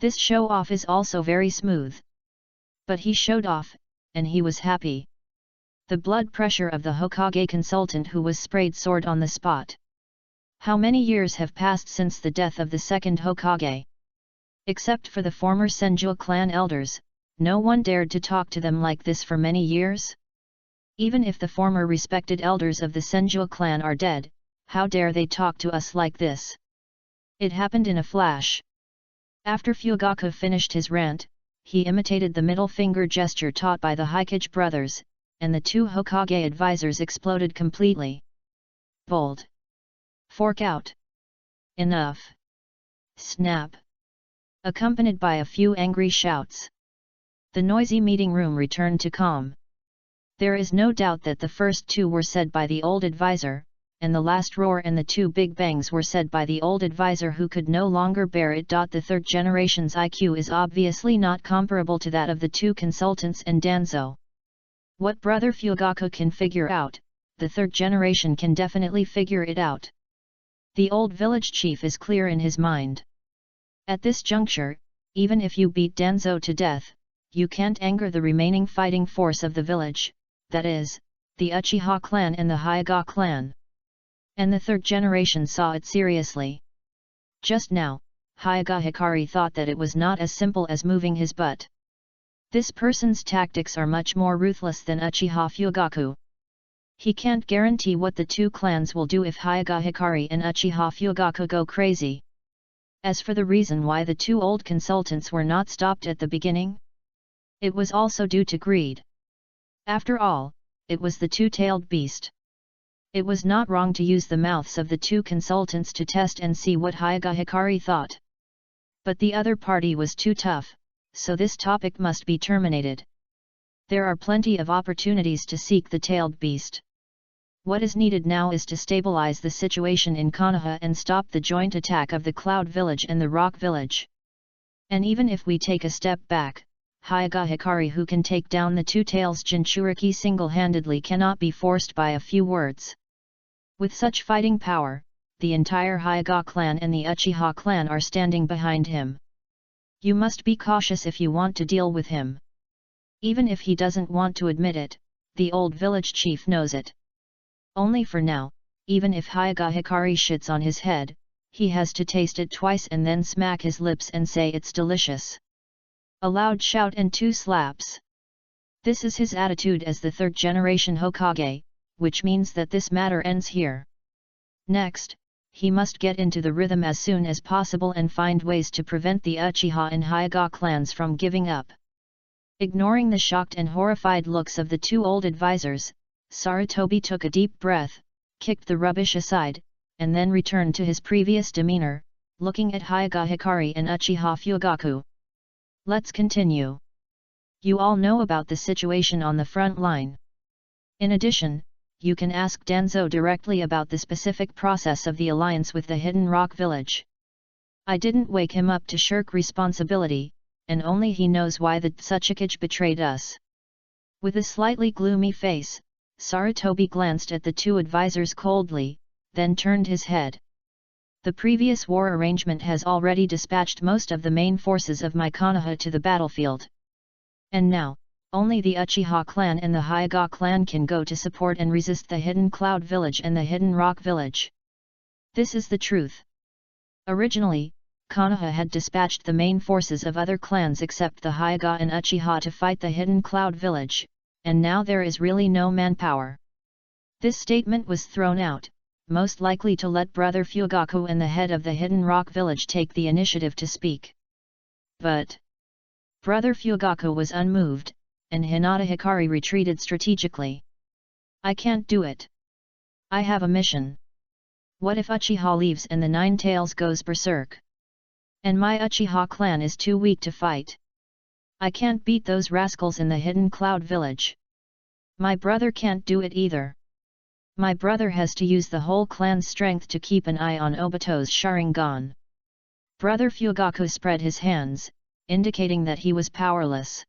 This show-off is also very smooth. But he showed off, and he was happy. The blood pressure of the Hokage consultant who was sprayed soared on the spot. How many years have passed since the death of the second Hokage? Except for the former Senju clan elders, no one dared to talk to them like this for many years. Even if the former respected elders of the Senju clan are dead, how dare they talk to us like this? It happened in a flash. After Fugaku finished his rant, he imitated the middle finger gesture taught by the Hokage brothers, and the two Hokage advisors exploded completely. Bold. Fork out. Enough. Snap. Accompanied by a few angry shouts. The noisy meeting room returned to calm. There is no doubt that the first two were said by the old advisor, and the last roar and the two big bangs were said by the old advisor who could no longer bear it. The third generation's IQ is obviously not comparable to that of the two consultants and Danzo. What Brother Fugaku can figure out, the third generation can definitely figure it out. The old village chief is clear in his mind. At this juncture, even if you beat Danzo to death, you can't anger the remaining fighting force of the village, that is, the Uchiha clan and the Hyuga clan. And the third generation saw it seriously. Just now, Hyuga Hikari thought that it was not as simple as moving his butt. This person's tactics are much more ruthless than Uchiha Fugaku. He can't guarantee what the two clans will do if Hyuga Hikari and Uchiha Fugaku go crazy. As for the reason why the two old consultants were not stopped at the beginning, it was also due to greed. After all, it was the two-tailed beast. It was not wrong to use the mouths of the two consultants to test and see what Hyuga Hikari thought. But the other party was too tough, so this topic must be terminated. There are plenty of opportunities to seek the tailed beast. What is needed now is to stabilize the situation in Konoha and stop the joint attack of the Cloud Village and the Rock Village. And even if we take a step back, Hyuga Hikari, who can take down the Two Tails Jinchuriki single-handedly, cannot be forced by a few words. With such fighting power, the entire Hyuga clan and the Uchiha clan are standing behind him. You must be cautious if you want to deal with him. Even if he doesn't want to admit it, the old village chief knows it. Only for now, even if Hyuga Hikari shits on his head, he has to taste it twice and then smack his lips and say it's delicious. A loud shout and 2 slaps. This is his attitude as the third generation Hokage, which means that this matter ends here. Next, he must get into the rhythm as soon as possible and find ways to prevent the Uchiha and Hyuga clans from giving up. Ignoring the shocked and horrified looks of the two old advisors, Sarutobi took a deep breath, kicked the rubbish aside, and then returned to his previous demeanor, looking at Hyuga Hikari and Uchiha Fugaku. Let's continue. You all know about the situation on the front line. In addition, you can ask Danzo directly about the specific process of the alliance with the Hidden Rock Village. I didn't wake him up to shirk responsibility, and only he knows why the Tsuchikage betrayed us. With a slightly gloomy face, Sarutobi glanced at the two advisors coldly, then turned his head. The previous war arrangement has already dispatched most of the main forces of my Konoha to the battlefield. And now, only the Uchiha clan and the Hyuga clan can go to support and resist the Hidden Cloud Village and the Hidden Rock Village. This is the truth. Originally, Konoha had dispatched the main forces of other clans except the Hyuga and Uchiha to fight the Hidden Cloud Village, and now there is really no manpower. This statement was thrown out, most likely to let Brother Fugaku and the head of the Hidden Rock Village take the initiative to speak. But Brother Fugaku was unmoved, and Hinata Hikari retreated strategically. I can't do it. I have a mission. What if Uchiha leaves and the Nine Tails goes berserk? And my Uchiha clan is too weak to fight. I can't beat those rascals in the Hidden Cloud Village. My brother can't do it either. My brother has to use the whole clan's strength to keep an eye on Obito's Sharingan. Brother Fugaku spread his hands, indicating that he was powerless.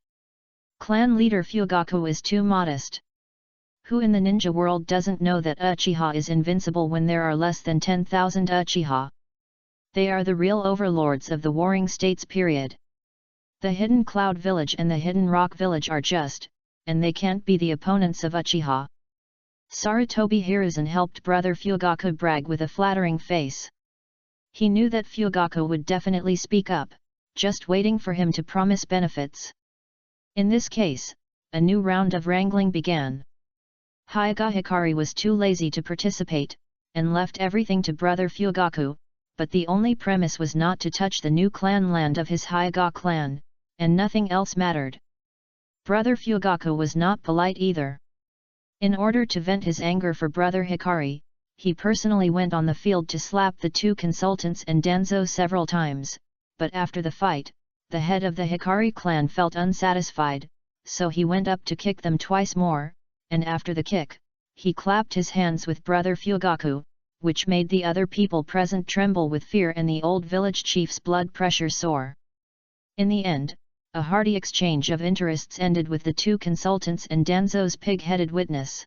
Clan leader Fugaku is too modest. Who in the ninja world doesn't know that Uchiha is invincible when there are less than 10,000 Uchiha? They are the real overlords of the Warring States period. The Hidden Cloud Village and the Hidden Rock Village are just, and they can't be the opponents of Uchiha. Sarutobi Hiruzen helped Brother Fugaku brag with a flattering face. He knew that Fugaku would definitely speak up, just waiting for him to promise benefits. In this case, a new round of wrangling began. Hyaga Hikari was too lazy to participate, and left everything to Brother Fugaku, but the only premise was not to touch the new clan land of his Hyaga clan, and nothing else mattered. Brother Fugaku was not polite either. In order to vent his anger for Brother Hikari, he personally went on the field to slap the two consultants and Danzo several times, but after the fight, the head of the Hikari clan felt unsatisfied, so he went up to kick them twice more, and after the kick, he clapped his hands with Brother Fugaku, which made the other people present tremble with fear and the old village chief's blood pressure soar. In the end, a hearty exchange of interests ended with the two consultants and Danzo's pig-headed witness.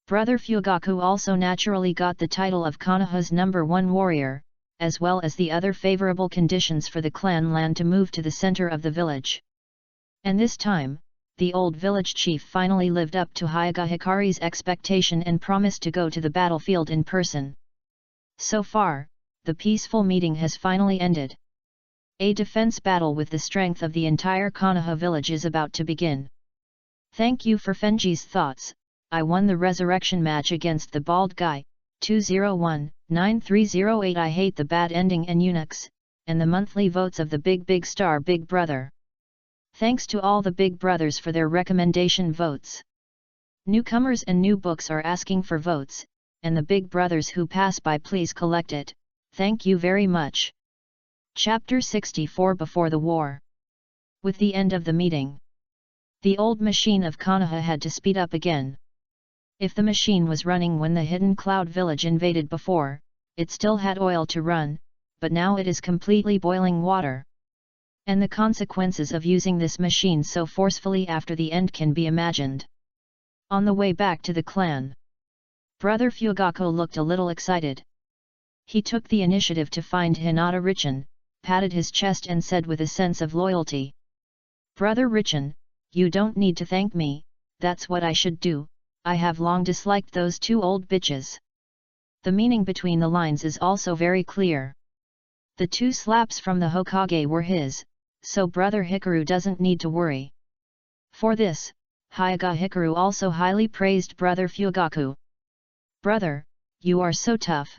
Brother Fugaku also naturally got the title of Konoha's #1 warrior, as well as the other favorable conditions for the clan land to move to the center of the village. And this time, the old village chief finally lived up to Hyaga Hikari's expectation and promised to go to the battlefield in person. So far, the peaceful meeting has finally ended. A defense battle with the strength of the entire Konoha village is about to begin. Thank you for Fenji's thoughts. I won the resurrection match against the bald guy, 201-9308. I hate the bad ending and eunuchs, and the monthly votes of the Big Star Big Brother. Thanks to all the Big Brothers for their recommendation votes. Newcomers and new books are asking for votes, and the Big Brothers who pass by please collect it. Thank you very much. Chapter 64 Before the War. With the end of the meeting, the old machine of Konoha had to speed up again. If the machine was running when the Hidden Cloud Village invaded before, it still had oil to run, but now it is completely boiling water. And the consequences of using this machine so forcefully after the end can be imagined. On the way back to the clan, Brother Fugaku looked a little excited. He took the initiative to find Hinata Richin, patted his chest and said with a sense of loyalty, "Brother Richin, you don't need to thank me, that's what I should do, I have long disliked those two old bitches." The meaning between the lines is also very clear. The two slaps from the Hokage were his, so Brother Hikaru doesn't need to worry. For this, Hyaga Hikaru also highly praised Brother Fugaku. "Brother, you are so tough.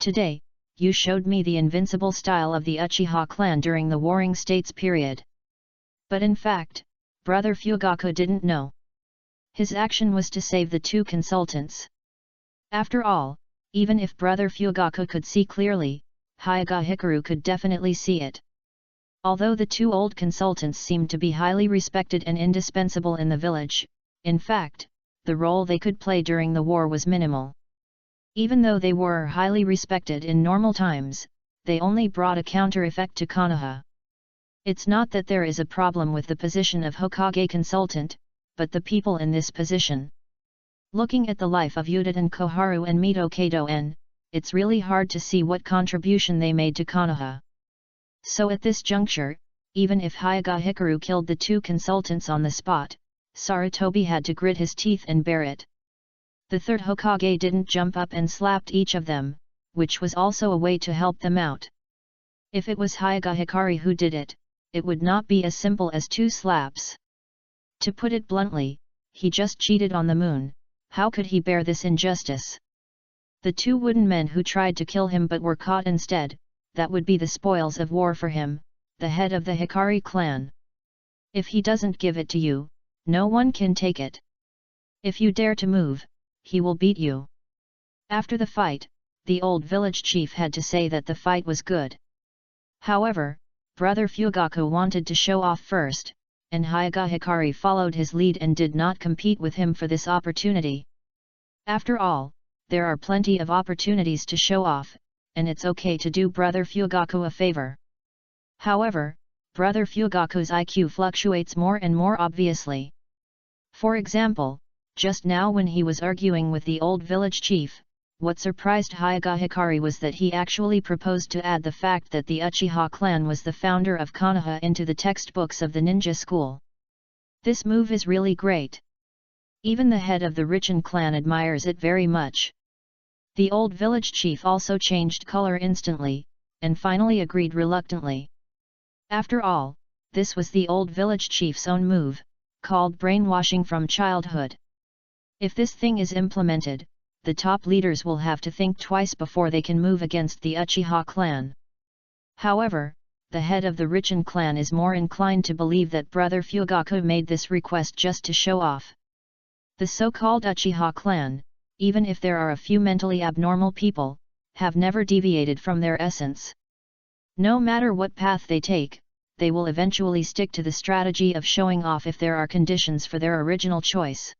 Today, you showed me the invincible style of the Uchiha clan during the Warring States period." But in fact, Brother Fugaku didn't know. His action was to save the two consultants. After all, even if Brother Fugaku could see clearly, Hyaga Hikaru could definitely see it. Although the two old consultants seemed to be highly respected and indispensable in the village, in fact, the role they could play during the war was minimal. Even though they were highly respected in normal times, they only brought a counter-effect to Konoha. It's not that there is a problem with the position of Hokage consultant, but the people in this position. Looking at the life of Udaten Koharu and Mito Kato-en, it's really hard to see what contribution they made to Konoha. So at this juncture, even if Hyaga Hikaru killed the two consultants on the spot, Sarutobi had to grit his teeth and bear it. The third Hokage didn't jump up and slapped each of them, which was also a way to help them out. If it was Hyaga Hikari who did it, it would not be as simple as 2 slaps. To put it bluntly, he just cheated on the moon. How could he bear this injustice? The two wooden men who tried to kill him but were caught instead, that would be the spoils of war for him, the head of the Hikari clan. If he doesn't give it to you, no one can take it. If you dare to move, he will beat you. After the fight, the old village chief had to say that the fight was good. However, brother Fugaku wanted to show off first, and Hyaga Hikari followed his lead and did not compete with him for this opportunity. After all, there are plenty of opportunities to show off, and it's okay to do brother Fugaku a favor. However, brother Fugaku's IQ fluctuates more and more obviously. For example, just now when he was arguing with the old village chief, what surprised Hyaga Hikari was that he actually proposed to add the fact that the Uchiha clan was the founder of Konoha into the textbooks of the ninja school. This move is really great. Even the head of the Richen clan admires it very much. The old village chief also changed color instantly, and finally agreed reluctantly. After all, this was the old village chief's own move, called brainwashing from childhood. If this thing is implemented, the top leaders will have to think twice before they can move against the Uchiha clan. However, the head of the Richen clan is more inclined to believe that brother Fugaku made this request just to show off. The so-called Uchiha clan, even if there are a few mentally abnormal people, have never deviated from their essence. No matter what path they take, they will eventually stick to the strategy of showing off if there are conditions for their original choice.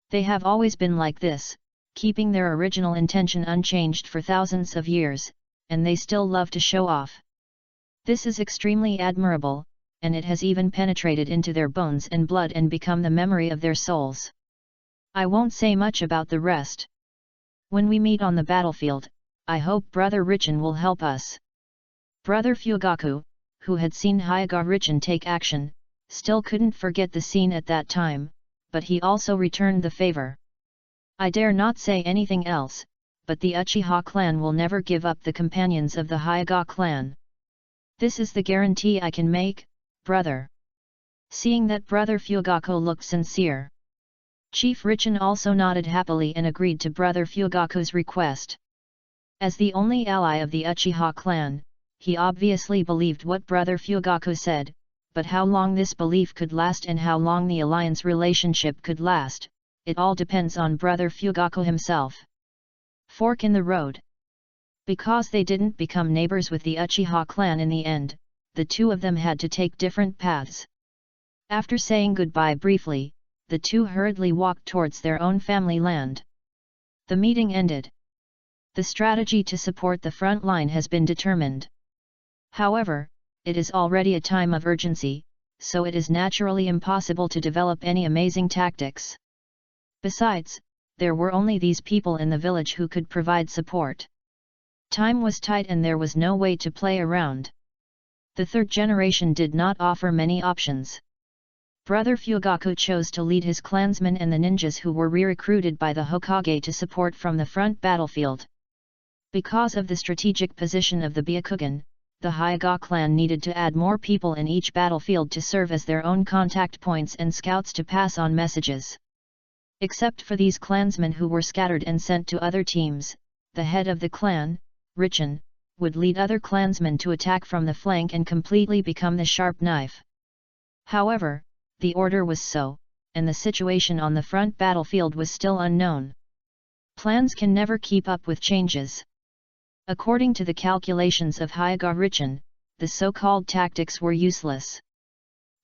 They have always been like this, keeping their original intention unchanged for thousands of years, and they still love to show off. This is extremely admirable, and it has even penetrated into their bones and blood and become the memory of their souls. I won't say much about the rest. When we meet on the battlefield, I hope brother Richen will help us. Brother Fugaku, who had seen Hyaga Richen take action, still couldn't forget the scene at that time, but he also returned the favor. I dare not say anything else, but the Uchiha clan will never give up the companions of the Hyaga clan. This is the guarantee I can make, brother. Seeing that brother Fugaku looked sincere, Chief Richen also nodded happily and agreed to brother Fugaku's request. As the only ally of the Uchiha clan, he obviously believed what brother Fugaku said, but how long this belief could last and how long the alliance relationship could last, it all depends on brother Fugaku himself. Fork in the road. Because they didn't become neighbors with the Uchiha clan in the end, the two of them had to take different paths. After saying goodbye briefly, the two hurriedly walked towards their own family land. The meeting ended. The strategy to support the front line has been determined. However, it is already a time of urgency, so it is naturally impossible to develop any amazing tactics. Besides, there were only these people in the village who could provide support. Time was tight and there was no way to play around. The third generation did not offer many options. Brother Fugaku chose to lead his clansmen and the ninjas who were re-recruited by the Hokage to support from the front battlefield. Because of the strategic position of the Byakugan, the Hyaga clan needed to add more people in each battlefield to serve as their own contact points and scouts to pass on messages. Except for these clansmen who were scattered and sent to other teams, the head of the clan, Richen, would lead other clansmen to attack from the flank and completely become the sharp knife. However, the order was so, and the situation on the front battlefield was still unknown. Plans can never keep up with changes. According to the calculations of Hyaga Richen, the so-called tactics were useless.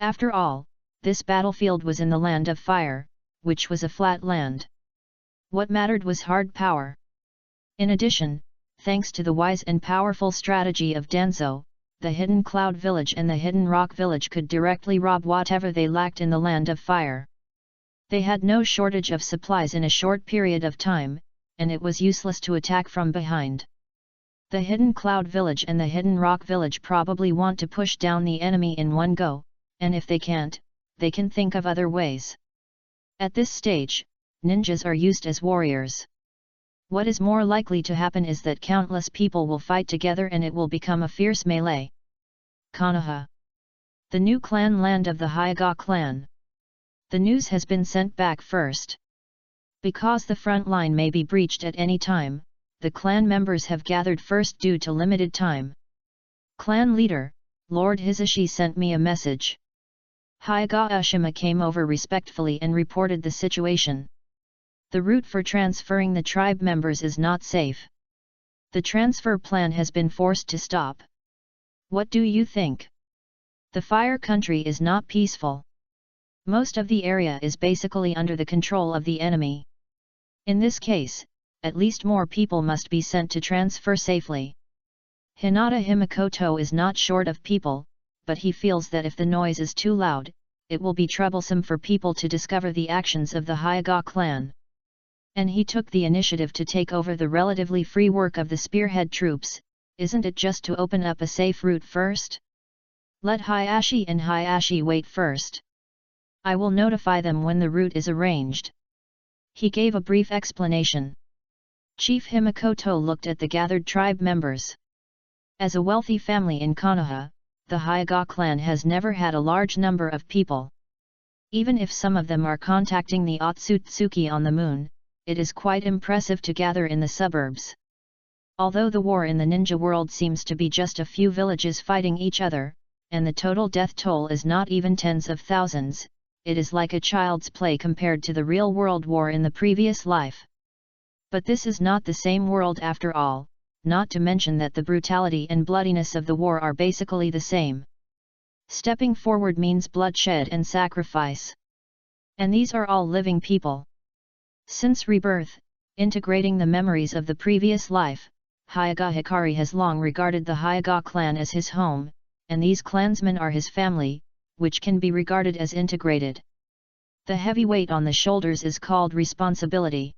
After all, this battlefield was in the land of fire, which was a flat land. What mattered was hard power. In addition, thanks to the wise and powerful strategy of Danzo, the Hidden Cloud Village and the Hidden Rock Village could directly rob whatever they lacked in the land of fire. They had no shortage of supplies in a short period of time, and it was useless to attack from behind. The Hidden Cloud Village and the Hidden Rock Village probably want to push down the enemy in one go, and if they can't, they can think of other ways. At this stage, ninjas are used as warriors. What is more likely to happen is that countless people will fight together and it will become a fierce melee. Konoha. The new clan land of the Hyaga clan. The news has been sent back first. Because the front line may be breached at any time, the clan members have gathered first due to limited time. Clan leader, Lord Hisashi sent me a message. Hyaga Ushima came over respectfully and reported the situation. The route for transferring the tribe members is not safe. The transfer plan has been forced to stop. What do you think? The Fire Country is not peaceful. Most of the area is basically under the control of the enemy. In this case, at least more people must be sent to transfer safely. Hinata Himakoto is not short of people, but he feels that if the noise is too loud, it will be troublesome for people to discover the actions of the Hyaga clan. And he took the initiative to take over the relatively free work of the spearhead troops. Isn't it just to open up a safe route first? Let Hayashi and Hayashi wait first. I will notify them when the route is arranged. He gave a brief explanation. Chief Himakoto looked at the gathered tribe members. As a wealthy family in Konoha, the Hyaga clan has never had a large number of people. Even if some of them are contacting the Otsutsuki on the moon, it is quite impressive to gather in the suburbs. Although the war in the ninja world seems to be just a few villages fighting each other, and the total death toll is not even tens of thousands, it is like a child's play compared to the real world war in the previous life. But this is not the same world after all, not to mention that the brutality and bloodiness of the war are basically the same. Stepping forward means bloodshed and sacrifice. And these are all living people. Since rebirth, integrating the memories of the previous life, Hyaga Hikari has long regarded the Hyaga clan as his home, and these clansmen are his family, which can be regarded as integrated. The heavy weight on the shoulders is called responsibility.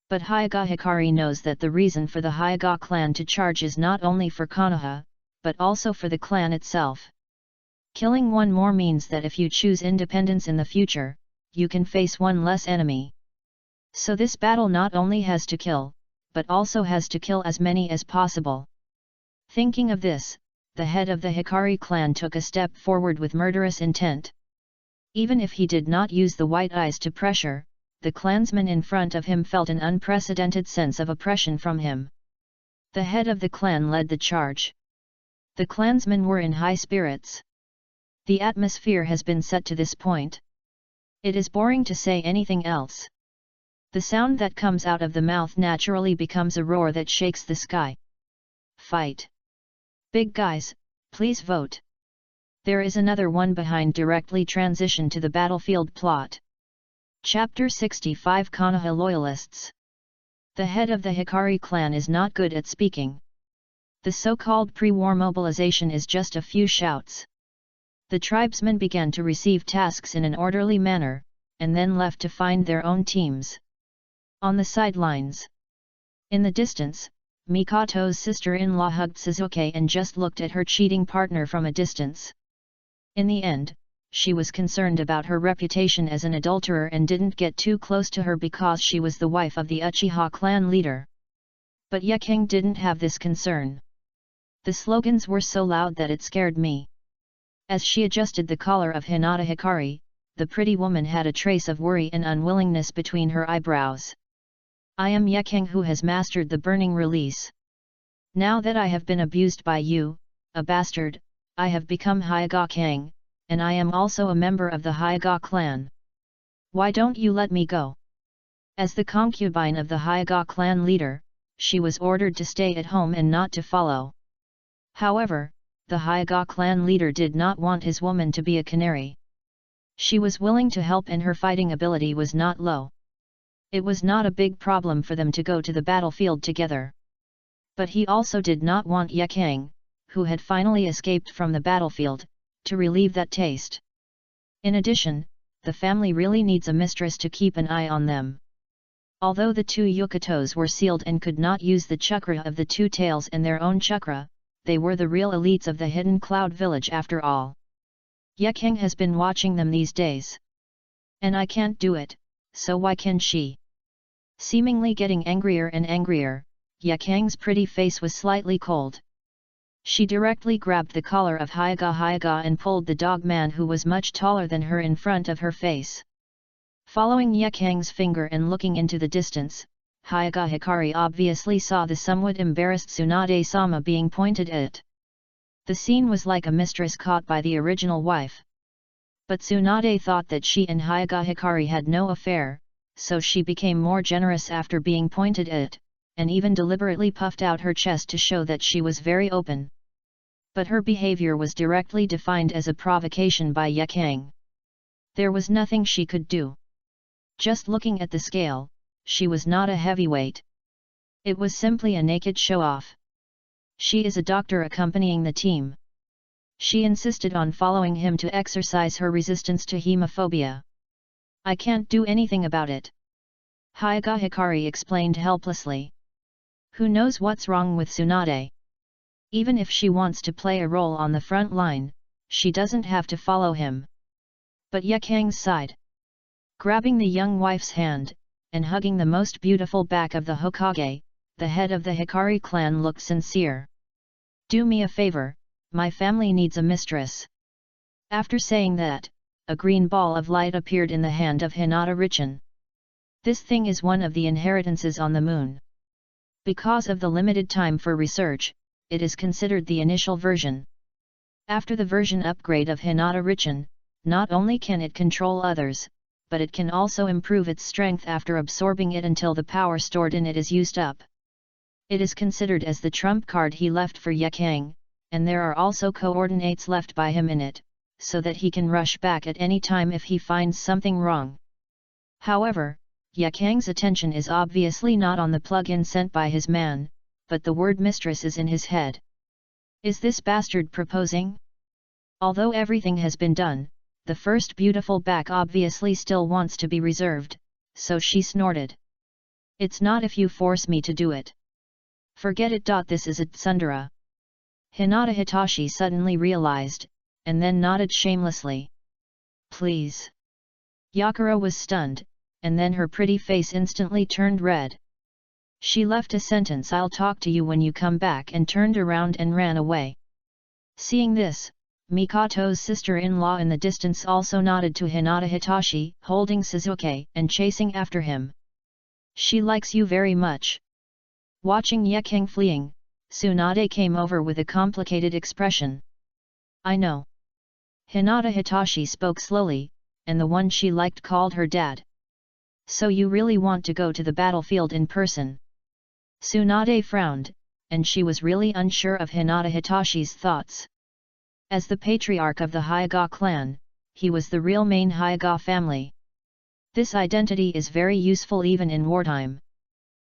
But Hyaga Hikari knows that the reason for the Hyaga clan to charge is not only for Konoha, but also for the clan itself. Killing one more means that if you choose independence in the future, you can face one less enemy. So this battle not only has to kill, but also has to kill as many as possible. Thinking of this, the head of the Hikari clan took a step forward with murderous intent. Even if he did not use the white eyes to pressure, the clansmen in front of him felt an unprecedented sense of oppression from him. The head of the clan led the charge. The clansmen were in high spirits. The atmosphere has been set to this point. It is boring to say anything else. The sound that comes out of the mouth naturally becomes a roar that shakes the sky. Fight! Big guys, please vote. There is another one behind directly transition to the battlefield plot. Chapter 65 Konoha Loyalists. The head of the Hikari clan is not good at speaking. The so-called pre-war mobilization is just a few shouts. The tribesmen began to receive tasks in an orderly manner, and then left to find their own teams. On the sidelines. In the distance, Mikoto's sister-in-law hugged Suzuki and just looked at her cheating partner from a distance. In the end, she was concerned about her reputation as an adulterer and didn't get too close to her because she was the wife of the Uchiha clan leader. But Yekeng didn't have this concern. The slogans were so loud that it scared me. As she adjusted the collar of Hinata Hikari, the pretty woman had a trace of worry and unwillingness between her eyebrows. I am Yekeng who has mastered the burning release. Now that I have been abused by you, a bastard, I have become Hyaga Kang, and I am also a member of the Hyaga clan. Why don't you let me go? As the concubine of the Hyaga clan leader, she was ordered to stay at home and not to follow. However, the Hyaga clan leader did not want his woman to be a canary. She was willing to help and her fighting ability was not low. It was not a big problem for them to go to the battlefield together. But he also did not want Yekeng, who had finally escaped from the battlefield, to relieve that taste. In addition, the family really needs a mistress to keep an eye on them. Although the two Yukatos were sealed and could not use the chakra of the two tails and their own chakra, they were the real elites of the hidden cloud village after all. Yekeng has been watching them these days. And I can't do it, so why can she? Seemingly getting angrier and angrier, Yekeng's pretty face was slightly cold. She directly grabbed the collar of Hyaga and pulled the dog man who was much taller than her in front of her face. Following Yekang's finger and looking into the distance, Hyaga Hikari obviously saw the somewhat embarrassed Tsunade-sama being pointed at. The scene was like a mistress caught by the original wife. But Tsunade thought that she and Hyaga Hikari had no affair, so she became more generous after being pointed at, and even deliberately puffed out her chest to show that she was very open. But her behavior was directly defined as a provocation by Yekang. There was nothing she could do. Just looking at the scale, she was not a heavyweight. It was simply a naked show-off. She is a doctor accompanying the team. She insisted on following him to exercise her resistance to hemophobia. I can't do anything about it. Hyaga Hikari explained helplessly. Who knows what's wrong with Tsunade? Even if she wants to play a role on the front line, she doesn't have to follow him. But Yekang sighed. Grabbing the young wife's hand, and hugging the most beautiful back of the Hokage, the head of the Hikari clan looked sincere. Do me a favor, my family needs a mistress. After saying that, a green ball of light appeared in the hand of Hinata Richin. This thing is one of the inheritances on the moon. Because of the limited time for research, it is considered the initial version. After the version upgrade of Hinata Richin, not only can it control others, but it can also improve its strength after absorbing it until the power stored in it is used up. It is considered as the trump card he left for Yekang, and there are also coordinates left by him in it, so that he can rush back at any time if he finds something wrong. However, Yekang's attention is obviously not on the plug-in sent by his man, but the word mistress is in his head. Is this bastard proposing? Although everything has been done, the first beautiful back obviously still wants to be reserved, so she snorted. It's not if you force me to do it. Forget it. This is a tsundere. Hinata Hitachi suddenly realized, and then nodded shamelessly. Please. Yakura was stunned, and then her pretty face instantly turned red. She left a sentence, I'll talk to you when you come back, and turned around and ran away. Seeing this, Mikato's sister-in-law in the distance also nodded to Hinata Hitachi, holding Suzuki and chasing after him. She likes you very much. Watching Yekang fleeing, Tsunade came over with a complicated expression. I know. Hinata Hitachi spoke slowly, and the one she liked called her dad. So you really want to go to the battlefield in person? Tsunade frowned, and she was really unsure of Hinata Hitachi's thoughts. As the patriarch of the Hyaga clan, he was the real main Hyaga family. This identity is very useful even in wartime.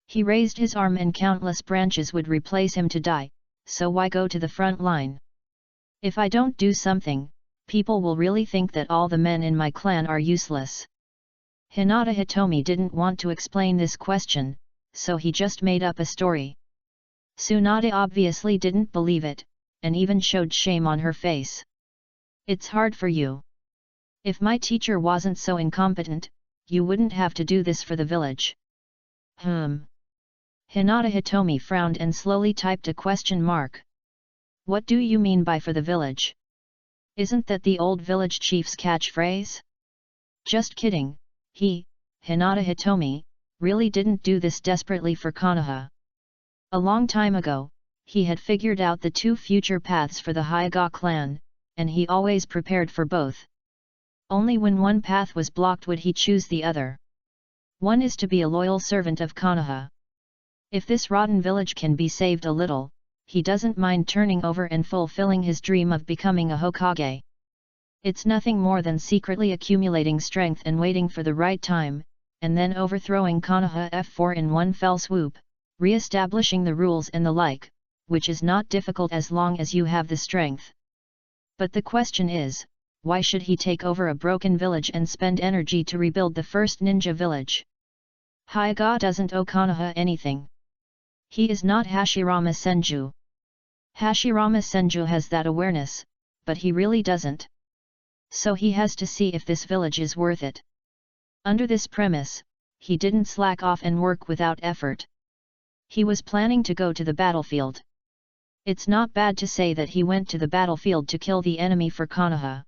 He raised his arm and countless branches would replace him to die, so why go to the front line? If I don't do something, people will really think that all the men in my clan are useless. Hinata Hitomi didn't want to explain this question, so he just made up a story. Tsunade obviously didn't believe it, and even showed shame on her face. It's hard for you. If my teacher wasn't so incompetent, you wouldn't have to do this for the village. Hinata Hitomi frowned and slowly typed a question mark. What do you mean by for the village? Isn't that the old village chief's catchphrase? Just kidding, Hinata Hitomi, really didn't do this desperately for Konoha. A long time ago, he had figured out the two future paths for the Hyaga clan, and he always prepared for both. Only when one path was blocked would he choose the other. One is to be a loyal servant of Konoha. If this rotten village can be saved a little, he doesn't mind turning over and fulfilling his dream of becoming a Hokage. It's nothing more than secretly accumulating strength and waiting for the right time, and then overthrowing Konoha F4 in one fell swoop, re-establishing the rules and the like, which is not difficult as long as you have the strength. But the question is, why should he take over a broken village and spend energy to rebuild the first ninja village? Hyaga doesn't owe Konoha anything. He is not Hashirama Senju. Hashirama Senju has that awareness, but he really doesn't. So he has to see if this village is worth it. Under this premise, he didn't slack off and work without effort. He was planning to go to the battlefield. It's not bad to say that he went to the battlefield to kill the enemy for Konoha.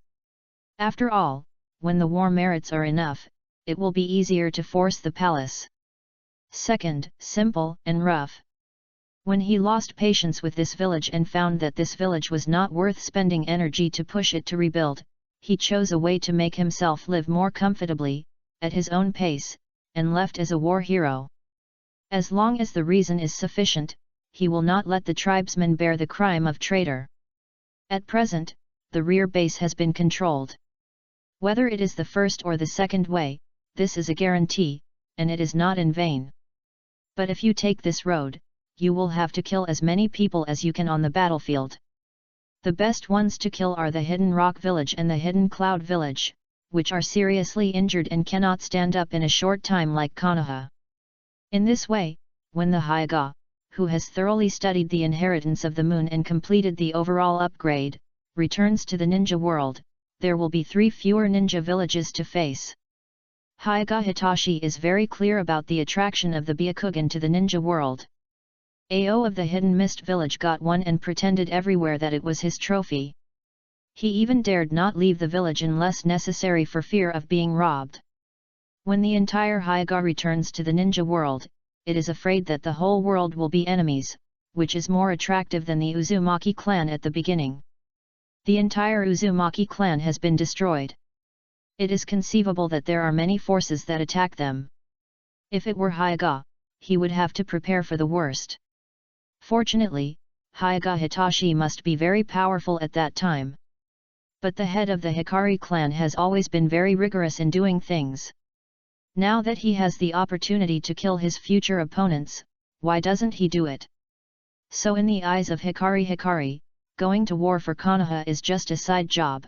After all, when the war merits are enough, it will be easier to force the palace. Second, simple and rough. When he lost patience with this village and found that this village was not worth spending energy to push it to rebuild, he chose a way to make himself live more comfortably, at his own pace, and left as a war hero. As long as the reason is sufficient, he will not let the tribesmen bear the crime of traitor. At present, the rear base has been controlled. Whether it is the first or the second way, this is a guarantee, and it is not in vain. But if you take this road, you will have to kill as many people as you can on the battlefield. The best ones to kill are the Hidden Rock Village and the Hidden Cloud Village, which are seriously injured and cannot stand up in a short time like Konoha. In this way, when the Hokage, who has thoroughly studied the inheritance of the moon and completed the overall upgrade, returns to the ninja world, there will be 3 fewer ninja villages to face. Hokage Hitachi is very clear about the attraction of the Byakugan to the ninja world. Ao of the Hidden Mist village got one and pretended everywhere that it was his trophy. He even dared not leave the village unless necessary for fear of being robbed. When the entire Hokage returns to the ninja world, it is afraid that the whole world will be enemies, which is more attractive than the Uzumaki clan at the beginning. The entire Uzumaki clan has been destroyed. It is conceivable that there are many forces that attack them. If it were Hokage, he would have to prepare for the worst. Fortunately, Hokage Hitachi must be very powerful at that time. But the head of the Hikari clan has always been very rigorous in doing things. Now that he has the opportunity to kill his future opponents, why doesn't he do it? So in the eyes of Hikari, going to war for Konoha is just a side job.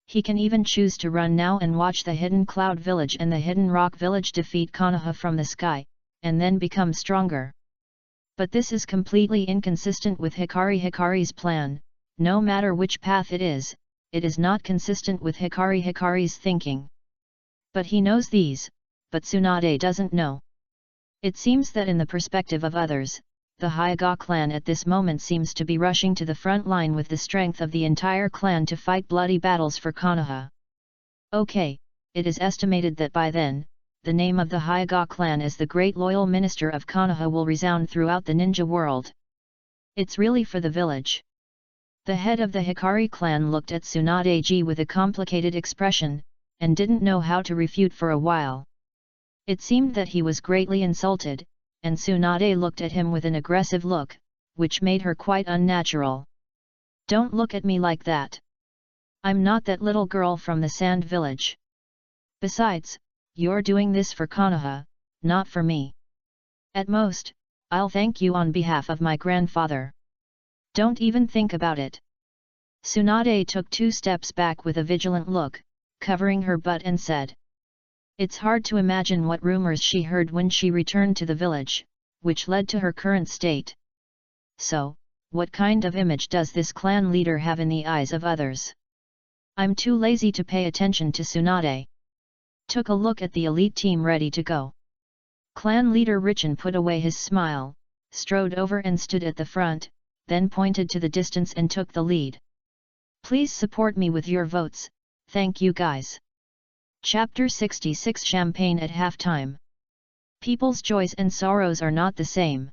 He can even choose to run now and watch the Hidden Cloud Village and the Hidden Rock Village defeat Konoha from the sky, and then become stronger. But this is completely inconsistent with Hikari's plan. No matter which path it is not consistent with Hikari's thinking. But he knows these, but Tsunade doesn't know. It seems that in the perspective of others, the Hokage clan at this moment seems to be rushing to the front line with the strength of the entire clan to fight bloody battles for Konoha. Okay, it is estimated that by then, the name of the Hokage clan as the great loyal minister of Konoha will resound throughout the ninja world. It's really for the village. The head of the Hikari clan looked at Tsunade with a complicated expression, and didn't know how to refute for a while. It seemed that he was greatly insulted, and Tsunade looked at him with an aggressive look, which made her quite unnatural. Don't look at me like that. I'm not that little girl from the sand village. Besides, you're doing this for Konoha, not for me. At most, I'll thank you on behalf of my grandfather. Don't even think about it. Tsunade took 2 steps back with a vigilant look, covering her butt and said. It's hard to imagine what rumors she heard when she returned to the village, which led to her current state. So, what kind of image does this clan leader have in the eyes of others? I'm too lazy to pay attention to Tsunade. Took a look at the elite team ready to go. Clan leader Richin put away his smile, strode over and stood at the front, then pointed to the distance and took the lead. Please support me with your votes, thank you guys. Chapter 66 Champagne at Halftime. People's joys and sorrows are not the same.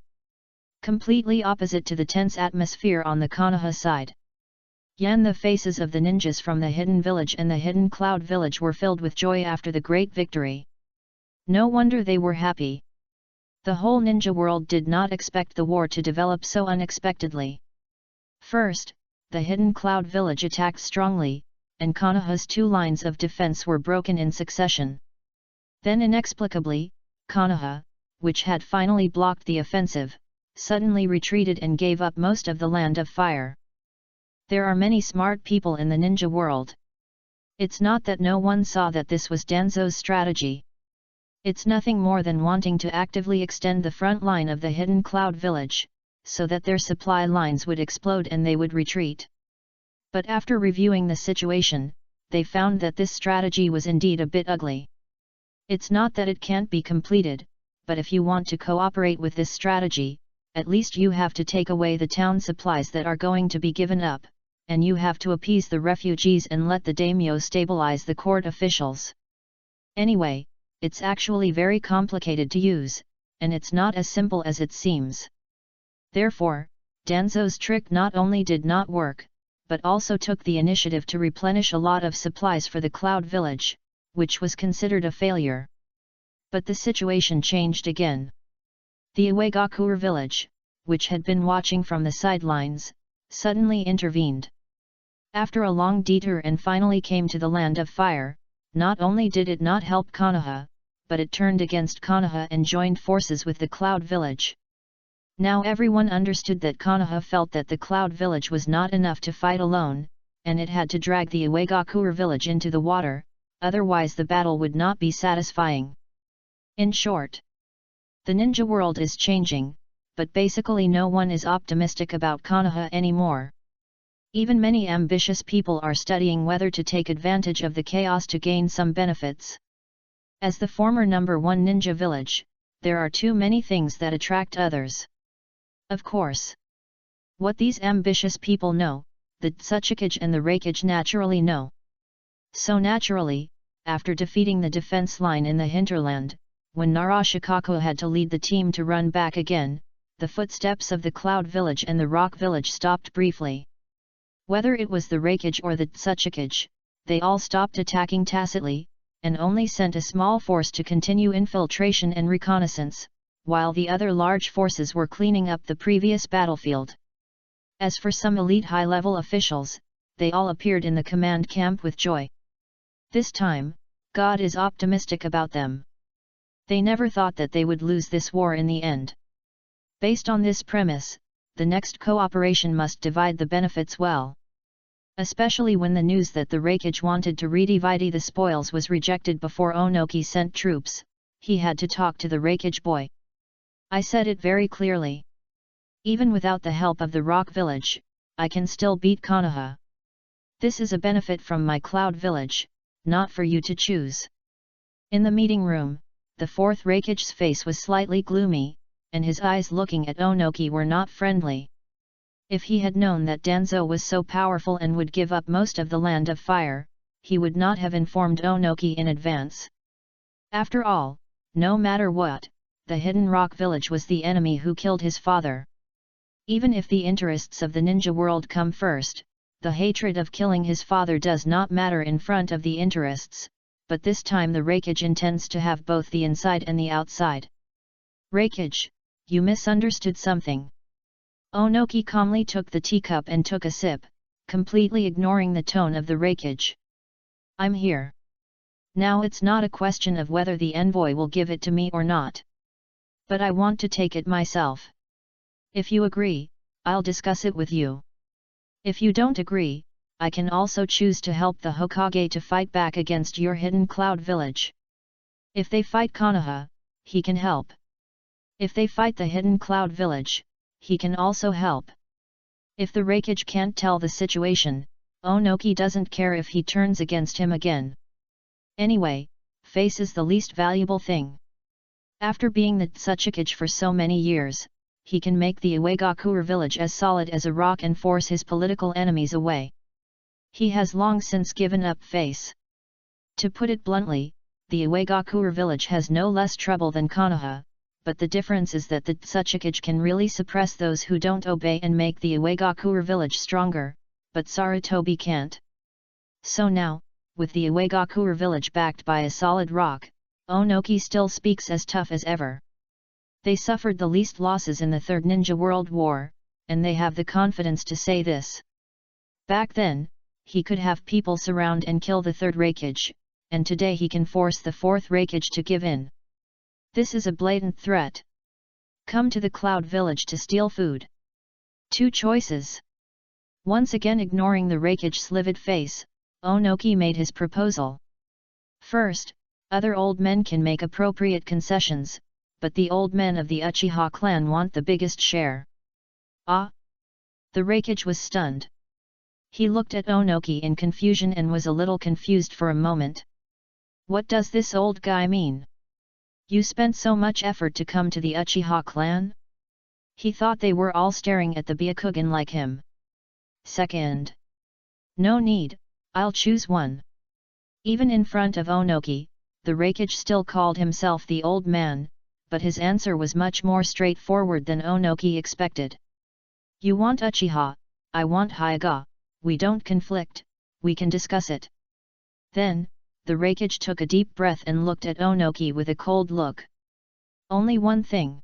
Completely opposite to the tense atmosphere on the Konoha side. The faces of the ninjas from the Hidden Village and the Hidden Cloud Village were filled with joy after the great victory. No wonder they were happy. The whole ninja world did not expect the war to develop so unexpectedly. First, the Hidden Cloud Village attacked strongly, and Konoha's 2 lines of defense were broken in succession. Then inexplicably, Konoha, which had finally blocked the offensive, suddenly retreated and gave up most of the Land of Fire. There are many smart people in the ninja world. It's not that no one saw that this was Danzo's strategy. It's nothing more than wanting to actively extend the front line of the Hidden Cloud Village, so that their supply lines would explode and they would retreat. But after reviewing the situation, they found that this strategy was indeed a bit ugly. It's not that it can't be completed, but if you want to cooperate with this strategy, at least you have to take away the town supplies that are going to be given up, and you have to appease the refugees and let the daimyo stabilize the court officials. Anyway, it's actually very complicated to use, and it's not as simple as it seems. Therefore, Danzo's trick not only did not work, but also took the initiative to replenish a lot of supplies for the Cloud Village, which was considered a failure. But the situation changed again. The Uegakuer village, which had been watching from the sidelines, suddenly intervened. After a long detour and finally came to the Land of Fire, not only did it not help Konoha, but it turned against Konoha and joined forces with the Cloud Village. Now everyone understood that Konoha felt that the Cloud Village was not enough to fight alone, and it had to drag the Uegakuer village into the water, otherwise the battle would not be satisfying. In short, the ninja world is changing, but basically no one is optimistic about Konoha anymore. Even many ambitious people are studying whether to take advantage of the chaos to gain some benefits. As the former number 1 ninja village, there are too many things that attract others. Of course, what these ambitious people know, the Tsuchikage and the Reikage naturally know. So naturally, after defeating the defense line in the hinterland, when Narashikaku had to lead the team to run back again, the footsteps of the Cloud Village and the Rock Village stopped briefly. Whether it was the Reikage or the Tsuchikage, they all stopped attacking tacitly, and only sent a small force to continue infiltration and reconnaissance, while the other large forces were cleaning up the previous battlefield. As for some elite high-level officials, they all appeared in the command camp with joy. This time, God is optimistic about them. They never thought that they would lose this war in the end. Based on this premise, the next cooperation must divide the benefits well. Especially when the news that the Reikage wanted to redivide the spoils was rejected before Onoki sent troops, he had to talk to the Reikage boy. I said it very clearly. Even without the help of the Rock Village, I can still beat Konoha. This is a benefit from my Cloud Village, not for you to choose. In the meeting room, the 4th Reikage's face was slightly gloomy, and his eyes looking at Onoki were not friendly. If he had known that Danzo was so powerful and would give up most of the Land of Fire, he would not have informed Onoki in advance. After all, no matter what, the Hidden Rock Village was the enemy who killed his father. Even if the interests of the ninja world come first, the hatred of killing his father does not matter in front of the interests, but this time the Reikage intends to have both the inside and the outside. Reikage, you misunderstood something. Onoki calmly took the teacup and took a sip, completely ignoring the tone of the Reikage. I'm here. Now it's not a question of whether the envoy will give it to me or not. But I want to take it myself. If you agree, I'll discuss it with you. If you don't agree, I can also choose to help the Hokage to fight back against your hidden Cloud Village. If they fight Konoha, he can help. If they fight the hidden Cloud Village, he can also help. If the Reikage can't tell the situation, Onoki doesn't care if he turns against him again. Anyway, face is the least valuable thing. After being the Tsuchikage for so many years, he can make the Uegakuer village as solid as a rock and force his political enemies away. He has long since given up face. To put it bluntly, the Uegakuer village has no less trouble than Konoha, but the difference is that the Tsuchikage can really suppress those who don't obey and make the Uegakuer village stronger, but Sarutobi can't. So now, with the Uegakuer village backed by a solid rock, Onoki still speaks as tough as ever. They suffered the least losses in the Third Ninja World War, and they have the confidence to say this. Back then, he could have people surround and kill the Third Reikage, and today he can force the Fourth Reikage to give in. This is a blatant threat. Come to the Cloud Village to steal food. 2 choices. Once again ignoring the Reikage's livid face, Onoki made his proposal. First, other old men can make appropriate concessions, but the old men of the Uchiha clan want the biggest share. Ah! The Reikage was stunned. He looked at Onoki in confusion and was a little confused for a moment. What does this old guy mean? You spent so much effort to come to the Uchiha clan? He thought they were all staring at the Byakugan like him. Second. No need, I'll choose one. Even in front of Onoki, the Hokage still called himself the old man, but his answer was much more straightforward than Onoki expected. You want Uchiha, I want Hyuga, we don't conflict, we can discuss it. Then, the Hokage took a deep breath and looked at Onoki with a cold look. Only one thing.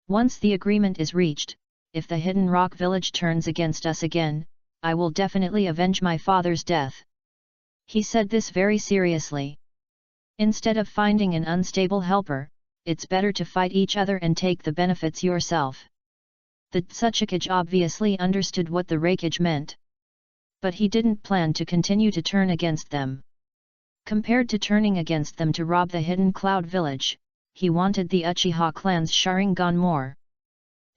Once the agreement is reached, if the Hidden Rock village turns against us again, I will definitely avenge my father's death. He said this very seriously. Instead of finding an unstable helper, it's better to fight each other and take the benefits yourself. The Tsuchikage obviously understood what the Hokage meant. But he didn't plan to continue to turn against them. Compared to turning against them to rob the Hidden Cloud village, he wanted the Uchiha clan's Sharingan more.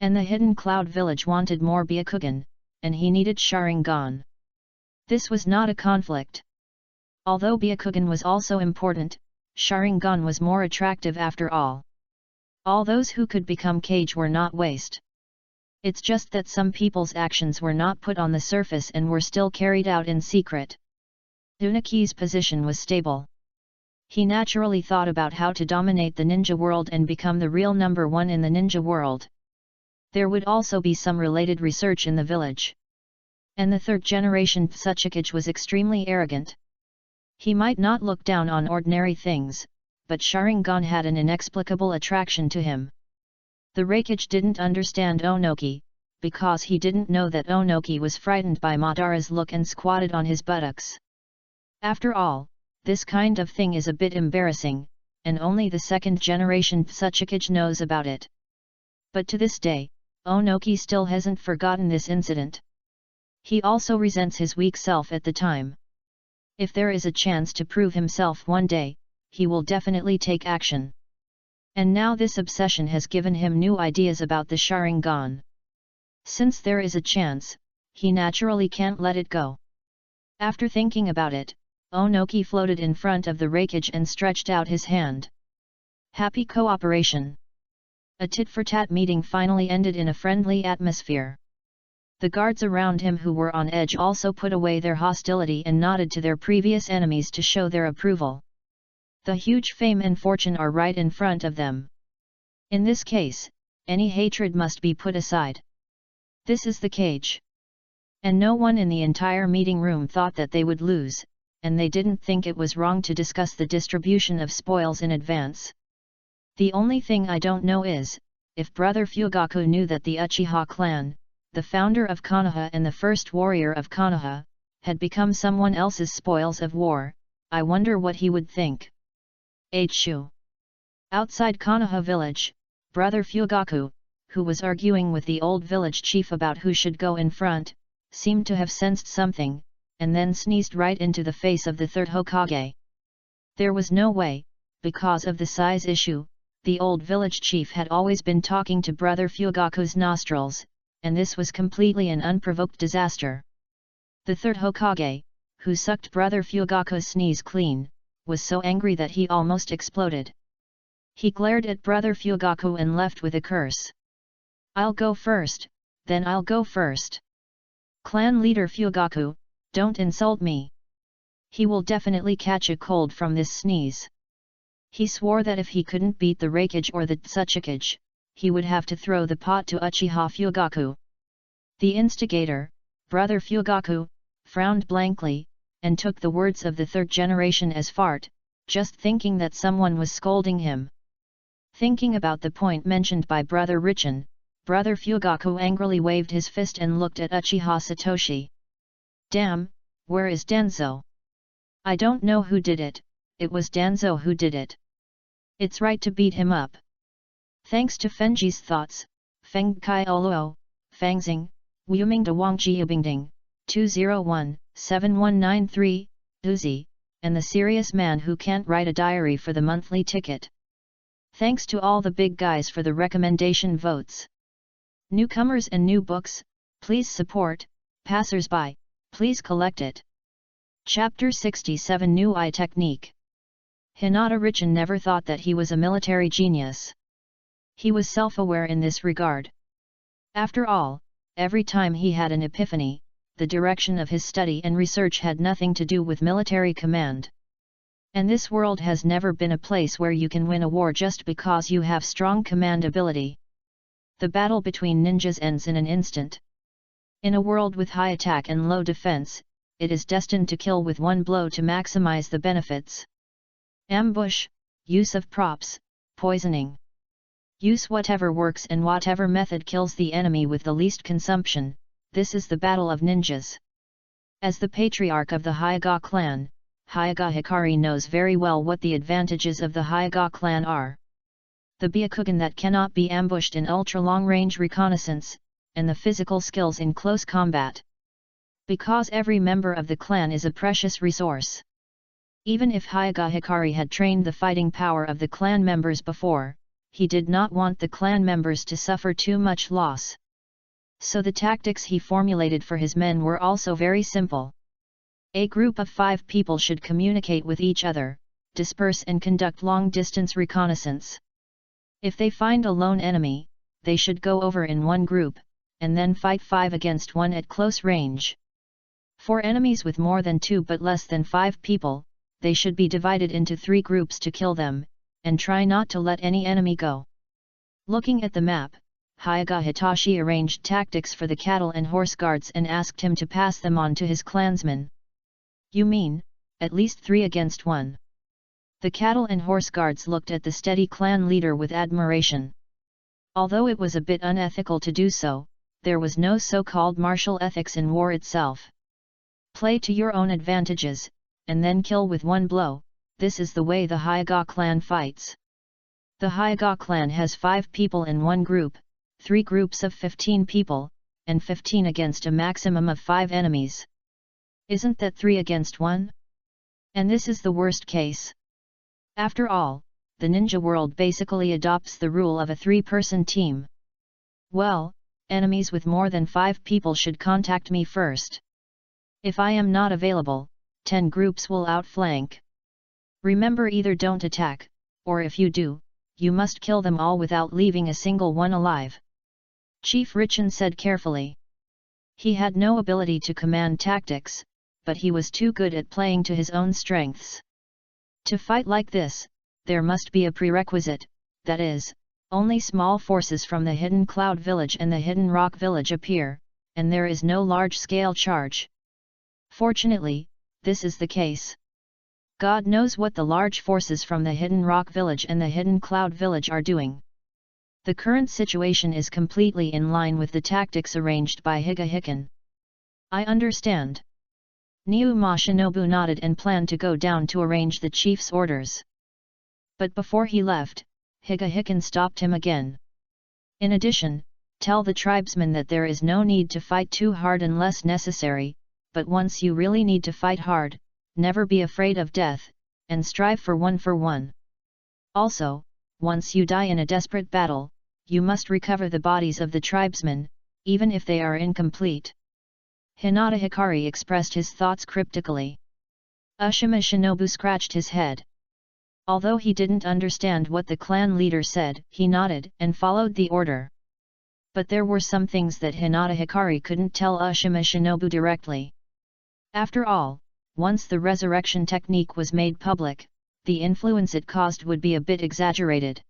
And the Hidden Cloud village wanted more Byakugan, and he needed Sharingan. This was not a conflict. Although Byakugan was also important, Sharingan was more attractive after all. All those who could become Kage were not waste. It's just that some people's actions were not put on the surface and were still carried out in secret. Unuki's position was stable. He naturally thought about how to dominate the ninja world and become the real number one in the ninja world. There would also be some related research in the village. And the third generation Tsuchikage was extremely arrogant. He might not look down on ordinary things, but Sharingan had an inexplicable attraction to him. The Hokage didn't understand Onoki, because he didn't know that Onoki was frightened by Madara's look and squatted on his buttocks. After all, this kind of thing is a bit embarrassing, and only the second generation Tsuchikage knows about it. But to this day, Onoki still hasn't forgotten this incident. He also resents his weak self at the time. If there is a chance to prove himself one day, he will definitely take action. And now this obsession has given him new ideas about the Sharingan. Since there is a chance, he naturally can't let it go. After thinking about it, Onoki floated in front of the Hokage and stretched out his hand. Happy cooperation. A tit-for-tat meeting finally ended in a friendly atmosphere. The guards around him who were on edge also put away their hostility and nodded to their previous enemies to show their approval. The huge fame and fortune are right in front of them. In this case, any hatred must be put aside. This is the Kage. And no one in the entire meeting room thought that they would lose, and they didn't think it was wrong to discuss the distribution of spoils in advance. The only thing I don't know is, if Brother Fugaku knew that the Uchiha clan, the founder of Konoha and the first warrior of Konoha, had become someone else's spoils of war, I wonder what he would think. H. Outside Konoha village, Brother Fugaku, who was arguing with the old village chief about who should go in front, seemed to have sensed something, and then sneezed right into the face of the third Hokage. There was no way, because of the size issue, the old village chief had always been talking to Brother Fugaku's nostrils, and this was completely an unprovoked disaster. The third Hokage, who sucked Brother Fugaku's sneeze clean, was so angry that he almost exploded. He glared at Brother Fugaku and left with a curse. I'll go first, then I'll go first. Clan leader Fugaku, don't insult me. He will definitely catch a cold from this sneeze. He swore that if he couldn't beat the Hokage or the Tsuchikage, he would have to throw the pot to Uchiha Fugaku. The instigator, Brother Fugaku, frowned blankly, and took the words of the third generation as fart, just thinking that someone was scolding him. Thinking about the point mentioned by Brother Richin, Brother Fugaku angrily waved his fist and looked at Uchiha Satoshi. Damn, where is Danzo? I don't know who did it, it was Danzo who did it. It's right to beat him up. Thanks to Fenji's thoughts, Feng Kai Oluo, Fangxing, Wuming de Wang Jiubingding, 201-7193, Uzi, and the serious man who can't write a diary for the monthly ticket. Thanks to all the big guys for the recommendation votes. Newcomers and new books, please support, passers-by, please collect it. Chapter 67 New Eye Technique. Hinata Richin never thought that he was a military genius. He was self-aware in this regard. After all, every time he had an epiphany, the direction of his study and research had nothing to do with military command. And this world has never been a place where you can win a war just because you have strong command ability. The battle between ninjas ends in an instant. In a world with high attack and low defense, it is destined to kill with one blow to maximize the benefits. Ambush, use of props, poisoning. Use whatever works and whatever method kills the enemy with the least consumption. This is the battle of ninjas. As the patriarch of the Hyuga clan, Hyuga Hikari knows very well what the advantages of the Hyuga clan are. The Byakugan that cannot be ambushed in ultra-long-range reconnaissance, and the physical skills in close combat. Because every member of the clan is a precious resource. Even if Hyuga Hikari had trained the fighting power of the clan members before, he did not want the clan members to suffer too much loss. So the tactics he formulated for his men were also very simple. A group of 5 people should communicate with each other, disperse and conduct long-distance reconnaissance. If they find a lone enemy, they should go over in one group, and then fight 5 against 1 at close range. For enemies with more than 2 but less than 5 people, they should be divided into 3 groups to kill them, and try not to let any enemy go. Looking at the map, Hyuga Hitachi arranged tactics for the cattle and horse guards and asked him to pass them on to his clansmen. You mean, at least 3 against 1. The cattle and horse guards looked at the steady clan leader with admiration. Although it was a bit unethical to do so, there was no so-called martial ethics in war itself. Play to your own advantages, and then kill with one blow. This is the way the Hyuga clan fights. The Hyuga clan has 5 people in one group, 3 groups of 15 people, and 15 against a maximum of 5 enemies. Isn't that 3 against 1? And this is the worst case. After all, the ninja world basically adopts the rule of a 3-person team. Well, enemies with more than 5 people should contact me first. If I am not available, 10 groups will outflank. Remember, either don't attack, or if you do, you must kill them all without leaving a single one alive. Chief Richin said carefully. He had no ability to command tactics, but he was too good at playing to his own strengths. To fight like this, there must be a prerequisite, that is, only small forces from the Hidden Cloud Village and the Hidden Rock Village appear, and there is no large-scale charge. Fortunately, this is the case. God knows what the large forces from the Hidden Rock Village and the Hidden Cloud Village are doing. The current situation is completely in line with the tactics arranged by Hyuga Hiken. I understand. Nyuma Shinobu nodded and planned to go down to arrange the chief's orders. But before he left, Hyuga Hiken stopped him again. In addition, tell the tribesmen that there is no need to fight too hard unless necessary, but once you really need to fight hard, never be afraid of death, and strive for one. Also, once you die in a desperate battle, you must recover the bodies of the tribesmen, even if they are incomplete. Hinata Hikari expressed his thoughts cryptically. Ushima Shinobu scratched his head. Although he didn't understand what the clan leader said, he nodded and followed the order. But there were some things that Hinata Hikari couldn't tell Ushima Shinobu directly. After all, once the resurrection technique was made public, the influence it caused would be a bit exaggerated.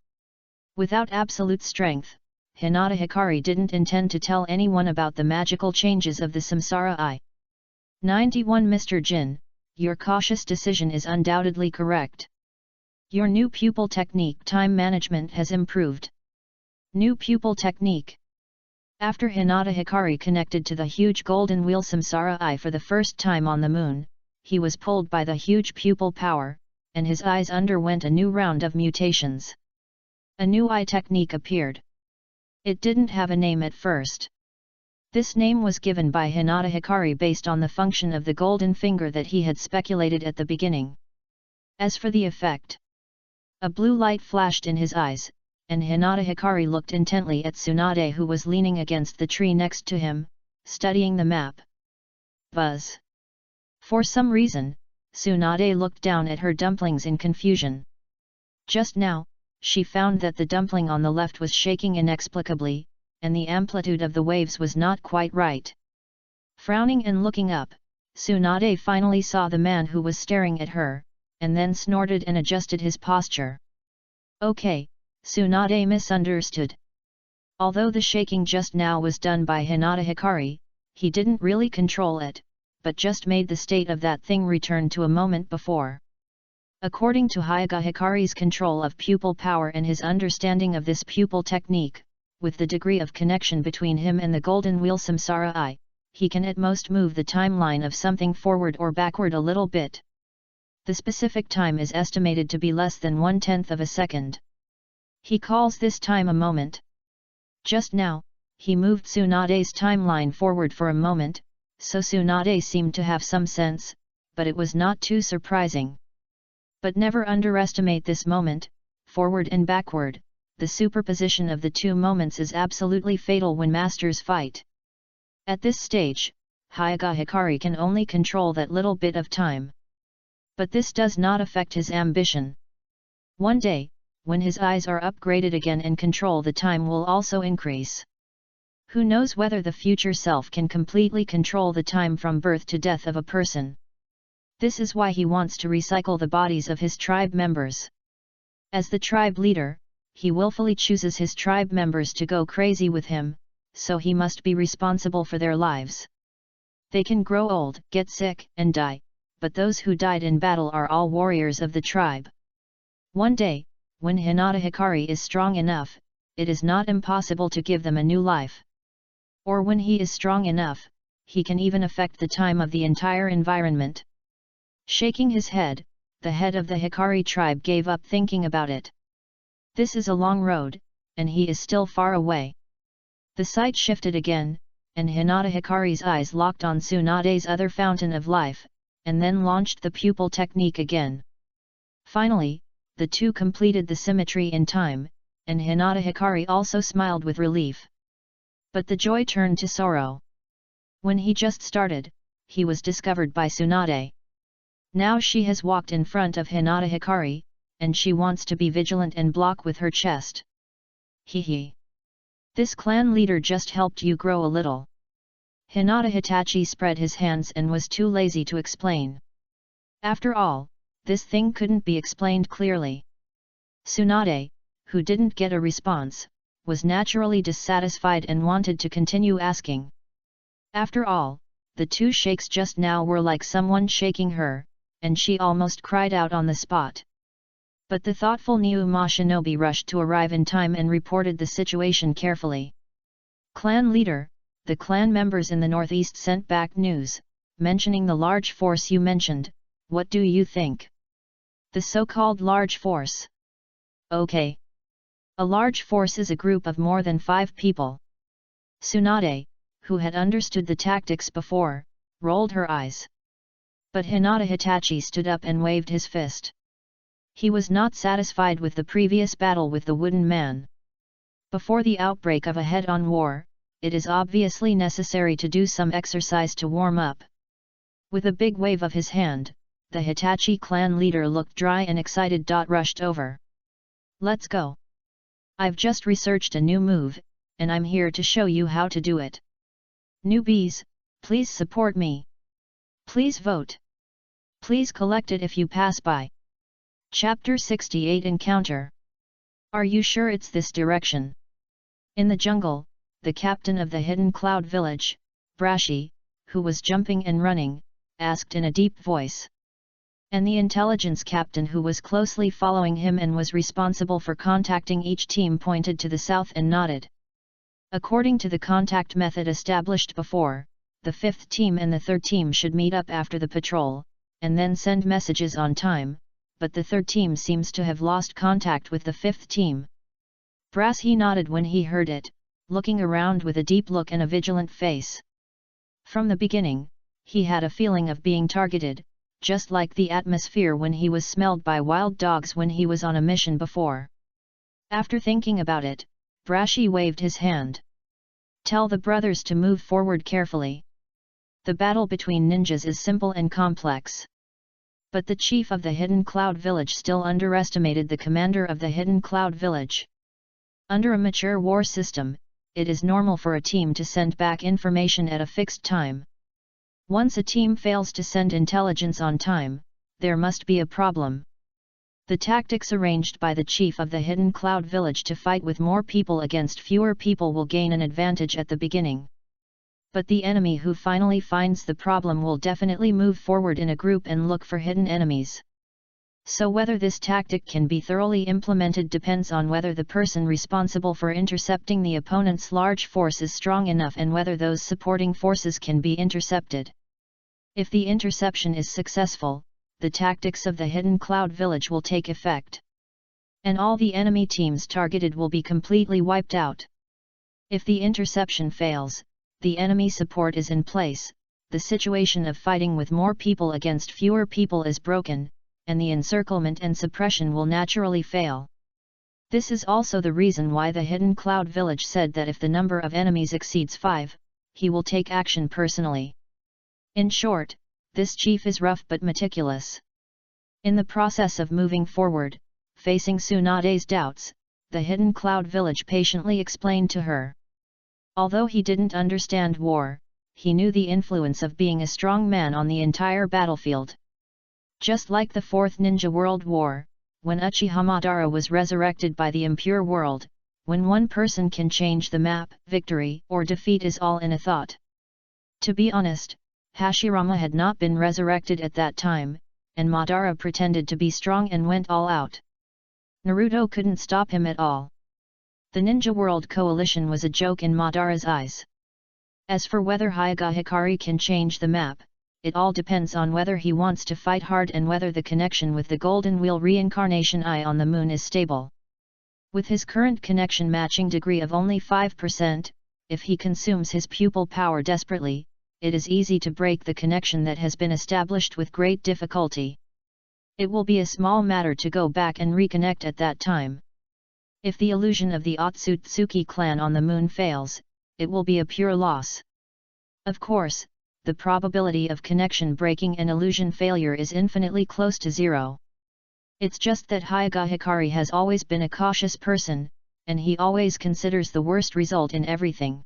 Without absolute strength, Hinata Hikari didn't intend to tell anyone about the magical changes of the Samsara Eye. 91 Mr. Jin, your cautious decision is undoubtedly correct. Your new pupil technique time management has improved. New pupil technique. After Hinata Hikari connected to the huge golden wheel Samsara Eye for the first time on the moon, he was pulled by the huge pupil power, and his eyes underwent a new round of mutations. A new eye technique appeared. It didn't have a name at first. This name was given by Hinata Hikari based on the function of the golden finger that he had speculated at the beginning. As for the effect, a blue light flashed in his eyes, and Hinata Hikari looked intently at Tsunade, who was leaning against the tree next to him, studying the map. Buzz. For some reason, Tsunade looked down at her dumplings in confusion. Just now, she found that the dumpling on the left was shaking inexplicably, and the amplitude of the waves was not quite right. Frowning and looking up, Tsunade finally saw the man who was staring at her, and then snorted and adjusted his posture. Okay, Tsunade misunderstood. Although the shaking just now was done by Hinata Hikari, he didn't really control it, but just made the state of that thing return to a moment before. According to Hyaga Hikari's control of pupil power and his understanding of this pupil technique, with the degree of connection between him and the golden wheel Samsara Eye, he can at most move the timeline of something forward or backward a little bit. The specific time is estimated to be less than 1/10 of a second. He calls this time a moment. Just now, he moved Tsunade's timeline forward for a moment, so Tsunade seemed to have some sense, but it was not too surprising. But never underestimate this moment, forward and backward. The superposition of the two moments is absolutely fatal when masters fight. At this stage, Hyaga Hikari can only control that little bit of time. But this does not affect his ambition. One day, when his eyes are upgraded again and control, the time will also increase. Who knows whether the future self can completely control the time from birth to death of a person. This is why he wants to recycle the bodies of his tribe members. As the tribe leader, he willfully chooses his tribe members to go crazy with him, so he must be responsible for their lives. They can grow old, get sick, and die, but those who died in battle are all warriors of the tribe. One day, when Hinata Hikari is strong enough, it is not impossible to give them a new life. Or when he is strong enough, he can even affect the time of the entire environment. Shaking his head, the head of the Hikari tribe gave up thinking about it. This is a long road, and he is still far away. The sight shifted again, and Hinata Hikari's eyes locked on Tsunade's other fountain of life, and then launched the pupil technique again. Finally, the two completed the symmetry in time, and Hinata Hikari also smiled with relief. But the joy turned to sorrow. When he just started, he was discovered by Tsunade. Now she has walked in front of Hinata Hikari, and she wants to be vigilant and block with her chest. Hee. This clan leader just helped you grow a little. Hinata Hitachi spread his hands and was too lazy to explain. After all, this thing couldn't be explained clearly. Tsunade, who didn't get a response, was naturally dissatisfied and wanted to continue asking. After all, the two shakes just now were like someone shaking her, and she almost cried out on the spot. But the thoughtful Nyuma shinobi rushed to arrive in time and reported the situation carefully. Clan leader, the clan members in the northeast sent back news, mentioning the large force you mentioned. What do you think? The so-called large force. Okay. A large force is a group of more than 5 people. Tsunade, who had understood the tactics before, rolled her eyes. But Hinata Hitachi stood up and waved his fist. He was not satisfied with the previous battle with the wooden man. Before the outbreak of a head-on war, it is obviously necessary to do some exercise to warm up. With a big wave of his hand, the Hitachi clan leader looked dry and excited. Rushed over. Let's go. I've just researched a new move, and I'm here to show you how to do it. Newbies, please support me. Please vote. Please collect it if you pass by. Chapter 68 Encounter. Are you sure it's this direction? In the jungle, the captain of the hidden cloud village, Brashi, who was jumping and running, asked in a deep voice. And the intelligence captain who was closely following him and was responsible for contacting each team pointed to the south and nodded. According to the contact method established before, the 5th team and the 3rd team should meet up after the patrol, and then send messages on time, but the 3rd team seems to have lost contact with the 5th team. Brashi nodded when he heard it, looking around with a deep look and a vigilant face. From the beginning, he had a feeling of being targeted, just like the atmosphere when he was smelled by wild dogs when he was on a mission before. After thinking about it, Brashi waved his hand. Tell the brothers to move forward carefully. The battle between ninjas is simple and complex. But the chief of the Hidden Cloud Village still underestimated the commander of the Hidden Cloud Village. Under a mature war system, it is normal for a team to send back information at a fixed time. Once a team fails to send intelligence on time, there must be a problem. The tactics arranged by the chief of the Hidden Cloud Village to fight with more people against fewer people will gain an advantage at the beginning. But the enemy who finally finds the problem will definitely move forward in a group and look for hidden enemies. So whether this tactic can be thoroughly implemented depends on whether the person responsible for intercepting the opponent's large force is strong enough and whether those supporting forces can be intercepted. If the interception is successful, the tactics of the Hidden Cloud Village will take effect. And all the enemy teams targeted will be completely wiped out. If the interception fails, the enemy support is in place, the situation of fighting with more people against fewer people is broken, and the encirclement and suppression will naturally fail. This is also the reason why the Hidden Cloud Village said that if the number of enemies exceeds 5, he will take action personally. In short, this chief is rough but meticulous. In the process of moving forward, facing Tsunade's doubts, the Hidden Cloud Village patiently explained to her. Although he didn't understand war, he knew the influence of being a strong man on the entire battlefield. Just like the Fourth Ninja World War, when Uchiha Madara was resurrected by the impure world, when one person can change the map, victory or defeat is all in a thought. To be honest, Hashirama had not been resurrected at that time, and Madara pretended to be strong and went all out. Naruto couldn't stop him at all. The Ninja World Coalition was a joke in Madara's eyes. As for whether Hyuga Hikari can change the map, it all depends on whether he wants to fight hard and whether the connection with the Golden Wheel Reincarnation Eye on the moon is stable. With his current connection matching degree of only 5%, if he consumes his pupil power desperately, it is easy to break the connection that has been established with great difficulty. It will be a small matter to go back and reconnect at that time. If the illusion of the Otsutsuki clan on the moon fails, it will be a pure loss. Of course, the probability of connection breaking and illusion failure is infinitely close to 0. It's just that Hyuga Hikari has always been a cautious person, and he always considers the worst result in everything.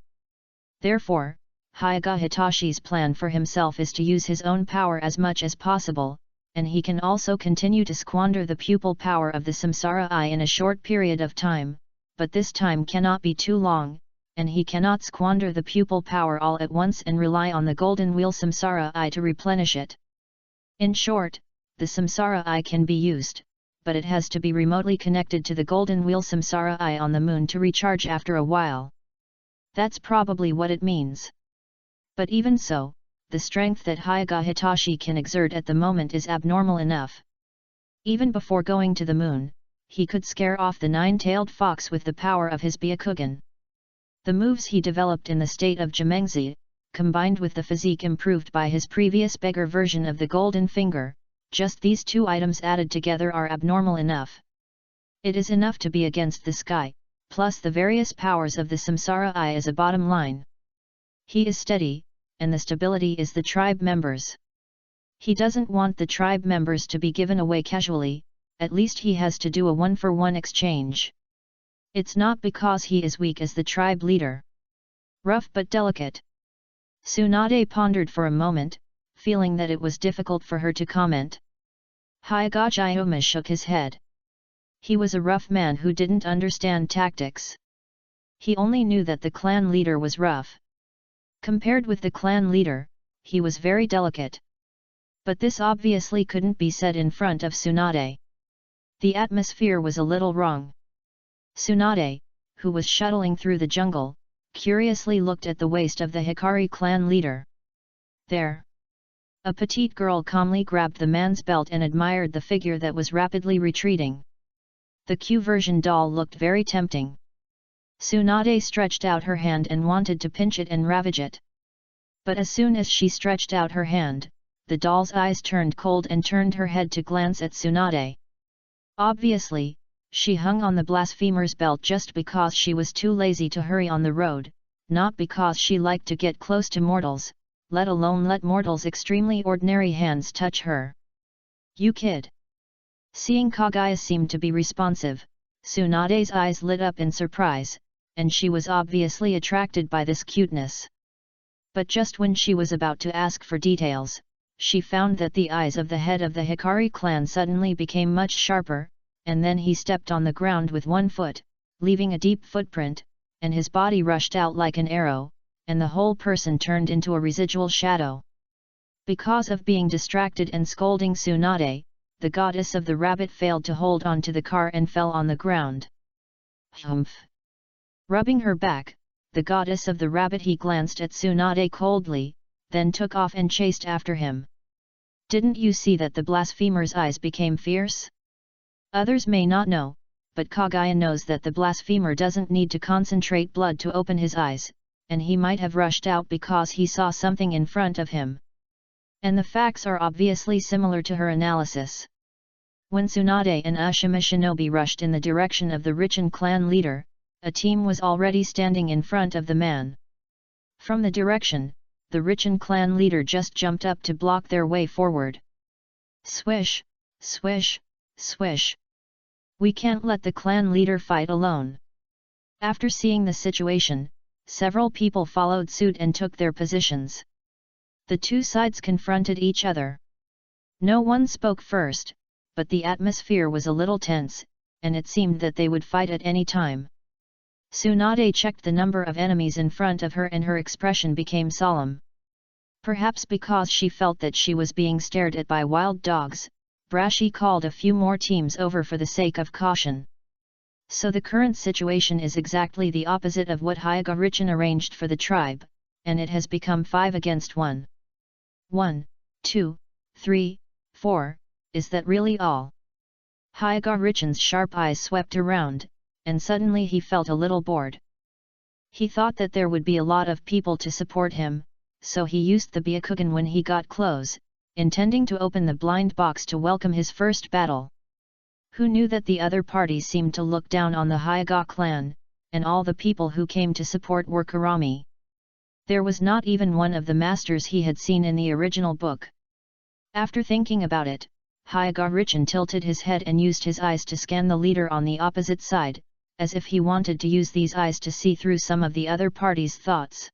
Therefore, Hyuga Hitashi's plan for himself is to use his own power as much as possible, and he can also continue to squander the pupil power of the Samsara Eye in a short period of time, but this time cannot be too long, and he cannot squander the pupil power all at once and rely on the Golden Wheel Samsara Eye to replenish it. In short, the Samsara Eye can be used, but it has to be remotely connected to the Golden Wheel Samsara Eye on the moon to recharge after a while. That's probably what it means. But even so, the strength that Hyuga Hitachi can exert at the moment is abnormal enough. Even before going to the moon, he could scare off the nine-tailed fox with the power of his Byakugan. The moves he developed in the state of Jimengzi, combined with the physique improved by his previous beggar version of the Golden Finger, just these two items added together are abnormal enough. It is enough to be against the sky, plus the various powers of the Samsara Eye as a bottom line. He is steady, and the stability is the tribe members. He doesn't want the tribe members to be given away casually, at least he has to do a one-for-one exchange. It's not because he is weak as the tribe leader. Rough but delicate. Tsunade pondered for a moment, feeling that it was difficult for her to comment. Hyuga Gyoma shook his head. He was a rough man who didn't understand tactics. He only knew that the clan leader was rough. Compared with the clan leader, he was very delicate. But this obviously couldn't be said in front of Tsunade. The atmosphere was a little wrong. Tsunade, who was shuttling through the jungle, curiously looked at the waist of the Hikari clan leader. There. A petite girl calmly grabbed the man's belt and admired the figure that was rapidly retreating. The Q-version doll looked very tempting. Tsunade stretched out her hand and wanted to pinch it and ravage it. But as soon as she stretched out her hand, the doll's eyes turned cold and turned her head to glance at Tsunade. Obviously, she hung on the blasphemer's belt just because she was too lazy to hurry on the road, not because she liked to get close to mortals, let alone let mortals' extremely ordinary hands touch her. "You kid!" Seeing Kaguya seemed to be responsive, Tsunade's eyes lit up in surprise, and she was obviously attracted by this cuteness. But just when she was about to ask for details, she found that the eyes of the head of the Hikari clan suddenly became much sharper, and then he stepped on the ground with one foot, leaving a deep footprint, and his body rushed out like an arrow, and the whole person turned into a residual shadow. Because of being distracted and scolding Tsunade, the goddess of the rabbit failed to hold on to the car and fell on the ground. Humph! Rubbing her back, the goddess of the rabbit he glanced at Tsunade coldly, then took off and chased after him. Didn't you see that the blasphemer's eyes became fierce? Others may not know, but Kaguya knows that the blasphemer doesn't need to concentrate blood to open his eyes, and he might have rushed out because he saw something in front of him. And the facts are obviously similar to her analysis. When Tsunade and Ashima Shinobi rushed in the direction of the Richin clan leader, a team was already standing in front of the man. From the direction, the Richin clan leader just jumped up to block their way forward. Swish, swish, swish. We can't let the clan leader fight alone. After seeing the situation, several people followed suit and took their positions. The two sides confronted each other. No one spoke first, but the atmosphere was a little tense, and it seemed that they would fight at any time. Tsunade checked the number of enemies in front of her and her expression became solemn. Perhaps because she felt that she was being stared at by wild dogs, Brashi called a few more teams over for the sake of caution. So the current situation is exactly the opposite of what Hyoga Richin arranged for the tribe, and it has become 5 against 1. 1, 2, 3, 4, is that really all? Hyoga Richin's sharp eyes swept around, and suddenly he felt a little bored. He thought that there would be a lot of people to support him, so he used the Byakugan when he got close, intending to open the blind box to welcome his first battle. Who knew that the other parties seemed to look down on the Hyoga clan, and all the people who came to support were Kurami. There was not even one of the masters he had seen in the original book. After thinking about it, Hyoga Richin tilted his head and used his eyes to scan the leader on the opposite side, as if he wanted to use these eyes to see through some of the other party's thoughts.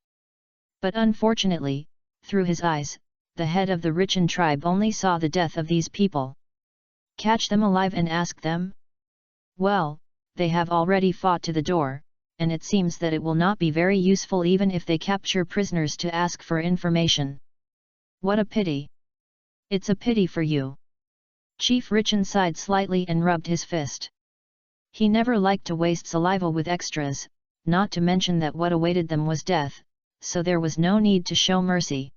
But unfortunately, through his eyes, the head of the Richin tribe only saw the death of these people. Catch them alive and ask them? Well, they have already fought to the door, and it seems that it will not be very useful even if they capture prisoners to ask for information. What a pity! It's a pity for you. Chief Richin sighed slightly and rubbed his fist. He never liked to waste saliva with extras, not to mention that what awaited them was death, so there was no need to show mercy.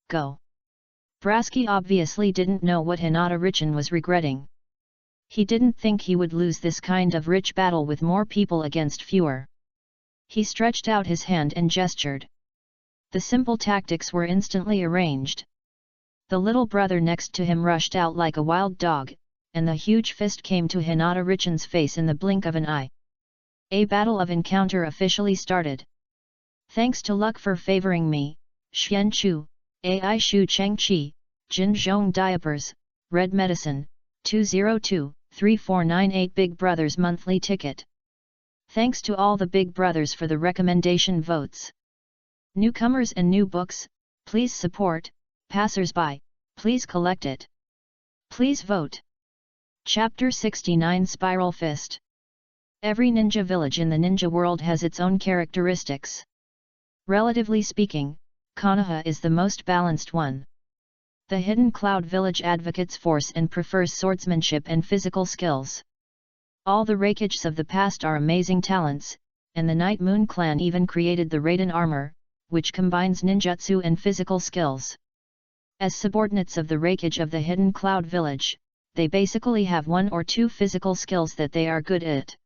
Go! Braski obviously didn't know what Hinata Richin was regretting. He didn't think he would lose this kind of rich battle with more people against fewer. He stretched out his hand and gestured. The simple tactics were instantly arranged. The little brother next to him rushed out like a wild dog, and the huge fist came to Hinata Richin's face in the blink of an eye. A battle of encounter officially started. Thanks to luck for favoring me, Xian Chu, Ai Shu Cheng Chi, Jin Zhong Diapers, Red Medicine, 202-3498 Big Brothers monthly ticket. Thanks to all the Big Brothers for the recommendation votes. Newcomers and new books, please support. Passers-by, please collect it. Please vote. Chapter 69 Spiral Fist. Every ninja village in the ninja world has its own characteristics. Relatively speaking, Konoha is the most balanced one. The Hidden Cloud village advocates force and prefers swordsmanship and physical skills. All the Raikages of the past are amazing talents, and the Night Moon clan even created the Raiden armor, which combines ninjutsu and physical skills. As subordinates of the Raikage of the Hidden Cloud village, they basically have 1 or 2 physical skills that they are good at.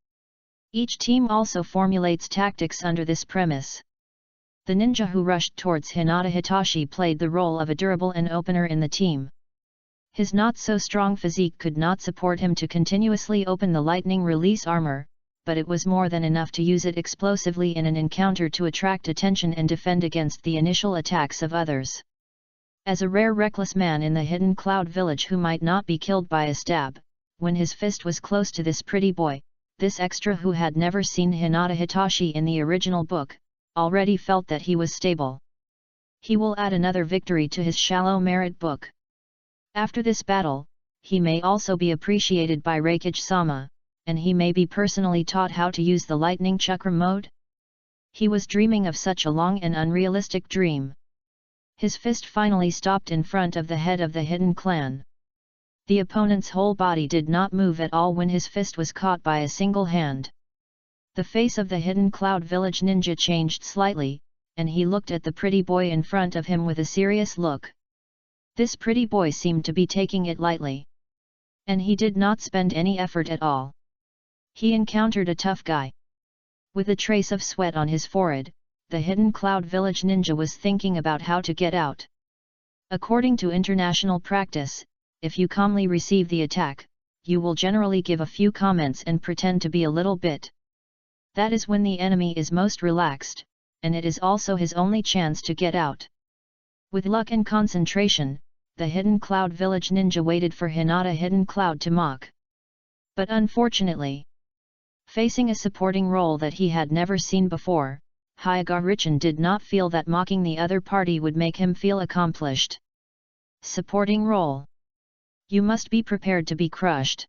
Each team also formulates tactics under this premise. The ninja who rushed towards Hinata Hitachi played the role of a durable and opener in the team. His not-so-strong physique could not support him to continuously open the lightning release armor, but it was more than enough to use it explosively in an encounter to attract attention and defend against the initial attacks of others. As a rare reckless man in the Hidden Cloud village who might not be killed by a stab, when his fist was close to this pretty boy, this extra who had never seen Hinata Hitachi in the original book, already felt that he was stable. He will add another victory to his shallow merit book. After this battle, he may also be appreciated by Raikage-sama, and he may be personally taught how to use the lightning chakra mode. He was dreaming of such a long and unrealistic dream. His fist finally stopped in front of the head of the hidden clan. The opponent's whole body did not move at all when his fist was caught by a single hand. The face of the hidden cloud village ninja changed slightly, and he looked at the pretty boy in front of him with a serious look. This pretty boy seemed to be taking it lightly. And he did not spend any effort at all. He encountered a tough guy. With a trace of sweat on his forehead, the hidden cloud village ninja was thinking about how to get out. According to international practice, if you calmly receive the attack, you will generally give a few comments and pretend to be a little bit. That is when the enemy is most relaxed, and it is also his only chance to get out. With luck and concentration, the hidden cloud village ninja waited for Hinata hidden cloud to mock. But unfortunately, facing a supporting role that he had never seen before, Hyoga-richin did not feel that mocking the other party would make him feel accomplished. Supporting role. You must be prepared to be crushed.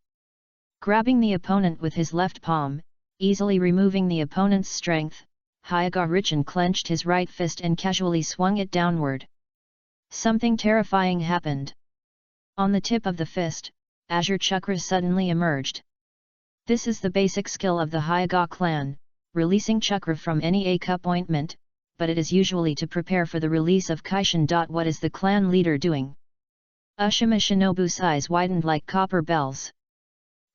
Grabbing the opponent with his left palm, easily removing the opponent's strength, Hyoga-richin clenched his right fist and casually swung it downward. Something terrifying happened. On the tip of the fist, Azure Chakra suddenly emerged. This is the basic skill of the Hyoga clan, releasing chakra from any A-cup ointment, but it is usually to prepare for the release of Kaishin. What is the clan leader doing? Ushima Shinobu's eyes widened like copper bells.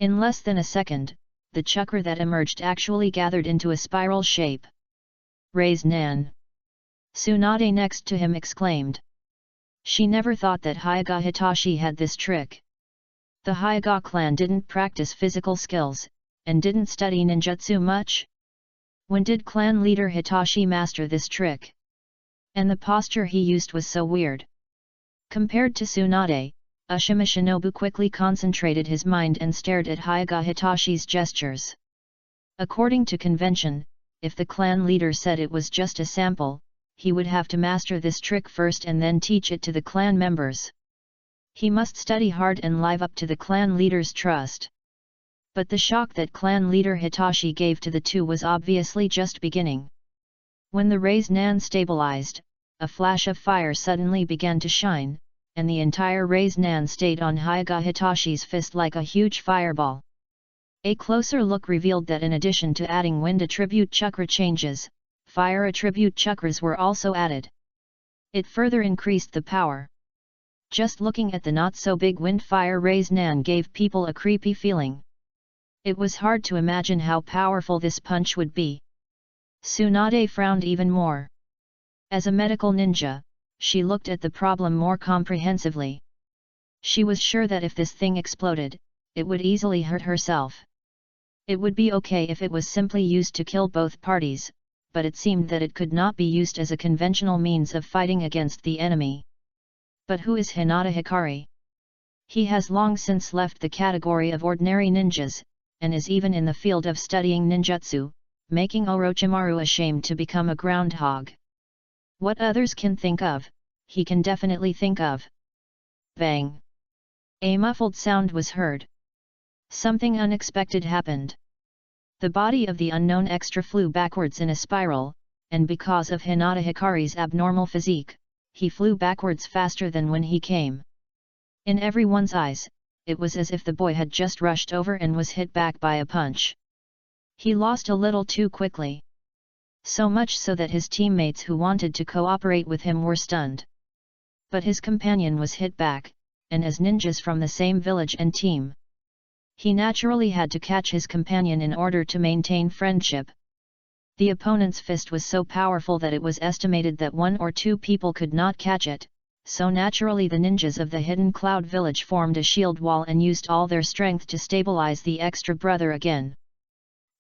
In less than a second, the chakra that emerged actually gathered into a spiral shape. Raise Nan! Tsunade next to him exclaimed. She never thought that Hyoga Hitachi had this trick. The Hyoga clan didn't practice physical skills, and didn't study ninjutsu much. When did clan leader Hitachi master this trick? And the posture he used was so weird. Compared to Tsunade, Ushima Shinobu quickly concentrated his mind and stared at Hyoga Hitachi's gestures. According to convention, if the clan leader said it was just a sample, he would have to master this trick first and then teach it to the clan members. He must study hard and live up to the clan leader's trust. But the shock that clan leader Hitachi gave to the two was obviously just beginning. When the raised Nan stabilized, a flash of fire suddenly began to shine, and the entire raised Nan stayed on Hyoga Hitachi's fist like a huge fireball. A closer look revealed that in addition to adding wind attribute chakra changes, fire attribute chakras were also added. It further increased the power. Just looking at the not-so-big wind-fire raised Nan gave people a creepy feeling. It was hard to imagine how powerful this punch would be. Tsunade frowned even more. As a medical ninja, she looked at the problem more comprehensively. She was sure that if this thing exploded, it would easily hurt herself. It would be okay if it was simply used to kill both parties, but it seemed that it could not be used as a conventional means of fighting against the enemy. But who is Hinata Hikari? He has long since left the category of ordinary ninjas, and is even in the field of studying ninjutsu, making Orochimaru ashamed to become a groundhog. What others can think of, he can definitely think of. Bang! A muffled sound was heard. Something unexpected happened. The body of the unknown extra flew backwards in a spiral, and because of Hinata Hikari's abnormal physique, he flew backwards faster than when he came. In everyone's eyes, it was as if the boy had just rushed over and was hit back by a punch. He lost a little too quickly. So much so that his teammates who wanted to cooperate with him were stunned. But his companion was hit back, and as ninjas from the same village and team, he naturally had to catch his companion in order to maintain friendship. The opponent's fist was so powerful that it was estimated that 1 or 2 people could not catch it, so naturally the ninjas of the hidden cloud village formed a shield wall and used all their strength to stabilize the extra brother again.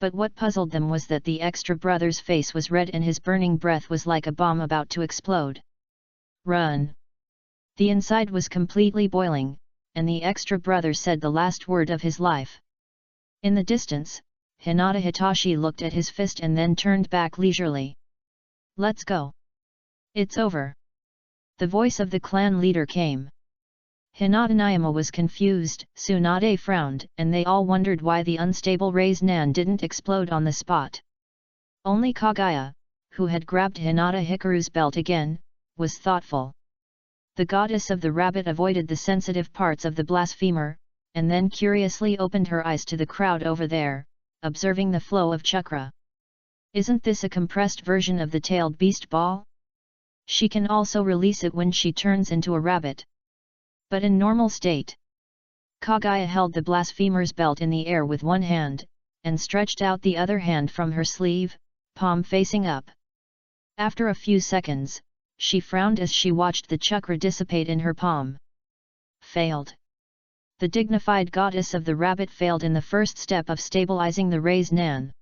But what puzzled them was that the extra brother's face was red and his burning breath was like a bomb about to explode. Run! The inside was completely boiling, and the extra brother said the last word of his life. In the distance, Hinata Hitachi looked at his fist and then turned back leisurely. Let's go. It's over. The voice of the clan leader came. Hinata Nayama was confused, Tsunade frowned, and they all wondered why the unstable Raise Nan didn't explode on the spot. Only Kaguya, who had grabbed Hinata Hikaru's belt again, was thoughtful. The goddess of the rabbit avoided the sensitive parts of the blasphemer, and then curiously opened her eyes to the crowd over there, observing the flow of chakra. Isn't this a compressed version of the tailed beast ball? She can also release it when she turns into a rabbit. But in normal state. Kaguya held the blasphemer's belt in the air with one hand, and stretched out the other hand from her sleeve, palm facing up. After a few seconds, she frowned as she watched the chakra dissipate in her palm. Failed. The dignified goddess of the rabbit failed in the first step of stabilizing the Raise Nan.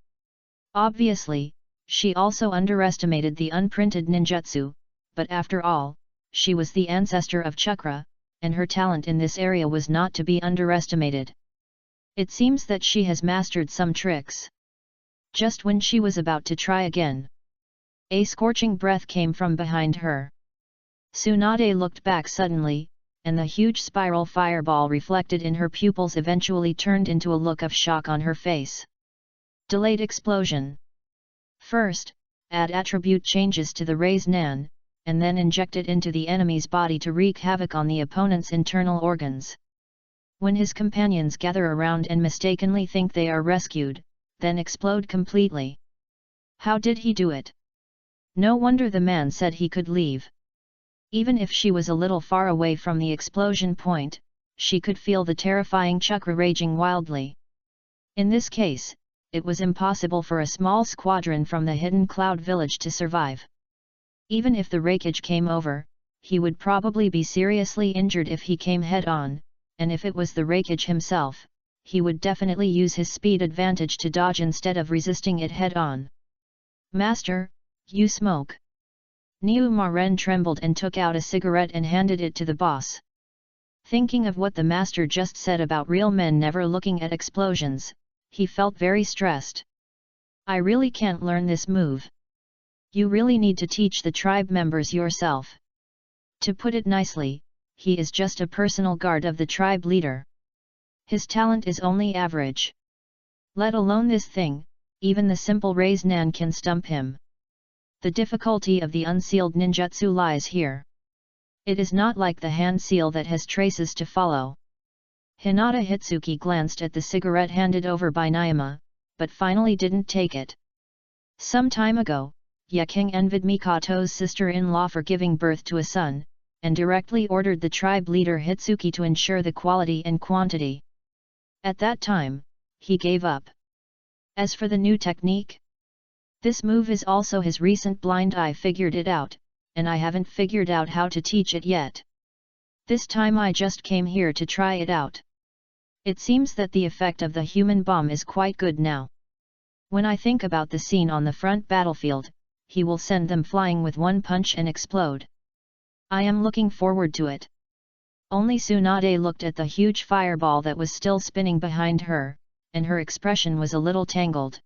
Obviously, she also underestimated the unprinted ninjutsu, but after all, she was the ancestor of chakra, and her talent in this area was not to be underestimated. It seems that she has mastered some tricks. Just when she was about to try again, a scorching breath came from behind her. Tsunade looked back suddenly, and the huge spiral fireball reflected in her pupils eventually turned into a look of shock on her face. Delayed explosion. First, add attribute changes to the Raise Nan, and then inject it into the enemy's body to wreak havoc on the opponent's internal organs. When his companions gather around and mistakenly think they are rescued, then explode completely. How did he do it? No wonder the man said he could leave. Even if she was a little far away from the explosion point, she could feel the terrifying chakra raging wildly. In this case, it was impossible for a small squadron from the hidden cloud village to survive. Even if the Raikage came over, he would probably be seriously injured if he came head-on, and if it was the Raikage himself, he would definitely use his speed advantage to dodge instead of resisting it head-on. Master, you smoke. Niu Maren trembled and took out a cigarette and handed it to the boss. Thinking of what the master just said about real men never looking at explosions, he felt very stressed. I really can't learn this move. You really need to teach the tribe members yourself. To put it nicely, he is just a personal guard of the tribe leader. His talent is only average. Let alone this thing, even the simple Raise Nan can stump him. The difficulty of the unsealed ninjutsu lies here. It is not like the hand seal that has traces to follow. Hinata Hitsuki glanced at the cigarette handed over by Nayama, but finally didn't take it. Some time ago, Yaking envied Mikato's sister-in-law for giving birth to a son, and directly ordered the tribe leader Hitsuki to ensure the quality and quantity. At that time, he gave up. As for the new technique, this move is also his recent blind eye figured it out, and I haven't figured out how to teach it yet. This time I just came here to try it out. It seems that the effect of the human bomb is quite good now. When I think about the scene on the front battlefield, he will send them flying with one punch and explode. I am looking forward to it. Only Tsunade looked at the huge fireball that was still spinning behind her, and her expression was a little tangled.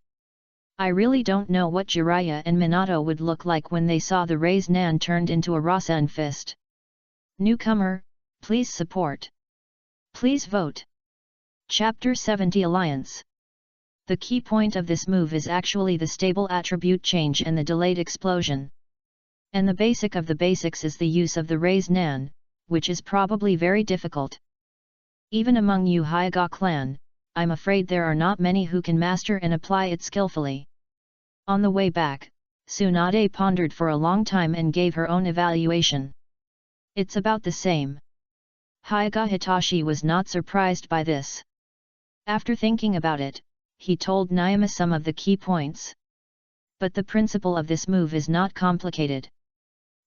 I really don't know what Jiraiya and Minato would look like when they saw the Raise Nan turned into a Rasen fist. Newcomer, please support. Please vote. Chapter 70 Alliance. The key point of this move is actually the stable attribute change and the delayed explosion. And the basic of the basics is the use of the Raise Nan, which is probably very difficult. Even among you Hyoga clan, I'm afraid there are not many who can master and apply it skillfully. On the way back, Tsunade pondered for a long time and gave her own evaluation. It's about the same. Hyoga Hitachi was not surprised by this. After thinking about it, he told Nayama some of the key points. But the principle of this move is not complicated.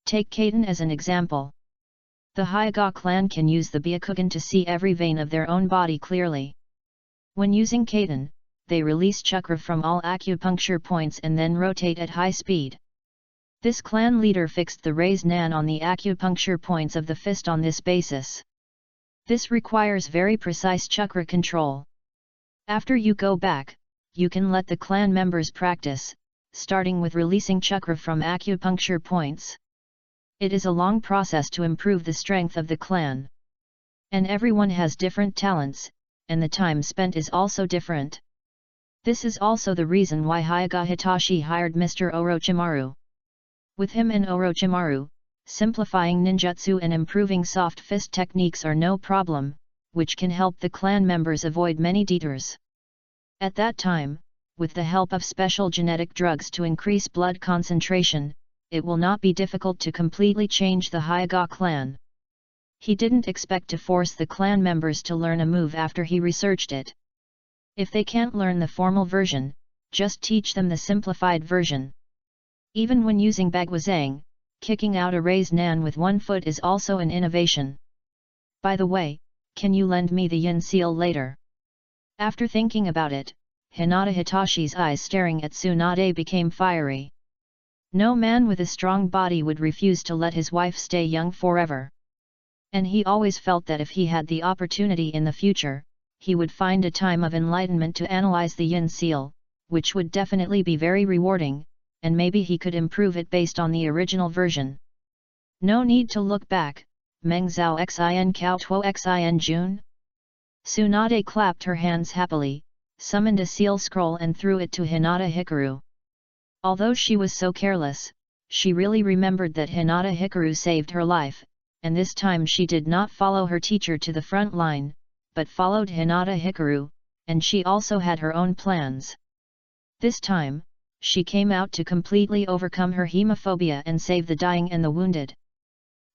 Take Kaiten as an example. The Hyoga clan can use the Byakugan to see every vein of their own body clearly. When using Kaiten, they release chakra from all acupuncture points and then rotate at high speed. This clan leader fixed the Raise Nan on the acupuncture points of the fist on this basis. This requires very precise chakra control. After you go back, you can let the clan members practice, starting with releasing chakra from acupuncture points. It is a long process to improve the strength of the clan. And everyone has different talents, and the time spent is also different. This is also the reason why Hyuga Hitachi hired Mr. Orochimaru. With him and Orochimaru, simplifying ninjutsu and improving soft fist techniques are no problem, which can help the clan members avoid many detours. At that time, with the help of special genetic drugs to increase blood concentration, it will not be difficult to completely change the Hyuga clan. He didn't expect to force the clan members to learn a move after he researched it. If they can't learn the formal version, just teach them the simplified version. Even when using bagwazang, kicking out a raised nan with one foot is also an innovation. By the way, can you lend me the yin seal later? After thinking about it, Hinata Hitashi's eyes staring at Tsunade became fiery. No man with a strong body would refuse to let his wife stay young forever. And he always felt that if he had the opportunity in the future, he would find a time of enlightenment to analyze the yin seal, which would definitely be very rewarding, and maybe he could improve it based on the original version. No need to look back, Meng Zhao Xin Cao Tuo Xin Jun. Tsunade clapped her hands happily, summoned a seal scroll and threw it to Hinata Hikaru. Although she was so careless, she really remembered that Hinata Hikaru saved her life, and this time she did not follow her teacher to the front line, but followed Hinata Hikaru, and she also had her own plans. This time, she came out to completely overcome her hemophobia and save the dying and the wounded.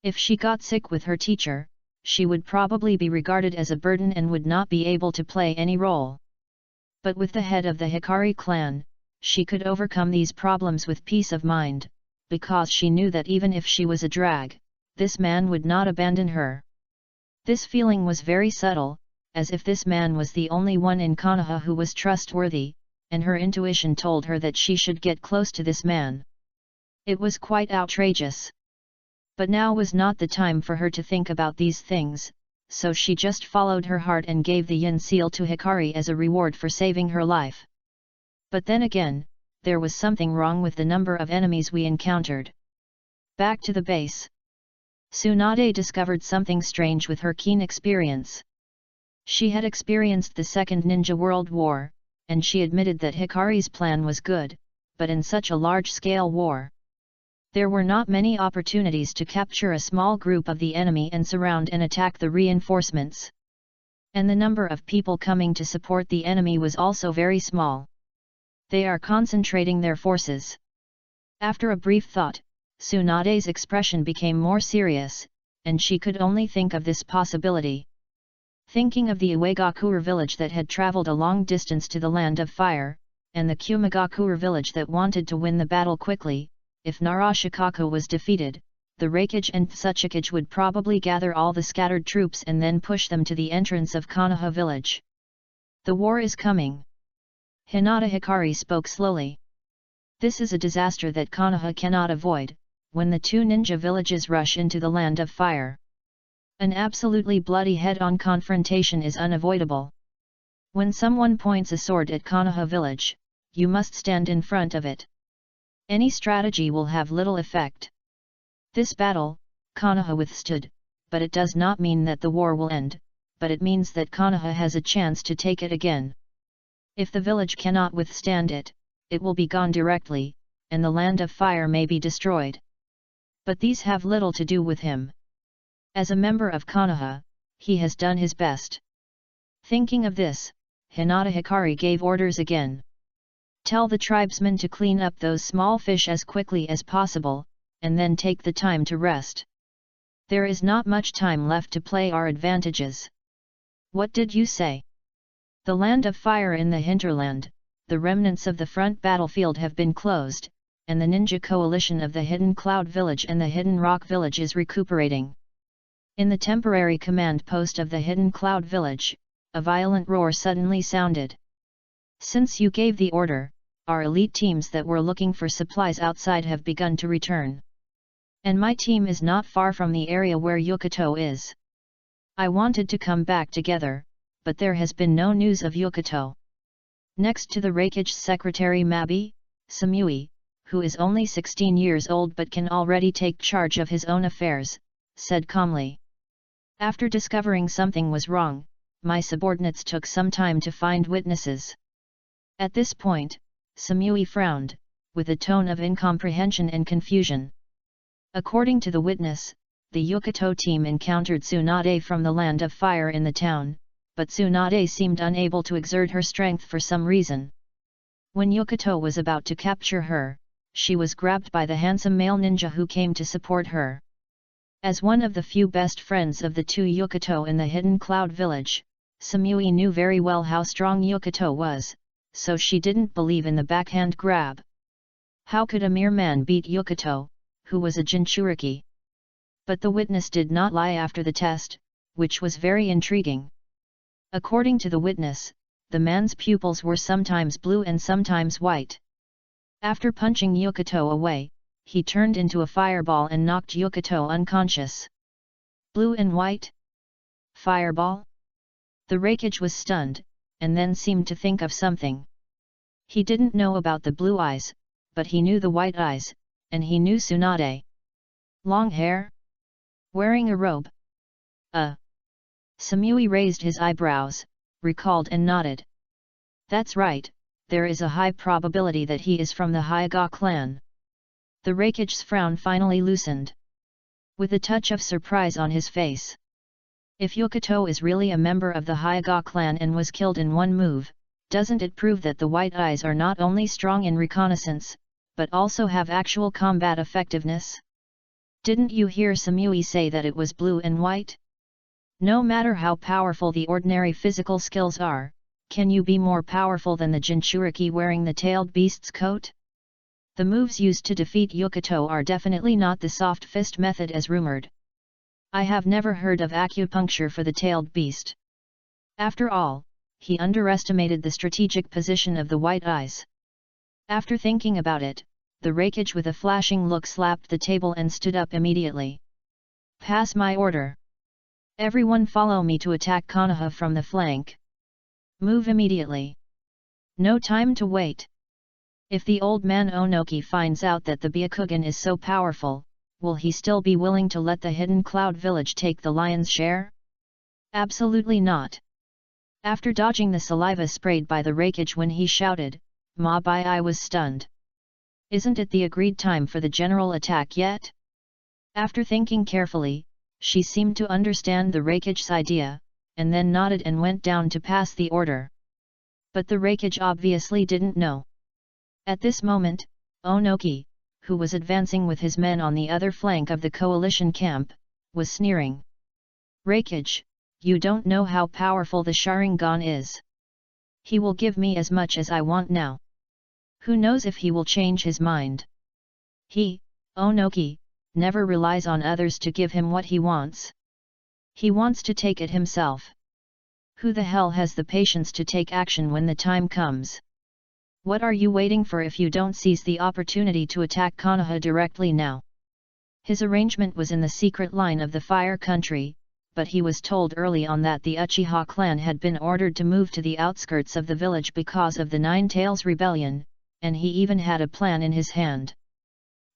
If she got sick with her teacher, she would probably be regarded as a burden and would not be able to play any role. But with the head of the Hikari clan, she could overcome these problems with peace of mind, because she knew that even if she was a drag, this man would not abandon her. This feeling was very subtle, as if this man was the only one in Konoha who was trustworthy, and her intuition told her that she should get close to this man. It was quite outrageous. But now was not the time for her to think about these things, so she just followed her heart and gave the yin seal to Hikari as a reward for saving her life. But then again, there was something wrong with the number of enemies we encountered. Back to the base. Tsunade discovered something strange with her keen experience. She had experienced the Second Ninja World War, and she admitted that Hikari's plan was good, but in such a large-scale war, there were not many opportunities to capture a small group of the enemy and surround and attack the reinforcements. And the number of people coming to support the enemy was also very small. They are concentrating their forces. After a brief thought, Tsunade's expression became more serious, and she could only think of this possibility. Thinking of the Uegakure village that had traveled a long distance to the Land of Fire, and the Kumagakure village that wanted to win the battle quickly, if Narashikako was defeated, the Raikage and Tsuchikage would probably gather all the scattered troops and then push them to the entrance of Konoha village. The war is coming. Hinata Hikari spoke slowly. This is a disaster that Konoha cannot avoid, when the two ninja villages rush into the Land of Fire. An absolutely bloody head-on confrontation is unavoidable. When someone points a sword at Konoha village, you must stand in front of it. Any strategy will have little effect. This battle, Konoha withstood, but it does not mean that the war will end, but it means that Konoha has a chance to take it again. If the village cannot withstand it, it will be gone directly, and the Land of Fire may be destroyed. But these have little to do with him. As a member of Konoha, he has done his best. Thinking of this, Hinata Hikari gave orders again. Tell the tribesmen to clean up those small fish as quickly as possible, and then take the time to rest. There is not much time left to play our advantages. What did you say? The Land of Fire in the hinterland, the remnants of the front battlefield have been closed, and the ninja coalition of the Hidden Cloud Village and the Hidden Rock Village is recuperating. In the temporary command post of the Hidden Cloud Village, a violent roar suddenly sounded. Since you gave the order, our elite teams that were looking for supplies outside have begun to return. And my team is not far from the area where Yukato is. I wanted to come back together, but there has been no news of Yukato. Next to the Raikage secretary Mabi, Samui, who is only 16 years old but can already take charge of his own affairs, said calmly. After discovering something was wrong, my subordinates took some time to find witnesses. At this point, Samui frowned, with a tone of incomprehension and confusion. According to the witness, the Yukato team encountered Tsunade from the Land of Fire in the town, but Tsunade seemed unable to exert her strength for some reason. When Yukato was about to capture her, she was grabbed by the handsome male ninja who came to support her. As one of the few best friends of the two Yukato in the Hidden Cloud Village, Samui knew very well how strong Yukato was, so she didn't believe in the backhand grab. How could a mere man beat Yukato, who was a Jinchuriki? But the witness did not lie after the test, which was very intriguing. According to the witness, the man's pupils were sometimes blue and sometimes white. After punching Yukato away, he turned into a fireball and knocked Yukato unconscious. Blue and white? Fireball? The Reikage was stunned, and then seemed to think of something. He didn't know about the blue eyes, but he knew the white eyes, and he knew Tsunade. Long hair? Wearing a robe? Samui raised his eyebrows, recalled and nodded. That's right, there is a high probability that he is from the Hokage clan. The Reikage's frown finally loosened, with a touch of surprise on his face. If Yukato is really a member of the Hokage clan and was killed in one move, doesn't it prove that the white eyes are not only strong in reconnaissance, but also have actual combat effectiveness? Didn't you hear Samui say that it was blue and white? No matter how powerful the ordinary physical skills are, can you be more powerful than the Jinchuriki wearing the tailed beast's coat? The moves used to defeat Yukato are definitely not the soft fist method as rumored. I have never heard of acupuncture for the tailed beast. After all, he underestimated the strategic position of the white eyes. After thinking about it, the Reikage with a flashing look slapped the table and stood up immediately. Pass my order. Everyone follow me to attack Konoha from the flank. Move immediately. No time to wait. If the old man Onoki finds out that the Byakugan is so powerful, will he still be willing to let the Hidden Cloud Village take the lion's share? Absolutely not. After dodging the saliva sprayed by the Reikage when he shouted, Ma Bai was stunned. Isn't it the agreed time for the general attack yet? After thinking carefully, she seemed to understand the Reikage's idea, and then nodded and went down to pass the order. But the Reikage obviously didn't know. At this moment, Onoki, who was advancing with his men on the other flank of the coalition camp, was sneering. Reikage, you don't know how powerful the Sharingan is. He will give me as much as I want now. Who knows if he will change his mind? He, Onoki, never relies on others to give him what he wants. He wants to take it himself. Who the hell has the patience to take action when the time comes? What are you waiting for if you don't seize the opportunity to attack Konoha directly now? His arrangement was in the secret line of the Fire Country, but he was told early on that the Uchiha clan had been ordered to move to the outskirts of the village because of the Nine Tails rebellion, and he even had a plan in his hand.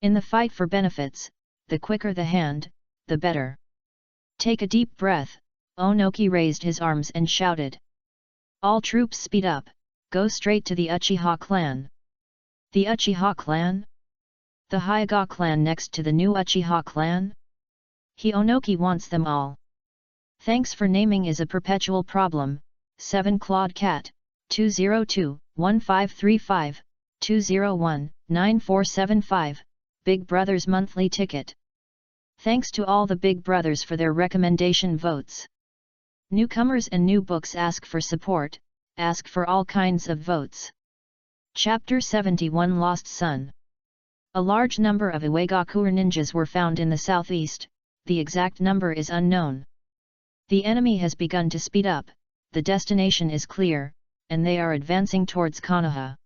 In the fight for benefits, the quicker the hand, the better. Take a deep breath, Onoki raised his arms and shouted. All troops speed up, go straight to the Uchiha clan. The Uchiha clan? The Hokage clan next to the new Uchiha clan? Onoki wants them all. Thanks for naming is a perpetual problem. 7-Clawed Cat, 202-1535, 201-9475, Big Brother's monthly ticket. Thanks to all the Big Brothers for their recommendation votes. Newcomers and new books ask for support, ask for all kinds of votes. Chapter 71 Lost Son. A large number of Iwagakure ninjas were found in the southeast, the exact number is unknown. The enemy has begun to speed up, the destination is clear, and they are advancing towards Konoha.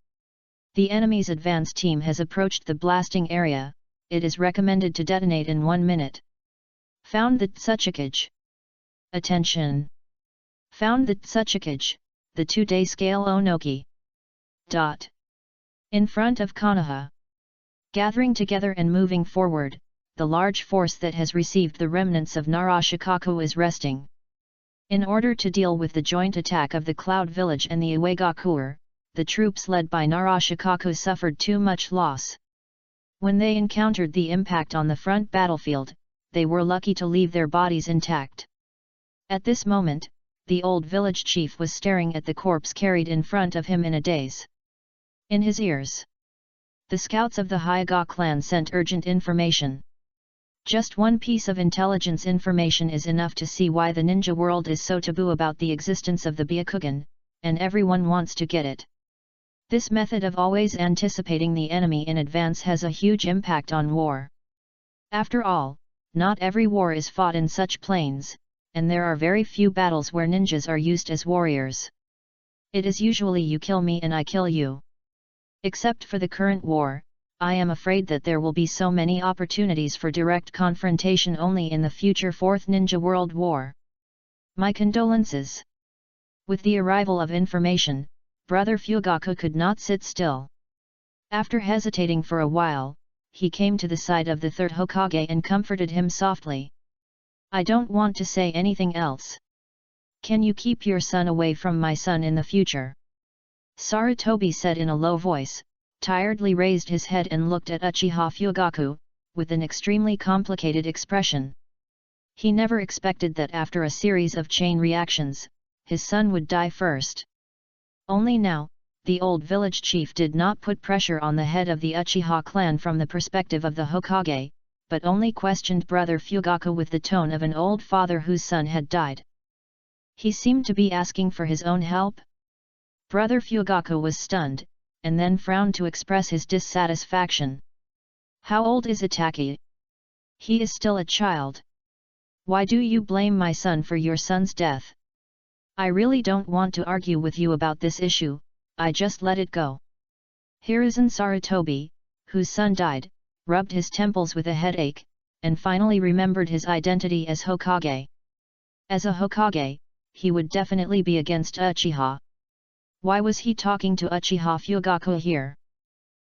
The enemy's advance team has approached the blasting area, it is recommended to detonate in 1 minute. Found the Tsuchikage. Attention! Found the Tsuchikage, the 2-day scale Onoki. In front of Konoha. Gathering together and moving forward, the large force that has received the remnants of Narashikaku is resting. In order to deal with the joint attack of the Cloud Village and the Uegakuer, the troops led by Narashikaku suffered too much loss. When they encountered the impact on the front battlefield, they were lucky to leave their bodies intact. At this moment, the old village chief was staring at the corpse carried in front of him in a daze. In his ears, the scouts of the Hyuga clan sent urgent information. Just one piece of intelligence information is enough to see why the ninja world is so taboo about the existence of the Byakugan, and everyone wants to get it. This method of always anticipating the enemy in advance has a huge impact on war. After all, not every war is fought in such plains, and there are very few battles where ninjas are used as warriors. It is usually you kill me and I kill you. Except for the current war, I am afraid that there will be so many opportunities for direct confrontation only in the future Fourth Ninja World War. My condolences. With the arrival of information, Brother Fugaku could not sit still. After hesitating for a while, he came to the side of the third Hokage and comforted him softly. I don't want to say anything else. Can you keep your son away from my son in the future? Sarutobi said in a low voice, tiredly raised his head and looked at Uchiha Fugaku, with an extremely complicated expression. He never expected that after a series of chain reactions, his son would die first. Only now, the old village chief did not put pressure on the head of the Uchiha clan from the perspective of the Hokage, but only questioned Brother Fugaku with the tone of an old father whose son had died. He seemed to be asking for his own help. Brother Fugaku was stunned, and then frowned to express his dissatisfaction. How old is Itaki? He is still a child. Why do you blame my son for your son's death? I really don't want to argue with you about this issue, I just let it go. Hiruzen Sarutobi, whose son died, rubbed his temples with a headache, and finally remembered his identity as Hokage. As a Hokage, he would definitely be against Uchiha. Why was he talking to Uchiha Fugaku here?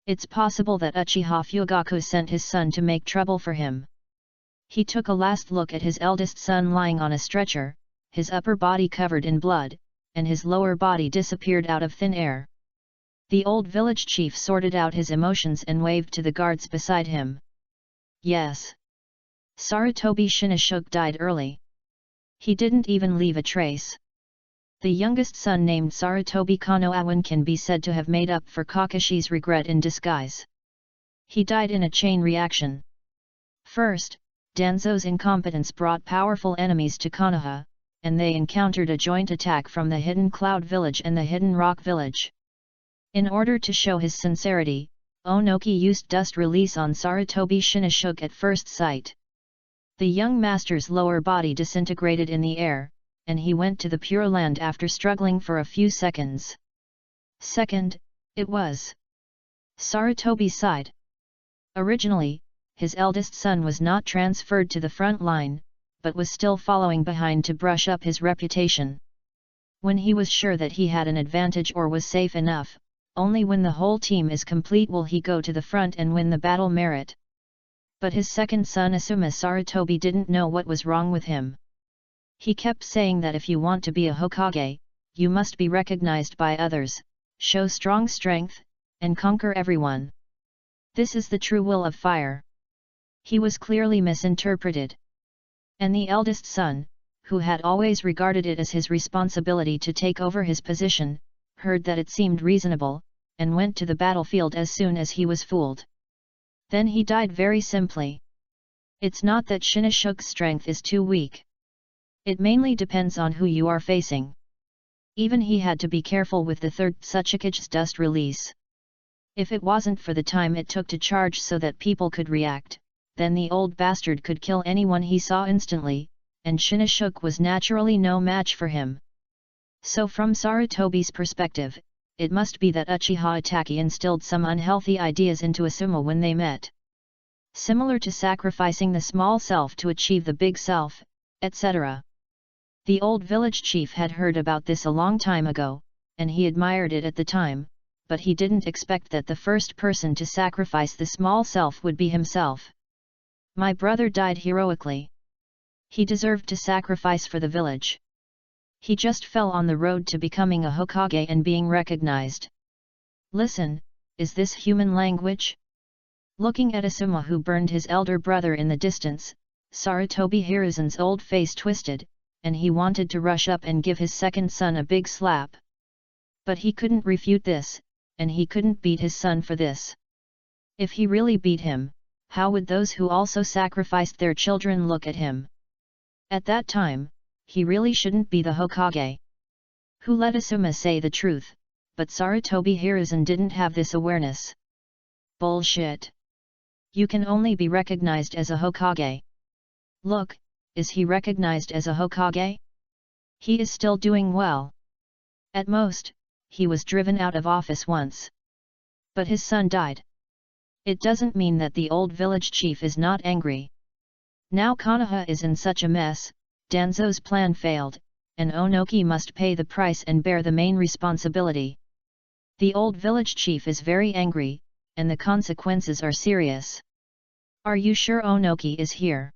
It's possible that Uchiha Fugaku sent his son to make trouble for him. He took a last look at his eldest son lying on a stretcher, his upper body covered in blood, and his lower body disappeared out of thin air. The old village chief sorted out his emotions and waved to the guards beside him. Yes. Sarutobi Shinashuk died early. He didn't even leave a trace. The youngest son named Sarutobi Konoha can be said to have made up for Kakashi's regret in disguise. He died in a chain reaction. First, Danzo's incompetence brought powerful enemies to Konoha, and they encountered a joint attack from the Hidden Cloud Village and the Hidden Rock Village. In order to show his sincerity, Onoki used dust release on Sarutobi Shinashuk at first sight. The young master's lower body disintegrated in the air, and he went to the Pure Land after struggling for a few seconds. Second, it was Sarutobi sighed. Originally, his eldest son was not transferred to the front line, but was still following behind to brush up his reputation. When he was sure that he had an advantage or was safe enough, only when the whole team is complete will he go to the front and win the battle merit. But his second son Asuma Sarutobi didn't know what was wrong with him. He kept saying that if you want to be a Hokage, you must be recognized by others, show strong strength, and conquer everyone. This is the true will of fire. He was clearly misinterpreted. And the eldest son, who had always regarded it as his responsibility to take over his position, heard that it seemed reasonable, and went to the battlefield as soon as he was fooled. Then he died very simply. It's not that Shinashuk's strength is too weak. It mainly depends on who you are facing. Even he had to be careful with the third Tsuchikage's dust release. If it wasn't for the time it took to charge so that people could react, then the old bastard could kill anyone he saw instantly, and Shinashuk was naturally no match for him. So from Sarutobi's perspective, it must be that Uchiha Itachi instilled some unhealthy ideas into Asuma when they met. Similar to sacrificing the small self to achieve the big self, etc. The old village chief had heard about this a long time ago, and he admired it at the time, but he didn't expect that the first person to sacrifice the small self would be himself. My brother died heroically. He deserved to sacrifice for the village. He just fell on the road to becoming a Hokage and being recognized. Listen, is this human language? Looking at Asuma who burned his elder brother in the distance, Sarutobi Hiruzen's old face twisted, and he wanted to rush up and give his second son a big slap. But he couldn't refute this, and he couldn't beat his son for this. If he really beat him, how would those who also sacrificed their children look at him? At that time, he really shouldn't be the Hokage. Who let Asuma say the truth, but Sarutobi Hiruzen didn't have this awareness. Bullshit. You can only be recognized as a Hokage. Look, is he recognized as a Hokage? He is still doing well. At most, he was driven out of office once. But his son died. It doesn't mean that the old village chief is not angry. Now Konoha is in such a mess, Danzo's plan failed, and Onoki must pay the price and bear the main responsibility. The old village chief is very angry, and the consequences are serious. Are you sure Onoki is here?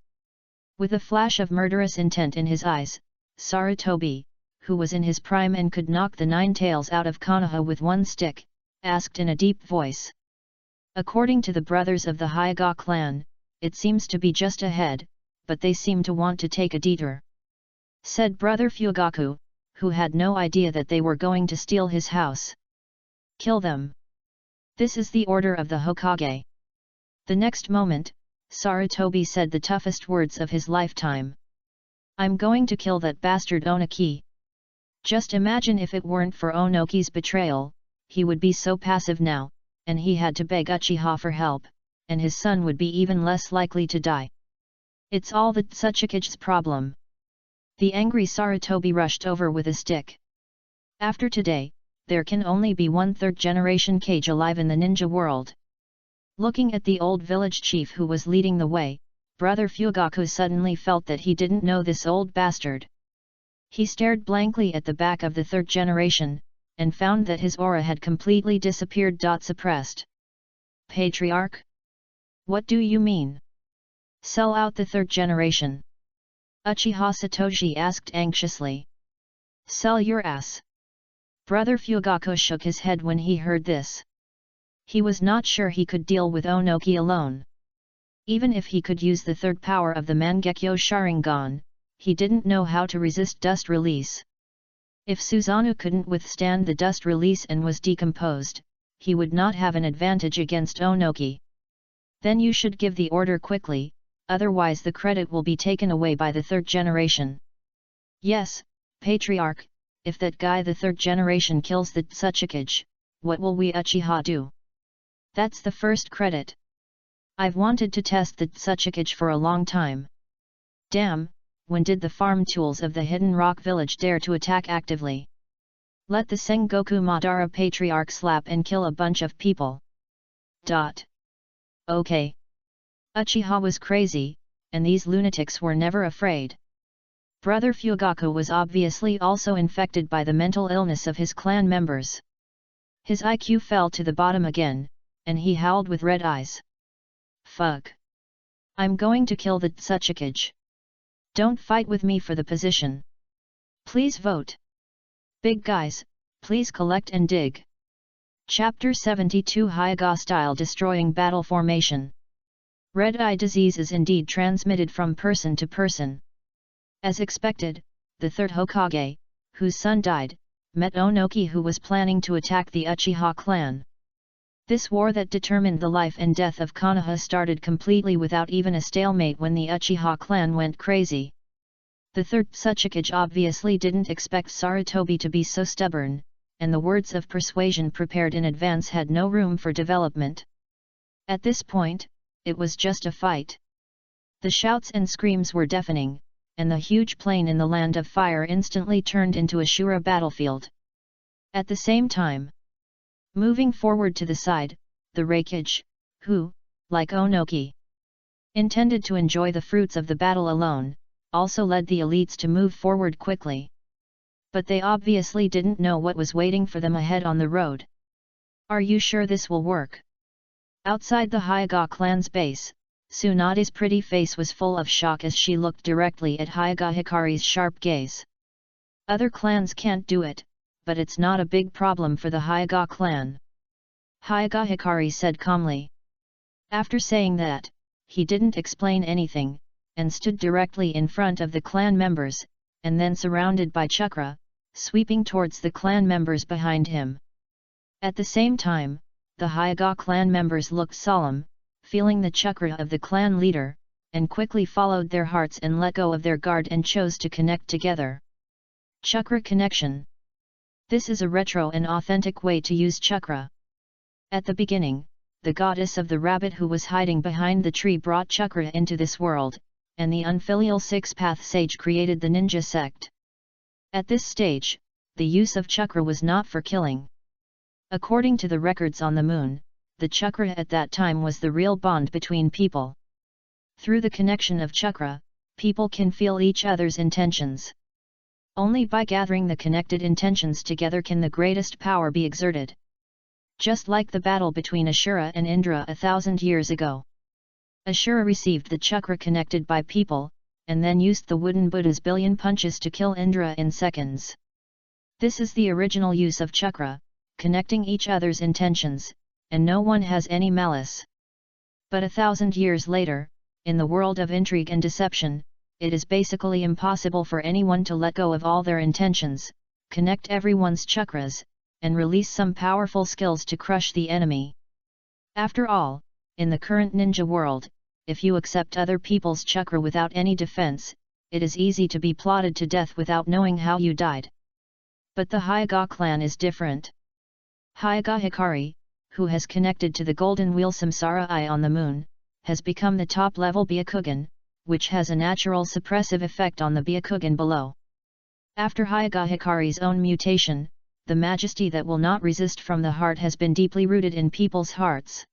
With a flash of murderous intent in his eyes, Sarutobi, who was in his prime and could knock the nine tails out of Konoha with one stick, asked in a deep voice. According to the brothers of the Hyuga clan, it seems to be just ahead, but they seem to want to take a detour. Said brother Fugaku, who had no idea that they were going to steal his house. Kill them. This is the order of the Hokage. The next moment, Sarutobi said the toughest words of his lifetime. I'm going to kill that bastard Onoki. Just imagine if it weren't for Onoki's betrayal, he would be so passive now, and he had to beg Uchiha for help, and his son would be even less likely to die. It's all the Tsuchikage's problem. The angry Sarutobi rushed over with a stick. After today, there can only be one third-generation Kage alive in the ninja world. Looking at the old village chief who was leading the way, brother Fugaku suddenly felt that he didn't know this old bastard. He stared blankly at the back of the third generation, and found that his aura had completely disappeared. Suppressed. Patriarch? What do you mean? Sell out the third generation? Uchiha Satoshi asked anxiously. Sell your ass. Brother Fugaku shook his head when he heard this. He was not sure he could deal with Onoki alone. Even if he could use the third power of the Mangekyo Sharingan, he didn't know how to resist dust release. If Susanoo couldn't withstand the dust release and was decomposed, he would not have an advantage against Onoki. Then you should give the order quickly, otherwise the credit will be taken away by the third generation. Yes, Patriarch, if that guy the third generation kills the Tsuchikage, what will we Uchiha do? That's the first credit. I've wanted to test the Tsuchikage for a long time. Damn, when did the farm tools of the Hidden Rock Village dare to attack actively? Let the Sengoku Madara Patriarch slap and kill a bunch of people. Okay. Uchiha was crazy, and these lunatics were never afraid. Brother Fugaku was obviously also infected by the mental illness of his clan members. His IQ fell to the bottom again, and he howled with red eyes. Fuck. I'm going to kill the Tsuchikage. Don't fight with me for the position. Please vote. Big guys, please collect and dig. Chapter 72 Hyuga Style Destroying Battle Formation. Red eye disease is indeed transmitted from person to person. As expected, the third Hokage, whose son died, met Onoki who was planning to attack the Uchiha clan. This war that determined the life and death of Konoha started completely without even a stalemate when the Uchiha clan went crazy. The third Tsuchikage obviously didn't expect Sarutobi to be so stubborn, and the words of persuasion prepared in advance had no room for development. At this point, it was just a fight. The shouts and screams were deafening, and the huge plain in the Land of Fire instantly turned into a Shura battlefield. At the same time, moving forward to the side, the Raikage, who, like Onoki, intended to enjoy the fruits of the battle alone, also led the elites to move forward quickly. But they obviously didn't know what was waiting for them ahead on the road. Are you sure this will work? Outside the Hyoga clan's base, Tsunade's pretty face was full of shock as she looked directly at Hyoga Hikari's sharp gaze. Other clans can't do it, but it's not a big problem for the Hyoga clan. Hyoga Hikari said calmly. After saying that, he didn't explain anything, and stood directly in front of the clan members, and then surrounded by chakra, sweeping towards the clan members behind him. At the same time, the Hyoga clan members looked solemn, feeling the chakra of the clan leader, and quickly followed their hearts and let go of their guard and chose to connect together. Chakra connection. This is a retro and authentic way to use chakra. At the beginning, the goddess of the rabbit who was hiding behind the tree brought chakra into this world, and the unfilial six-path sage created the ninja sect. At this stage, the use of chakra was not for killing. According to the records on the moon, the chakra at that time was the real bond between people. Through the connection of chakra, people can feel each other's intentions. Only by gathering the connected intentions together can the greatest power be exerted. Just like the battle between Ashura and Indra 1,000 years ago. Ashura received the chakra connected by people, and then used the wooden Buddha's billion punches to kill Indra in seconds. This is the original use of chakra, connecting each other's intentions, and no one has any malice. But 1,000 years later, in the world of intrigue and deception, it is basically impossible for anyone to let go of all their intentions, connect everyone's chakras, and release some powerful skills to crush the enemy. After all, in the current ninja world, if you accept other people's chakra without any defense, it is easy to be plotted to death without knowing how you died. But the Hyoga clan is different. Hyoga Hikari, who has connected to the golden wheel Samsara Eye on the moon, has become the top-level Byakugan, which has a natural suppressive effect on the Byakugan below. After Hyoga Hikari's own mutation, the majesty that will not resist from the heart has been deeply rooted in people's hearts.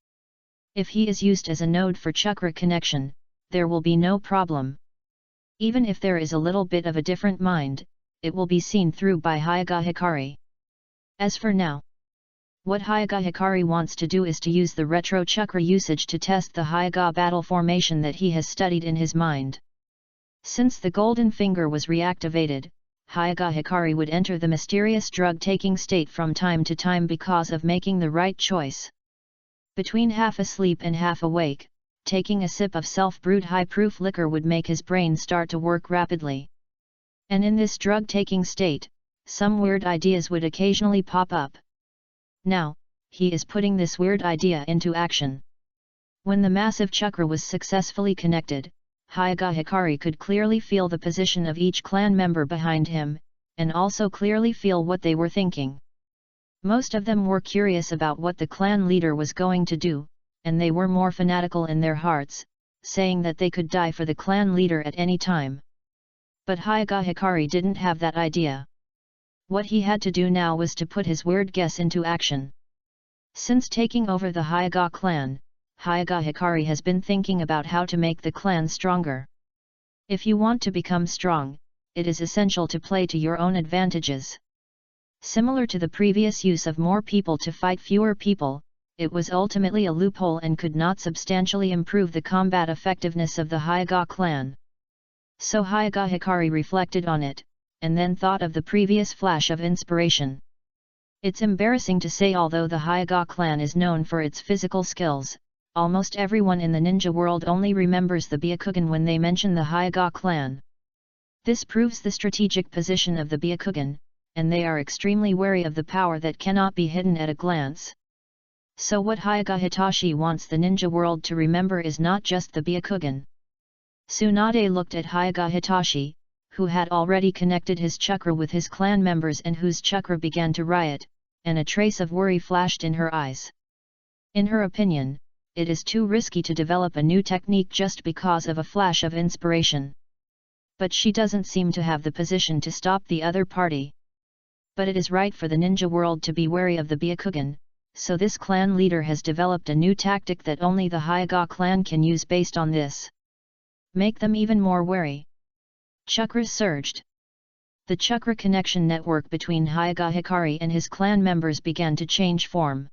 If he is used as a node for chakra connection, there will be no problem. Even if there is a little bit of a different mind, it will be seen through by Hyoga Hikari. As for now, what Hyoga Hikari wants to do is to use the retro chakra usage to test the Hyoga battle formation that he has studied in his mind. Since the golden finger was reactivated, Hyoga Hikari would enter the mysterious drug-taking state from time to time because of making the right choice. Between half asleep and half awake, taking a sip of self-brewed high-proof liquor would make his brain start to work rapidly. And in this drug-taking state, some weird ideas would occasionally pop up. Now, he is putting this weird idea into action. When the massive chakra was successfully connected, Hyoga Hikari could clearly feel the position of each clan member behind him, and also clearly feel what they were thinking. Most of them were curious about what the clan leader was going to do, and they were more fanatical in their hearts, saying that they could die for the clan leader at any time. But Hyoga Hikari didn't have that idea. What he had to do now was to put his weird guess into action. Since taking over the Hyoga clan, Hyoga Hikari has been thinking about how to make the clan stronger. If you want to become strong, it is essential to play to your own advantages. Similar to the previous use of more people to fight fewer people, it was ultimately a loophole and could not substantially improve the combat effectiveness of the Hyoga clan. So Hyoga Hikari reflected on it, and then thought of the previous flash of inspiration. It's embarrassing to say, although the Hyoga clan is known for its physical skills, almost everyone in the ninja world only remembers the Byakugan when they mention the Hyoga clan. This proves the strategic position of the Byakugan, and they are extremely wary of the power that cannot be hidden at a glance. So what Hyoga Hitachi wants the ninja world to remember is not just the Byakugan. Tsunade looked at Hyoga Hitachi, who had already connected his chakra with his clan members and whose chakra began to riot, and a trace of worry flashed in her eyes. In her opinion, it is too risky to develop a new technique just because of a flash of inspiration. But she doesn't seem to have the position to stop the other party. But it is right for the ninja world to be wary of the Byakugan, so this clan leader has developed a new tactic that only the Hyoga clan can use based on this. Make them even more wary. Chakras surged. The chakra connection network between Hyoga Hikari and his clan members began to change form.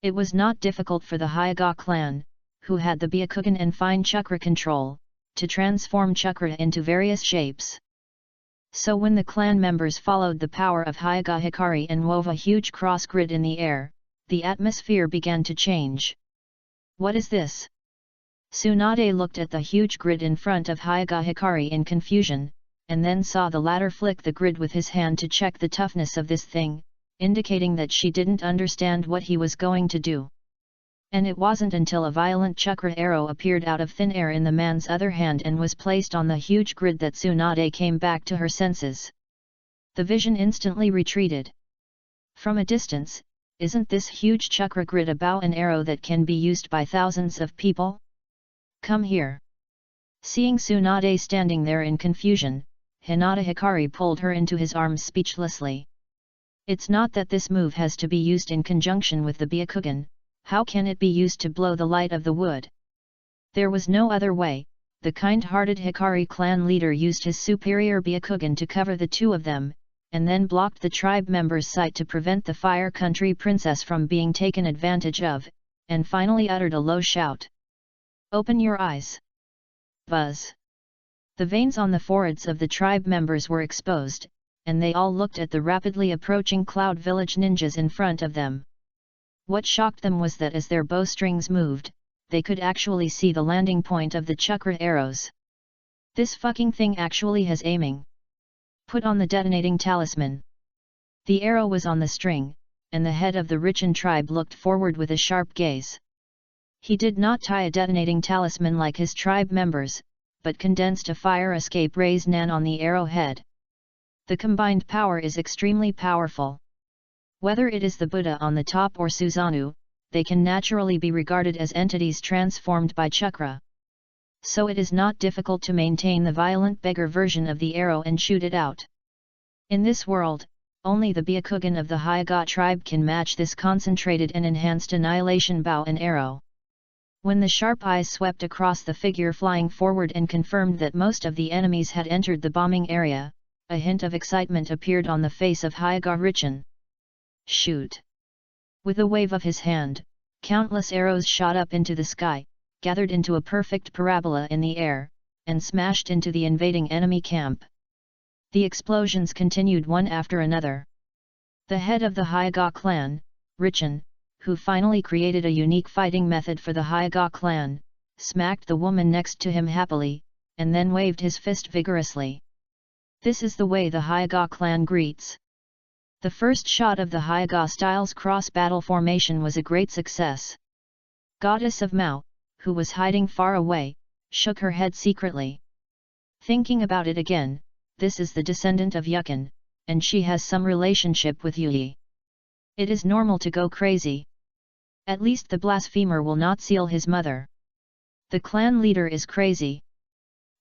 It was not difficult for the Hyoga clan, who had the Byakugan and fine chakra control, to transform chakra into various shapes. So when the clan members followed the power of Hyoga Hikari and wove a huge cross grid in the air, the atmosphere began to change. What is this? Tsunade looked at the huge grid in front of Hyoga Hikari in confusion, and then saw the latter flick the grid with his hand to check the toughness of this thing, indicating that she didn't understand what he was going to do. And it wasn't until a violent chakra arrow appeared out of thin air in the man's other hand and was placed on the huge grid that Tsunade came back to her senses. The vision instantly retreated. From a distance, isn't this huge chakra grid a bow and arrow that can be used by thousands of people? Come here. Seeing Tsunade standing there in confusion, Hinata Hikari pulled her into his arms speechlessly. It's not that this move has to be used in conjunction with the Byakugan. How can it be used to blow the light of the wood? There was no other way. The kind-hearted Hikari clan leader used his superior Byakugan to cover the two of them, and then blocked the tribe members' sight to prevent the Fire Country princess from being taken advantage of, and finally uttered a low shout. Open your eyes. Buzz. The veins on the foreheads of the tribe members were exposed, and they all looked at the rapidly approaching Cloud Village ninjas in front of them. What shocked them was that as their bowstrings moved, they could actually see the landing point of the chakra arrows. This fucking thing actually has aiming. Put on the detonating talisman. The arrow was on the string, and the head of the Richin tribe looked forward with a sharp gaze. He did not tie a detonating talisman like his tribe members, but condensed a fire escape raise nan on the arrowhead. The combined power is extremely powerful. Whether it is the Buddha on the top or Susanoo, they can naturally be regarded as entities transformed by chakra. So it is not difficult to maintain the violent beggar version of the arrow and shoot it out. In this world, only the Byakugan of the Hyoga tribe can match this concentrated and enhanced annihilation bow and arrow. When the sharp eyes swept across the figure flying forward and confirmed that most of the enemies had entered the bombing area, a hint of excitement appeared on the face of Hyoga Richin. Shoot! With a wave of his hand, countless arrows shot up into the sky, gathered into a perfect parabola in the air, and smashed into the invading enemy camp. The explosions continued one after another. The head of the Hyoga clan, Richin, who finally created a unique fighting method for the Hyoga clan, smacked the woman next to him happily, and then waved his fist vigorously. This is the way the Hyoga clan greets. The first shot of the Hyoga style's cross-battle formation was a great success. Goddess of Mao, who was hiding far away, shook her head secretly. Thinking about it again, this is the descendant of Yukin, and she has some relationship with Yui. It is normal to go crazy. At least the blasphemer will not seal his mother. The clan leader is crazy.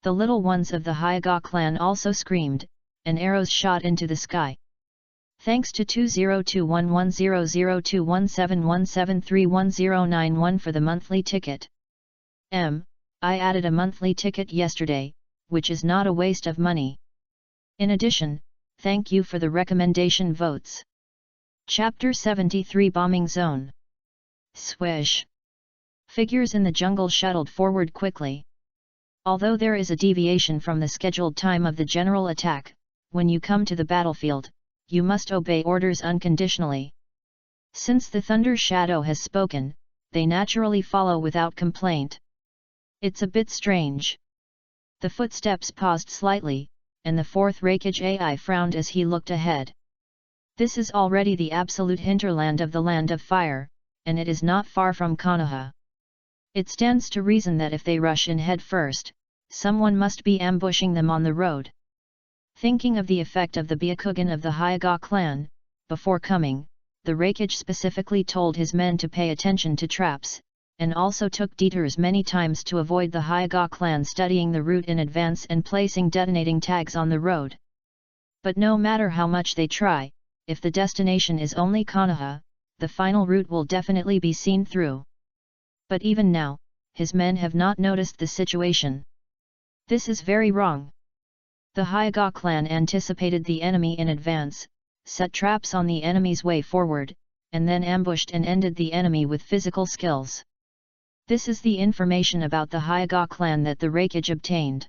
The little ones of the Hyoga clan also screamed, and arrows shot into the sky. Thanks to 202100217171731091 for the monthly ticket. I added a monthly ticket yesterday, which is not a waste of money. In addition, thank you for the recommendation votes. Chapter 73 Bombing Zone. Swish. Figures in the jungle shuttled forward quickly. Although there is a deviation from the scheduled time of the general attack, when you come to the battlefield, you must obey orders unconditionally. Since the Thunder Shadow has spoken, they naturally follow without complaint. It's a bit strange. The footsteps paused slightly, and the fourth Hokage AI frowned as he looked ahead. This is already the absolute hinterland of the Land of Fire, and it is not far from Konoha. It stands to reason that if they rush in head first, someone must be ambushing them on the road. Thinking of the effect of the Byakugan of the Hyoga clan, before coming, the Hokage specifically told his men to pay attention to traps, and also took detours many times to avoid the Hyoga clan studying the route in advance and placing detonating tags on the road. But no matter how much they try, if the destination is only Konoha, the final route will definitely be seen through. But even now, his men have not noticed the situation. This is very wrong. The Hyoga clan anticipated the enemy in advance, set traps on the enemy's way forward, and then ambushed and ended the enemy with physical skills. This is the information about the Hyoga clan that the Hokage obtained.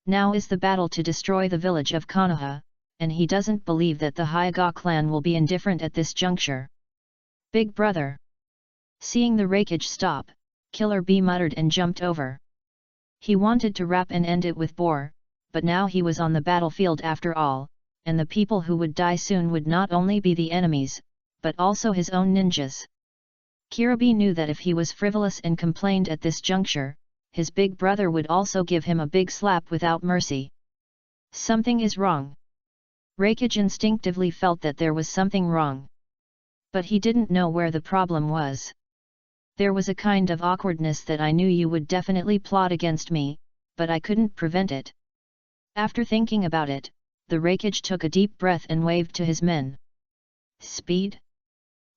Now is the battle to destroy the village of Konoha, and he doesn't believe that the Hyoga clan will be indifferent at this juncture. Big brother. Seeing the Hokage stop, Killer Bee muttered and jumped over. He wanted to wrap and end it with Boar, but now he was on the battlefield after all, and the people who would die soon would not only be the enemies, but also his own ninjas. Kirabi knew that if he was frivolous and complained at this juncture, his big brother would also give him a big slap without mercy. Something is wrong. Hokage instinctively felt that there was something wrong. But he didn't know where the problem was. There was a kind of awkwardness that I knew you would definitely plot against me, but I couldn't prevent it. After thinking about it, the Hokage took a deep breath and waved to his men. Speed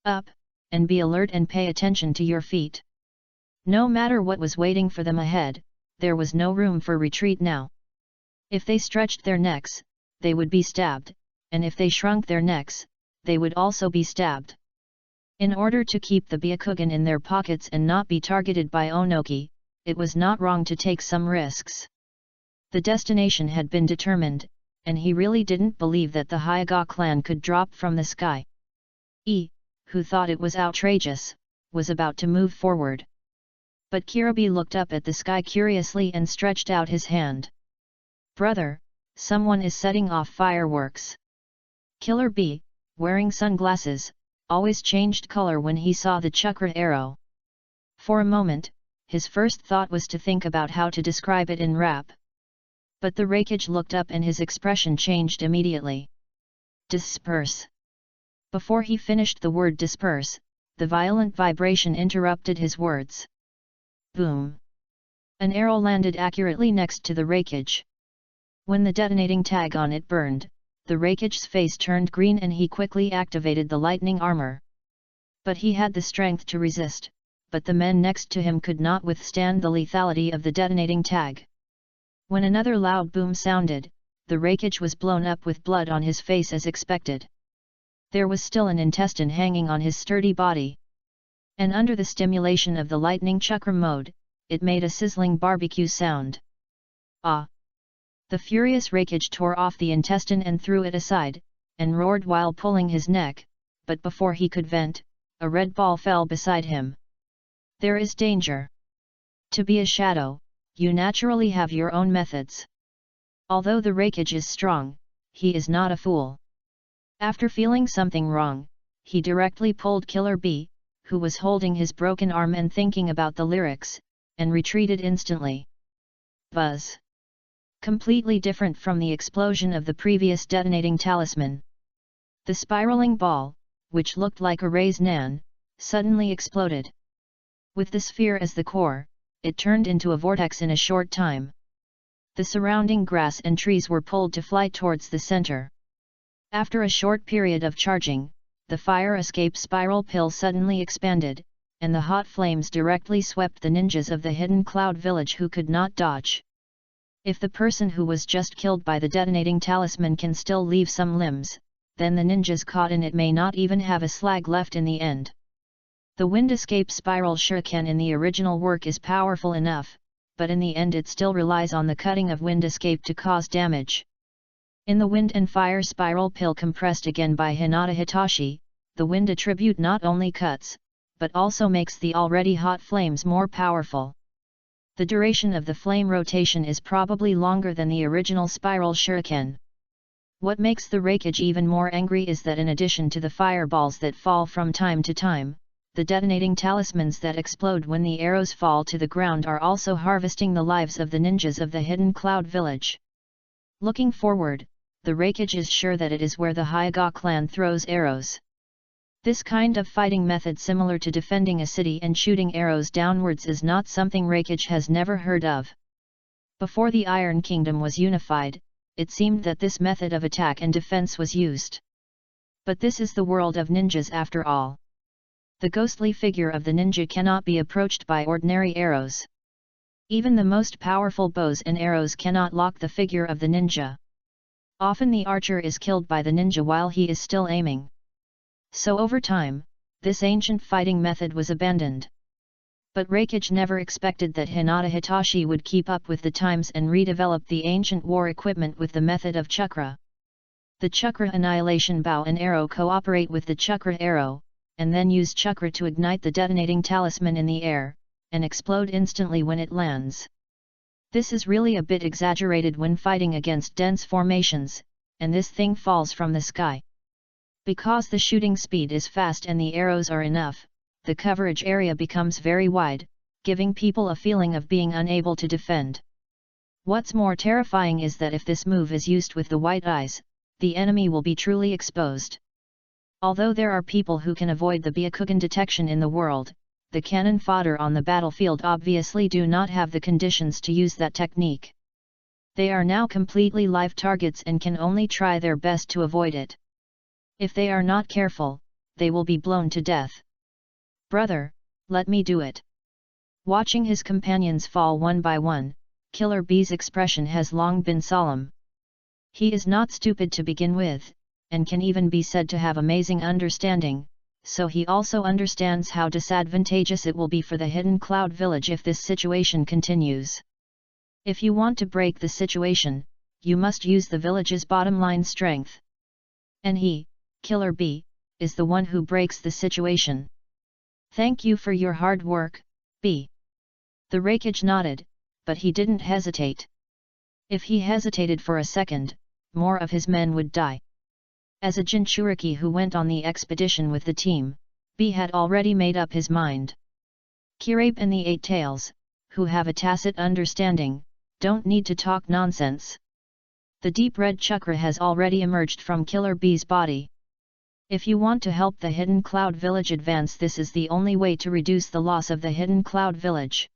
up, and be alert and pay attention to your feet. No matter what was waiting for them ahead, there was no room for retreat now. If they stretched their necks, they would be stabbed, and if they shrunk their necks, they would also be stabbed. In order to keep the Byakugan in their pockets and not be targeted by Onoki, it was not wrong to take some risks. The destination had been determined, and he really didn't believe that the Hyoga clan could drop from the sky. Who thought it was outrageous, was about to move forward. But Kirabi looked up at the sky curiously and stretched out his hand. Brother, someone is setting off fireworks. Killer Bee, wearing sunglasses, always changed color when he saw the chakra arrow. For a moment, his first thought was to think about how to describe it in rap. But the Hokage looked up and his expression changed immediately. Disperse. Before he finished the word disperse, the violent vibration interrupted his words. Boom! An arrow landed accurately next to the Hokage. When the detonating tag on it burned, the Hokage's face turned green and he quickly activated the lightning armor. But he had the strength to resist, but the men next to him could not withstand the lethality of the detonating tag. When another loud boom sounded, the Hokage was blown up with blood on his face as expected. There was still an intestine hanging on his sturdy body. And under the stimulation of the lightning chakra mode, it made a sizzling barbecue sound. Ah! The furious Hokage tore off the intestine and threw it aside, and roared while pulling his neck, but before he could vent, a red ball fell beside him. There is danger. To be a shadow, you naturally have your own methods. Although the Hokage is strong, he is not a fool. After feeling something wrong, he directly pulled Killer Bee, who was holding his broken arm and thinking about the lyrics, and retreated instantly. Buzz! Completely different from the explosion of the previous detonating talisman. The spiraling ball, which looked like a raised nan, suddenly exploded. With the sphere as the core, it turned into a vortex in a short time. The surrounding grass and trees were pulled to fly towards the center. After a short period of charging, the fire escape spiral pill suddenly expanded, and the hot flames directly swept the ninjas of the hidden cloud village who could not dodge. If the person who was just killed by the detonating talisman can still leave some limbs, then the ninjas caught in it may not even have a slag left in the end. The wind escape spiral shuriken in the original work is powerful enough, but in the end it still relies on the cutting of wind escape to cause damage. In the wind and fire spiral pill compressed again by Hinata Hitachi, the wind attribute not only cuts, but also makes the already hot flames more powerful. The duration of the flame rotation is probably longer than the original spiral shuriken. What makes the Hokage even more angry is that in addition to the fireballs that fall from time to time, the detonating talismans that explode when the arrows fall to the ground are also harvesting the lives of the ninjas of the hidden cloud village. Looking forward, the Hokage is sure that it is where the Hyoga clan throws arrows. This kind of fighting method similar to defending a city and shooting arrows downwards is not something Hokage has never heard of. Before the Iron Kingdom was unified, it seemed that this method of attack and defense was used. But this is the world of ninjas after all. The ghostly figure of the ninja cannot be approached by ordinary arrows. Even the most powerful bows and arrows cannot lock the figure of the ninja. Often the archer is killed by the ninja while he is still aiming. So over time, this ancient fighting method was abandoned. But Hokage never expected that Hinata Hitachi would keep up with the times and redevelop the ancient war equipment with the method of chakra. The chakra annihilation bow and arrow cooperate with the chakra arrow, and then use chakra to ignite the detonating talisman in the air, and explode instantly when it lands. This is really a bit exaggerated when fighting against dense formations, and this thing falls from the sky. Because the shooting speed is fast and the arrows are enough, the coverage area becomes very wide, giving people a feeling of being unable to defend. What's more terrifying is that if this move is used with the white eyes, the enemy will be truly exposed. Although there are people who can avoid the Byakugan detection in the world, the cannon fodder on the battlefield obviously do not have the conditions to use that technique. They are now completely live targets and can only try their best to avoid it. If they are not careful, they will be blown to death. Brother, let me do it. Watching his companions fall one by one, Killer Bee's expression has long been solemn. He is not stupid to begin with, and can even be said to have amazing understanding, so he also understands how disadvantageous it will be for the Hidden Cloud Village if this situation continues. If you want to break the situation, you must use the village's bottom line strength. And he, Killer Bee, is the one who breaks the situation. Thank you for your hard work, Bee. The Hokage nodded, but he didn't hesitate. If he hesitated for a second, more of his men would die. As a Jinchuriki who went on the expedition with the team, Bee had already made up his mind. Kirabe and the Eight Tails, who have a tacit understanding, don't need to talk nonsense. The deep red chakra has already emerged from Killer Bee's body. If you want to help the Hidden Cloud Village advance, this is the only way to reduce the loss of the Hidden Cloud Village.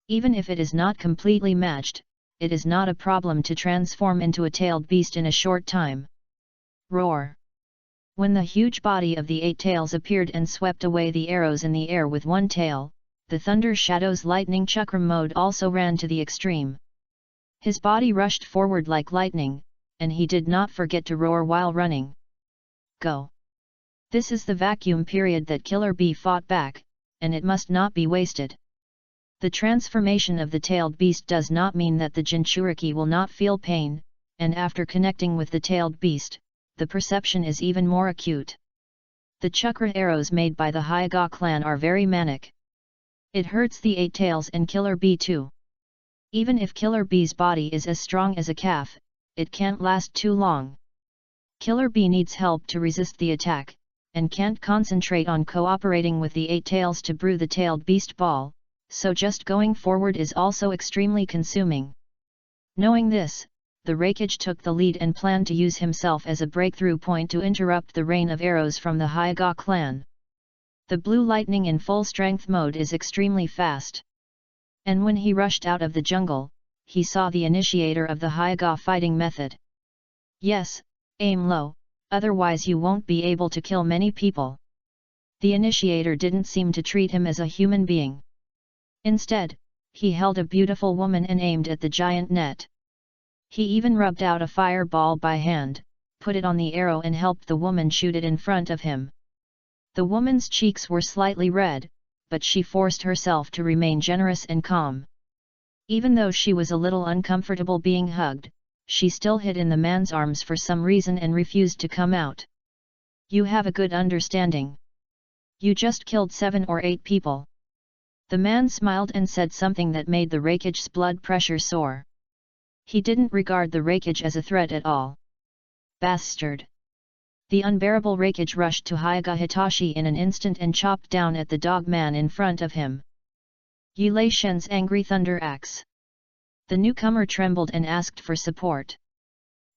Even if it is not completely matched, it is not a problem to transform into a tailed beast in a short time. Roar! When the huge body of the Eight Tails appeared and swept away the arrows in the air with one tail, the Thunder Shadow's lightning chakra mode also ran to the extreme. His body rushed forward like lightning, and he did not forget to roar while running. Go! This is the vacuum period that Killer Bee fought back, and it must not be wasted. The transformation of the tailed beast does not mean that the Jinchuriki will not feel pain, and after connecting with the tailed beast, the perception is even more acute. The chakra arrows made by the Hokage clan are very manic. It hurts the Eight Tails and Killer Bee too. Even if Killer Bee's body is as strong as a calf, it can't last too long. Killer Bee needs help to resist the attack, and can't concentrate on cooperating with the Eight Tails to brew the tailed beast ball, so just going forward is also extremely consuming. Knowing this, the Hokage took the lead and planned to use himself as a breakthrough point to interrupt the rain of arrows from the Hokage clan. The blue lightning in full strength mode is extremely fast. And when he rushed out of the jungle, he saw the initiator of the Hokage fighting method. Yes, aim low, otherwise you won't be able to kill many people. The initiator didn't seem to treat him as a human being. Instead, he held a beautiful woman and aimed at the giant net. He even rubbed out a fireball by hand, put it on the arrow and helped the woman shoot it in front of him. The woman's cheeks were slightly red, but she forced herself to remain generous and calm. Even though she was a little uncomfortable being hugged, she still hid in the man's arms for some reason and refused to come out. You have a good understanding. You just killed 7 or 8 people. The man smiled and said something that made the Hokage's blood pressure soar. He didn't regard the Hokage as a threat at all. Bastard! The unbearable Hokage rushed to Hokage Hitachi in an instant and chopped down at the dog man in front of him. Yi Lei Shen's angry thunder axe. The newcomer trembled and asked for support.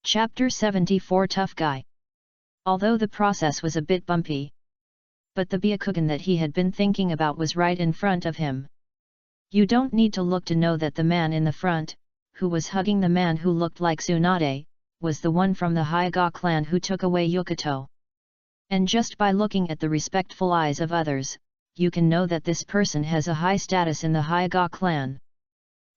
Chapter 74 Tough Guy. Although the process was a bit bumpy, but the Byakugan that he had been thinking about was right in front of him. You don't need to look to know that the man in the front, who was hugging the man who looked like Tsunade, was the one from the Hokage clan who took away Yukato. And just by looking at the respectful eyes of others, you can know that this person has a high status in the Hokage clan.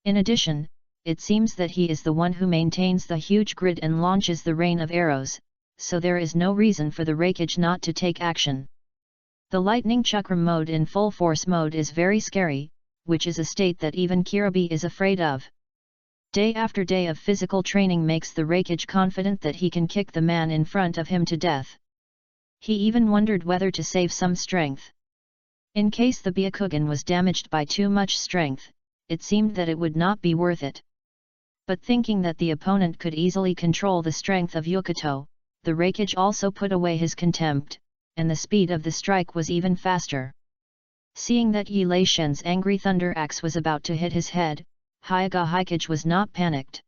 In addition, it seems that he is the one who maintains the huge grid and launches the rain of arrows, so there is no reason for the Hokage not to take action. The lightning chakra mode in full force mode is very scary, which is a state that even Kiribi is afraid of. Day after day of physical training makes the Hokage confident that he can kick the man in front of him to death. He even wondered whether to save some strength. In case the Byakugan was damaged by too much strength, it seemed that it would not be worth it. But thinking that the opponent could easily control the strength of Yukato, the Hokage also put away his contempt, and the speed of the strike was even faster. Seeing that Yi Lei Shen's angry thunder axe was about to hit his head, Hyoga Hokage was not panicked.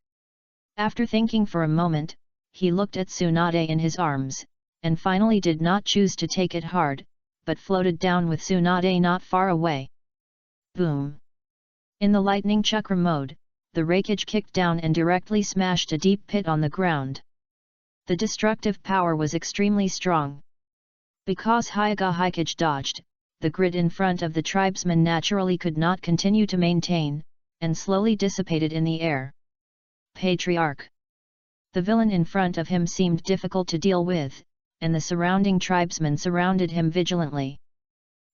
After thinking for a moment, he looked at Tsunade in his arms, and finally did not choose to take it hard, but floated down with Tsunade not far away. Boom! In the lightning chakra mode, the Hokage kicked down and directly smashed a deep pit on the ground. The destructive power was extremely strong. Because Hyoga Hokage dodged, the grid in front of the tribesman naturally could not continue to maintain, and slowly dissipated in the air. Patriarch. The villain in front of him seemed difficult to deal with, and the surrounding tribesmen surrounded him vigilantly.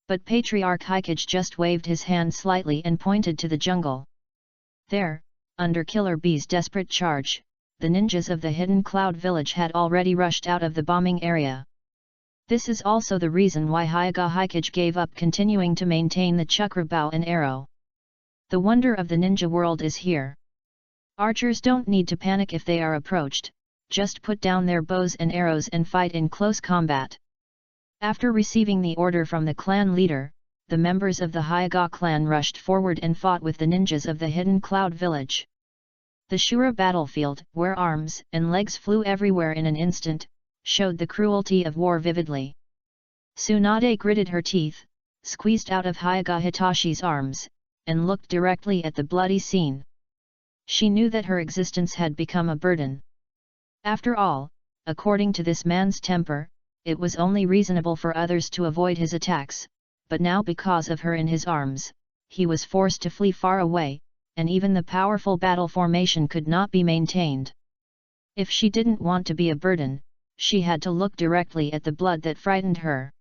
But Patriarch Hokage just waved his hand slightly and pointed to the jungle. There, under Killer Bee's desperate charge, the ninjas of the Hidden Cloud Village had already rushed out of the bombing area. This is also the reason why Hyoga Hokage gave up continuing to maintain the chakra bow and arrow. The wonder of the ninja world is here. Archers don't need to panic if they are approached, just put down their bows and arrows and fight in close combat. After receiving the order from the clan leader, the members of the Hyoga clan rushed forward and fought with the ninjas of the Hidden Cloud Village. The Shura battlefield, where arms and legs flew everywhere in an instant, showed the cruelty of war vividly. Tsunade gritted her teeth, squeezed out of Hyoga Hitashi's arms, and looked directly at the bloody scene. She knew that her existence had become a burden. After all, according to this man's temper, it was only reasonable for others to avoid his attacks, but now because of her in his arms, he was forced to flee far away, and even the powerful battle formation could not be maintained. If she didn't want to be a burden, she had to look directly at the blood that frightened her.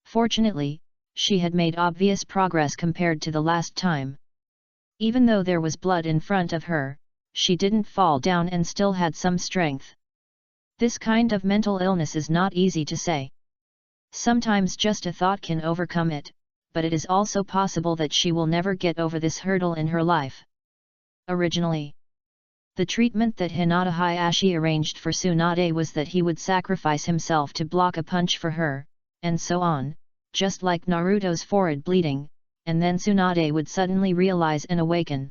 Fortunately, she had made obvious progress compared to the last time. Even though there was blood in front of her, she didn't fall down and still had some strength. This kind of mental illness is not easy to say. Sometimes just a thought can overcome it, but it is also possible that she will never get over this hurdle in her life. Originally, the treatment that Hinata Hayashi arranged for Tsunade was that he would sacrifice himself to block a punch for her, and so on, just like Naruto's forehead bleeding, and then Tsunade would suddenly realize and awaken.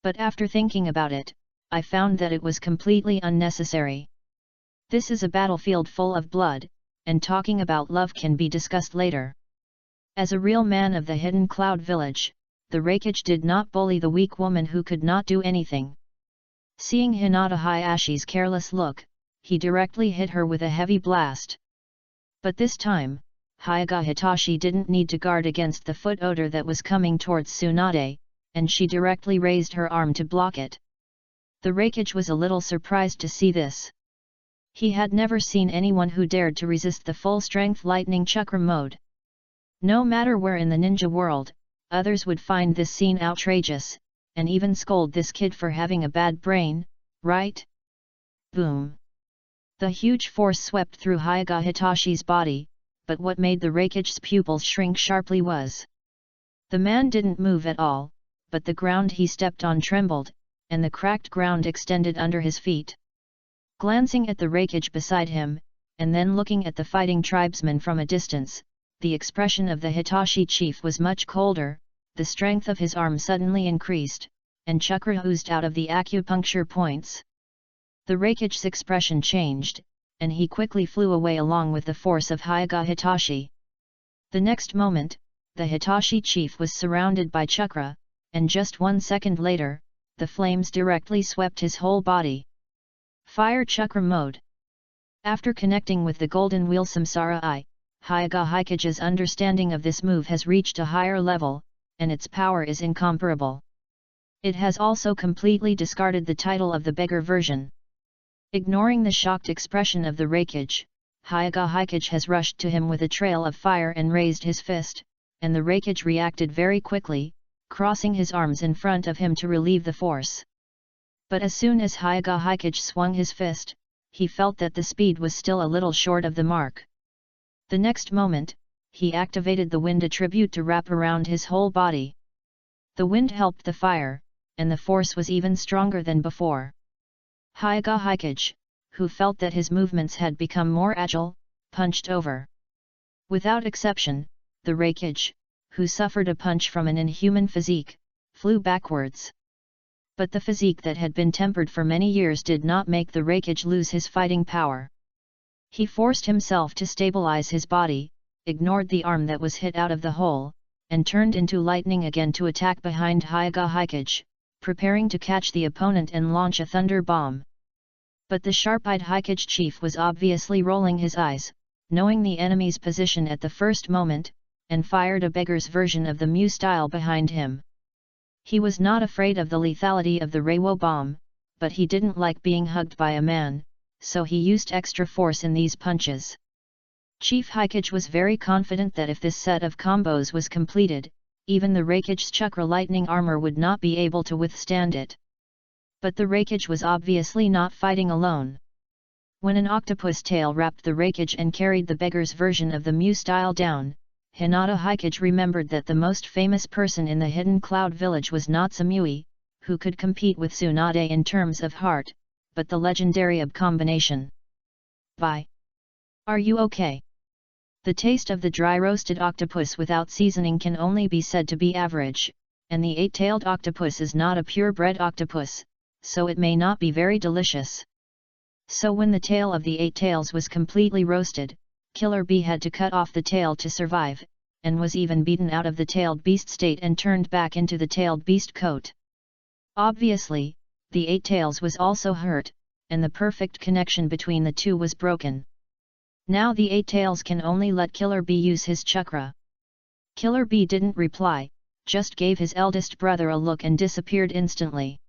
But after thinking about it, I found that it was completely unnecessary. This is a battlefield full of blood, and talking about love can be discussed later. As a real man of the Hidden Cloud Village, the Hokage did not bully the weak woman who could not do anything. Seeing Hinata Hayashi's careless look, he directly hit her with a heavy blast. But this time, Hyoga Hitachi didn't need to guard against the foot odor that was coming towards Tsunade, and she directly raised her arm to block it. The Hokage was a little surprised to see this. He had never seen anyone who dared to resist the full-strength lightning chakra mode. No matter where in the ninja world, others would find this scene outrageous, and even scold this kid for having a bad brain, right? Boom! The huge force swept through Hyoga Hitashi's body, but what made the Hokage's pupils shrink sharply was. The man didn't move at all, but the ground he stepped on trembled, and the cracked ground extended under his feet. Glancing at the Hokage beside him, and then looking at the fighting tribesmen from a distance, the expression of the Hitachi chief was much colder, the strength of his arm suddenly increased, and chakra oozed out of the acupuncture points. The Hokage's expression changed, and he quickly flew away along with the force of Hyoga Hitachi. The next moment, the Hitachi chief was surrounded by chakra, and just 1 second later, the flames directly swept his whole body. Fire chakra mode. After connecting with the golden wheel Samsara Eye, Hyoga Hokage's understanding of this move has reached a higher level, and its power is incomparable. It has also completely discarded the title of the beggar version. Ignoring the shocked expression of the Hokage, Hokage has rushed to him with a trail of fire and raised his fist, and the Hokage reacted very quickly, crossing his arms in front of him to relieve the force. But as soon as Hokage swung his fist, he felt that the speed was still a little short of the mark. The next moment, he activated the wind attribute to wrap around his whole body. The wind helped the fire, and the force was even stronger than before. Hokage, who felt that his movements had become more agile, punched over. Without exception, the Hokage, who suffered a punch from an inhuman physique, flew backwards. But the physique that had been tempered for many years did not make the Hokage lose his fighting power. He forced himself to stabilize his body, ignored the arm that was hit out of the hole, and turned into lightning again to attack behind Hokage, preparing to catch the opponent and launch a thunder bomb. But the sharp-eyed Hokage chief was obviously rolling his eyes, knowing the enemy's position at the first moment, and fired a beggar's version of the Mew style behind him. He was not afraid of the lethality of the Reiwo bomb, but he didn't like being hugged by a man, so he used extra force in these punches. Chief Hokage was very confident that if this set of combos was completed, even the Hokage's chakra lightning armor would not be able to withstand it. But the Hokage was obviously not fighting alone. When an octopus tail wrapped the Hokage and carried the beggar's version of the Mew style down, Hinata Hokage remembered that the most famous person in the Hidden Cloud Village was not Samui, who could compete with Tsunade in terms of heart, but the legendary combination. Bye. Are you okay? The taste of the dry-roasted octopus without seasoning can only be said to be average, and the eight-tailed octopus is not a purebred octopus, so it may not be very delicious. So when the tail of the eight tails was completely roasted, Killer Bee had to cut off the tail to survive, and was even beaten out of the tailed beast state and turned back into the tailed beast coat. Obviously, the eight tails was also hurt, and the perfect connection between the two was broken. Now the eight tails can only let Killer Bee use his chakra. Killer Bee didn't reply, just gave his eldest brother a look and disappeared instantly.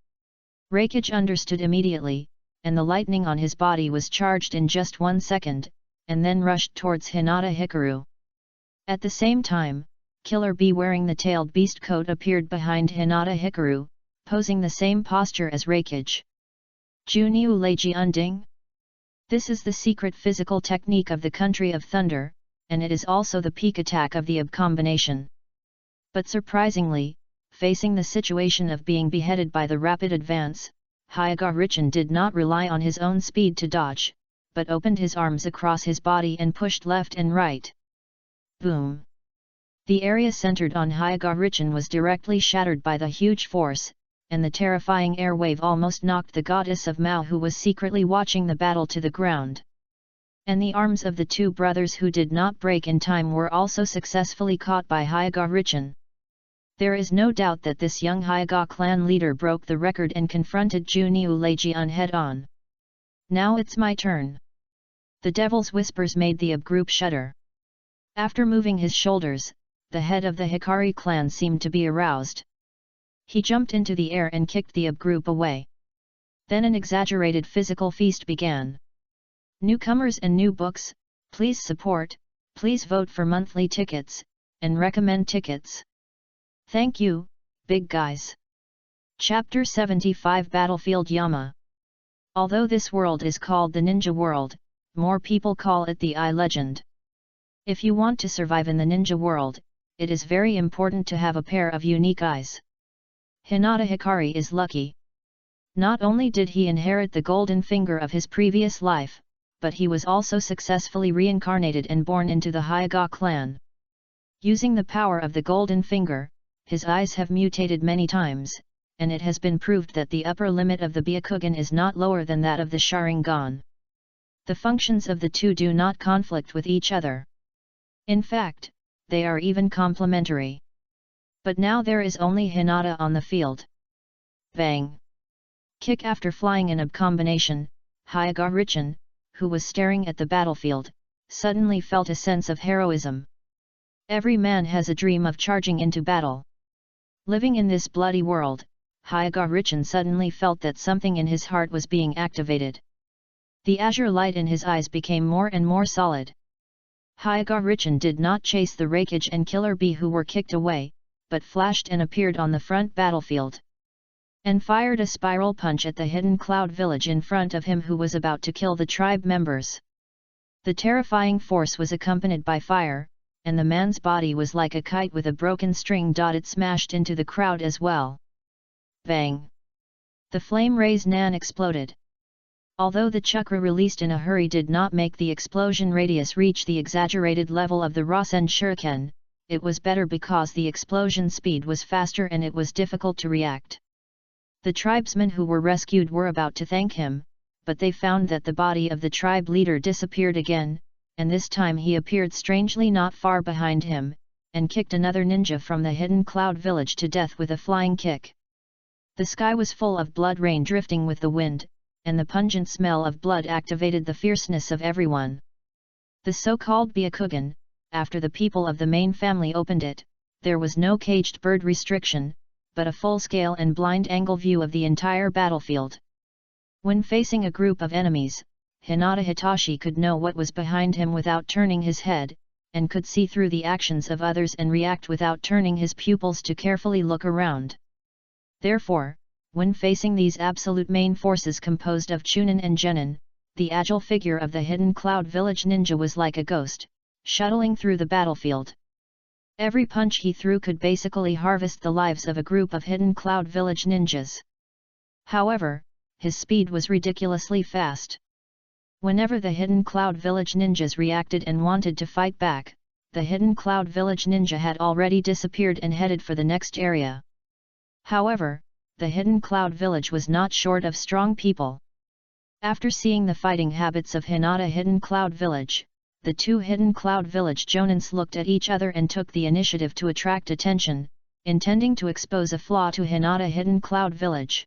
Hokage understood immediately, and the lightning on his body was charged in just 1 second, and then rushed towards Hinata Hikaru. At the same time, Killer Bee wearing the tailed beast coat appeared behind Hinata Hikaru, posing the same posture as Hokage. Juniu Leiji Unding? This is the secret physical technique of the Country of Thunder, and it is also the peak attack of the combination. But surprisingly, facing the situation of being beheaded by the rapid advance, Hokage did not rely on his own speed to dodge, but opened his arms across his body and pushed left and right. Boom! The area centered on Hokage was directly shattered by the huge force, and the terrifying air wave almost knocked the goddess of Mao who was secretly watching the battle to the ground. And the arms of the two brothers who did not break in time were also successfully caught by Hokage. There is no doubt that this young Hokage clan leader broke the record and confronted Juniu Leiji head-on. Now it's my turn. The devil's whispers made the group shudder. After moving his shoulders, the head of the Hikari clan seemed to be aroused. He jumped into the air and kicked the group away. Then an exaggerated physical feast began. Newcomers and new books, please support, please vote for monthly tickets, and recommend tickets. Thank you, big guys. Chapter 75 Battlefield Yama. Although this world is called the Ninja World, more people call it the Eye Legend. If you want to survive in the ninja world, it is very important to have a pair of unique eyes. Hinata Hikari is lucky. Not only did he inherit the golden finger of his previous life, but he was also successfully reincarnated and born into the Hokage clan. Using the power of the golden finger, his eyes have mutated many times, and it has been proved that the upper limit of the Byakugan is not lower than that of the Sharingan. The functions of the two do not conflict with each other. In fact, they are even complementary. But now there is only Hinata on the field. Bang! Kick after flying in a combination, Hokage, who was staring at the battlefield, suddenly felt a sense of heroism. Every man has a dream of charging into battle. Living in this bloody world, Hokage suddenly felt that something in his heart was being activated. The azure light in his eyes became more and more solid. Hyoga-Richin did not chase the Raikage and Killer Bee who were kicked away, but flashed and appeared on the front battlefield. And fired a spiral punch at the hidden cloud village in front of him who was about to kill the tribe members. The terrifying force was accompanied by fire, and the man's body was like a kite with a broken string. It smashed into the crowd as well. Bang! The flame rays Nan exploded. Although the chakra released in a hurry did not make the explosion radius reach the exaggerated level of the Rasen Shuriken, it was better because the explosion speed was faster and it was difficult to react. The tribesmen who were rescued were about to thank him, but they found that the body of the tribe leader disappeared again, and this time he appeared strangely not far behind him, and kicked another ninja from the hidden cloud village to death with a flying kick. The sky was full of blood rain drifting with the wind, and the pungent smell of blood activated the fierceness of everyone. The so-called Byakugan, after the people of the main family opened it, there was no caged bird restriction, but a full-scale and blind-angle view of the entire battlefield. When facing a group of enemies, Hinata Hitachi could know what was behind him without turning his head, and could see through the actions of others and react without turning his pupils to carefully look around. Therefore, when facing these absolute main forces composed of Chunin and Genin, the agile figure of the hidden cloud village ninja was like a ghost, shuttling through the battlefield. Every punch he threw could basically harvest the lives of a group of hidden cloud village ninjas. However, his speed was ridiculously fast. Whenever the hidden cloud village ninjas reacted and wanted to fight back, the hidden cloud village ninja had already disappeared and headed for the next area. However, the hidden cloud village was not short of strong people. After seeing the fighting habits of Hinata hidden cloud village, the two hidden cloud village jonins looked at each other and took the initiative to attract attention, intending to expose a flaw to Hinata hidden cloud village.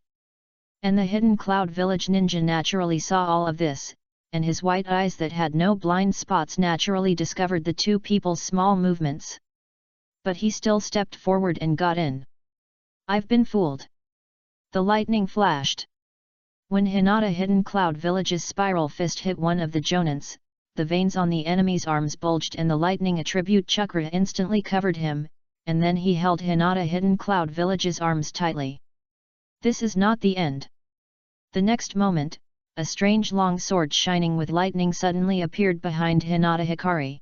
And the hidden cloud village ninja naturally saw all of this, and his white eyes that had no blind spots naturally discovered the two people's small movements. But he still stepped forward and got in. I've been fooled. The lightning flashed. When Hinata hidden cloud village's spiral fist hit one of the jonins, the veins on the enemy's arms bulged and the lightning attribute chakra instantly covered him, and then he held Hinata hidden cloud village's arms tightly. This is not the end. The next moment, a strange long sword shining with lightning suddenly appeared behind Hinata Hikari.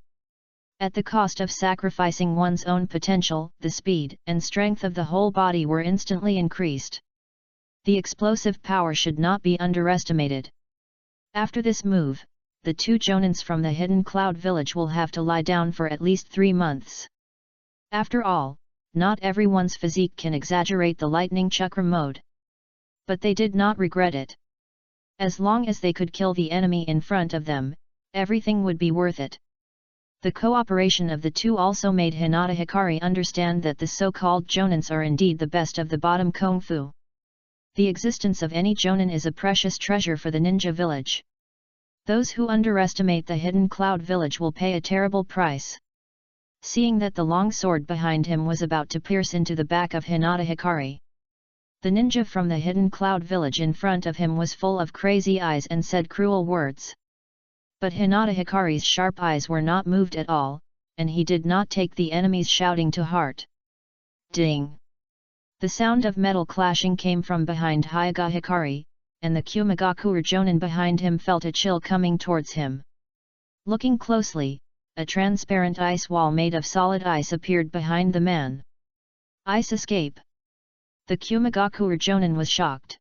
At the cost of sacrificing one's own potential, the speed and strength of the whole body were instantly increased. The explosive power should not be underestimated. After this move, the two jonins from the hidden cloud village will have to lie down for at least 3 months. After all, not everyone's physique can exaggerate the lightning chakra mode. But they did not regret it. As long as they could kill the enemy in front of them, everything would be worth it. The cooperation of the two also made Hinata Hikari understand that the so-called jonins are indeed the best of the bottom kung fu. The existence of any jonin is a precious treasure for the ninja village. Those who underestimate the hidden cloud village will pay a terrible price. Seeing that the long sword behind him was about to pierce into the back of Hinata Hikari, the ninja from the hidden cloud village in front of him was full of crazy eyes and said cruel words. But Hinata Hikari's sharp eyes were not moved at all, and he did not take the enemy's shouting to heart. Ding! The sound of metal clashing came from behind Hyoga Hikari, and the Kumagakure jonin behind him felt a chill coming towards him. Looking closely, a transparent ice wall made of solid ice appeared behind the man. Ice escape! The Kumagakure jonin was shocked.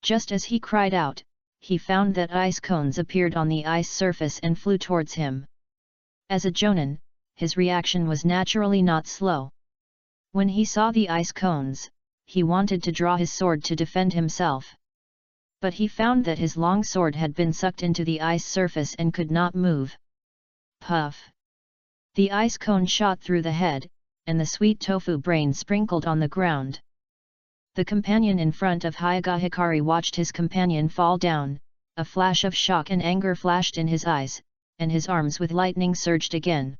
Just as he cried out, he found that ice cones appeared on the ice surface and flew towards him. As a jonin, his reaction was naturally not slow. When he saw the ice cones, he wanted to draw his sword to defend himself. But he found that his long sword had been sucked into the ice surface and could not move. Puff! The ice cone shot through the head, and the sweet tofu brain sprinkled on the ground. The companion in front of Hyoga Hikari watched his companion fall down, a flash of shock and anger flashed in his eyes, and his arms with lightning surged again.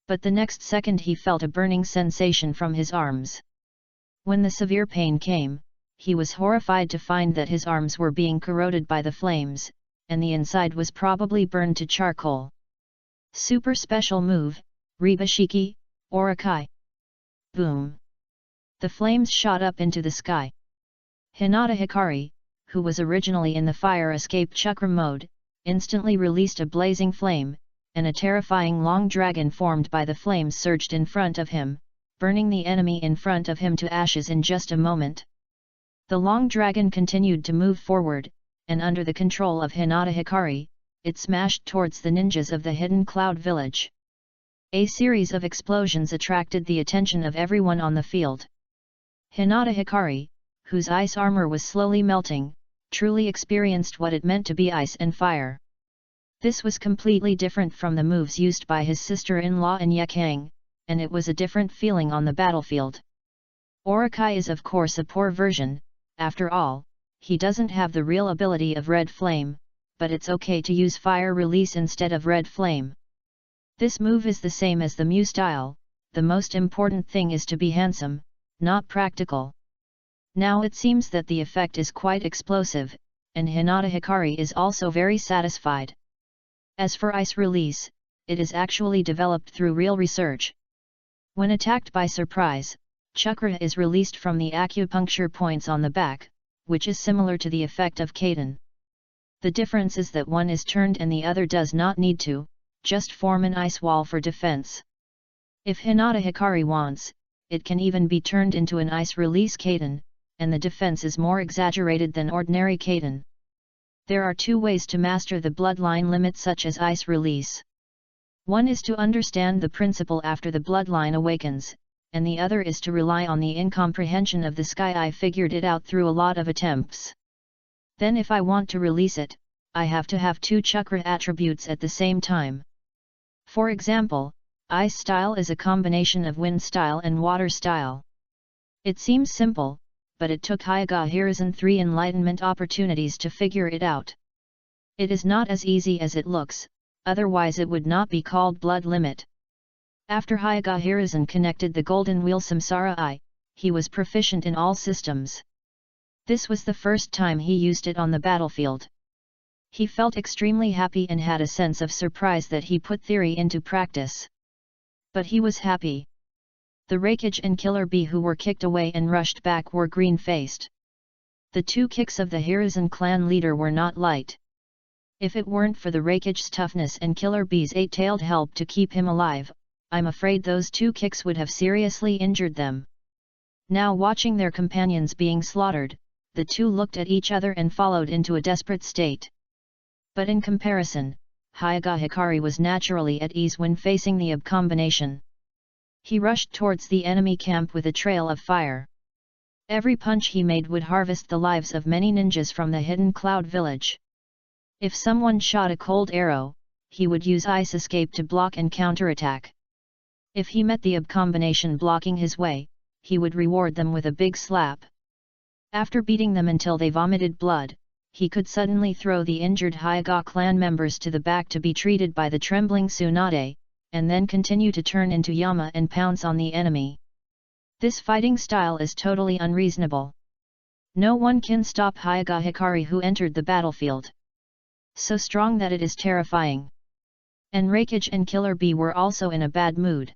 But the next second he felt a burning sensation from his arms. When the severe pain came, he was horrified to find that his arms were being corroded by the flames, and the inside was probably burned to charcoal. Super special move, Ribashiki, Orakai. Boom! The flames shot up into the sky. Hinata Hikari, who was originally in the fire escape chakra mode, instantly released a blazing flame, and a terrifying long dragon formed by the flames surged in front of him, burning the enemy in front of him to ashes in just a moment. The long dragon continued to move forward, and under the control of Hinata Hikari, it smashed towards the ninjas of the hidden cloud village. A series of explosions attracted the attention of everyone on the field. Hinata Hikari, whose ice armor was slowly melting, truly experienced what it meant to be ice and fire. This was completely different from the moves used by his sister-in-law and Yekang, and it was a different feeling on the battlefield. Orakai is of course a poor version, after all, he doesn't have the real ability of Red Flame, but it's okay to use Fire Release instead of Red Flame. This move is the same as the Mew style, the most important thing is to be handsome, not practical. Now it seems that the effect is quite explosive, and Hinata Hikari is also very satisfied. As for Ice Release, it is actually developed through real research. When attacked by surprise, chakra is released from the acupuncture points on the back, which is similar to the effect of Kaden. The difference is that one is turned and the other does not need to, just form an ice wall for defense. If Hinata Hikari wants, it can even be turned into an ice release Kaden, and the defense is more exaggerated than ordinary Kaden. There are two ways to master the bloodline limit such as ice release. One is to understand the principle after the bloodline awakens, and the other is to rely on the incomprehension of the sky. I figured it out through a lot of attempts. Then if I want to release it, I have to have two chakra attributes at the same time. For example, ice style is a combination of wind style and water style. It seems simple, but it took Hyoga Hiruzen 3 enlightenment opportunities to figure it out. It is not as easy as it looks, otherwise it would not be called blood limit. After Hyoga Hiruzen connected the golden wheel Samsara Eye, he was proficient in all systems. This was the first time he used it on the battlefield. He felt extremely happy and had a sense of surprise that he put theory into practice. But he was happy. The Raikage and Killer Bee who were kicked away and rushed back were green-faced. The two kicks of the Hiruzen clan leader were not light. If it weren't for the Raikage's toughness and Killer Bee's eight-tailed help to keep him alive, I'm afraid those two kicks would have seriously injured them. Now watching their companions being slaughtered, the two looked at each other and followed into a desperate state. But in comparison, Hyoga Hikari was naturally at ease when facing the Ob combination. He rushed towards the enemy camp with a trail of fire. Every punch he made would harvest the lives of many ninjas from the hidden cloud village. If someone shot a cold arrow, he would use ice escape to block and counterattack. If he met the Ob combination blocking his way, he would reward them with a big slap. After beating them until they vomited blood, he could suddenly throw the injured Hyoga clan members to the back to be treated by the trembling Tsunade, and then continue to turn into Yama and pounce on the enemy. This fighting style is totally unreasonable. No one can stop Hyoga Hikari who entered the battlefield. So strong that it is terrifying. And Raikage and Killer Bee were also in a bad mood.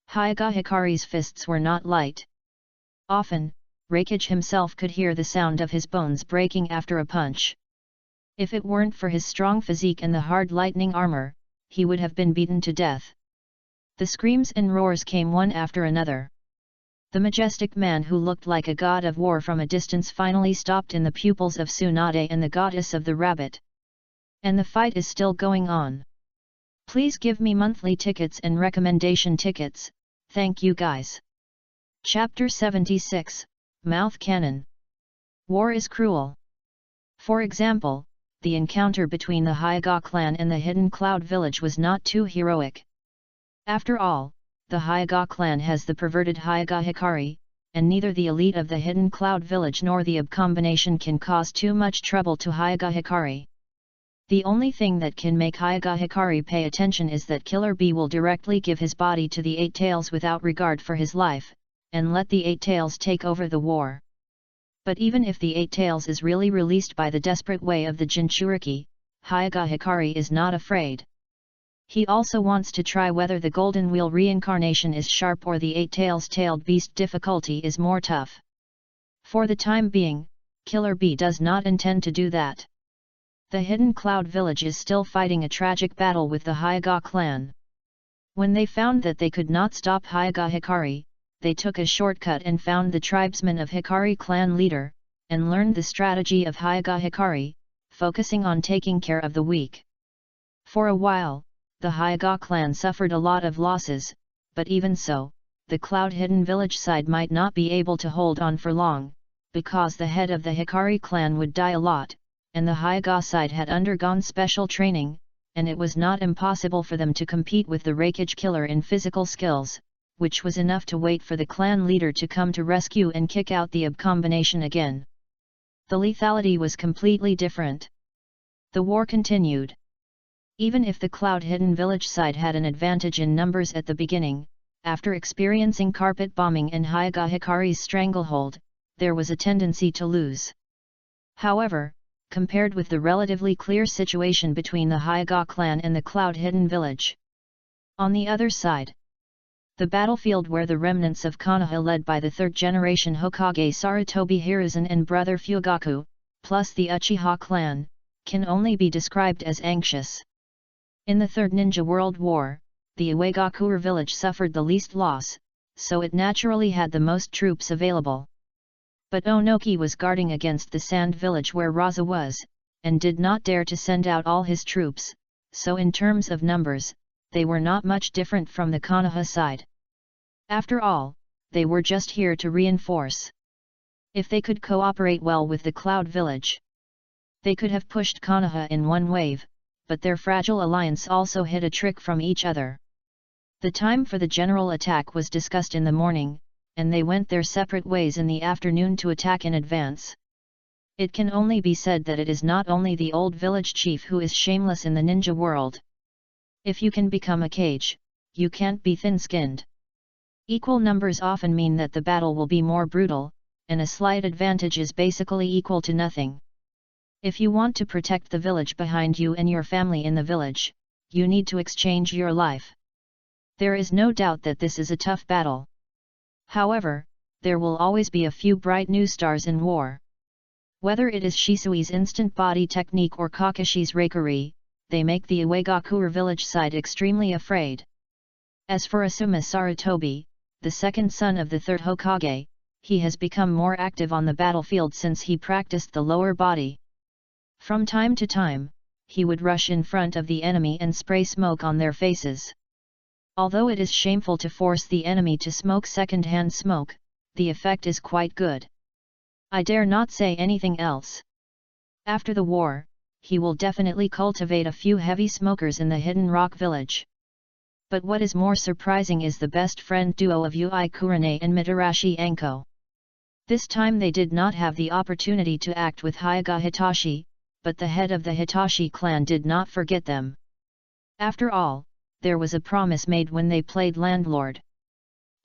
Hyoga Hikari's fists were not light. Often, Raikage himself could hear the sound of his bones breaking after a punch. If it weren't for his strong physique and the hard lightning armor, he would have been beaten to death. The screams and roars came one after another. The majestic man who looked like a god of war from a distance finally stopped in the pupils of Tsunade and the goddess of the rabbit. And the fight is still going on. Please give me monthly tickets and recommendation tickets, thank you guys. Chapter 76, Mouth Cannon. War is cruel. For example, the encounter between the Hyoga clan and the Hidden Cloud village was not too heroic. After all, the Hyoga clan has the perverted Hyoga Hikari, and neither the elite of the Hidden Cloud village nor the Ob combination can cause too much trouble to Hyoga Hikari. The only thing that can make Hyoga Hikari pay attention is that Killer Bee will directly give his body to the Eight Tails without regard for his life, and let the Eight Tails take over the war. But even if the Eight Tails is really released by the desperate way of the Jinchuriki, Hyaga Hikari is not afraid. He also wants to try whether the Golden Wheel reincarnation is sharp or the 8 tailed beast difficulty is more tough. For the time being, Killer Bee does not intend to do that. The Hidden Cloud Village is still fighting a tragic battle with the Hyaga clan. When they found that they could not stop Hyaga Hikari, they took a shortcut and found the tribesmen of Hikari clan leader, and learned the strategy of Hyaga Hikari, focusing on taking care of the weak. For a while, the Hyaga clan suffered a lot of losses, but even so, the Cloud Hidden Village side might not be able to hold on for long, because the head of the Hikari clan would die a lot, and the Hyaga side had undergone special training, and it was not impossible for them to compete with the Raikage killer in physical skills, which was enough to wait for the clan leader to come to rescue and kick out the combination again. The lethality was completely different. The war continued. Even if the Cloud Hidden Village side had an advantage in numbers at the beginning, after experiencing carpet bombing and Hyaga Hikari's stranglehold, there was a tendency to lose. However, compared with the relatively clear situation between the Hyaga clan and the Cloud Hidden Village. On the other side, the battlefield where the remnants of Konoha led by the third-generation Hokage Sarutobi Hiruzen and brother Fugaku, plus the Uchiha clan, can only be described as anxious. In the Third Ninja World War, the Uegakure village suffered the least loss, so it naturally had the most troops available. But Onoki was guarding against the sand village where Raza was, and did not dare to send out all his troops, so in terms of numbers, they were not much different from the Konoha side. After all, they were just here to reinforce. If they could cooperate well with the Cloud Village, they could have pushed Konoha in one wave, but their fragile alliance also hid a trick from each other. The time for the general attack was discussed in the morning, and they went their separate ways in the afternoon to attack in advance. It can only be said that it is not only the old village chief who is shameless in the ninja world. If you can become a Kage, you can't be thin-skinned. Equal numbers often mean that the battle will be more brutal, and a slight advantage is basically equal to nothing. If you want to protect the village behind you and your family in the village, you need to exchange your life. There is no doubt that this is a tough battle. However, there will always be a few bright new stars in war. Whether it is Shisui's instant body technique or Kakashi's Reikari, they make the Uegakure village side extremely afraid. As for Asuma Sarutobi, the second son of the third Hokage, he has become more active on the battlefield since he practiced the lower body. From time to time, he would rush in front of the enemy and spray smoke on their faces. Although it is shameful to force the enemy to smoke second-hand smoke, the effect is quite good. I dare not say anything else. After the war, he will definitely cultivate a few heavy smokers in the Hidden Rock village. But what is more surprising is the best friend duo of Ui Kurane and Mitarashi Anko. This time they did not have the opportunity to act with Hyaga Hitachi, but the head of the Hitachi clan did not forget them. After all, there was a promise made when they played landlord.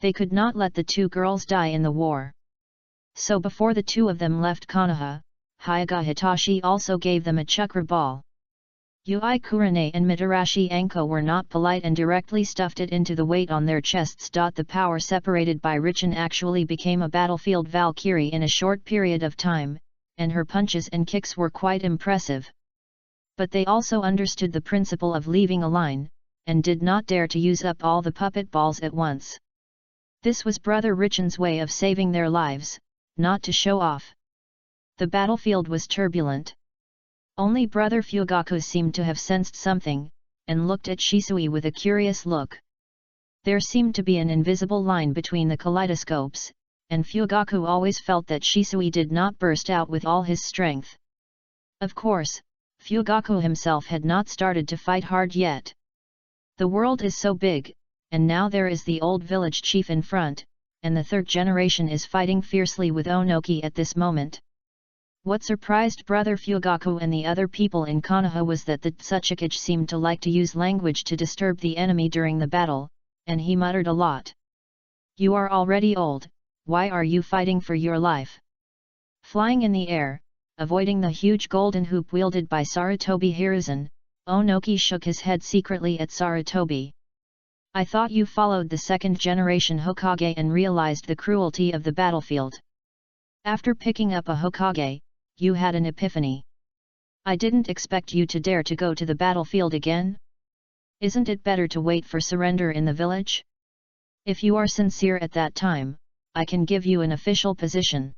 They could not let the two girls die in the war. So before the two of them left Konoha, Hyaga Hitachi also gave them a chakra ball. Ui Kurane and Mitarashi Anko were not polite and directly stuffed it into the weight on their chests. The power separated by Richin actually became a battlefield Valkyrie in a short period of time, and her punches and kicks were quite impressive. But they also understood the principle of leaving a line, and did not dare to use up all the puppet balls at once. This was Brother Richin's way of saving their lives, not to show off. The battlefield was turbulent. Only Brother Fugaku seemed to have sensed something, and looked at Shisui with a curious look. There seemed to be an invisible line between the kaleidoscopes, and Fugaku always felt that Shisui did not burst out with all his strength. Of course, Fugaku himself had not started to fight hard yet. The world is so big, and now there is the old village chief in front, and the third generation is fighting fiercely with Onoki at this moment. What surprised Brother Fugaku and the other people in Konoha was that the Tsuchikage seemed to like to use language to disturb the enemy during the battle, and he muttered a lot. "You are already old, why are you fighting for your life?" Flying in the air, avoiding the huge golden hoop wielded by Sarutobi Hiruzen, Onoki shook his head secretly at Sarutobi. I thought you followed the second generation Hokage and realized the cruelty of the battlefield. After picking up a Hokage, you had an epiphany. I didn't expect you to dare to go to the battlefield again. Isn't it better to wait for surrender in the village? If you are sincere at that time, I can give you an official position.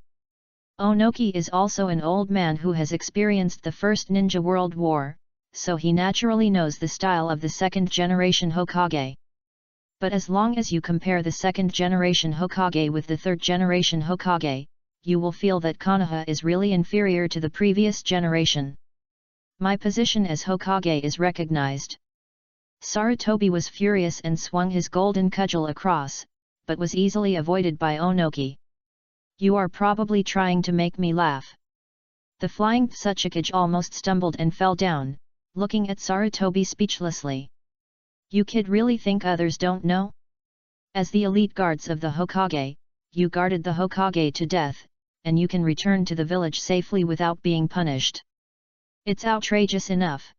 Onoki is also an old man who has experienced the First Ninja World War, so he naturally knows the style of the second generation Hokage. But as long as you compare the second generation Hokage with the third generation Hokage, you will feel that Konoha is really inferior to the previous generation. My position as Hokage is recognized. Sarutobi was furious and swung his golden cudgel across, but was easily avoided by Onoki. You are probably trying to make me laugh. The flying Tsuchikage almost stumbled and fell down, looking at Sarutobi speechlessly. You kid really think others don't know? As the elite guards of the Hokage, you guarded the Hokage to death, and you can return to the village safely without being punished. It's outrageous enough.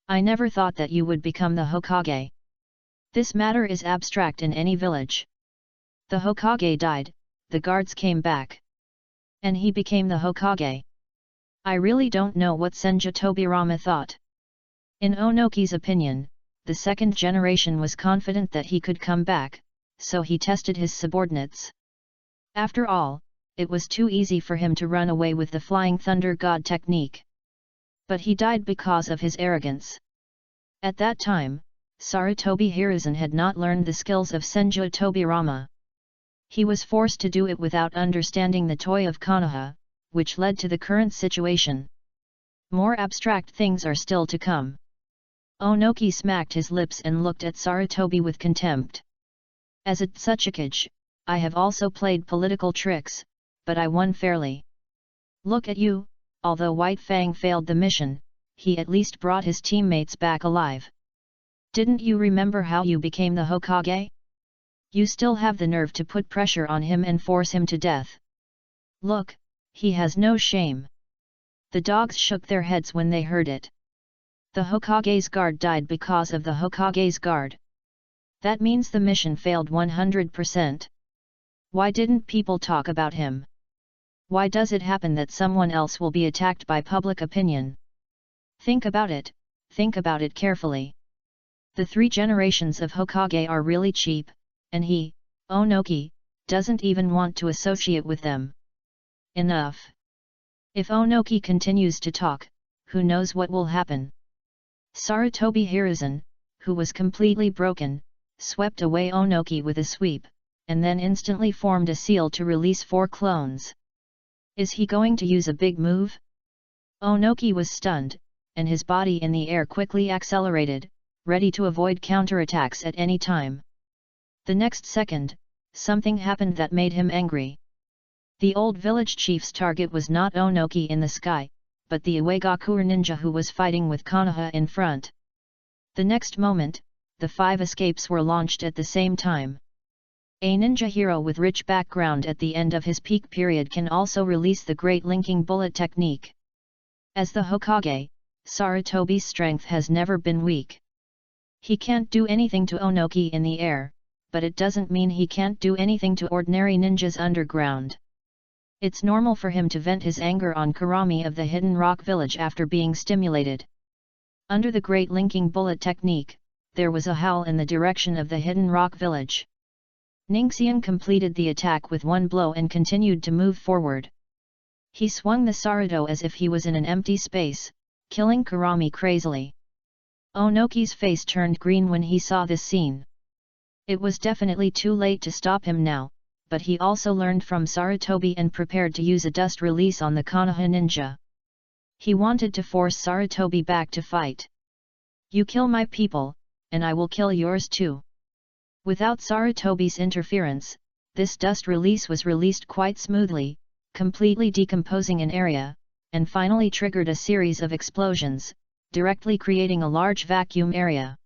I never thought that you would become the Hokage. This matter is abstract in any village. The Hokage died, the guards came back. And he became the Hokage. I really don't know what Senju Tobirama thought. In Onoki's opinion, the second generation was confident that he could come back, so he tested his subordinates. After all, it was too easy for him to run away with the Flying Thunder God technique. But he died because of his arrogance. At that time, Sarutobi Hiruzen had not learned the skills of Senju Tobirama. He was forced to do it without understanding the toy of Konoha, which led to the current situation. More abstract things are still to come. Onoki smacked his lips and looked at Sarutobi with contempt. As a Tsuchikage, I have also played political tricks, but I won fairly. Look at you, although White Fang failed the mission, he at least brought his teammates back alive. Didn't you remember how you became the Hokage? You still have the nerve to put pressure on him and force him to death. Look, he has no shame. The dogs shook their heads when they heard it. The Hokage's guard died because of the Hokage's guard. That means the mission failed 100%. Why didn't people talk about him? Why does it happen that someone else will be attacked by public opinion? Think about it carefully. The 3 generations of Hokage are really cheap, and he, Onoki, doesn't even want to associate with them. Enough. If Onoki continues to talk, who knows what will happen? Sarutobi Hiruzen, who was completely broken, swept away Onoki with a sweep, and then instantly formed a seal to release 4 clones. Is he going to use a big move? Onoki was stunned, and his body in the air quickly accelerated, ready to avoid counterattacks at any time. The next second, something happened that made him angry. The old village chief's target was not Onoki in the sky, but the Uegaku ninja who was fighting with Konoha in front. The next moment, the 5 escapes were launched at the same time. A ninja hero with rich background at the end of his peak period can also release the Great Linking Bullet technique. As the Hokage, Sarutobi's strength has never been weak. He can't do anything to Onoki in the air, but it doesn't mean he can't do anything to ordinary ninjas underground. It's normal for him to vent his anger on Kurami of the Hidden Rock Village after being stimulated. Under the Great Linking Bullet technique, there was a howl in the direction of the Hidden Rock Village. Ningxian completed the attack with 1 blow and continued to move forward. He swung the Saruto as if he was in an empty space, killing Kurami crazily. Onoki's face turned green when he saw this scene. It was definitely too late to stop him now, but he also learned from Sarutobi and prepared to use a dust release on the Konoha ninja. He wanted to force Sarutobi back to fight. You kill my people, and I will kill yours too. Without Sarutobi's interference, this dust release was released quite smoothly, completely decomposing an area, and finally triggered a series of explosions, directly creating a large vacuum area.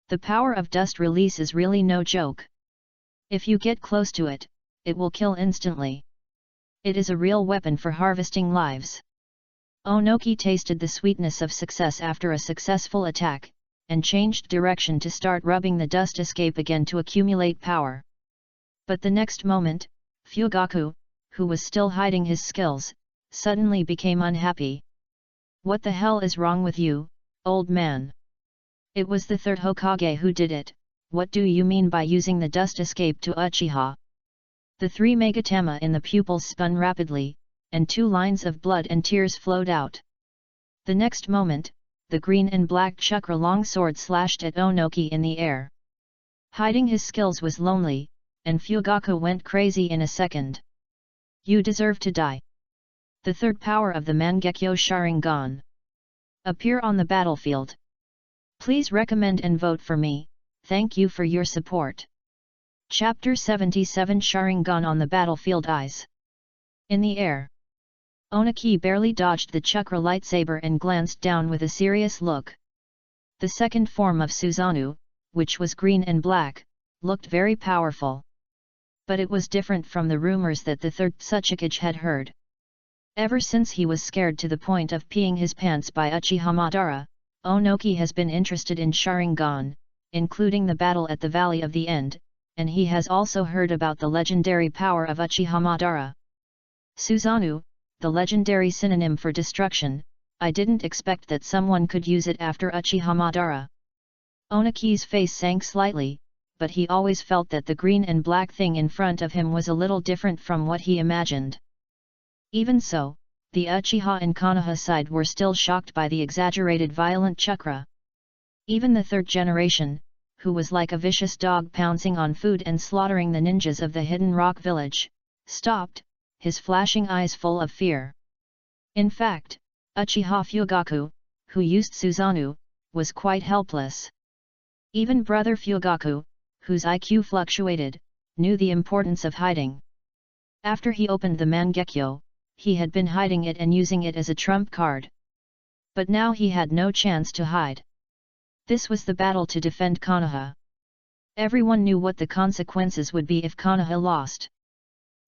The power of dust release is really no joke. If you get close to it, it will kill instantly. It is a real weapon for harvesting lives. Onoki tasted the sweetness of success after a successful attack, and changed direction to start rubbing the dust escape again to accumulate power. But the next moment, Fugaku, who was still hiding his skills, suddenly became unhappy. "What the hell is wrong with you, old man? It was the third Hokage who did it. What do you mean by using the dust escape to Uchiha?" The 3 megatama in the pupils spun rapidly, and 2 lines of blood and tears flowed out. The next moment, the green and black chakra longsword slashed at Onoki in the air. Hiding his skills was lonely, and Fugaku went crazy in a second. "You deserve to die." The third power of the Mangekyo Sharingan. Appear on the battlefield. Please recommend and vote for me, thank you for your support. Chapter 77 Sharingan on the Battlefield Eyes. In the air. Onoki barely dodged the chakra lightsaber and glanced down with a serious look. The second form of Susanoo, which was green and black, looked very powerful. But it was different from the rumors that the third Tsuchikage had heard. Ever since he was scared to the point of peeing his pants by Uchiha Madara, Onoki has been interested in Sharingan, including the battle at the Valley of the End, and he has also heard about the legendary power of Uchiha Madara. Susanoo, the legendary synonym for destruction, I didn't expect that someone could use it after Uchiha Madara. Onoki's face sank slightly, but he always felt that the green and black thing in front of him was a little different from what he imagined. Even so, the Uchiha and Konoha side were still shocked by the exaggerated violent chakra. Even the third generation, who was like a vicious dog pouncing on food and slaughtering the ninjas of the Hidden Rock Village, stopped, his flashing eyes full of fear. In fact, Uchiha Fugaku, who used Susanoo, was quite helpless. Even brother Fugaku, whose IQ fluctuated, knew the importance of hiding. After he opened the Mangekyo, he had been hiding it and using it as a trump card. But now he had no chance to hide. This was the battle to defend Konoha. Everyone knew what the consequences would be if Konoha lost.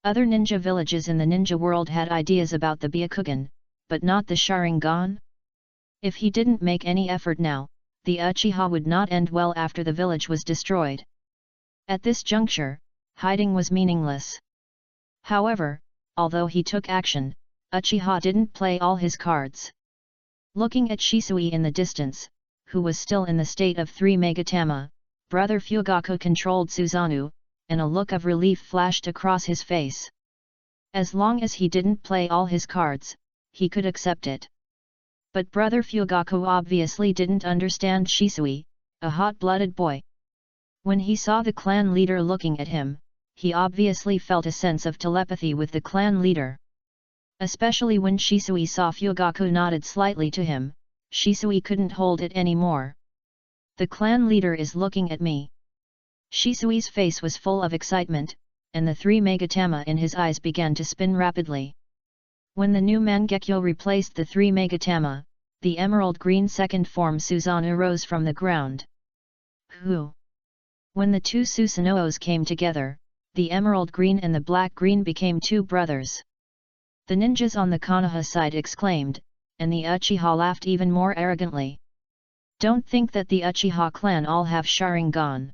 Other ninja villages in the ninja world had ideas about the Byakugan, but not the Sharingan. If he didn't make any effort now, the Uchiha would not end well after the village was destroyed. At this juncture, hiding was meaningless. However, although he took action, Uchiha didn't play all his cards. Looking at Shisui in the distance, who was still in the state of 3 megatama, brother Fugaku controlled Susanoo, and a look of relief flashed across his face. As long as he didn't play all his cards, he could accept it. But brother Fugaku obviously didn't understand Shisui, a hot-blooded boy. When he saw the clan leader looking at him, he obviously felt a sense of telepathy with the clan leader. Especially when Shisui saw Fugaku nodded slightly to him, Shisui couldn't hold it anymore. "The clan leader is looking at me." Shisui's face was full of excitement, and the 3 megatama in his eyes began to spin rapidly. When the new Mangekyo replaced the 3 megatama, the emerald green second form Susanoo rose from the ground. Who? When the 2 Susanoos came together, the emerald green and the black green became 2 brothers. The ninjas on the Konoha side exclaimed, and the Uchiha laughed even more arrogantly. Don't think that the Uchiha clan all have Sharingan.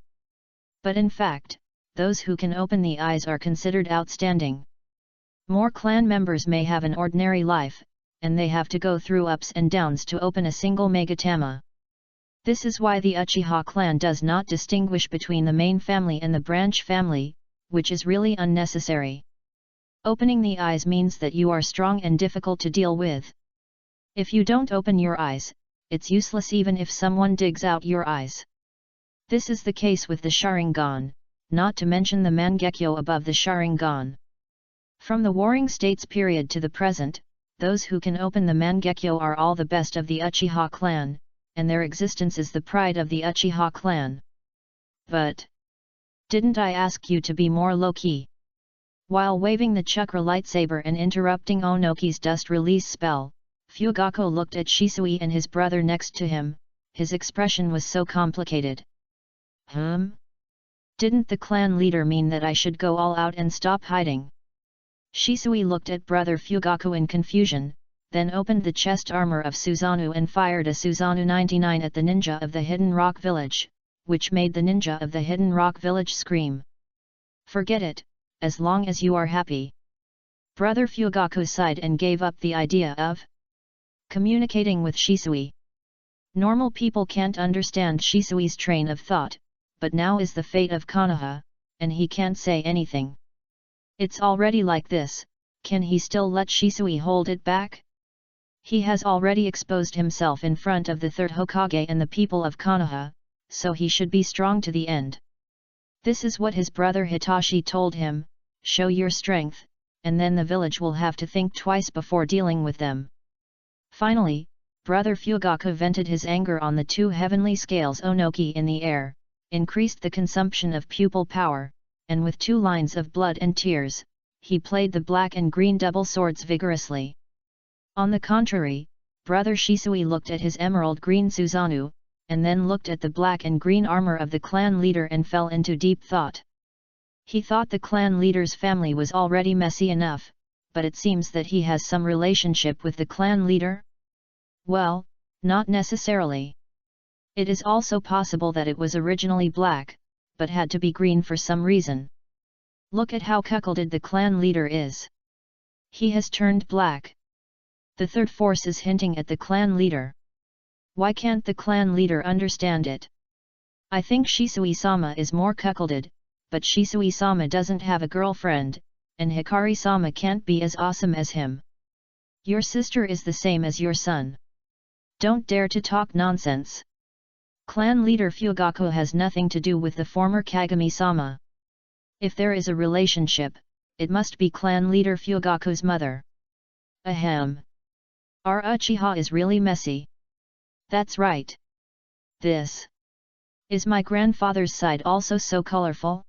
But in fact, those who can open the eyes are considered outstanding. More clan members may have an ordinary life, and they have to go through ups and downs to open a single megatama. This is why the Uchiha clan does not distinguish between the main family and the branch family, which is really unnecessary. Opening the eyes means that you are strong and difficult to deal with. If you don't open your eyes, it's useless even if someone digs out your eyes. This is the case with the Sharingan, not to mention the Mangekyo above the Sharingan. From the Warring States period to the present, those who can open the Mangekyo are all the best of the Uchiha clan, and their existence is the pride of the Uchiha clan. But didn't I ask you to be more low-key? While waving the chakra lightsaber and interrupting Onoki's dust release spell, Fugaku looked at Shisui and his brother next to him, his expression was so complicated. Didn't the clan leader mean that I should go all out and stop hiding? Shisui looked at brother Fugaku in confusion, then opened the chest armor of Susanoo and fired a Susanoo 99 at the ninja of the Hidden Rock Village, which made the ninja of the Hidden Rock Village scream. Forget it, as long as you are happy. Brother Fugaku sighed and gave up the idea of communicating with Shisui. Normal people can't understand Shisui's train of thought, but now is the fate of Konoha, and he can't say anything. It's already like this, can he still let Shisui hold it back? He has already exposed himself in front of the third Hokage and the people of Konoha, so he should be strong to the end. This is what his brother Hitachi told him, show your strength, and then the village will have to think twice before dealing with them. Finally, Brother Fugaku vented his anger on the two heavenly scales Onoki in the air, increased the consumption of pupil power, and with 2 lines of blood and tears, he played the black and green double swords vigorously. On the contrary, Brother Shisui looked at his emerald green Susanoo, and then looked at the black and green armor of the clan leader and fell into deep thought. He thought the clan leader's family was already messy enough, but it seems that he has some relationship with the clan leader? Well, not necessarily. It is also possible that it was originally black, but had to be green for some reason. Look at how cuckolded the clan leader is. He has turned black. The third force is hinting at the clan leader. Why can't the clan leader understand it? I think Shisui-sama is more cuckolded, but Shisui-sama doesn't have a girlfriend, and Hikari-sama can't be as awesome as him. Your sister is the same as your son. Don't dare to talk nonsense. Clan leader Fugaku has nothing to do with the former Kagami-sama. If there is a relationship, it must be clan leader Fugaku's mother. Ahem. Our Uchiha is really messy. That's right. This. Is my grandfather's side also so colorful?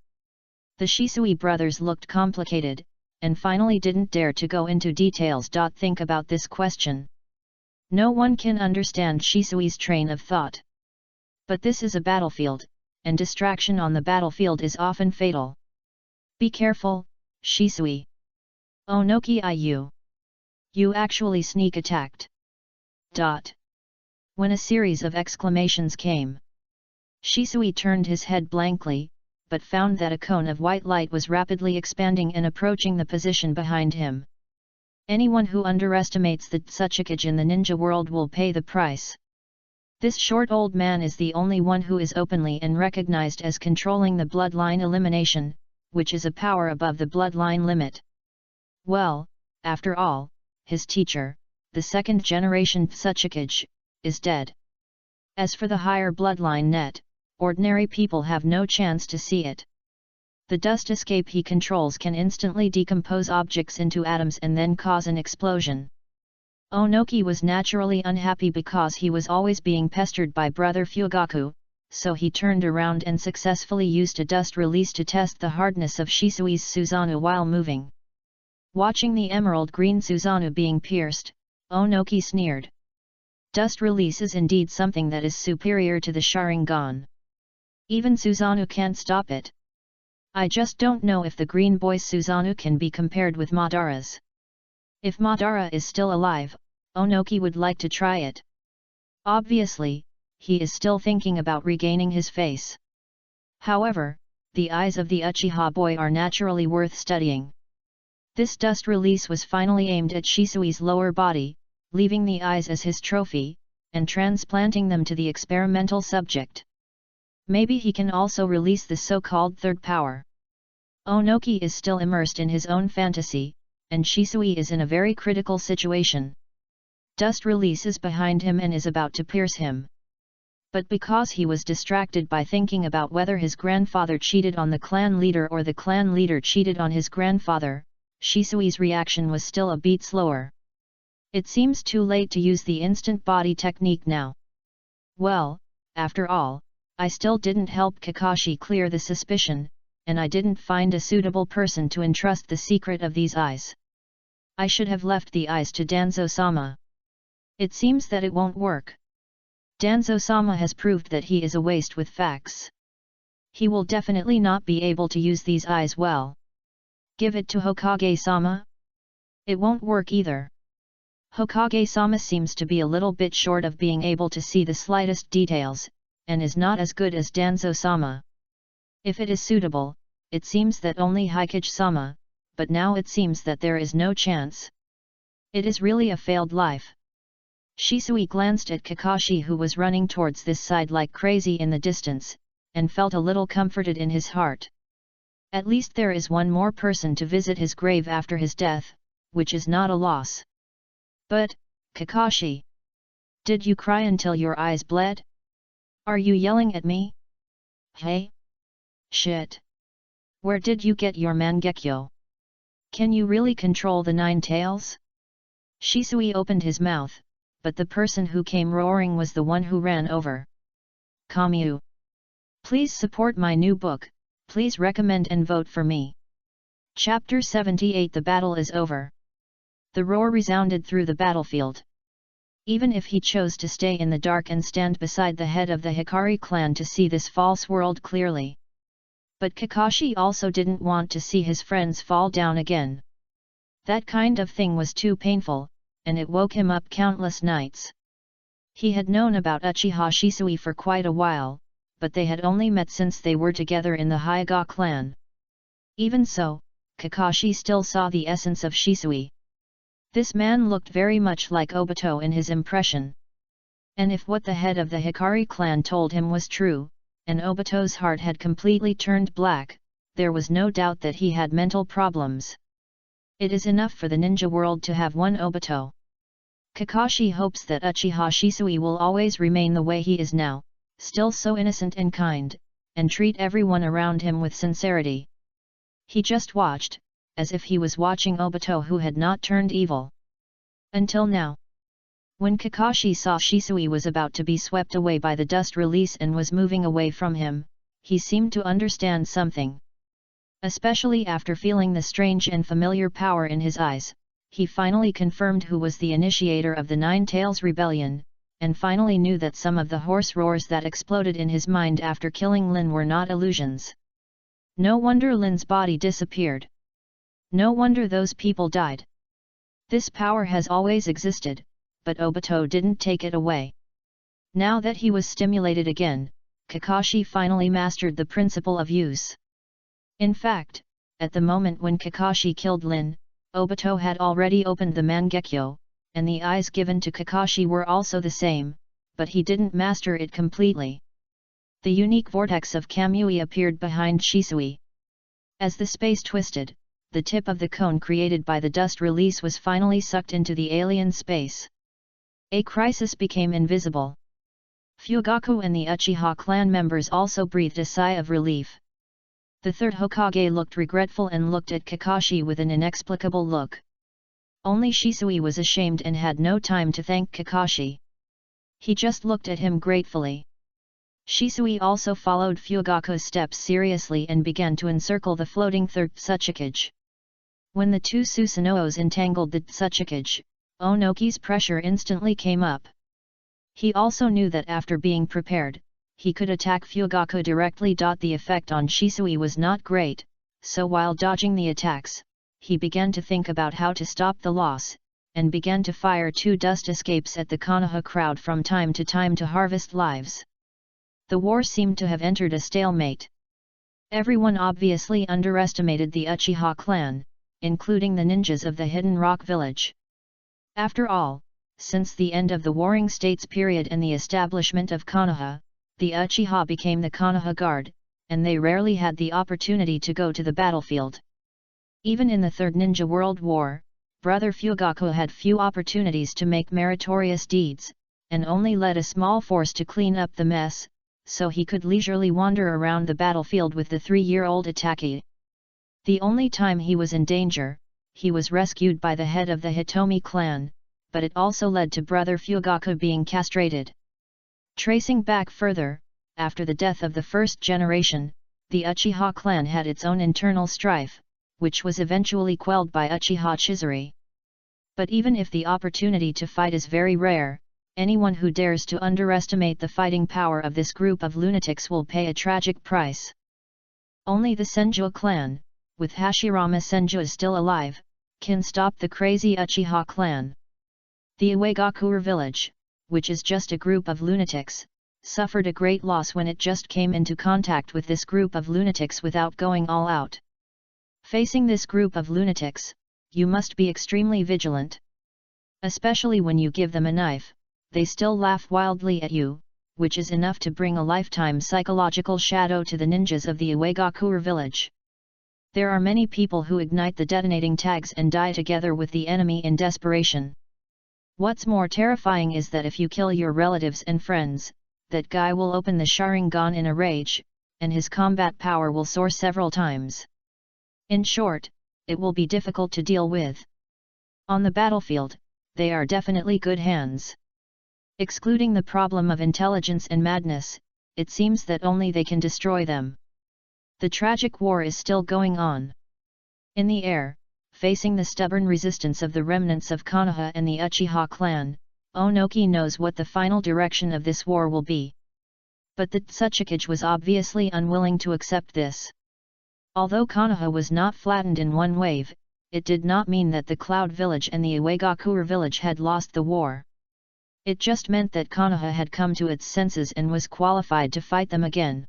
The Shisui brothers looked complicated, and finally didn't dare to go into details. Think about this question. No one can understand Shisui's train of thought. But this is a battlefield, and distraction on the battlefield is often fatal. Be careful, Shisui. Onoki Iu. You actually sneak attacked. When a series of exclamations came, Shisui turned his head blankly, but found that a cone of white light was rapidly expanding and approaching the position behind him. Anyone who underestimates the Tsuchikage in the ninja world will pay the price. This short old man is the only one who is openly and recognized as controlling the bloodline elimination, which is a power above the bloodline limit. Well, after all, his teacher, the second generation Tsuchikage, is dead. As for the higher bloodline net, ordinary people have no chance to see it. The dust escape he controls can instantly decompose objects into atoms and then cause an explosion. Onoki was naturally unhappy because he was always being pestered by Brother Fugaku, so he turned around and successfully used a dust release to test the hardness of Shisui's Susanoo while moving. Watching the emerald green Susanoo being pierced, Onoki sneered. Dust release is indeed something that is superior to the Sharingan. Even Susanoo can't stop it. I just don't know if the green boy's Susanoo can be compared with Madara's. If Madara is still alive, Onoki would like to try it. Obviously, he is still thinking about regaining his face. However, the eyes of the Uchiha boy are naturally worth studying. This dust release was finally aimed at Shisui's lower body, leaving the eyes as his trophy, and transplanting them to the experimental subject. Maybe he can also release the so-called third power. Onoki is still immersed in his own fantasy, and Shisui is in a very critical situation. Dust releases behind him and is about to pierce him. But because he was distracted by thinking about whether his grandfather cheated on the clan leader or the clan leader cheated on his grandfather, Shisui's reaction was still a beat slower. It seems too late to use the instant body technique now. Well, after all, I still didn't help Kakashi clear the suspicion, and I didn't find a suitable person to entrust the secret of these eyes. I should have left the eyes to Danzo-sama. It seems that it won't work. Danzo-sama has proved that he is a waste with facts. He will definitely not be able to use these eyes well. Give it to Hokage-sama? It won't work either. Hokage-sama seems to be a little bit short of being able to see the slightest details, and is not as good as Danzo-sama. If it is suitable, it seems that only Hokage-sama, but now it seems that there is no chance. It is really a failed life. Shisui glanced at Kakashi, who was running towards this side like crazy in the distance, and felt a little comforted in his heart. At least there is one more person to visit his grave after his death, which is not a loss. But, Kakashi, did you cry until your eyes bled? Are you yelling at me? Hey? Shit. Where did you get your Mangekyo? Can you really control the 9 tails? Shisui opened his mouth, but the person who came roaring was the one who ran over. Kamyu. Please support my new book, please recommend and vote for me. Chapter 78. The battle is over. The roar resounded through the battlefield. Even if he chose to stay in the dark and stand beside the head of the Hikari clan to see this false world clearly. But Kakashi also didn't want to see his friends fall down again. That kind of thing was too painful, and it woke him up countless nights. He had known about Uchiha Shisui for quite a while, but they had only met since they were together in the Hyuga clan. Even so, Kakashi still saw the essence of Shisui. This man looked very much like Obito in his impression. And if what the head of the Hikari clan told him was true, and Obito's heart had completely turned black, there was no doubt that he had mental problems. It is enough for the ninja world to have one Obito. Kakashi hopes that Uchiha Shisui will always remain the way he is now, still so innocent and kind, and treat everyone around him with sincerity. He just watched, as if he was watching Obito who had not turned evil. Until now. When Kakashi saw Shisui was about to be swept away by the dust release and was moving away from him, he seemed to understand something. Especially after feeling the strange and familiar power in his eyes, he finally confirmed who was the initiator of the Nine Tails Rebellion, and finally knew that some of the hoarse roars that exploded in his mind after killing Lin were not illusions. No wonder Lin's body disappeared. No wonder those people died. This power has always existed, but Obito didn't take it away. Now that he was stimulated again, Kakashi finally mastered the principle of use. In fact, at the moment when Kakashi killed Lin, Obito had already opened the Mangekyo, and the eyes given to Kakashi were also the same, but he didn't master it completely. The unique vortex of Kamui appeared behind Shisui. As the space twisted, the tip of the cone created by the dust release was finally sucked into the alien space. A crisis became invisible. Fugaku and the Uchiha clan members also breathed a sigh of relief. The third Hokage looked regretful and looked at Kakashi with an inexplicable look. Only Shisui was ashamed and had no time to thank Kakashi. He just looked at him gratefully. Shisui also followed Fugaku's steps seriously and began to encircle the floating third Tsuchikage. When the two Susanos entangled the Tsuchikage, Onoki's pressure instantly came up. He also knew that after being prepared, he could attack Fugaku directly. The effect on Shisui was not great, so while dodging the attacks, he began to think about how to stop the loss, and began to fire 2 dust escapes at the Konoha crowd from time to time to harvest lives. The war seemed to have entered a stalemate. Everyone obviously underestimated the Uchiha clan, including the ninjas of the Hidden Rock Village. After all, since the end of the Warring States period and the establishment of Konoha, the Uchiha became the Konoha Guard, and they rarely had the opportunity to go to the battlefield. Even in the Third Ninja World War, Brother Fugaku had few opportunities to make meritorious deeds, and only led a small force to clean up the mess, so he could leisurely wander around the battlefield with the 3-year-old Itachi. The only time he was in danger, he was rescued by the head of the Hitomi clan, but it also led to Brother Fugaku being castrated. Tracing back further, after the death of the first generation, the Uchiha clan had its own internal strife, which was eventually quelled by Uchiha Chizuru. But even if the opportunity to fight is very rare, anyone who dares to underestimate the fighting power of this group of lunatics will pay a tragic price. Only the Senju clan, with Hashirama Senju still alive, can stop the crazy Uchiha clan. The Iwagakure village, which is just a group of lunatics, suffered a great loss when it just came into contact with this group of lunatics without going all out. Facing this group of lunatics, you must be extremely vigilant. Especially when you give them a knife, they still laugh wildly at you, which is enough to bring a lifetime psychological shadow to the ninjas of the Iwagakure village. There are many people who ignite the detonating tags and die together with the enemy in desperation. What's more terrifying is that if you kill your relatives and friends, that guy will open the Sharingan in a rage, and his combat power will soar several times. In short, it will be difficult to deal with. On the battlefield, they are definitely good hands. Excluding the problem of intelligence and madness, it seems that only they can destroy them. The tragic war is still going on. In the air, facing the stubborn resistance of the remnants of Konoha and the Uchiha clan, Onoki knows what the final direction of this war will be. But the Tsuchikage was obviously unwilling to accept this. Although Konoha was not flattened in one wave, it did not mean that the Cloud Village and the Iwagakure village had lost the war. It just meant that Konoha had come to its senses and was qualified to fight them again.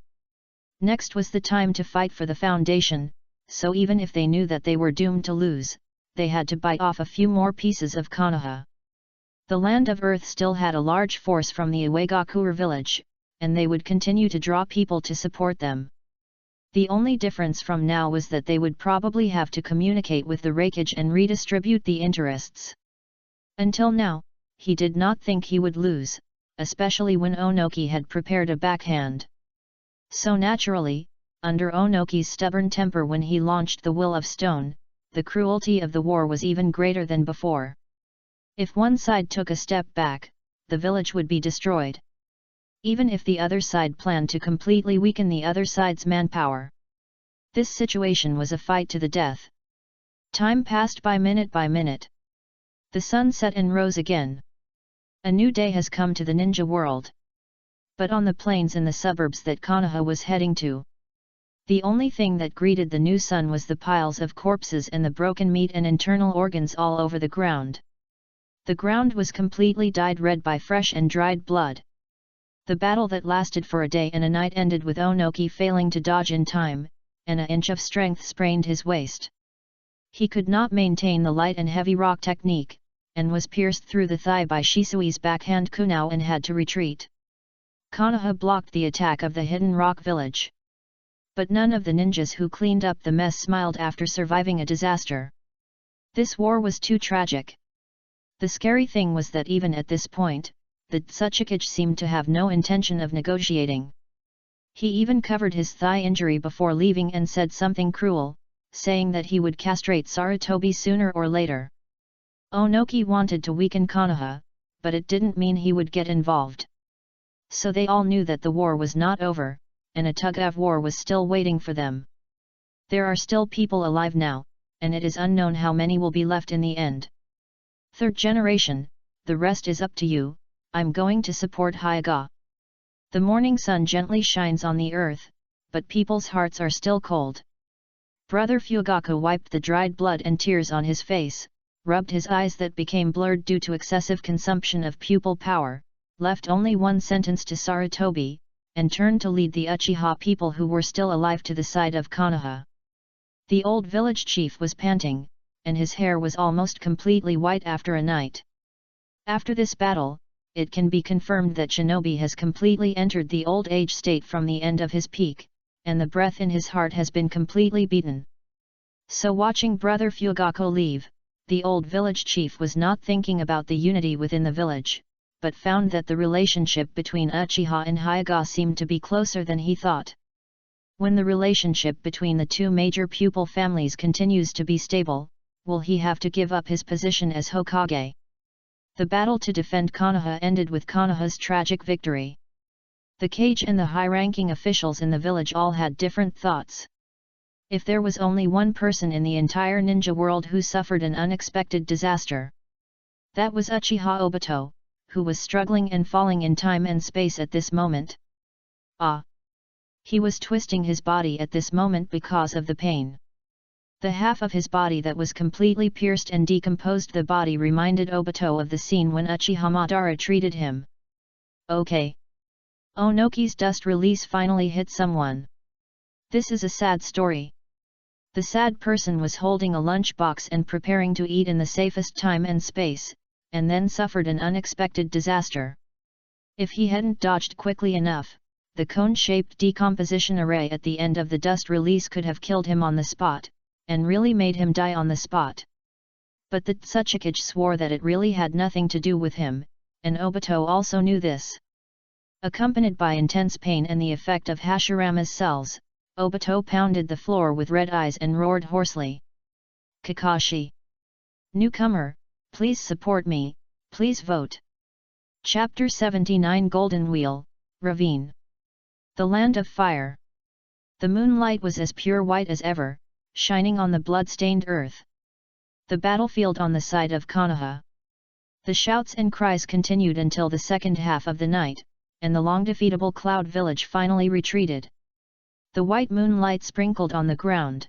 Next was the time to fight for the foundation, so even if they knew that they were doomed to lose, they had to bite off a few more pieces of Konoha. The Land of Earth still had a large force from the Iwagakure village, and they would continue to draw people to support them. The only difference from now was that they would probably have to communicate with the Hokage and redistribute the interests. Until now, he did not think he would lose, especially when Onoki had prepared a backhand. So naturally, under Onoki's stubborn temper when he launched the Will of Stone, the cruelty of the war was even greater than before. If one side took a step back, the village would be destroyed. Even if the other side planned to completely weaken the other side's manpower. This situation was a fight to the death. Time passed by minute by minute. The sun set and rose again. A new day has come to the ninja world. But on the plains in the suburbs that Konoha was heading to, the only thing that greeted the new sun was the piles of corpses and the broken meat and internal organs all over the ground. The ground was completely dyed red by fresh and dried blood. The battle that lasted for a day and a night ended with Onoki failing to dodge in time, and an inch of strength sprained his waist. He could not maintain the light and heavy rock technique, and was pierced through the thigh by Shisui's backhand kunao and had to retreat. Konoha blocked the attack of the hidden rock village. But none of the ninjas who cleaned up the mess smiled after surviving a disaster. This war was too tragic. The scary thing was that even at this point, the Tsuchikage seemed to have no intention of negotiating. He even covered his thigh injury before leaving and said something cruel, saying that he would castrate Sarutobi sooner or later. Onoki wanted to weaken Konoha, but it didn't mean he would get involved. So they all knew that the war was not over, and a tug-of-war was still waiting for them. There are still people alive now, and it is unknown how many will be left in the end. Third generation, the rest is up to you. I'm going to support Hokage. The morning sun gently shines on the earth, but people's hearts are still cold. Brother Fugaku wiped the dried blood and tears on his face, rubbed his eyes that became blurred due to excessive consumption of pupil power, left only one sentence to Sarutobi, and turned to lead the Uchiha people who were still alive to the side of Konoha. The old village chief was panting, and his hair was almost completely white after a night. After this battle, it can be confirmed that Shinobi has completely entered the old age state from the end of his peak, and the breath in his heart has been completely beaten. So watching Brother Fugaku leave, the old village chief was not thinking about the unity within the village, but found that the relationship between Uchiha and Hokage seemed to be closer than he thought. When the relationship between the two major pupil families continues to be stable, will he have to give up his position as Hokage? The battle to defend Konoha ended with Konoha's tragic victory. The Kage and the high-ranking officials in the village all had different thoughts. If there was only one person in the entire ninja world who suffered an unexpected disaster, that was Uchiha Obito, who was struggling and falling in time and space at this moment. He was twisting his body at this moment because of the pain. The half of his body that was completely pierced and decomposed the body reminded Obito of the scene when Uchiha Madara treated him. Okay. Onoki's dust release finally hit someone. This is a sad story. The sad person was holding a lunchbox and preparing to eat in the safest time and space, and then suffered an unexpected disaster. If he hadn't dodged quickly enough, the cone-shaped decomposition array at the end of the dust release could have killed him on the spot, and really made him die on the spot. But the Tsuchikage swore that it really had nothing to do with him, and Obito also knew this. Accompanied by intense pain and the effect of Hashirama's cells, Obito pounded the floor with red eyes and roared hoarsely. Kakashi. Newcomer, please support me, please vote. Chapter 79 Golden Wheel, Ravine. The Land of Fire. The moonlight was as pure white as ever, shining on the blood-stained earth. The battlefield on the side of Konoha. The shouts and cries continued until the second half of the night, and the long-defeatable Cloud Village finally retreated. The white moonlight sprinkled on the ground.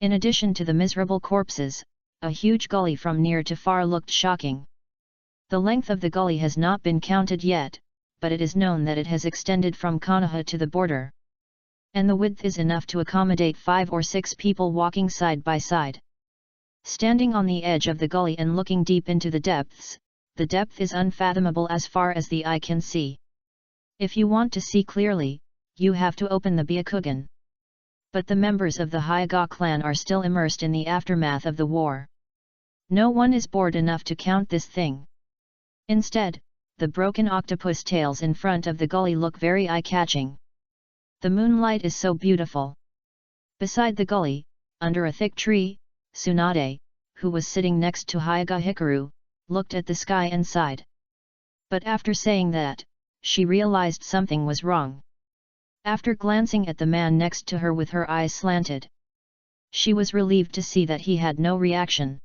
In addition to the miserable corpses, a huge gully from near to far looked shocking. The length of the gully has not been counted yet, but it is known that it has extended from Konoha to the border. And the width is enough to accommodate 5 or 6 people walking side by side. Standing on the edge of the gully and looking deep into the depths, the depth is unfathomable as far as the eye can see. If you want to see clearly, you have to open the Byakugan. But the members of the Hyuga clan are still immersed in the aftermath of the war. No one is bored enough to count this thing. Instead, the broken octopus tails in front of the gully look very eye-catching. The moonlight is so beautiful. Beside the gully, under a thick tree, Tsunade, who was sitting next to Hyuga Hikaru, looked at the sky and sighed. But after saying that, she realized something was wrong. After glancing at the man next to her with her eyes slanted, she was relieved to see that he had no reaction.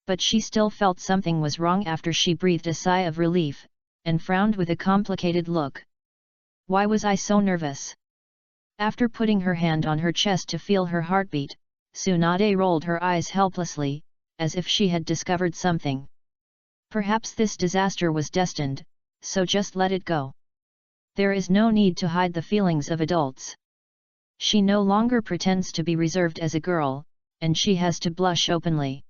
But she still felt something was wrong after she breathed a sigh of relief, and frowned with a complicated look. Why was I so nervous? After putting her hand on her chest to feel her heartbeat, Tsunade rolled her eyes helplessly, as if she had discovered something. Perhaps this disaster was destined, so just let it go. There is no need to hide the feelings of adults. She no longer pretends to be reserved as a girl, and she has to blush openly.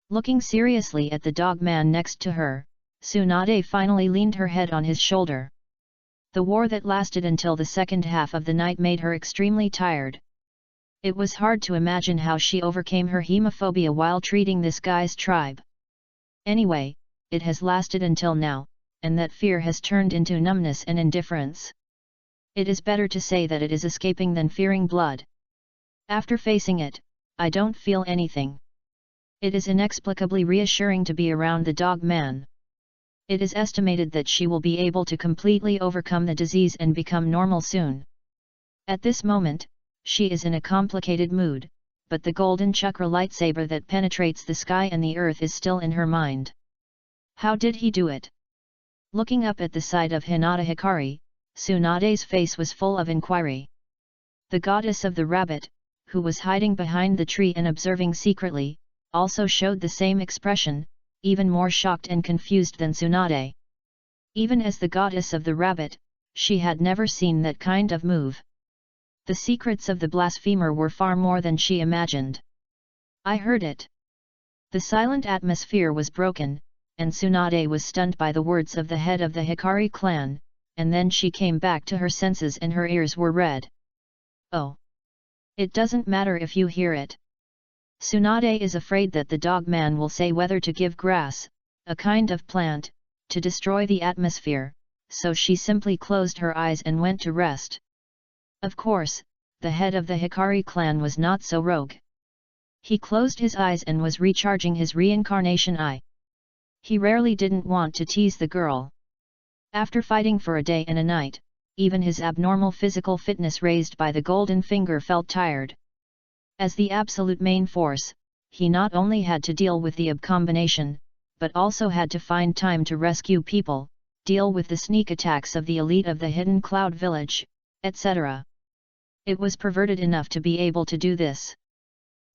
Looking seriously at the dog man next to her, Tsunade finally leaned her head on his shoulder. The war that lasted until the second half of the night made her extremely tired. It was hard to imagine how she overcame her hemophobia while treating this guy's tribe. Anyway, it has lasted until now, and that fear has turned into numbness and indifference. It is better to say that it is escaping than fearing blood. After facing it, I don't feel anything. It is inexplicably reassuring to be around the dog man. It is estimated that she will be able to completely overcome the disease and become normal soon. At this moment, she is in a complicated mood, but the golden chakra lightsaber that penetrates the sky and the earth is still in her mind. How did he do it? Looking up at the side of Hinata Hikari, Tsunade's face was full of inquiry. The goddess of the rabbit, who was hiding behind the tree and observing secretly, also showed the same expression, even more shocked and confused than Tsunade. Even as the goddess of the rabbit, she had never seen that kind of move. The secrets of the blasphemer were far more than she imagined. I heard it. The silent atmosphere was broken, and Tsunade was stunned by the words of the head of the Hikari clan, and then she came back to her senses and her ears were red. Oh! It doesn't matter if you hear it. Tsunade is afraid that the dog man will say whether to give grass, a kind of plant, to destroy the atmosphere, so she simply closed her eyes and went to rest. Of course, the head of the Hikari clan was not so rogue. He closed his eyes and was recharging his reincarnation eye. He rarely didn't want to tease the girl. After fighting for a day and a night, even his abnormal physical fitness raised by the golden finger felt tired. As the absolute main force, he not only had to deal with the combination, but also had to find time to rescue people, deal with the sneak attacks of the elite of the hidden Cloud Village, etc. It was perverted enough to be able to do this.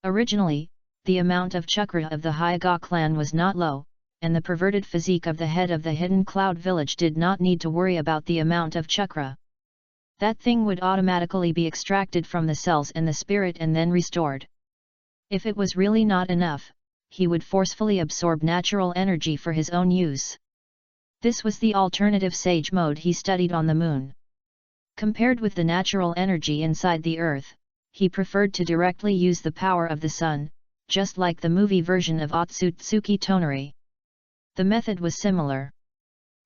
Originally, the amount of chakra of the Hokage clan was not low, and the perverted physique of the head of the hidden cloud village did not need to worry about the amount of chakra. That thing would automatically be extracted from the cells and the spirit and then restored. If it was really not enough, he would forcefully absorb natural energy for his own use. This was the alternative sage mode he studied on the moon. Compared with the natural energy inside the earth, he preferred to directly use the power of the sun, just like the movie version of Otsutsuki Tonari. The method was similar.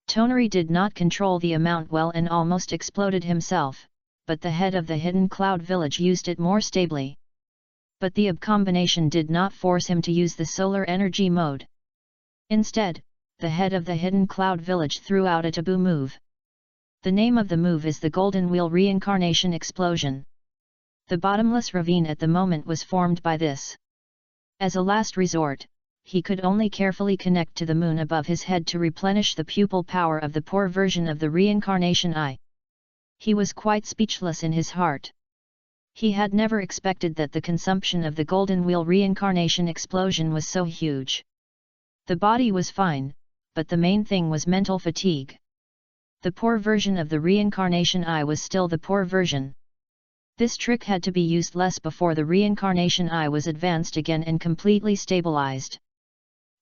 Tonari did not control the amount well and almost exploded himself, but the head of the hidden cloud village used it more stably. But the combination did not force him to use the solar energy mode. Instead, the head of the hidden cloud village threw out a taboo move. The name of the move is the Golden Wheel Reincarnation Explosion. The bottomless ravine at the moment was formed by this. As a last resort, he could only carefully connect to the moon above his head to replenish the pupil power of the poor version of the reincarnation eye. He was quite speechless in his heart. He had never expected that the consumption of the Golden Wheel Reincarnation Explosion was so huge. The body was fine, but the main thing was mental fatigue. The poor version of the reincarnation eye was still the poor version. This trick had to be used less before the reincarnation eye was advanced again and completely stabilized.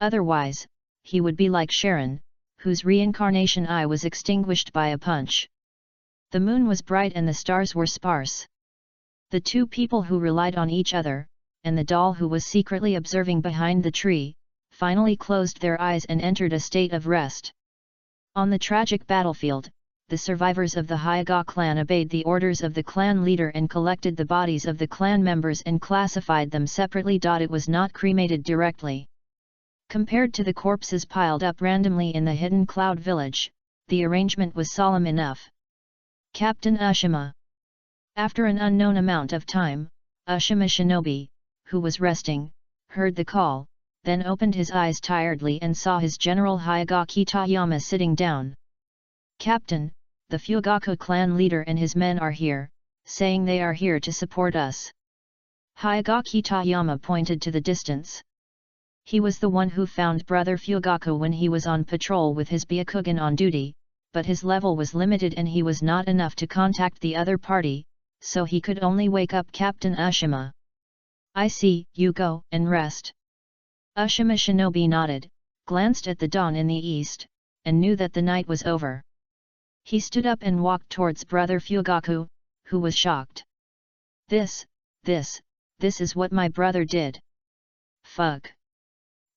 Otherwise, he would be like Sharon, whose reincarnation eye was extinguished by a punch. The moon was bright and the stars were sparse. The two people who relied on each other, and the doll who was secretly observing behind the tree, finally closed their eyes and entered a state of rest. On the tragic battlefield, the survivors of the Hokage clan obeyed the orders of the clan leader and collected the bodies of the clan members and classified them separately. It was not cremated directly. Compared to the corpses piled up randomly in the hidden cloud village, the arrangement was solemn enough. Captain Ushima. After an unknown amount of time, Ushima Shinobi, who was resting, heard the call, then opened his eyes tiredly and saw his general Hyoga Kitayama sitting down. Captain, the Fugaku clan leader and his men are here, saying they are here to support us. Hyoga Kitayama pointed to the distance. He was the one who found Brother Fugaku when he was on patrol with his Byakugan on duty, but his level was limited and he was not enough to contact the other party, so he could only wake up Captain Ushima. I see, you go and rest. Ushima Shinobi nodded, glanced at the dawn in the east, and knew that the night was over. He stood up and walked towards Brother Fugaku, who was shocked. This is what my brother did. Fuck.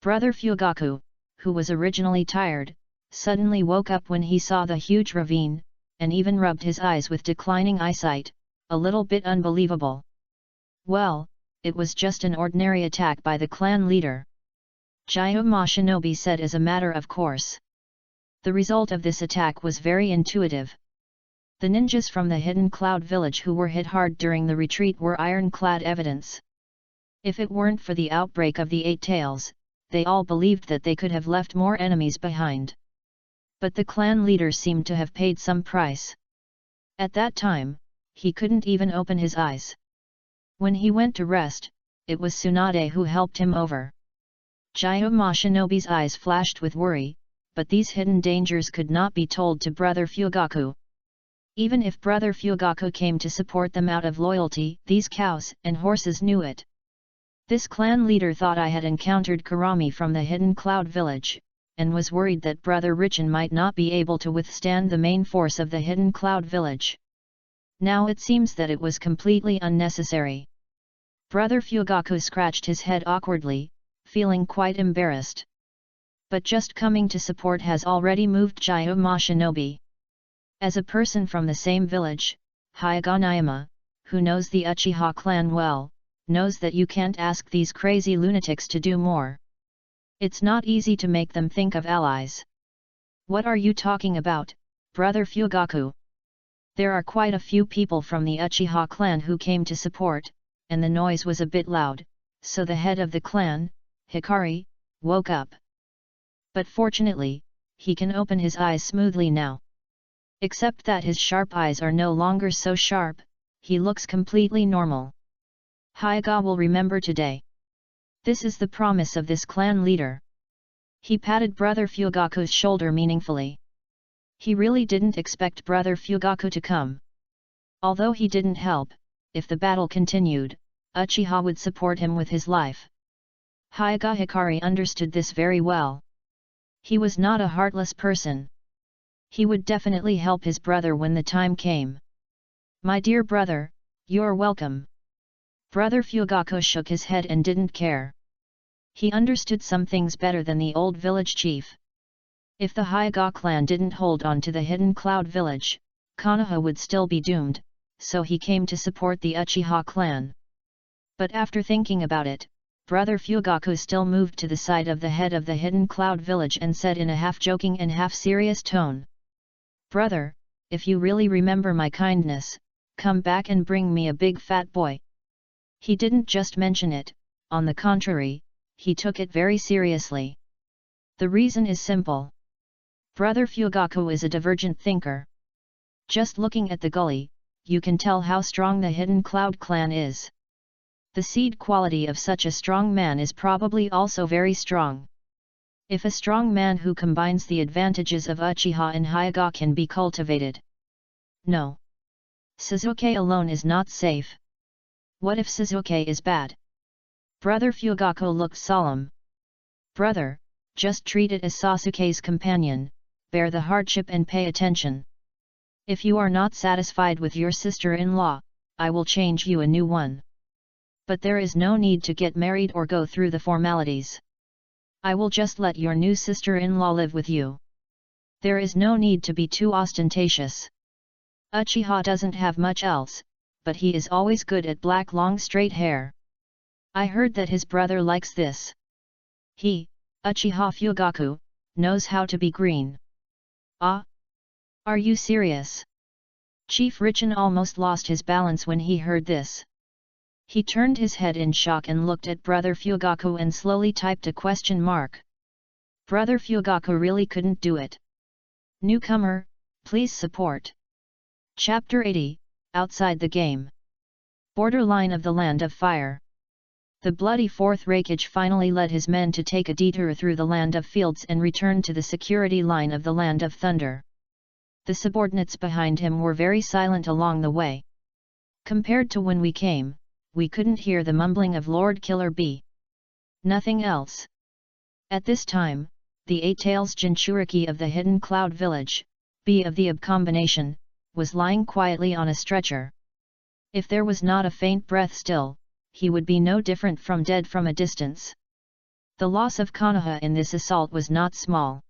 Brother Fugaku, who was originally tired, suddenly woke up when he saw the huge ravine, and even rubbed his eyes with declining eyesight, a little bit unbelievable. Well, it was just an ordinary attack by the clan leader. Gyoma Shinobi said as a matter of course. The result of this attack was very intuitive. The ninjas from the hidden cloud village who were hit hard during the retreat were ironclad evidence. If it weren't for the outbreak of the Eight Tails, they all believed that they could have left more enemies behind. But the clan leader seemed to have paid some price. At that time, he couldn't even open his eyes. When he went to rest, it was Tsunade who helped him over. Gyoma Shinobi's eyes flashed with worry, but these hidden dangers could not be told to Brother Fugaku. Even if Brother Fugaku came to support them out of loyalty, these cows and horses knew it. This clan leader thought I had encountered Karami from the hidden cloud village, and was worried that Brother Richin might not be able to withstand the main force of the hidden cloud village. Now it seems that it was completely unnecessary. Brother Fugaku scratched his head awkwardly, feeling quite embarrassed. But just coming to support has already moved Gyoma Shinobi. As a person from the same village, Hyoganayama, who knows the Uchiha clan well, knows that you can't ask these crazy lunatics to do more. It's not easy to make them think of allies. What are you talking about, Brother Fugaku? There are quite a few people from the Uchiha clan who came to support, and the noise was a bit loud, so the head of the clan, Hikari, woke up. But fortunately, he can open his eyes smoothly now. Except that his sharp eyes are no longer so sharp, he looks completely normal. Hyoga will remember today. This is the promise of this clan leader. He patted Brother Fugaku's shoulder meaningfully. He really didn't expect Brother Fugaku to come. Although he didn't help, if the battle continued, Uchiha would support him with his life. Hyaga Hikari understood this very well. He was not a heartless person. He would definitely help his brother when the time came. My dear brother, you're welcome. Brother Fugaku shook his head and didn't care. He understood some things better than the old village chief. If the Hyaga clan didn't hold on to the hidden cloud village, Konoha would still be doomed, so he came to support the Uchiha clan. But after thinking about it, Brother Fugaku still moved to the side of the head of the hidden cloud village and said in a half-joking and half-serious tone, "Brother, if you really remember my kindness, come back and bring me a big fat boy." He didn't just mention it, on the contrary, he took it very seriously. The reason is simple. Brother Fugaku is a divergent thinker. Just looking at the gully, you can tell how strong the hidden cloud clan is. The seed quality of such a strong man is probably also very strong. If a strong man who combines the advantages of Uchiha and Hyaga can be cultivated. No. Sasuke alone is not safe. What if Sasuke is bad? Brother Fugaku looked solemn. Brother, just treat it as Sasuke's companion, bear the hardship and pay attention. If you are not satisfied with your sister-in-law, I will change you a new one. But there is no need to get married or go through the formalities. I will just let your new sister-in-law live with you. There is no need to be too ostentatious. Uchiha doesn't have much else, but he is always good at black long straight hair. I heard that his brother likes this. He, Uchiha Fugaku, knows how to be green. Ah? Are you serious? Chief Richin almost lost his balance when he heard this. He turned his head in shock and looked at Brother Fugaku and slowly typed a question mark. Brother Fugaku really couldn't do it. Newcomer, please support. Chapter 80, Outside the Game. Borderline of the Land of Fire. The bloody fourth Hokage finally led his men to take a detour through the Land of Fields and return to the security line of the Land of Thunder. The subordinates behind him were very silent along the way. Compared to when we came, we couldn't hear the mumbling of Lord Killer Bee. Nothing else. At this time, the Eight-Tails Jinchuriki of the Hidden Cloud Village, B of the AB combination, was lying quietly on a stretcher. If there was not a faint breath still, he would be no different from dead from a distance. The loss of Konoha in this assault was not small.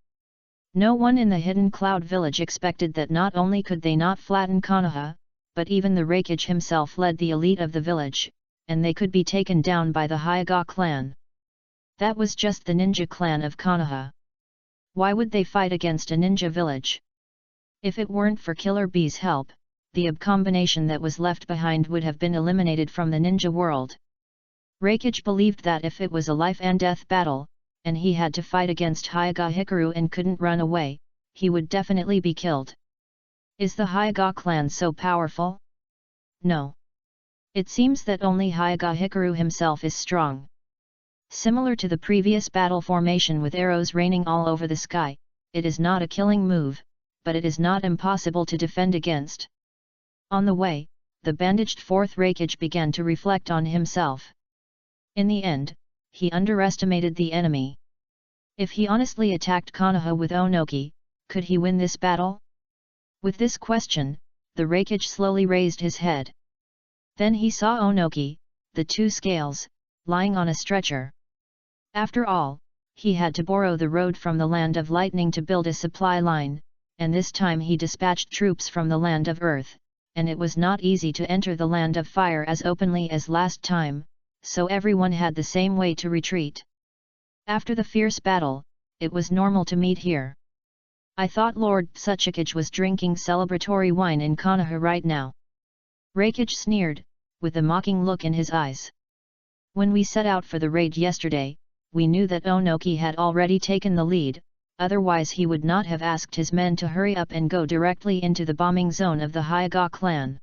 No one in the Hidden Cloud Village expected that not only could they not flatten Konoha, but even the Hokage himself led the elite of the village, and they could be taken down by the Hyaga clan. That was just the ninja clan of Konoha. Why would they fight against a ninja village? If it weren't for Killer Bee's help, the AB combination that was left behind would have been eliminated from the ninja world. Hokage believed that if it was a life and death battle, and he had to fight against Hyaga Hikaru and couldn't run away, he would definitely be killed. Is the Hyaga clan so powerful? No. It seems that only Hyaga Hikaru himself is strong. Similar to the previous battle formation with arrows raining all over the sky, it is not a killing move, but it is not impossible to defend against. On the way, the bandaged fourth Hokage began to reflect on himself. In the end, he underestimated the enemy. If he honestly attacked Konoha with Onoki, could he win this battle? With this question, the Hokage slowly raised his head. Then he saw Onoki, the two scales, lying on a stretcher. After all, he had to borrow the road from the Land of Lightning to build a supply line, and this time he dispatched troops from the Land of Earth, and it was not easy to enter the Land of Fire as openly as last time, so everyone had the same way to retreat. After the fierce battle, it was normal to meet here. I thought Lord Tsuchikage was drinking celebratory wine in Konoha right now. Hokage sneered, with a mocking look in his eyes. When we set out for the raid yesterday, we knew that Onoki had already taken the lead, otherwise he would not have asked his men to hurry up and go directly into the bombing zone of the Hyaga clan.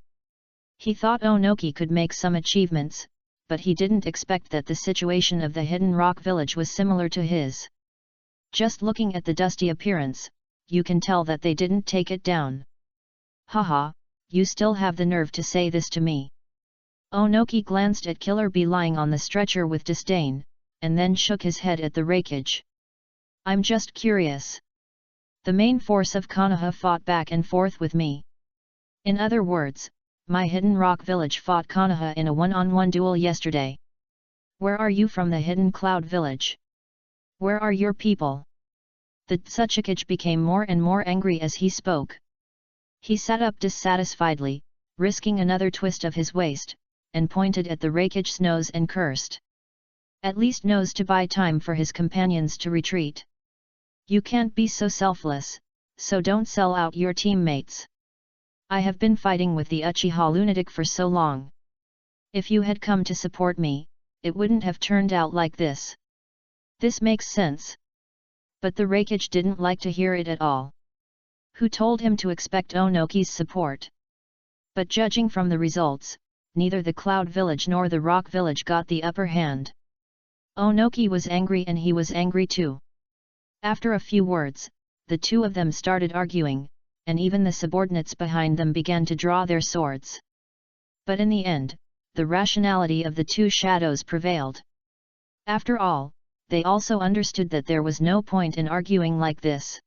He thought Onoki could make some achievements, but he didn't expect that the situation of the Hidden Rock Village was similar to his. Just looking at the dusty appearance, you can tell that they didn't take it down. Haha, you still have the nerve to say this to me. Onoki glanced at Killer Bee lying on the stretcher with disdain, and then shook his head at the wreckage. I'm just curious. The main force of Konoha fought back and forth with me. In other words, my Hidden Rock Village fought Konoha in a one-on-one duel yesterday. Where are you from the Hidden Cloud Village? Where are your people? The Tsuchikage became more and more angry as he spoke. He sat up dissatisfiedly, risking another twist of his waist, and pointed at the wreckage's nose and cursed. At least knows to buy time for his companions to retreat. You can't be so selfless, so don't sell out your teammates. I have been fighting with the Uchiha lunatic for so long. If you had come to support me, it wouldn't have turned out like this. This makes sense. But the wreckage didn't like to hear it at all. Who told him to expect Onoki's support? But judging from the results, neither the Cloud Village nor the Rock Village got the upper hand. Onoki was angry and he was angry too. After a few words, the two of them started arguing, and even the subordinates behind them began to draw their swords. But in the end, the rationality of the two shadows prevailed. After all, they also understood that there was no point in arguing like this.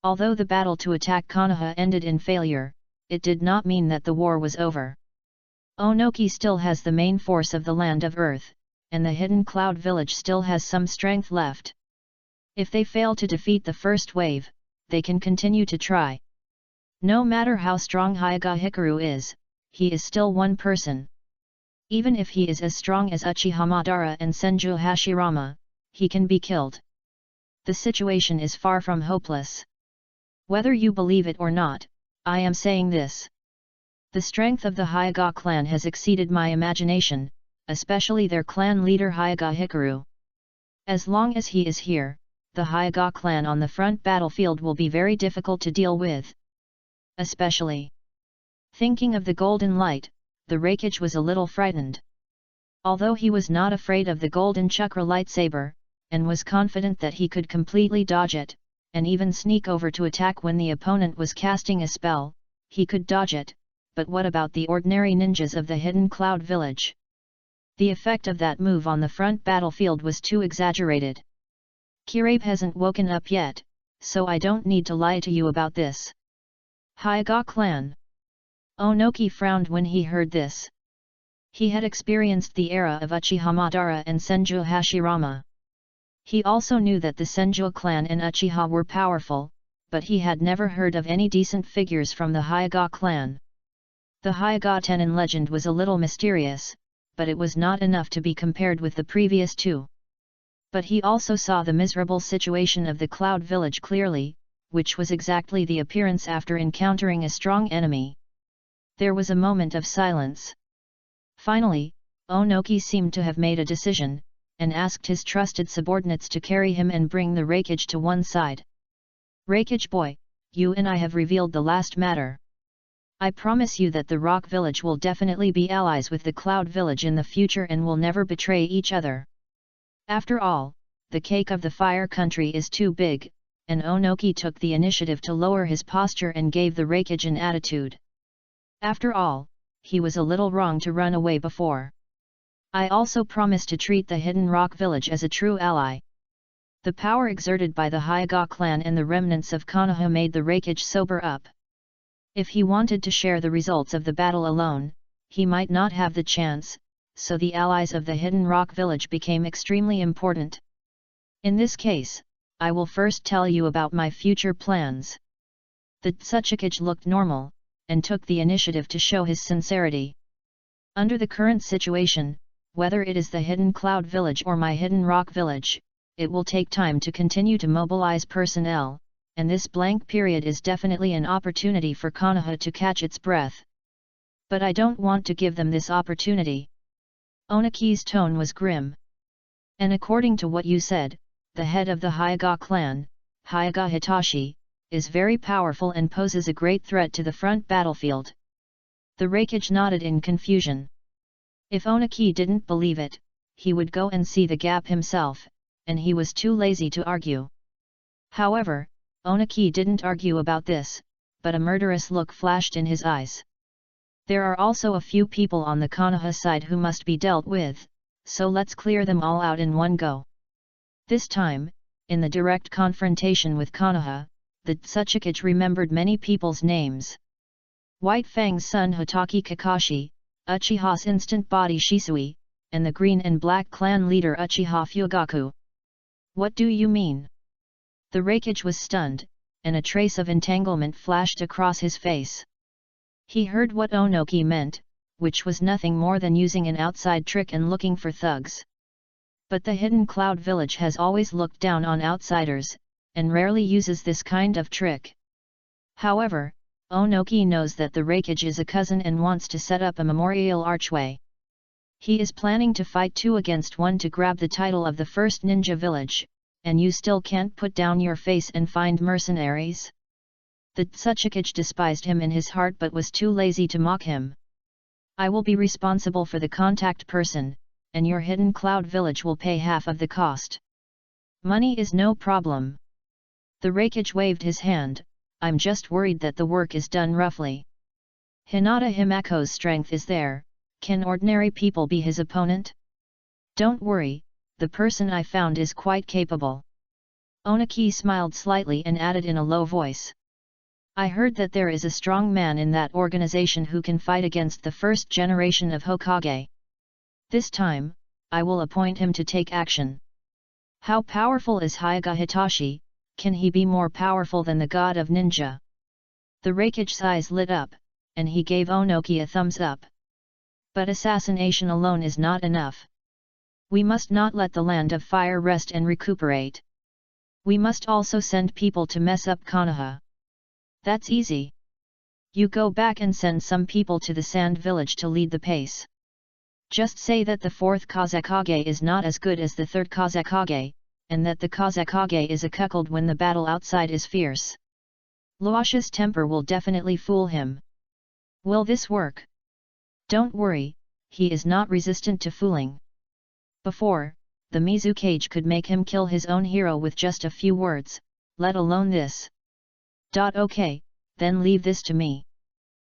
Although the battle to attack Konoha ended in failure, it did not mean that the war was over. Onoki still has the main force of the Land of Earth, and the Hidden Cloud Village still has some strength left. If they fail to defeat the first wave, they can continue to try. No matter how strong Hyoga Hikaru is, he is still one person. Even if he is as strong as Uchiha Madara and Senju Hashirama, he can be killed. The situation is far from hopeless. Whether you believe it or not, I am saying this. The strength of the Hyoga clan has exceeded my imagination, especially their clan leader Hyoga Hikaru. As long as he is here, the Hyoga clan on the front battlefield will be very difficult to deal with. Especially. Thinking of the golden light, the wreckage was a little frightened. Although he was not afraid of the golden chakra lightsaber, and was confident that he could completely dodge it, and even sneak over to attack when the opponent was casting a spell, he could dodge it, but what about the ordinary ninjas of the Hidden Cloud Village? The effect of that move on the front battlefield was too exaggerated. Kirabe hasn't woken up yet, so I don't need to lie to you about this. Hyoga clan. Onoki frowned when he heard this. He had experienced the era of Uchiha Madara and Senju Hashirama. He also knew that the Senju clan and Uchiha were powerful, but he had never heard of any decent figures from the Hyoga clan. The Hyoga Tenin legend was a little mysterious, but it was not enough to be compared with the previous two. But he also saw the miserable situation of the Cloud Village clearly, which was exactly the appearance after encountering a strong enemy. There was a moment of silence. Finally, Onoki seemed to have made a decision, and asked his trusted subordinates to carry him and bring the wreckage to one side. Wreckage boy, you and I have revealed the last matter. I promise you that the Rock Village will definitely be allies with the Cloud Village in the future and will never betray each other. After all, the cake of the Fire Country is too big, and Onoki took the initiative to lower his posture and gave the wreckage an attitude. After all, he was a little wrong to run away before. I also promise to treat the Hidden Rock Village as a true ally. The power exerted by the Hyoga clan and the remnants of Konoha made the wreckage sober up. If he wanted to share the results of the battle alone, he might not have the chance, so the allies of the Hidden Rock Village became extremely important. In this case, I will first tell you about my future plans. The Tsuchikage looked normal, and took the initiative to show his sincerity. Under the current situation, whether it is the Hidden Cloud Village or my Hidden Rock Village, it will take time to continue to mobilize personnel, and this blank period is definitely an opportunity for Konoha to catch its breath. But I don't want to give them this opportunity. Onoki's tone was grim. And according to what you said, the head of the Hyoga clan, Hyoga Hitachi, is very powerful and poses a great threat to the front battlefield. The wreckage nodded in confusion. If Onaki didn't believe it, he would go and see the gap himself, and he was too lazy to argue. However, Onaki didn't argue about this, but a murderous look flashed in his eyes. There are also a few people on the Konoha side who must be dealt with, so let's clear them all out in one go. This time, in the direct confrontation with Konoha, the Tsuchikage remembered many people's names. White Fang's son Hotaki Kakashi, Uchiha's instant body Shisui, and the green and black clan leader Uchiha Fugaku. What do you mean? The Raikage was stunned, and a trace of entanglement flashed across his face. He heard what Onoki meant, which was nothing more than using an outside trick and looking for thugs. But the Hidden Cloud village has always looked down on outsiders, and rarely uses this kind of trick. However, Onoki knows that the Raikage is a cousin and wants to set up a memorial archway. He is planning to fight 2 against 1 to grab the title of the first ninja village, and you still can't put down your face and find mercenaries? The Tsuchikage despised him in his heart but was too lazy to mock him. I will be responsible for the contact person, and your Hidden Cloud village will pay half of the cost. Money is no problem. The Raikage waved his hand. I'm just worried that the work is done roughly. Hinata Himako's strength is there, can ordinary people be his opponent? Don't worry, the person I found is quite capable. Onaki smiled slightly and added in a low voice. I heard that there is a strong man in that organization who can fight against the first generation of Hokage. This time, I will appoint him to take action. How powerful is Hyuga Hitachi? Can he be more powerful than the god of ninja? The Raikage's eyes lit up, and he gave Onoki a thumbs up. But assassination alone is not enough. We must not let the land of fire rest and recuperate. We must also send people to mess up Konoha. That's easy. You go back and send some people to the Sand Village to lead the pace. Just say that the 4th Kazekage is not as good as the 3rd Kazekage, and that the Kazekage is a cuckold when the battle outside is fierce. Luasha's temper will definitely fool him. Will this work? Don't worry, he is not resistant to fooling. Before, the Mizukage could make him kill his own hero with just a few words, let alone this. Okay, then leave this to me.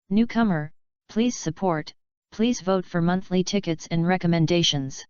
Newcomer, please support, please vote for monthly tickets and recommendations.